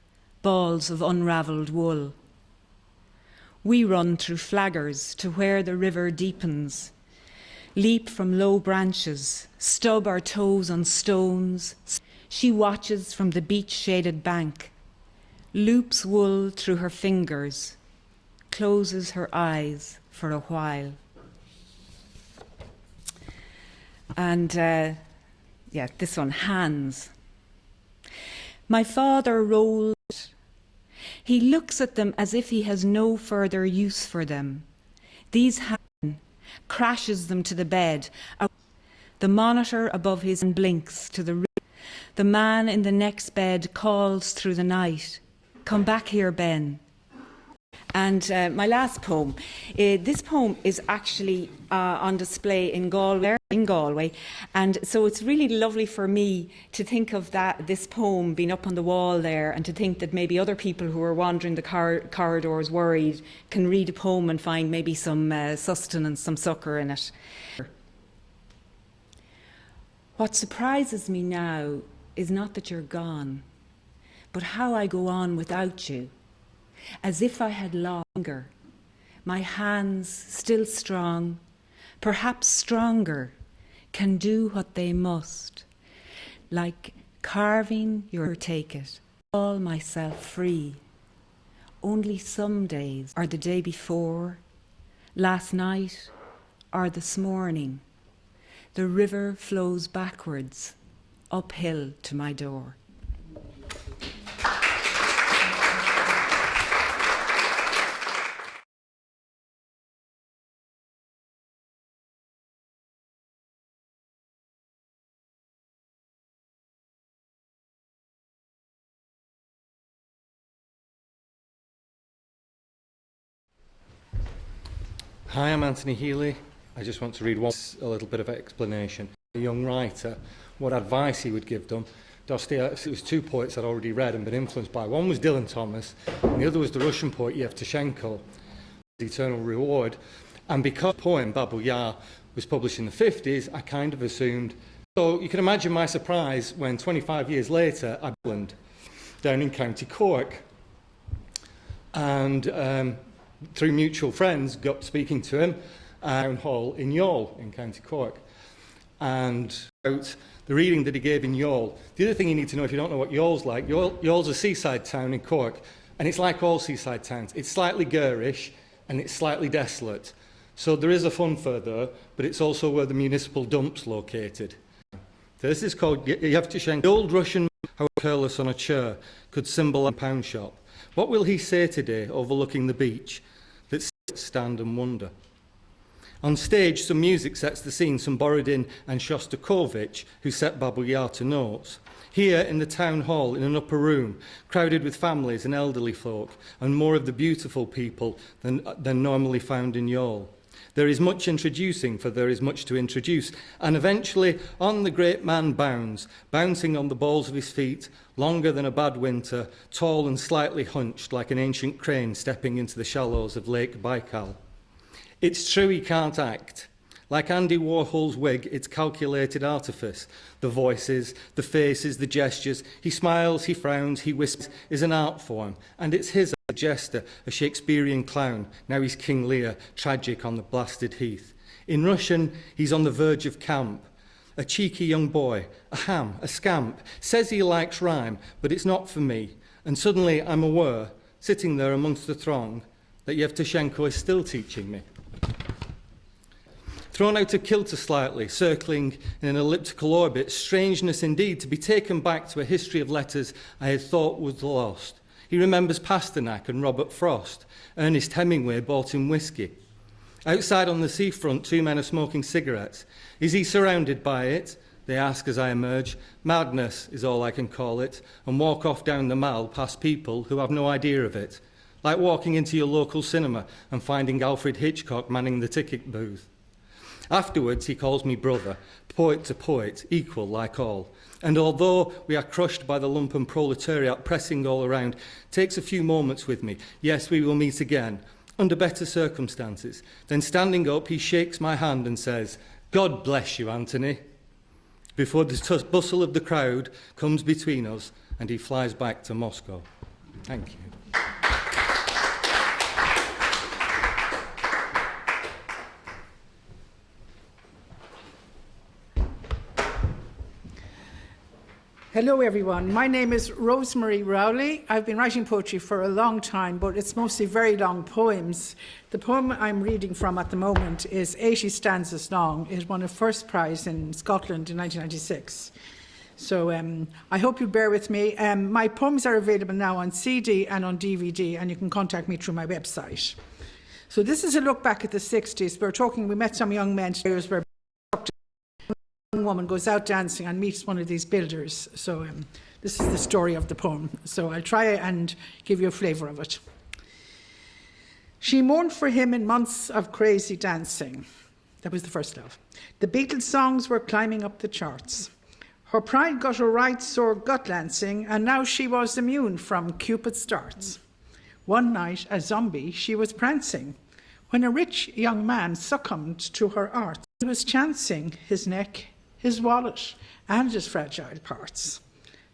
balls of unravelled wool. We run through flaggers to where the river deepens, leap from low branches, stub our toes on stones. She watches from the beach-shaded bank, loops wool through her fingers, closes her eyes for a while. And this one, hands. My father rolled. He looks at them as if he has no further use for them. These hands, crashes them to the bed. The monitor above his hand blinks to the room. The man in the next bed calls through the night. Come back here, Ben. And my last poem. This poem is actually on display in Galway, and so it's really lovely for me to think of this poem being up on the wall there, and to think that maybe other people who are wandering the corridors worried can read a poem and find maybe some sustenance, some succour in it. What surprises me now is not that you're gone, but how I go on without you. As if I had longer, my hands still strong, perhaps stronger, can do what they must, like carving your take it, call myself free. Only some days are the day before, last night or this morning. The river flows backwards, uphill to my door. Hi, I'm Anthony Healy. I just want to read a little bit of explanation. A young writer, what advice he would give them. Dostoevsky, it was two poets I'd already read and been influenced by. One was Dylan Thomas, and the other was the Russian poet Yevtushenko, The Eternal Reward. And because the poem Babul Yar was published in the 50s, I kind of assumed. So you can imagine my surprise when 25 years later, I Dublin, down in County Cork. And through mutual friends, got speaking to him at Town Hall in Youghal in County Cork. And about the reading that he gave in Youghal. The other thing you need to know if you don't know what Youghall's like, Youghall's a seaside town in Cork, and it's like all seaside towns. It's slightly garish and it's slightly desolate. So there is a funfair there, but it's also where the municipal dump's located. So this is called Yevtushenko. The old Russian man, careless on a chair, could symbolize a pound shop. What will he say today, overlooking the beach, that stand and wonder? On stage, some music sets the scene, some Borodin and Shostakovich, who set Babul Yar to notes. Here in the town hall, in an upper room, crowded with families and elderly folk, and more of the beautiful people than normally found in Youghal. There is much introducing, for there is much to introduce, and eventually on the great man bounds, bouncing on the balls of his feet, longer than a bad winter, tall and slightly hunched like an ancient crane stepping into the shallows of Lake Baikal. It's true he can't act. Like Andy Warhol's wig, it's calculated artifice. The voices, the faces, the gestures, he smiles, he frowns, he whispers, is an art form, and it's his jester, a Shakespearean clown. Now he's King Lear, tragic on the blasted heath. In Russian, he's on the verge of camp. A cheeky young boy, a ham, a scamp, says he likes rhyme, but it's not for me. And suddenly I'm aware, sitting there amongst the throng, that Yevtushenko is still teaching me. Thrown out of kilter slightly, circling in an elliptical orbit, strangeness indeed to be taken back to a history of letters I had thought was lost. He remembers Pasternak and Robert Frost. Ernest Hemingway bought him whiskey. Outside on the seafront, two men are smoking cigarettes. Is he surrounded by it? They ask as I emerge. Madness is all I can call it, and walk off down the Mall past people who have no idea of it. Like walking into your local cinema and finding Alfred Hitchcock manning the ticket booth. Afterwards, he calls me brother, poet to poet, equal like all. And although we are crushed by the lumpen proletariat pressing all around, takes a few moments with me. Yes, we will meet again, under better circumstances. Then standing up, he shakes my hand and says, God bless you, Anthony. Before the bustle of the crowd comes between us, and he flies back to Moscow. Thank you. Hello everyone, my name is Rosemary Rowley. I've been writing poetry for a long time, but it's mostly very long poems. The poem I'm reading from at the moment is 80 stanzas long. It won a first prize in Scotland in 1996. So I hope you'll bear with me. My poems are available now on CD and on DVD, and you can contact me through my website. So this is a look back at the 60s. We met some young men where woman goes out dancing and meets one of these builders. So this is the story of the poem. So I'll try and give you a flavour of it. She mourned for him in months of crazy dancing. That was the first love. The Beatles songs were climbing up the charts. Her pride got a right sore gut lancing, and now she was immune from Cupid's darts. One night, a zombie, she was prancing, when a rich young man succumbed to her arts. He was chancing his neck, his wallet, and his fragile parts.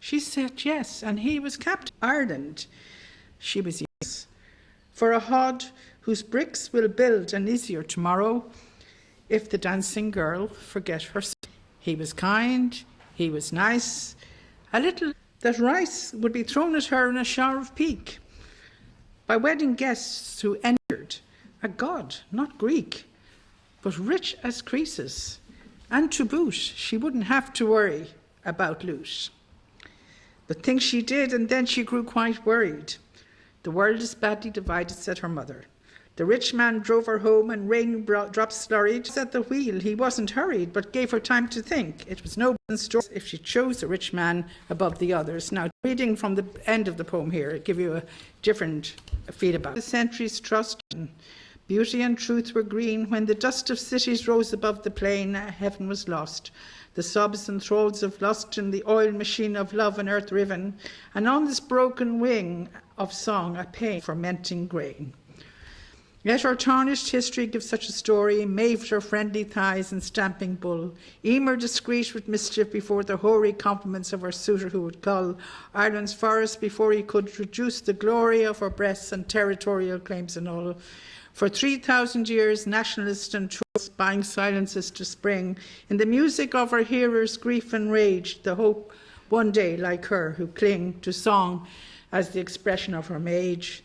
She said yes, and he was Captain Ireland. She was yes. For a hod whose bricks will build an easier tomorrow, if the dancing girl forget herself. He was kind, he was nice, a little that rice would be thrown at her in a shower of peak by wedding guests who entered, a god, not Greek, but rich as Croesus, and to boot, she wouldn't have to worry about loot. But things she did, and then she grew quite worried. The world is badly divided, said her mother. The rich man drove her home and raindrops slurried at the wheel. He wasn't hurried, but gave her time to think. It was no story if she chose the rich man above the others. Now, reading from the end of the poem here, it give you a different feel about it. The centuries trust, beauty and truth were green. When the dust of cities rose above the plain, heaven was lost. The sobs and thralls of lust in the oil machine of love and earth riven, and on this broken wing of song a pain fermenting grain. Yet our tarnished history gives such a story, maved her friendly thighs and stamping bull, Emer discreet with mischief before the hoary compliments of her suitor who would cull Ireland's forest before he could reduce the glory of her breasts and territorial claims and all. For 3,000 years, nationalists and trolls buying silences to spring, in the music of her hearers' grief and rage, the hope one day, like her, who cling to song as the expression of her age.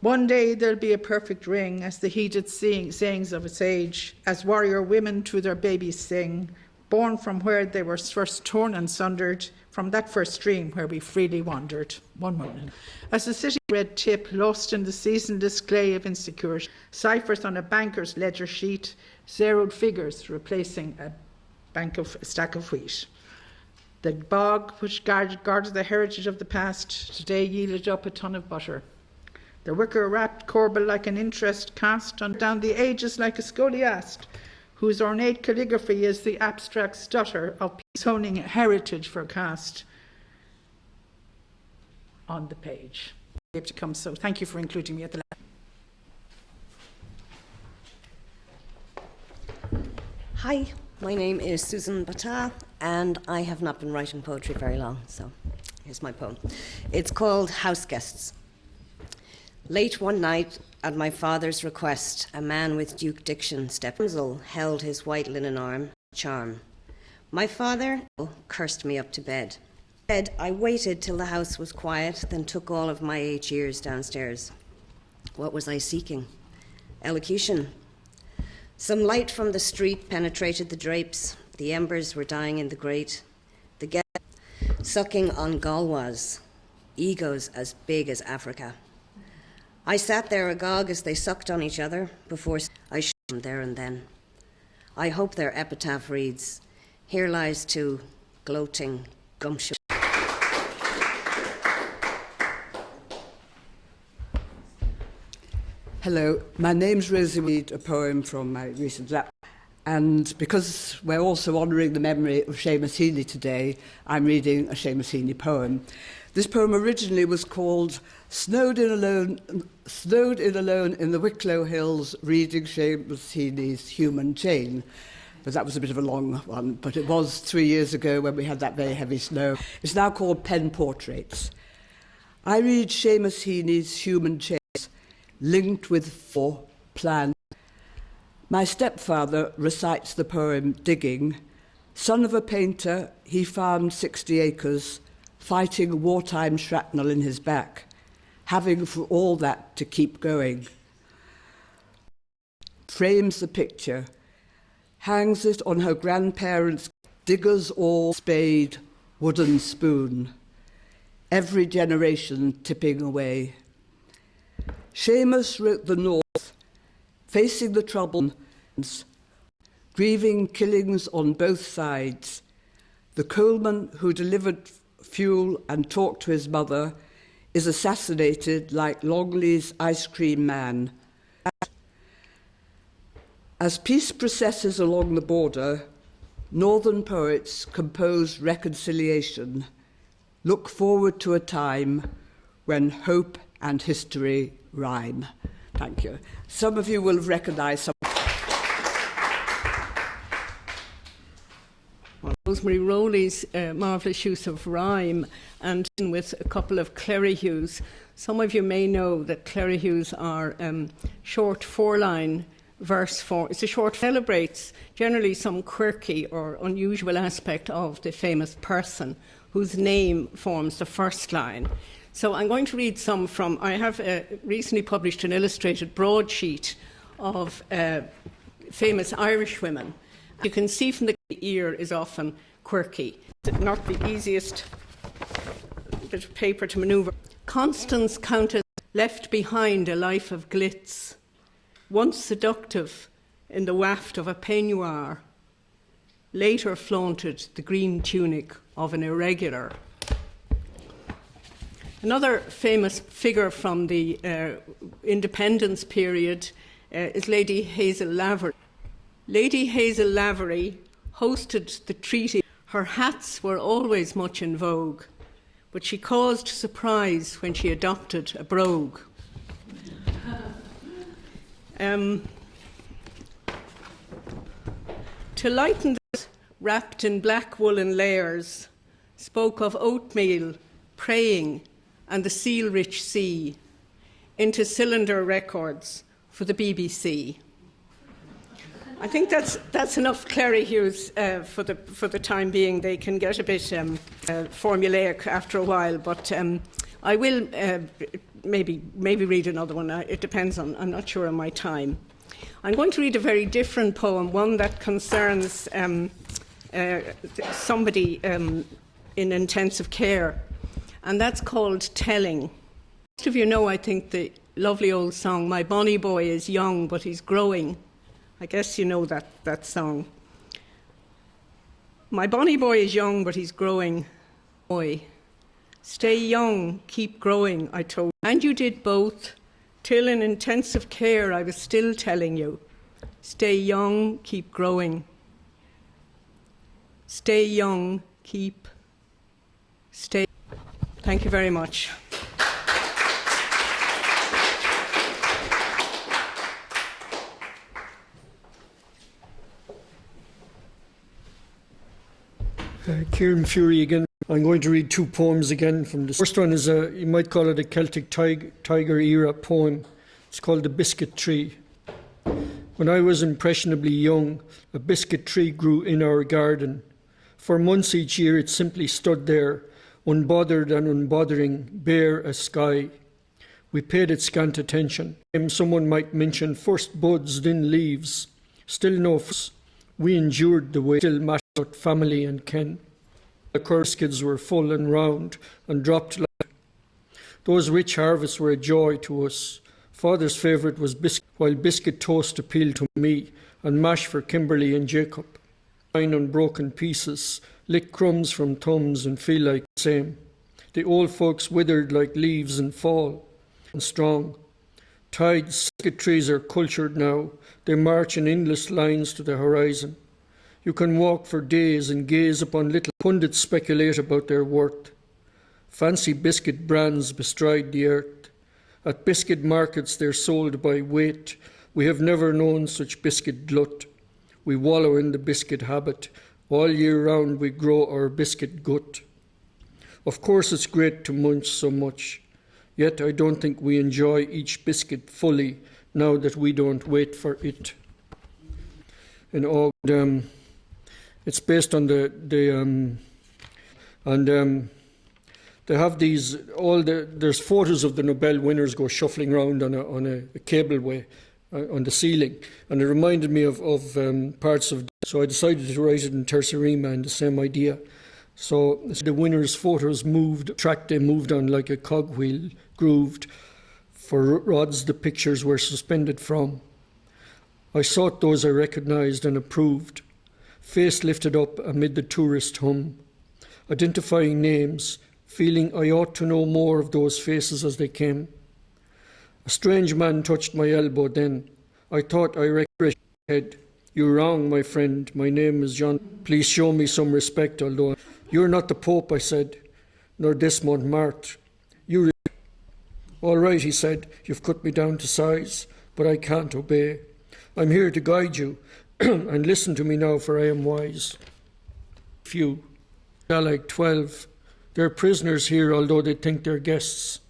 One day there'll be a perfect ring, as the heated sayings of its age, as warrior women to their babies sing, born from where they were first torn and sundered, from that first stream where we freely wandered. 1 moment. As the city red tip, lost in the seasonless clay of insecurity, ciphers on a banker's ledger sheet, zeroed figures replacing a stack of wheat. The bog which guarded the heritage of the past, today yielded up a ton of butter. The wicker-wrapped corbel like an interest cast on down the ages like a scholiast, whose ornate calligraphy is the abstract stutter of peace honing heritage for cast on the page. To come, so thank you for including me at the last. Hi, my name is Susan Bata, and I have not been writing poetry very long, so here's my poem. It's called House Guests. Late one night, at my father's request, a man with Duke diction stepped. Held his white linen arm, charm. My father cursed me up to bed. I waited till the house was quiet, then took all of my 8 years downstairs. What was I seeking? Elocution. Some light from the street penetrated the drapes. The embers were dying in the grate. The guests sucking on galwas, egos as big as Africa. I sat there agog as they sucked on each other before I shot them there and then. I hope their epitaph reads, "Here lies two gloating gumptious." Hello, my name's Rosie Reed, a poem from my recent lap. And because we're also honouring the memory of Seamus Heaney today, I'm reading a Seamus Heaney poem. This poem originally was called Snowed in Alone in the Wicklow Hills, reading Seamus Heaney's Human Chain. But that was a bit of a long one, but it was 3 years ago when we had that very heavy snow. It's now called Pen Portraits. I read Seamus Heaney's Human Chain, linked with 4 plans. My stepfather recites the poem Digging. Son of a painter, he farmed 60 acres, fighting wartime shrapnel in his back, having for all that to keep going. Frames the picture, hangs it on her grandparents' digger's awl, spade, wooden spoon, every generation tipping away. Seamus wrote the North, facing the trouble, grieving killings on both sides. The coalman who delivered fuel and talked to his mother is assassinated like Longley's Ice Cream Man. As peace processes along the border, northern poets compose reconciliation, look forward to a time when hope and history rhyme. Thank you. Some of you will have recognised some. Rosemary Rowley's marvellous use of rhyme, and with a couple of clerihews. Some of you may know that clerihews are short 4-line verse form. It's a short celebrates generally some quirky or unusual aspect of the famous person whose name forms the first line. So I'm going to read some from, I have recently published an illustrated broadsheet of famous Irish women. You can see from the ear is often quirky. It's not the easiest bit of paper to manoeuvre. Constance Countess left behind a life of glitz, once seductive in the waft of a peignoir, later flaunted the green tunic of an irregular. Another famous figure from the independence period is Lady Hazel Lavery. Lady Hazel Lavery hosted the treaty. Her hats were always much in vogue, but she caused surprise when she adopted a brogue. To lighten this, wrapped in black woolen layers, spoke of oatmeal, praying, and the seal-rich sea, into cylinder records for the BBC. I think that's enough Clary Hughes for the time being. They can get a bit formulaic after a while, but I will maybe read another one. It depends on, I'm not sure on my time. I'm going to read a very different poem, one that concerns somebody in intensive care, and that's called Telling. Most of you know, I think, the lovely old song, "My bonny boy is young, but he's growing." I guess you know that song. My bonny boy is young, but he's growing. Boy, stay young, keep growing, I told. And you did both, till in intensive care I was still telling you. Stay young, keep growing. Stay young, stay. Thank you very much. Kieran Fury again. I'm going to read two poems again from this. First one is you might call it a Celtic tiger era poem. It's called The Biscuit Tree. When I was impressionably young, a biscuit tree grew in our garden. For months each year it simply stood there, unbothered and unbothering, bare as sky. We paid it scant attention. Someone might mention first buds, then leaves. Still no f***. We endured the way, still matched out family and ken. The biscuits were full and round and dropped like. Those rich harvests were a joy to us. Father's favourite was biscuit, while biscuit toast appealed to me, and mash for Kimberly and Jacob. Fine unbroken pieces, lick crumbs from thumbs and feel like the same. The old folks withered like leaves in fall, and strong. Tides, biscuit trees are cultured now. They march in endless lines to the horizon. You can walk for days and gaze upon little pundits speculate about their worth. Fancy biscuit brands bestride the earth. At biscuit markets they're sold by weight. We have never known such biscuit glut. We wallow in the biscuit habit. All year round we grow our biscuit gut. Of course it's great to munch so much. Yet I don't think we enjoy each biscuit fully now that we don't wait for it. It's based on they have these there's photos of the Nobel winners go shuffling around on a cableway on the ceiling, and it reminded me of parts of. So I decided to write it in terza rima and the same idea. So the winners' photos moved, track they moved on like a cogwheel, grooved. For rods the pictures were suspended from. I sought those I recognised and approved. Face lifted up amid the tourist hum. Identifying names, feeling I ought to know more of those faces as they came. A strange man touched my elbow then. I thought I recognized his head. You're wrong, my friend. My name is John. Please show me some respect, although you're not the Pope, I said, nor Desmond Marthe. You. All right, he said. You've cut me down to size, but I can't obey. I'm here to guide you, and listen to me now, for I am wise. Few. They're like 12. They're prisoners here, although they think they're guests.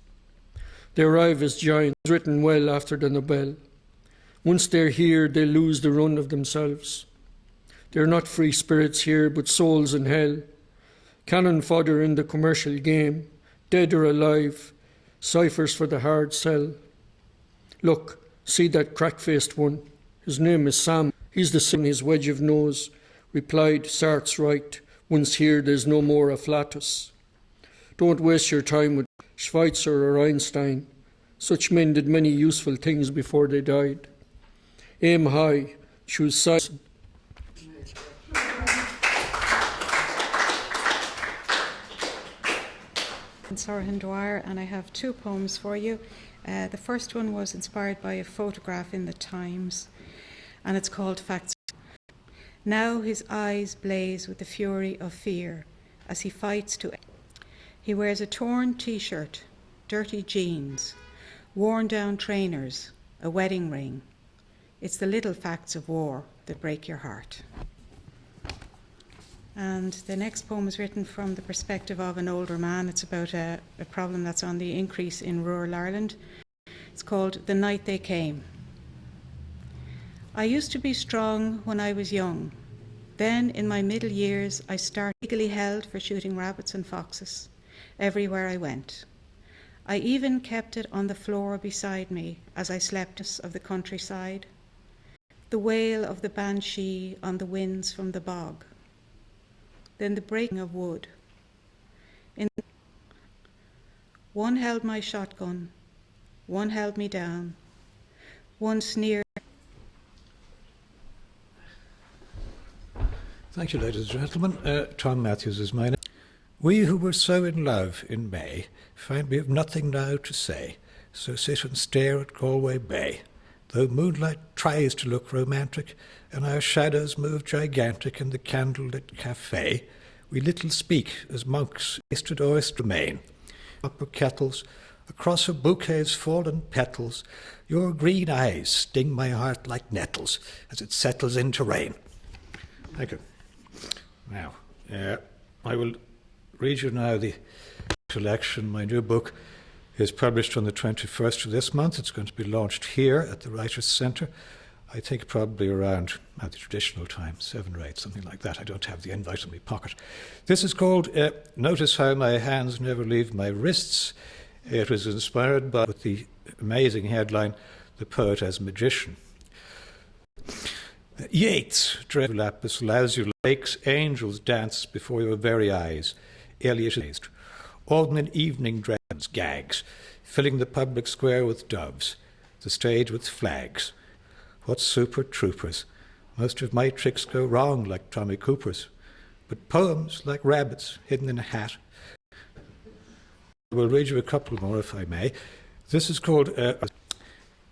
They arrive as giants, written well after the Nobel. Once they're here, they lose the run of themselves. They're not free spirits here, but souls in hell. Cannon fodder in the commercial game, dead or alive, ciphers for the hard sell. Look, see that crack-faced one. His name is Sam. He's the son, his wedge of nose. Replied, Sartre's right. Once here, there's no more afflatus. Don't waste your time with Schweitzer or Einstein. Such men did many useful things before they died. Aim high, choose sides. I'm Sarah Dwyer, and I have two poems for you. The first one was inspired by a photograph in the Times, and it's called Facts. Now his eyes blaze with the fury of fear as he fights to. He wears a torn t-shirt, dirty jeans, worn down trainers, a wedding ring. It's the little facts of war that break your heart. And the next poem is written from the perspective of an older man. It's about a problem that's on the increase in rural Ireland. It's called The Night They Came. I used to be strong when I was young. Then, in my middle years, I started legally held for shooting rabbits and foxes everywhere I went. I even kept it on the floor beside me as I slept of the countryside. The wail of the banshee on the winds from the bog. Then the breaking of wood. One held my shotgun, one held me down, one sneered. Thank you, ladies and gentlemen. Tom Matthews is my name. We who were so in love in May find we have nothing now to say, so sit and stare at Galway Bay. Though moonlight tries to look romantic, and our shadows move gigantic in the candlelit cafe, we little speak as monks tasted oyster main. Upper kettles, across her bouquet's fallen petals, your green eyes sting my heart like nettles as it settles into rain. Thank you. Now, I will read you now the collection. My new book is published on the 21st of this month. It's going to be launched here at the Writers' Centre. I think probably around at the traditional time, 7 or 8, something like that. I don't have the invite in my pocket. This is called Notice How My Hands Never Leave My Wrists. It was inspired by with the amazing headline, The Poet as Magician. Yeats, Lapis lazuli, lakes, angels dance before your very eyes. Eliot is all in evening dragons, gags, filling the public square with doves, the stage with flags. What super troopers! Most of my tricks go wrong like Tommy Cooper's, but poems like rabbits hidden in a hat. I will read you a couple more if I may. This is called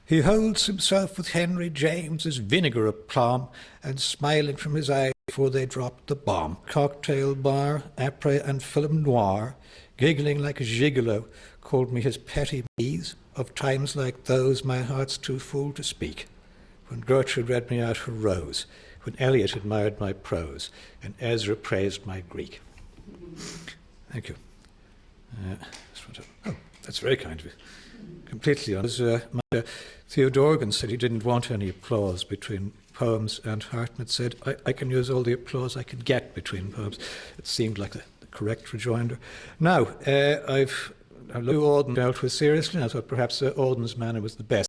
He holds himself with Henry James's vinegar aplomb and smiling from his eyes before they dropped the bomb. Cocktail bar, après and film noir, giggling like a gigolo, called me his petty me's. Of times like those my heart's too full to speak. When Gertrude read me out her rose, when Eliot admired my prose, and Ezra praised my Greek. Thank you. That's very kind of you. Completely honest. Theodorgan said he didn't want any applause between poems, and Hartnett said, I can use all the applause I can get between poems. It seemed like the correct rejoinder. Now, I've Lou Auden dealt with seriously, and I thought perhaps Auden's manner was the best.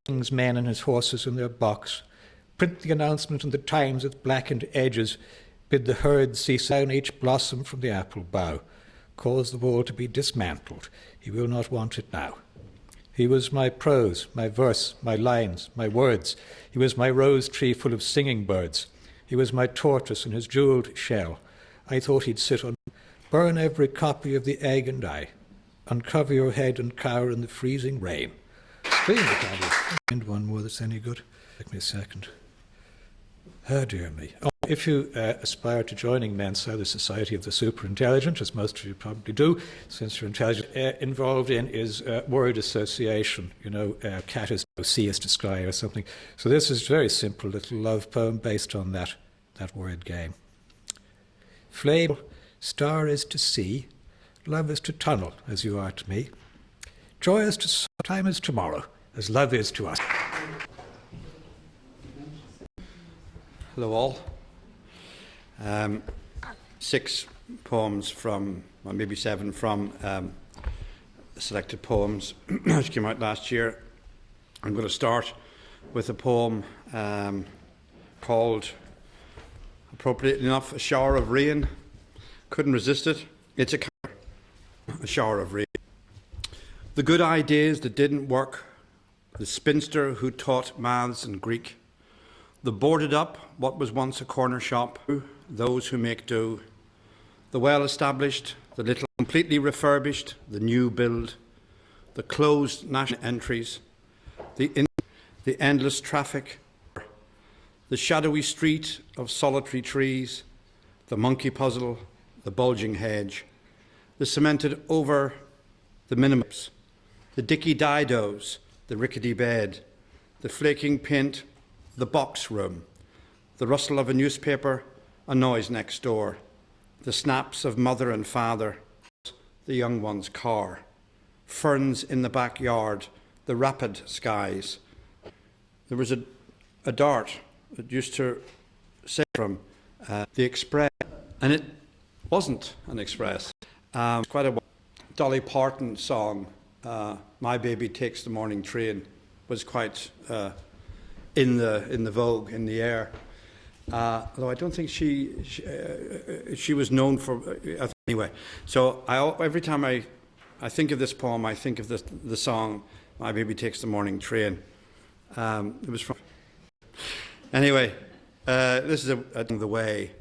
King's men and his horses in their box, print the announcement in the Times with blackened edges, bid the herd cease down each blossom from the apple bough, cause the wall to be dismantled. He will not want it now. He was my prose, my verse, my lines, my words. He was my rose tree full of singing birds. He was my tortoise in his jewelled shell. I thought he'd sit on, burn every copy of The Egg and I, uncover your head and cower in the freezing rain. And one more that's any good. Take me a second. Oh, dear me. Oh, if you aspire to joining Mensa, the Society of the Superintelligent, as most of you probably do, since you're intelligent, involved in is word association. You know, cat is to sea is to sky or something. So this is a very simple little love poem based on that word game. Flame, star is to sea, love is to tunnel, as you are to me. Joy is to time is tomorrow, as love is to us. Hello all. 6 poems from, or maybe 7 from selected poems which came out last year. I'm going to start with a poem called, appropriately enough, A Shower of Rain. Couldn't resist it. It's a shower of rain. The good ideas that didn't work, the spinster who taught maths and Greek, the boarded up what was once a corner shop, those who make do, the well-established, the little completely refurbished, the new build, the closed national entries, the endless traffic, the shadowy street of solitary trees, the monkey puzzle, the bulging hedge, the cemented over the minimums, the dicky didos, the rickety bed, the flaking paint, the box room, the rustle of a newspaper, a noise next door, the snaps of mother and father, the young one's car, ferns in the backyard, the rapid skies. There was a dart that used to say from the Express, and it wasn't an Express. Quite a Dolly Parton song, My Baby Takes the Morning Train, was quite in the vogue, in the air. Although I don't think she was known for anyway. So every time I think of this poem, I think of the song My Baby Takes the Morning Train. It was from anyway. This is the way.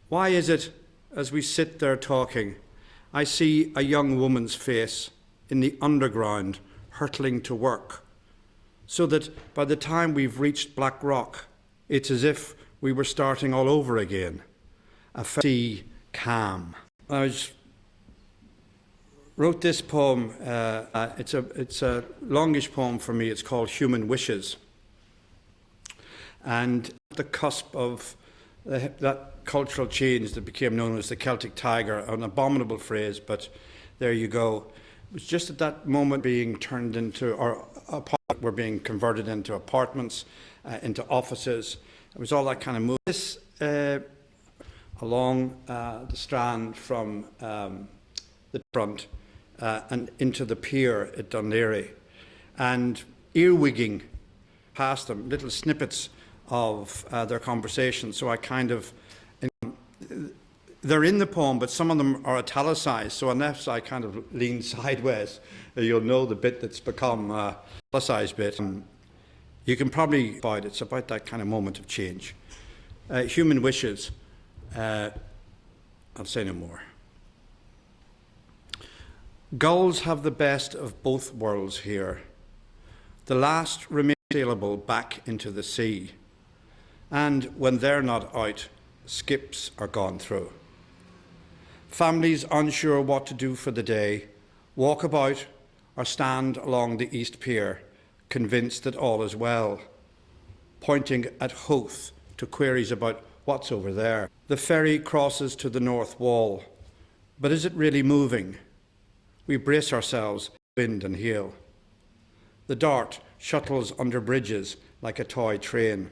Why is it, as we sit there talking, I see a young woman's face in the underground hurtling to work, so that by the time we've reached Black Rock, it's as if we were starting all over again. A sea calm. I wrote this poem. It's a longish poem for me. It's called Human Wishes. And at the cusp of that cultural change that became known as the Celtic Tiger, an abominable phrase, but there you go. It was just at that moment being turned into, or were being converted into apartments, into offices. It was all that kind of move. This along the Strand from the front and into the pier at Dún Laoghaire, and earwigging past them, little snippets of their conversation. So I kind of, they're in the poem, but some of them are italicized. So unless I kind of lean sideways, you'll know the bit that's become italicized bit. You can probably find it's about that kind of moment of change. Human wishes. I'll say no more. Gulls have the best of both worlds here. The last remain sailable back into the sea. And when they're not out, skips are gone through. Families unsure what to do for the day, walk about or stand along the East Pier, convinced that all is well, pointing at Hoath to queries about what's over there. The ferry crosses to the north wall, but is it really moving? We brace ourselves, wind and hail. The Dart shuttles under bridges like a toy train.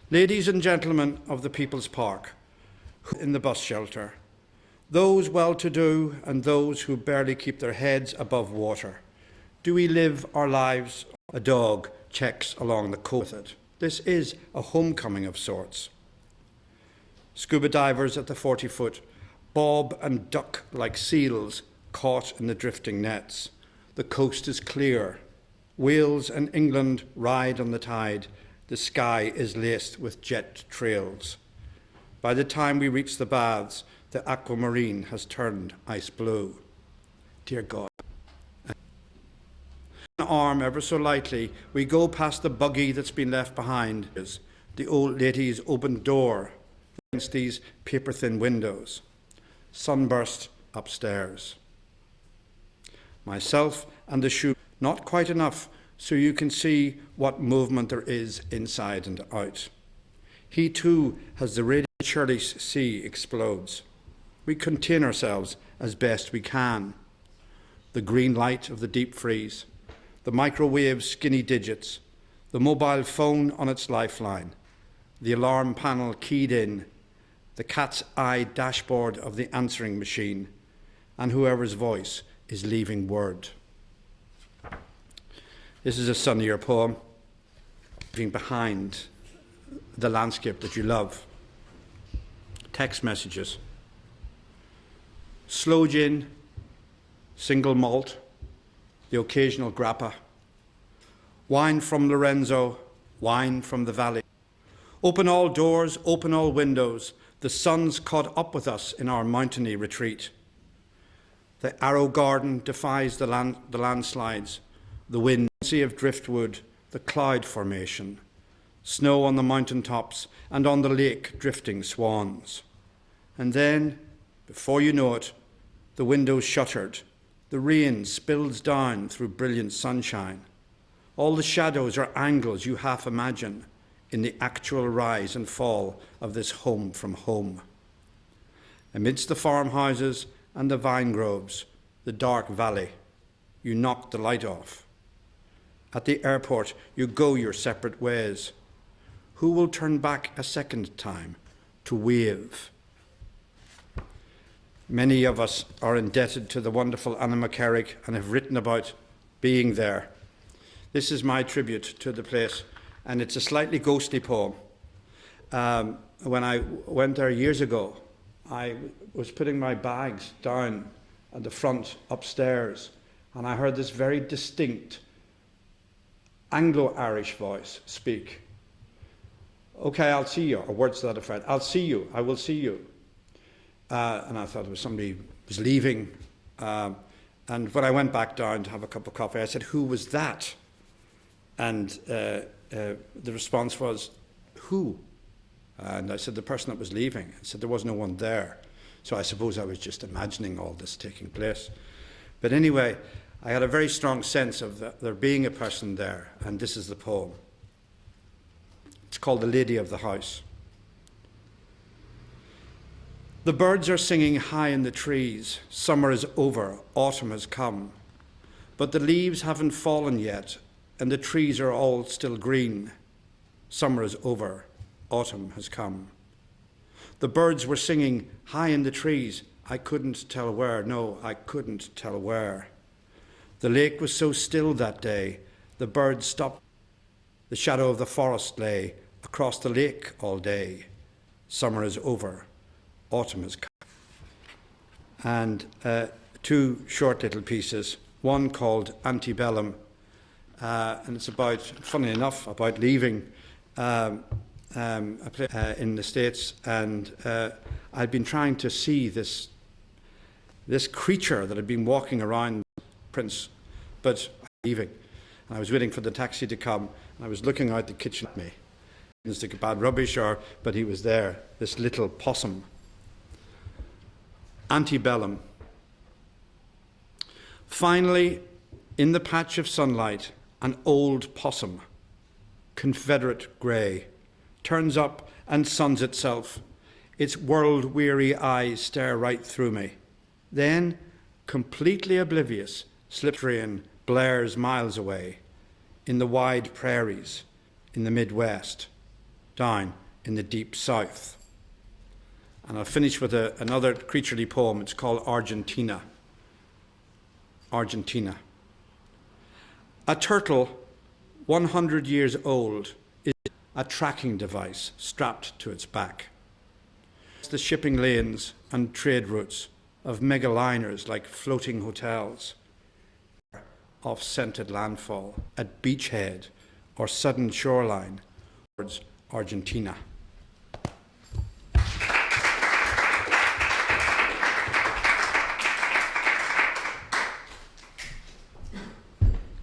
Ladies and gentlemen of the People's Park, in the bus shelter, those well-to-do and those who barely keep their heads above water, do we live our lives? A dog checks along the coast with it. This is a homecoming of sorts. Scuba divers at the 40-foot bob and duck like seals caught in the drifting nets. The coast is clear. Wales and England ride on the tide. The sky is laced with jet trails. By the time we reach the baths, the aquamarine has turned ice blue. Dear God. An arm ever so lightly, we go past the buggy that's been left behind. The old lady's open door against these paper-thin windows. Sunburst upstairs. Myself and the shoe, not quite enough so you can see what movement there is inside and out. He too has the radiant Shirley Sea explodes. We contain ourselves as best we can. The green light of the deep freeze, the microwave skinny digits, the mobile phone on its lifeline, the alarm panel keyed in, the cat's eye dashboard of the answering machine, and whoever's voice is leaving word. This is a sunnier poem, leaving behind the landscape that you love. Text messages. Sloe gin, single malt, the occasional grappa. Wine from Lorenzo, wine from the valley. Open all doors, open all windows. The sun's caught up with us in our mountainy retreat. The Arrow Garden defies the landslides, the wind, sea of driftwood, the cloud formation, snow on the mountain tops and on the lake drifting swans. And then, before you know it, the windows shuttered, the rain spills down through brilliant sunshine. All the shadows are angles you half imagine in the actual rise and fall of this home from home. Amidst the farmhouses and the vine groves, the dark valley, you knock the light off. At the airport, you go your separate ways. Who will turn back a second time to wave? Many of us are indebted to the wonderful Anna McCarrick and have written about being there. This is my tribute to the place, and it's a slightly ghostly poem. When I went there years ago, I was putting my bags down at the front upstairs, and I heard this very distinct Anglo-Irish voice speak. Okay, I'll see you, or words to that effect. I'll see you, I will see you. And I thought it was somebody was leaving. And when I went back down to have a cup of coffee, I said, who was that? And the response was, who? And I said, the person that was leaving. I said, there was no one there. So I suppose I was just imagining all this taking place. But anyway, I had a very strong sense of there being a person there, and this is the poem. It's called The Lady of the House. The birds are singing high in the trees. Summer is over, autumn has come. But the leaves haven't fallen yet, and the trees are all still green. Summer is over, autumn has come. The birds were singing high in the trees. I couldn't tell where, no, I couldn't tell where. The lake was so still that day, the birds stopped. The shadow of the forest lay across the lake all day. Summer is over, autumn has come. And two short little pieces, one called Antebellum, and it's about, funny enough, about leaving in the States, and I'd been trying to see this creature that had been walking around Prince, but leaving. And I was waiting for the taxi to come, and I was looking out the kitchen at me. It's like bad rubbish, but he was there, this little possum. Antebellum. Finally, in the patch of sunlight, an old possum, Confederate grey, turns up and suns itself. Its world-weary eyes stare right through me. Then, completely oblivious, slips in, blares miles away, in the wide prairies, in the Midwest, down in the deep South. And I'll finish with another creaturely poem. It's called Argentina. Argentina. A turtle 100 years old is a tracking device strapped to its back. It's the shipping lanes and trade routes of megaliners like floating hotels, off scented landfall at beachhead or sudden shoreline towards Argentina.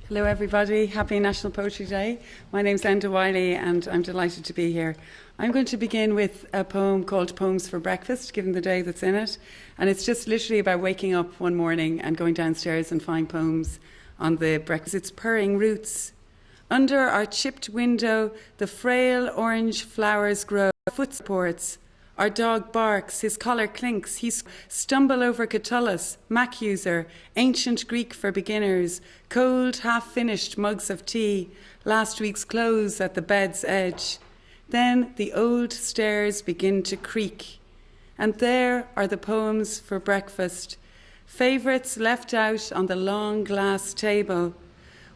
Hello everybody, happy National Poetry Day. My name's Enda Wiley and I'm delighted to be here. I'm going to begin with a poem called Poems for Breakfast, given the day that's in it. And it's just literally about waking up one morning and going downstairs and find poems on the breakfast. It's purring roots. Under our chipped window, the frail orange flowers grow. Foot supports Our dog barks, his collar clinks, he stumble over Catullus, Mac user, ancient Greek for beginners, cold, half-finished mugs of tea, last week's clothes at the bed's edge. Then the old stairs begin to creak. And there are the poems for breakfast, favourites left out on the long glass table.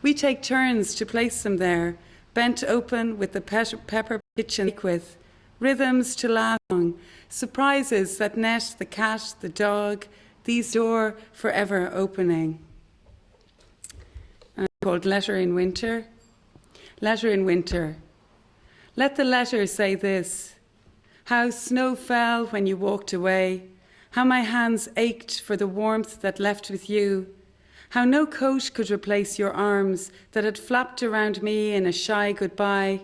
We take turns to place them there, bent open with the pepper kitchen with, rhythms to laugh on, surprises that net the cat, the dog, these door forever opening. Called Letter in Winter. Letter in Winter. Let the letter say this: how snow fell when you walked away, how my hands ached for the warmth that left with you, how no coat could replace your arms that had flapped around me in a shy goodbye,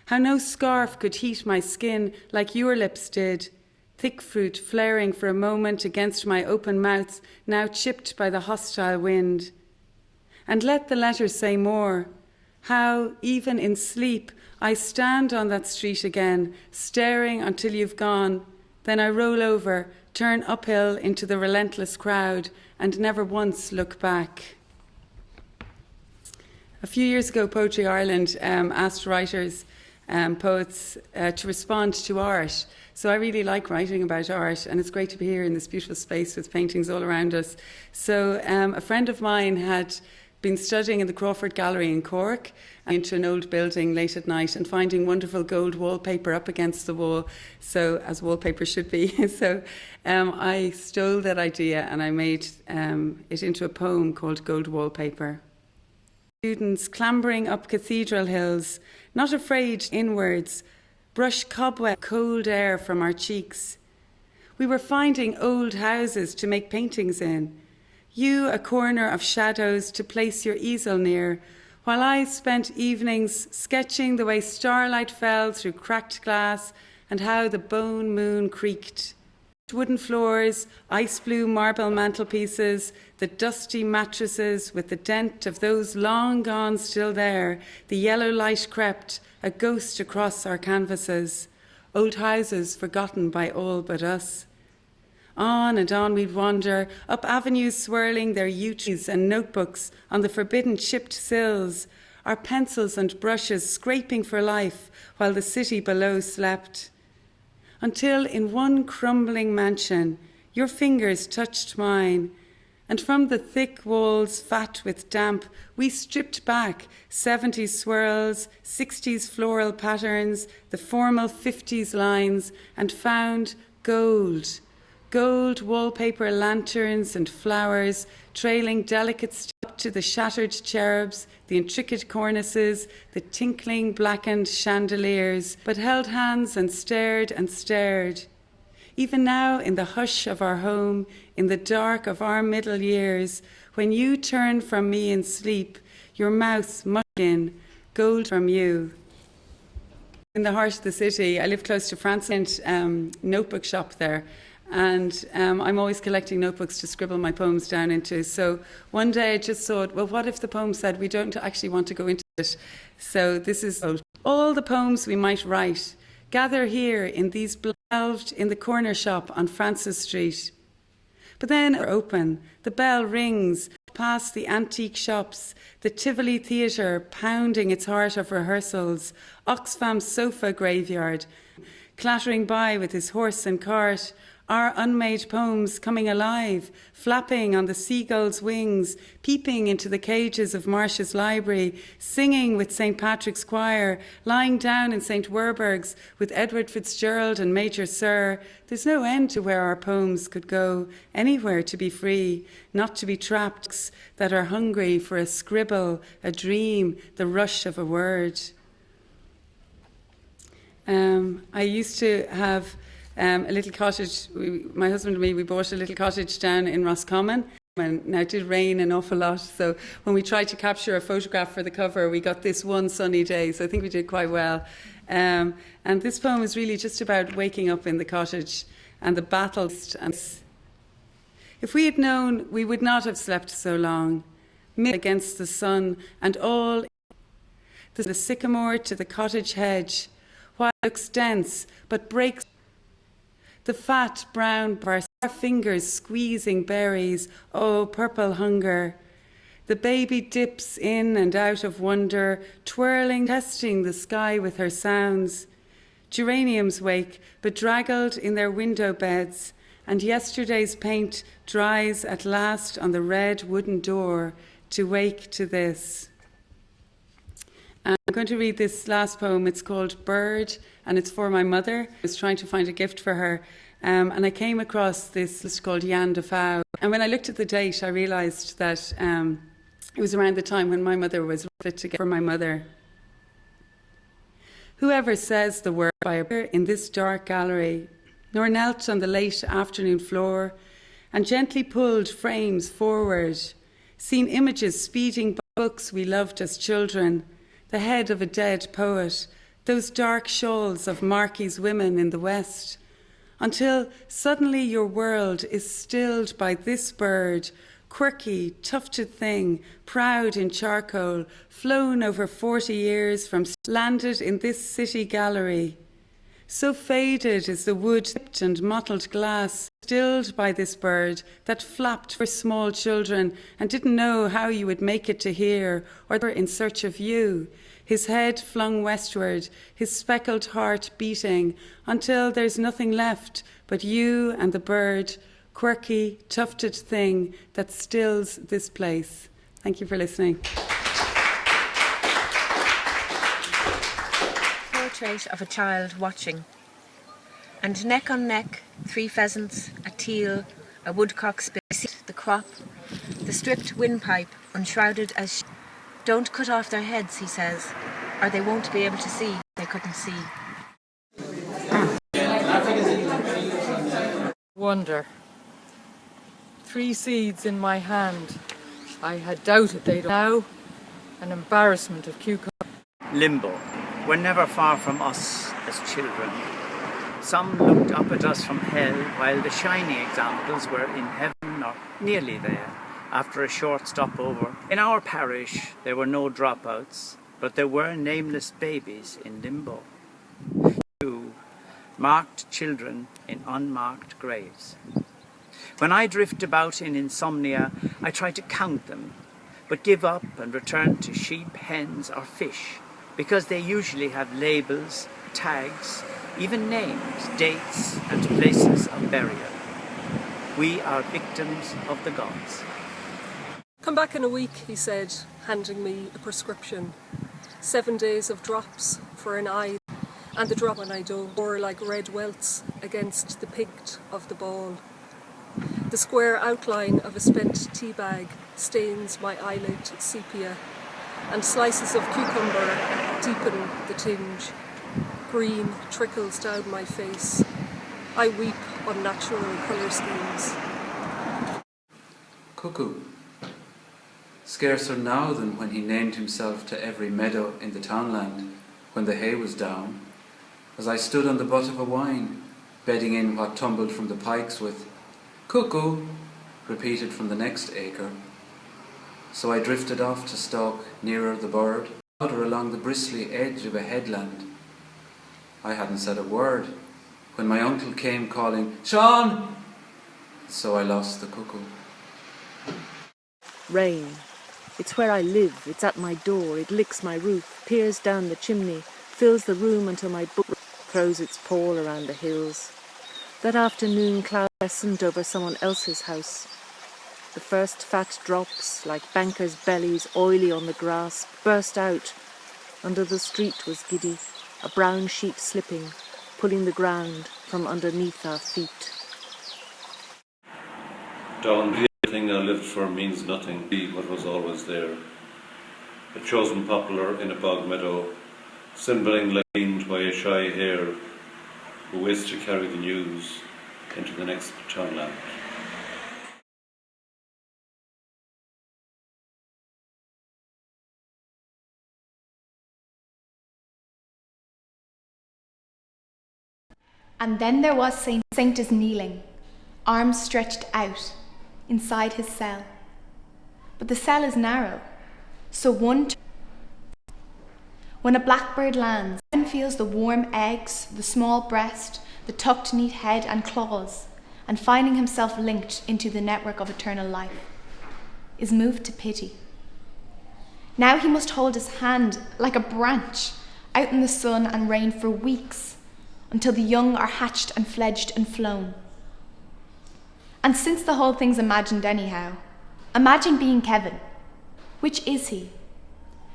how no scarf could heat my skin like your lips did, thick fruit flaring for a moment against my open mouth, now chipped by the hostile wind. And let the letter say more, how, even in sleep, I stand on that street again, staring until you've gone, then I roll over, turn uphill into the relentless crowd, and never once look back. A few years ago, Poetry Ireland asked writers, poets, to respond to art. So I really like writing about art, and it's great to be here in this beautiful space with paintings all around us. So a friend of mine had been studying in the Crawford Gallery in Cork, into an old building late at night and finding wonderful gold wallpaper up against the wall, so as wallpaper should be. So I stole that idea and I made it into a poem called Gold Wallpaper. Students clambering up cathedral hills, not afraid inwards, brush cobweb cold air from our cheeks. We were finding old houses to make paintings in, you a corner of shadows to place your easel near, while I spent evenings sketching the way starlight fell through cracked glass and how the bone moon creaked. Wooden floors, ice blue marble mantelpieces, the dusty mattresses with the dent of those long gone still there, the yellow light crept, a ghost across our canvases, old houses forgotten by all but us. On and on we'd wander, up avenues swirling their yews and notebooks on the forbidden chipped sills, our pencils and brushes scraping for life while the city below slept. Until in one crumbling mansion, your fingers touched mine, and from the thick walls fat with damp, we stripped back 70s swirls, 60s floral patterns, the formal 50s lines, and found gold. Gold wallpaper lanterns and flowers, trailing delicate up to the shattered cherubs, the intricate cornices, the tinkling blackened chandeliers, but held hands and stared and stared. Even now, in the hush of our home, in the dark of our middle years, when you turn from me in sleep, your mouth much in, gold from you. In the heart of the city, I live close to Francis, notebook shop there. And I'm always collecting notebooks to scribble my poems down into. So one day I just thought, well, what if the poem said we don't actually want to go into it? So this is all the poems we might write. Gather here in these shelved in the corner shop on Francis Street. But then are open, the bell rings, past the antique shops, the Tivoli Theatre pounding its heart of rehearsals, Oxfam's sofa graveyard, clattering by with his horse and cart, our unmade poems coming alive, flapping on the seagull's wings, peeping into the cages of Marsh's library, singing with St. Patrick's choir, lying down in St. Werburgh's with Edward Fitzgerald and Major Sir. There's no end to where our poems could go, anywhere to be free, not to be trapped, that are hungry for a scribble, a dream, the rush of a word. I used to have a little cottage. My husband and me, we bought a little cottage down in Roscommon. And now it did rain an awful lot, so when we tried to capture a photograph for the cover, we got this one sunny day, so I think we did quite well. And this poem is really just about waking up in the cottage and the battles. And if we had known, we would not have slept so long, against the sun and all the sycamore to the cottage hedge, while it looks dense but breaks The fat brown burst, our fingers squeezing berries, oh, purple hunger. The baby dips in and out of wonder, twirling, testing the sky with her sounds. Geraniums wake, bedraggled in their window beds, and yesterday's paint dries at last on the red wooden door to wake to this. And I'm going to read this last poem. It's called Bird, and it's for my mother. I was trying to find a gift for her, and I came across this list called Jan de Fou. And when I looked at the date, I realised that it was around the time when my mother was fit to get for my mother. Whoever says the word by a bird in this dark gallery, nor knelt on the late afternoon floor and gently pulled frames forward, seen images speeding by books we loved as children, the head of a dead poet, those dark shawls of Marquis women in the West, until suddenly your world is stilled by this bird, quirky, tufted thing, proud in charcoal, flown over 40 years from landed in this city gallery. So faded is the wood and mottled glass, stilled by this bird that flapped for small children and didn't know how you would make it to hear or were in search of you. His head flung westward, his speckled heart beating, until there's nothing left but you and the bird, quirky, tufted thing that stills this place. Thank you for listening. Portrait of a child watching. And neck on neck, 3 pheasants, a teal, a woodcock's bill, the crop, the stripped windpipe, unshrouded as don't cut off their heads, he says, or they won't be able to see. They couldn't see. Wonder. 3 seeds in my hand. I had doubted they'd now an embarrassment of cucumber. Limbo. We're never far from us as children. Some looked up at us from hell, while the shining examples were in heaven or nearly there, after a short stopover. In our parish, there were no dropouts, but there were nameless babies in limbo. You marked children in unmarked graves. When I drift about in insomnia, I try to count them, but give up and return to sheep, hens, or fish, because they usually have labels, tags, even names, dates, and places of burial. We are victims of the gods. Come back in a week, he said, handing me a prescription. 7 days of drops for an eye, and the drop when I don't, or like red welts against the pigment of the ball. The square outline of a spent tea bag stains my eyelid sepia, and slices of cucumber deepen the tinge. Green trickles down my face. I weep on natural colour schemes. Cuckoo. Scarcer now than when he named himself to every meadow in the townland when the hay was down, as I stood on the butt of a wine, bedding in what tumbled from the pikes with cuckoo repeated from the next acre. So I drifted off to stalk nearer the bird, louder along the bristly edge of a headland. I hadn't said a word when my uncle came calling, "Sean!" So I lost the cuckoo. Rain. It's where I live, it's at my door, it licks my roof, peers down the chimney, fills the room until my book throws its pall around the hills. That afternoon cloud lessened over someone else's house. The first fat drops, like bankers' bellies oily on the grass, burst out. Under the street was giddy, a brown sheet slipping, pulling the ground from underneath our feet. Down the thing I lived for means nothing, be what was always there. A chosen poplar in a bog meadow, symboling laned by a shy hare who waits to carry the news into the next townland. And then there was Saint. Saint is kneeling, arms stretched out, inside his cell. But the cell is narrow, so when a blackbird lands, one feels the warm eggs, the small breast, the tucked neat head and claws, and finding himself linked into the network of eternal life, is moved to pity. Now he must hold his hand like a branch out in the sun and rain for weeks, until the young are hatched and fledged and flown. And since the whole thing's imagined anyhow, imagine being Kevin. Which is he?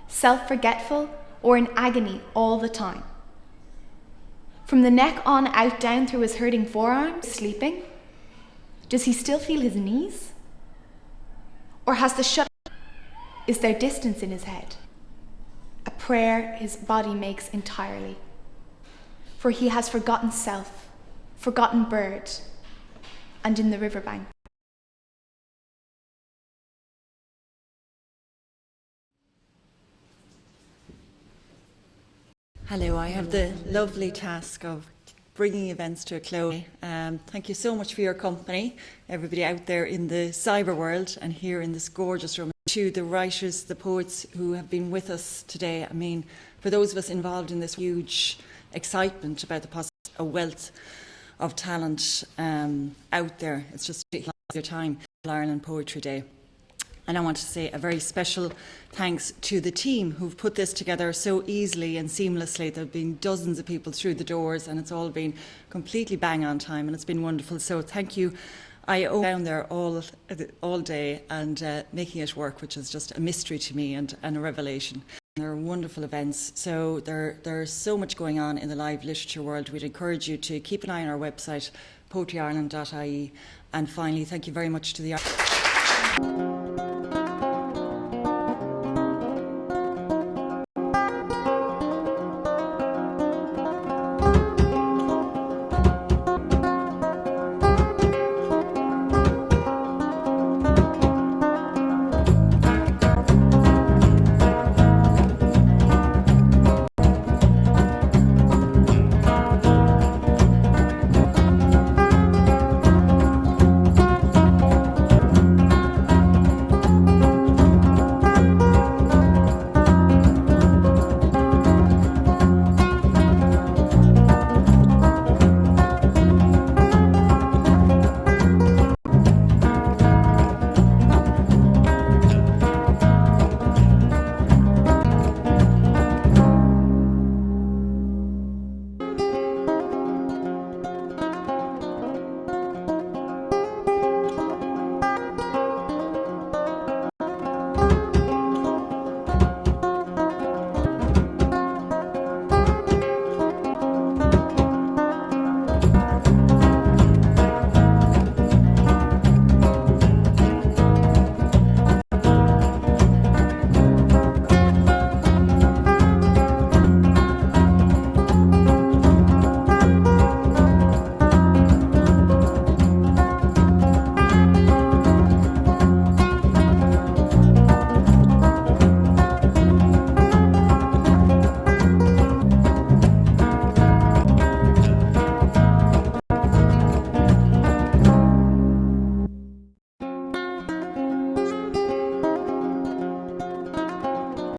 Self-forgetful or in agony all the time? From the neck on out down through his hurting forearms, sleeping? Does he still feel his knees? Or has the shut? Is there distance in his head? A prayer his body makes entirely. For he has forgotten self, forgotten bird, and in the riverbank. Hello, I have the lovely task of bringing events to a close. Thank you so much for your company, everybody out there in the cyber world and here in this gorgeous room. To the writers, the poets who have been with us today. I mean, for those of us involved in this huge excitement about the possibility, a wealth of talent out there. It's just your time, Ireland Poetry Day. And I want to say a very special thanks to the team who've put this together so easily and seamlessly. There have been dozens of people through the doors and it's all been completely bang on time and it's been wonderful. So thank you. I owe down there all day and making it work, which is just a mystery to me and a revelation. There are wonderful events. So there's so much going on in the live literature world. We'd encourage you to keep an eye on our website, poetryireland.ie. And finally, thank you very much to the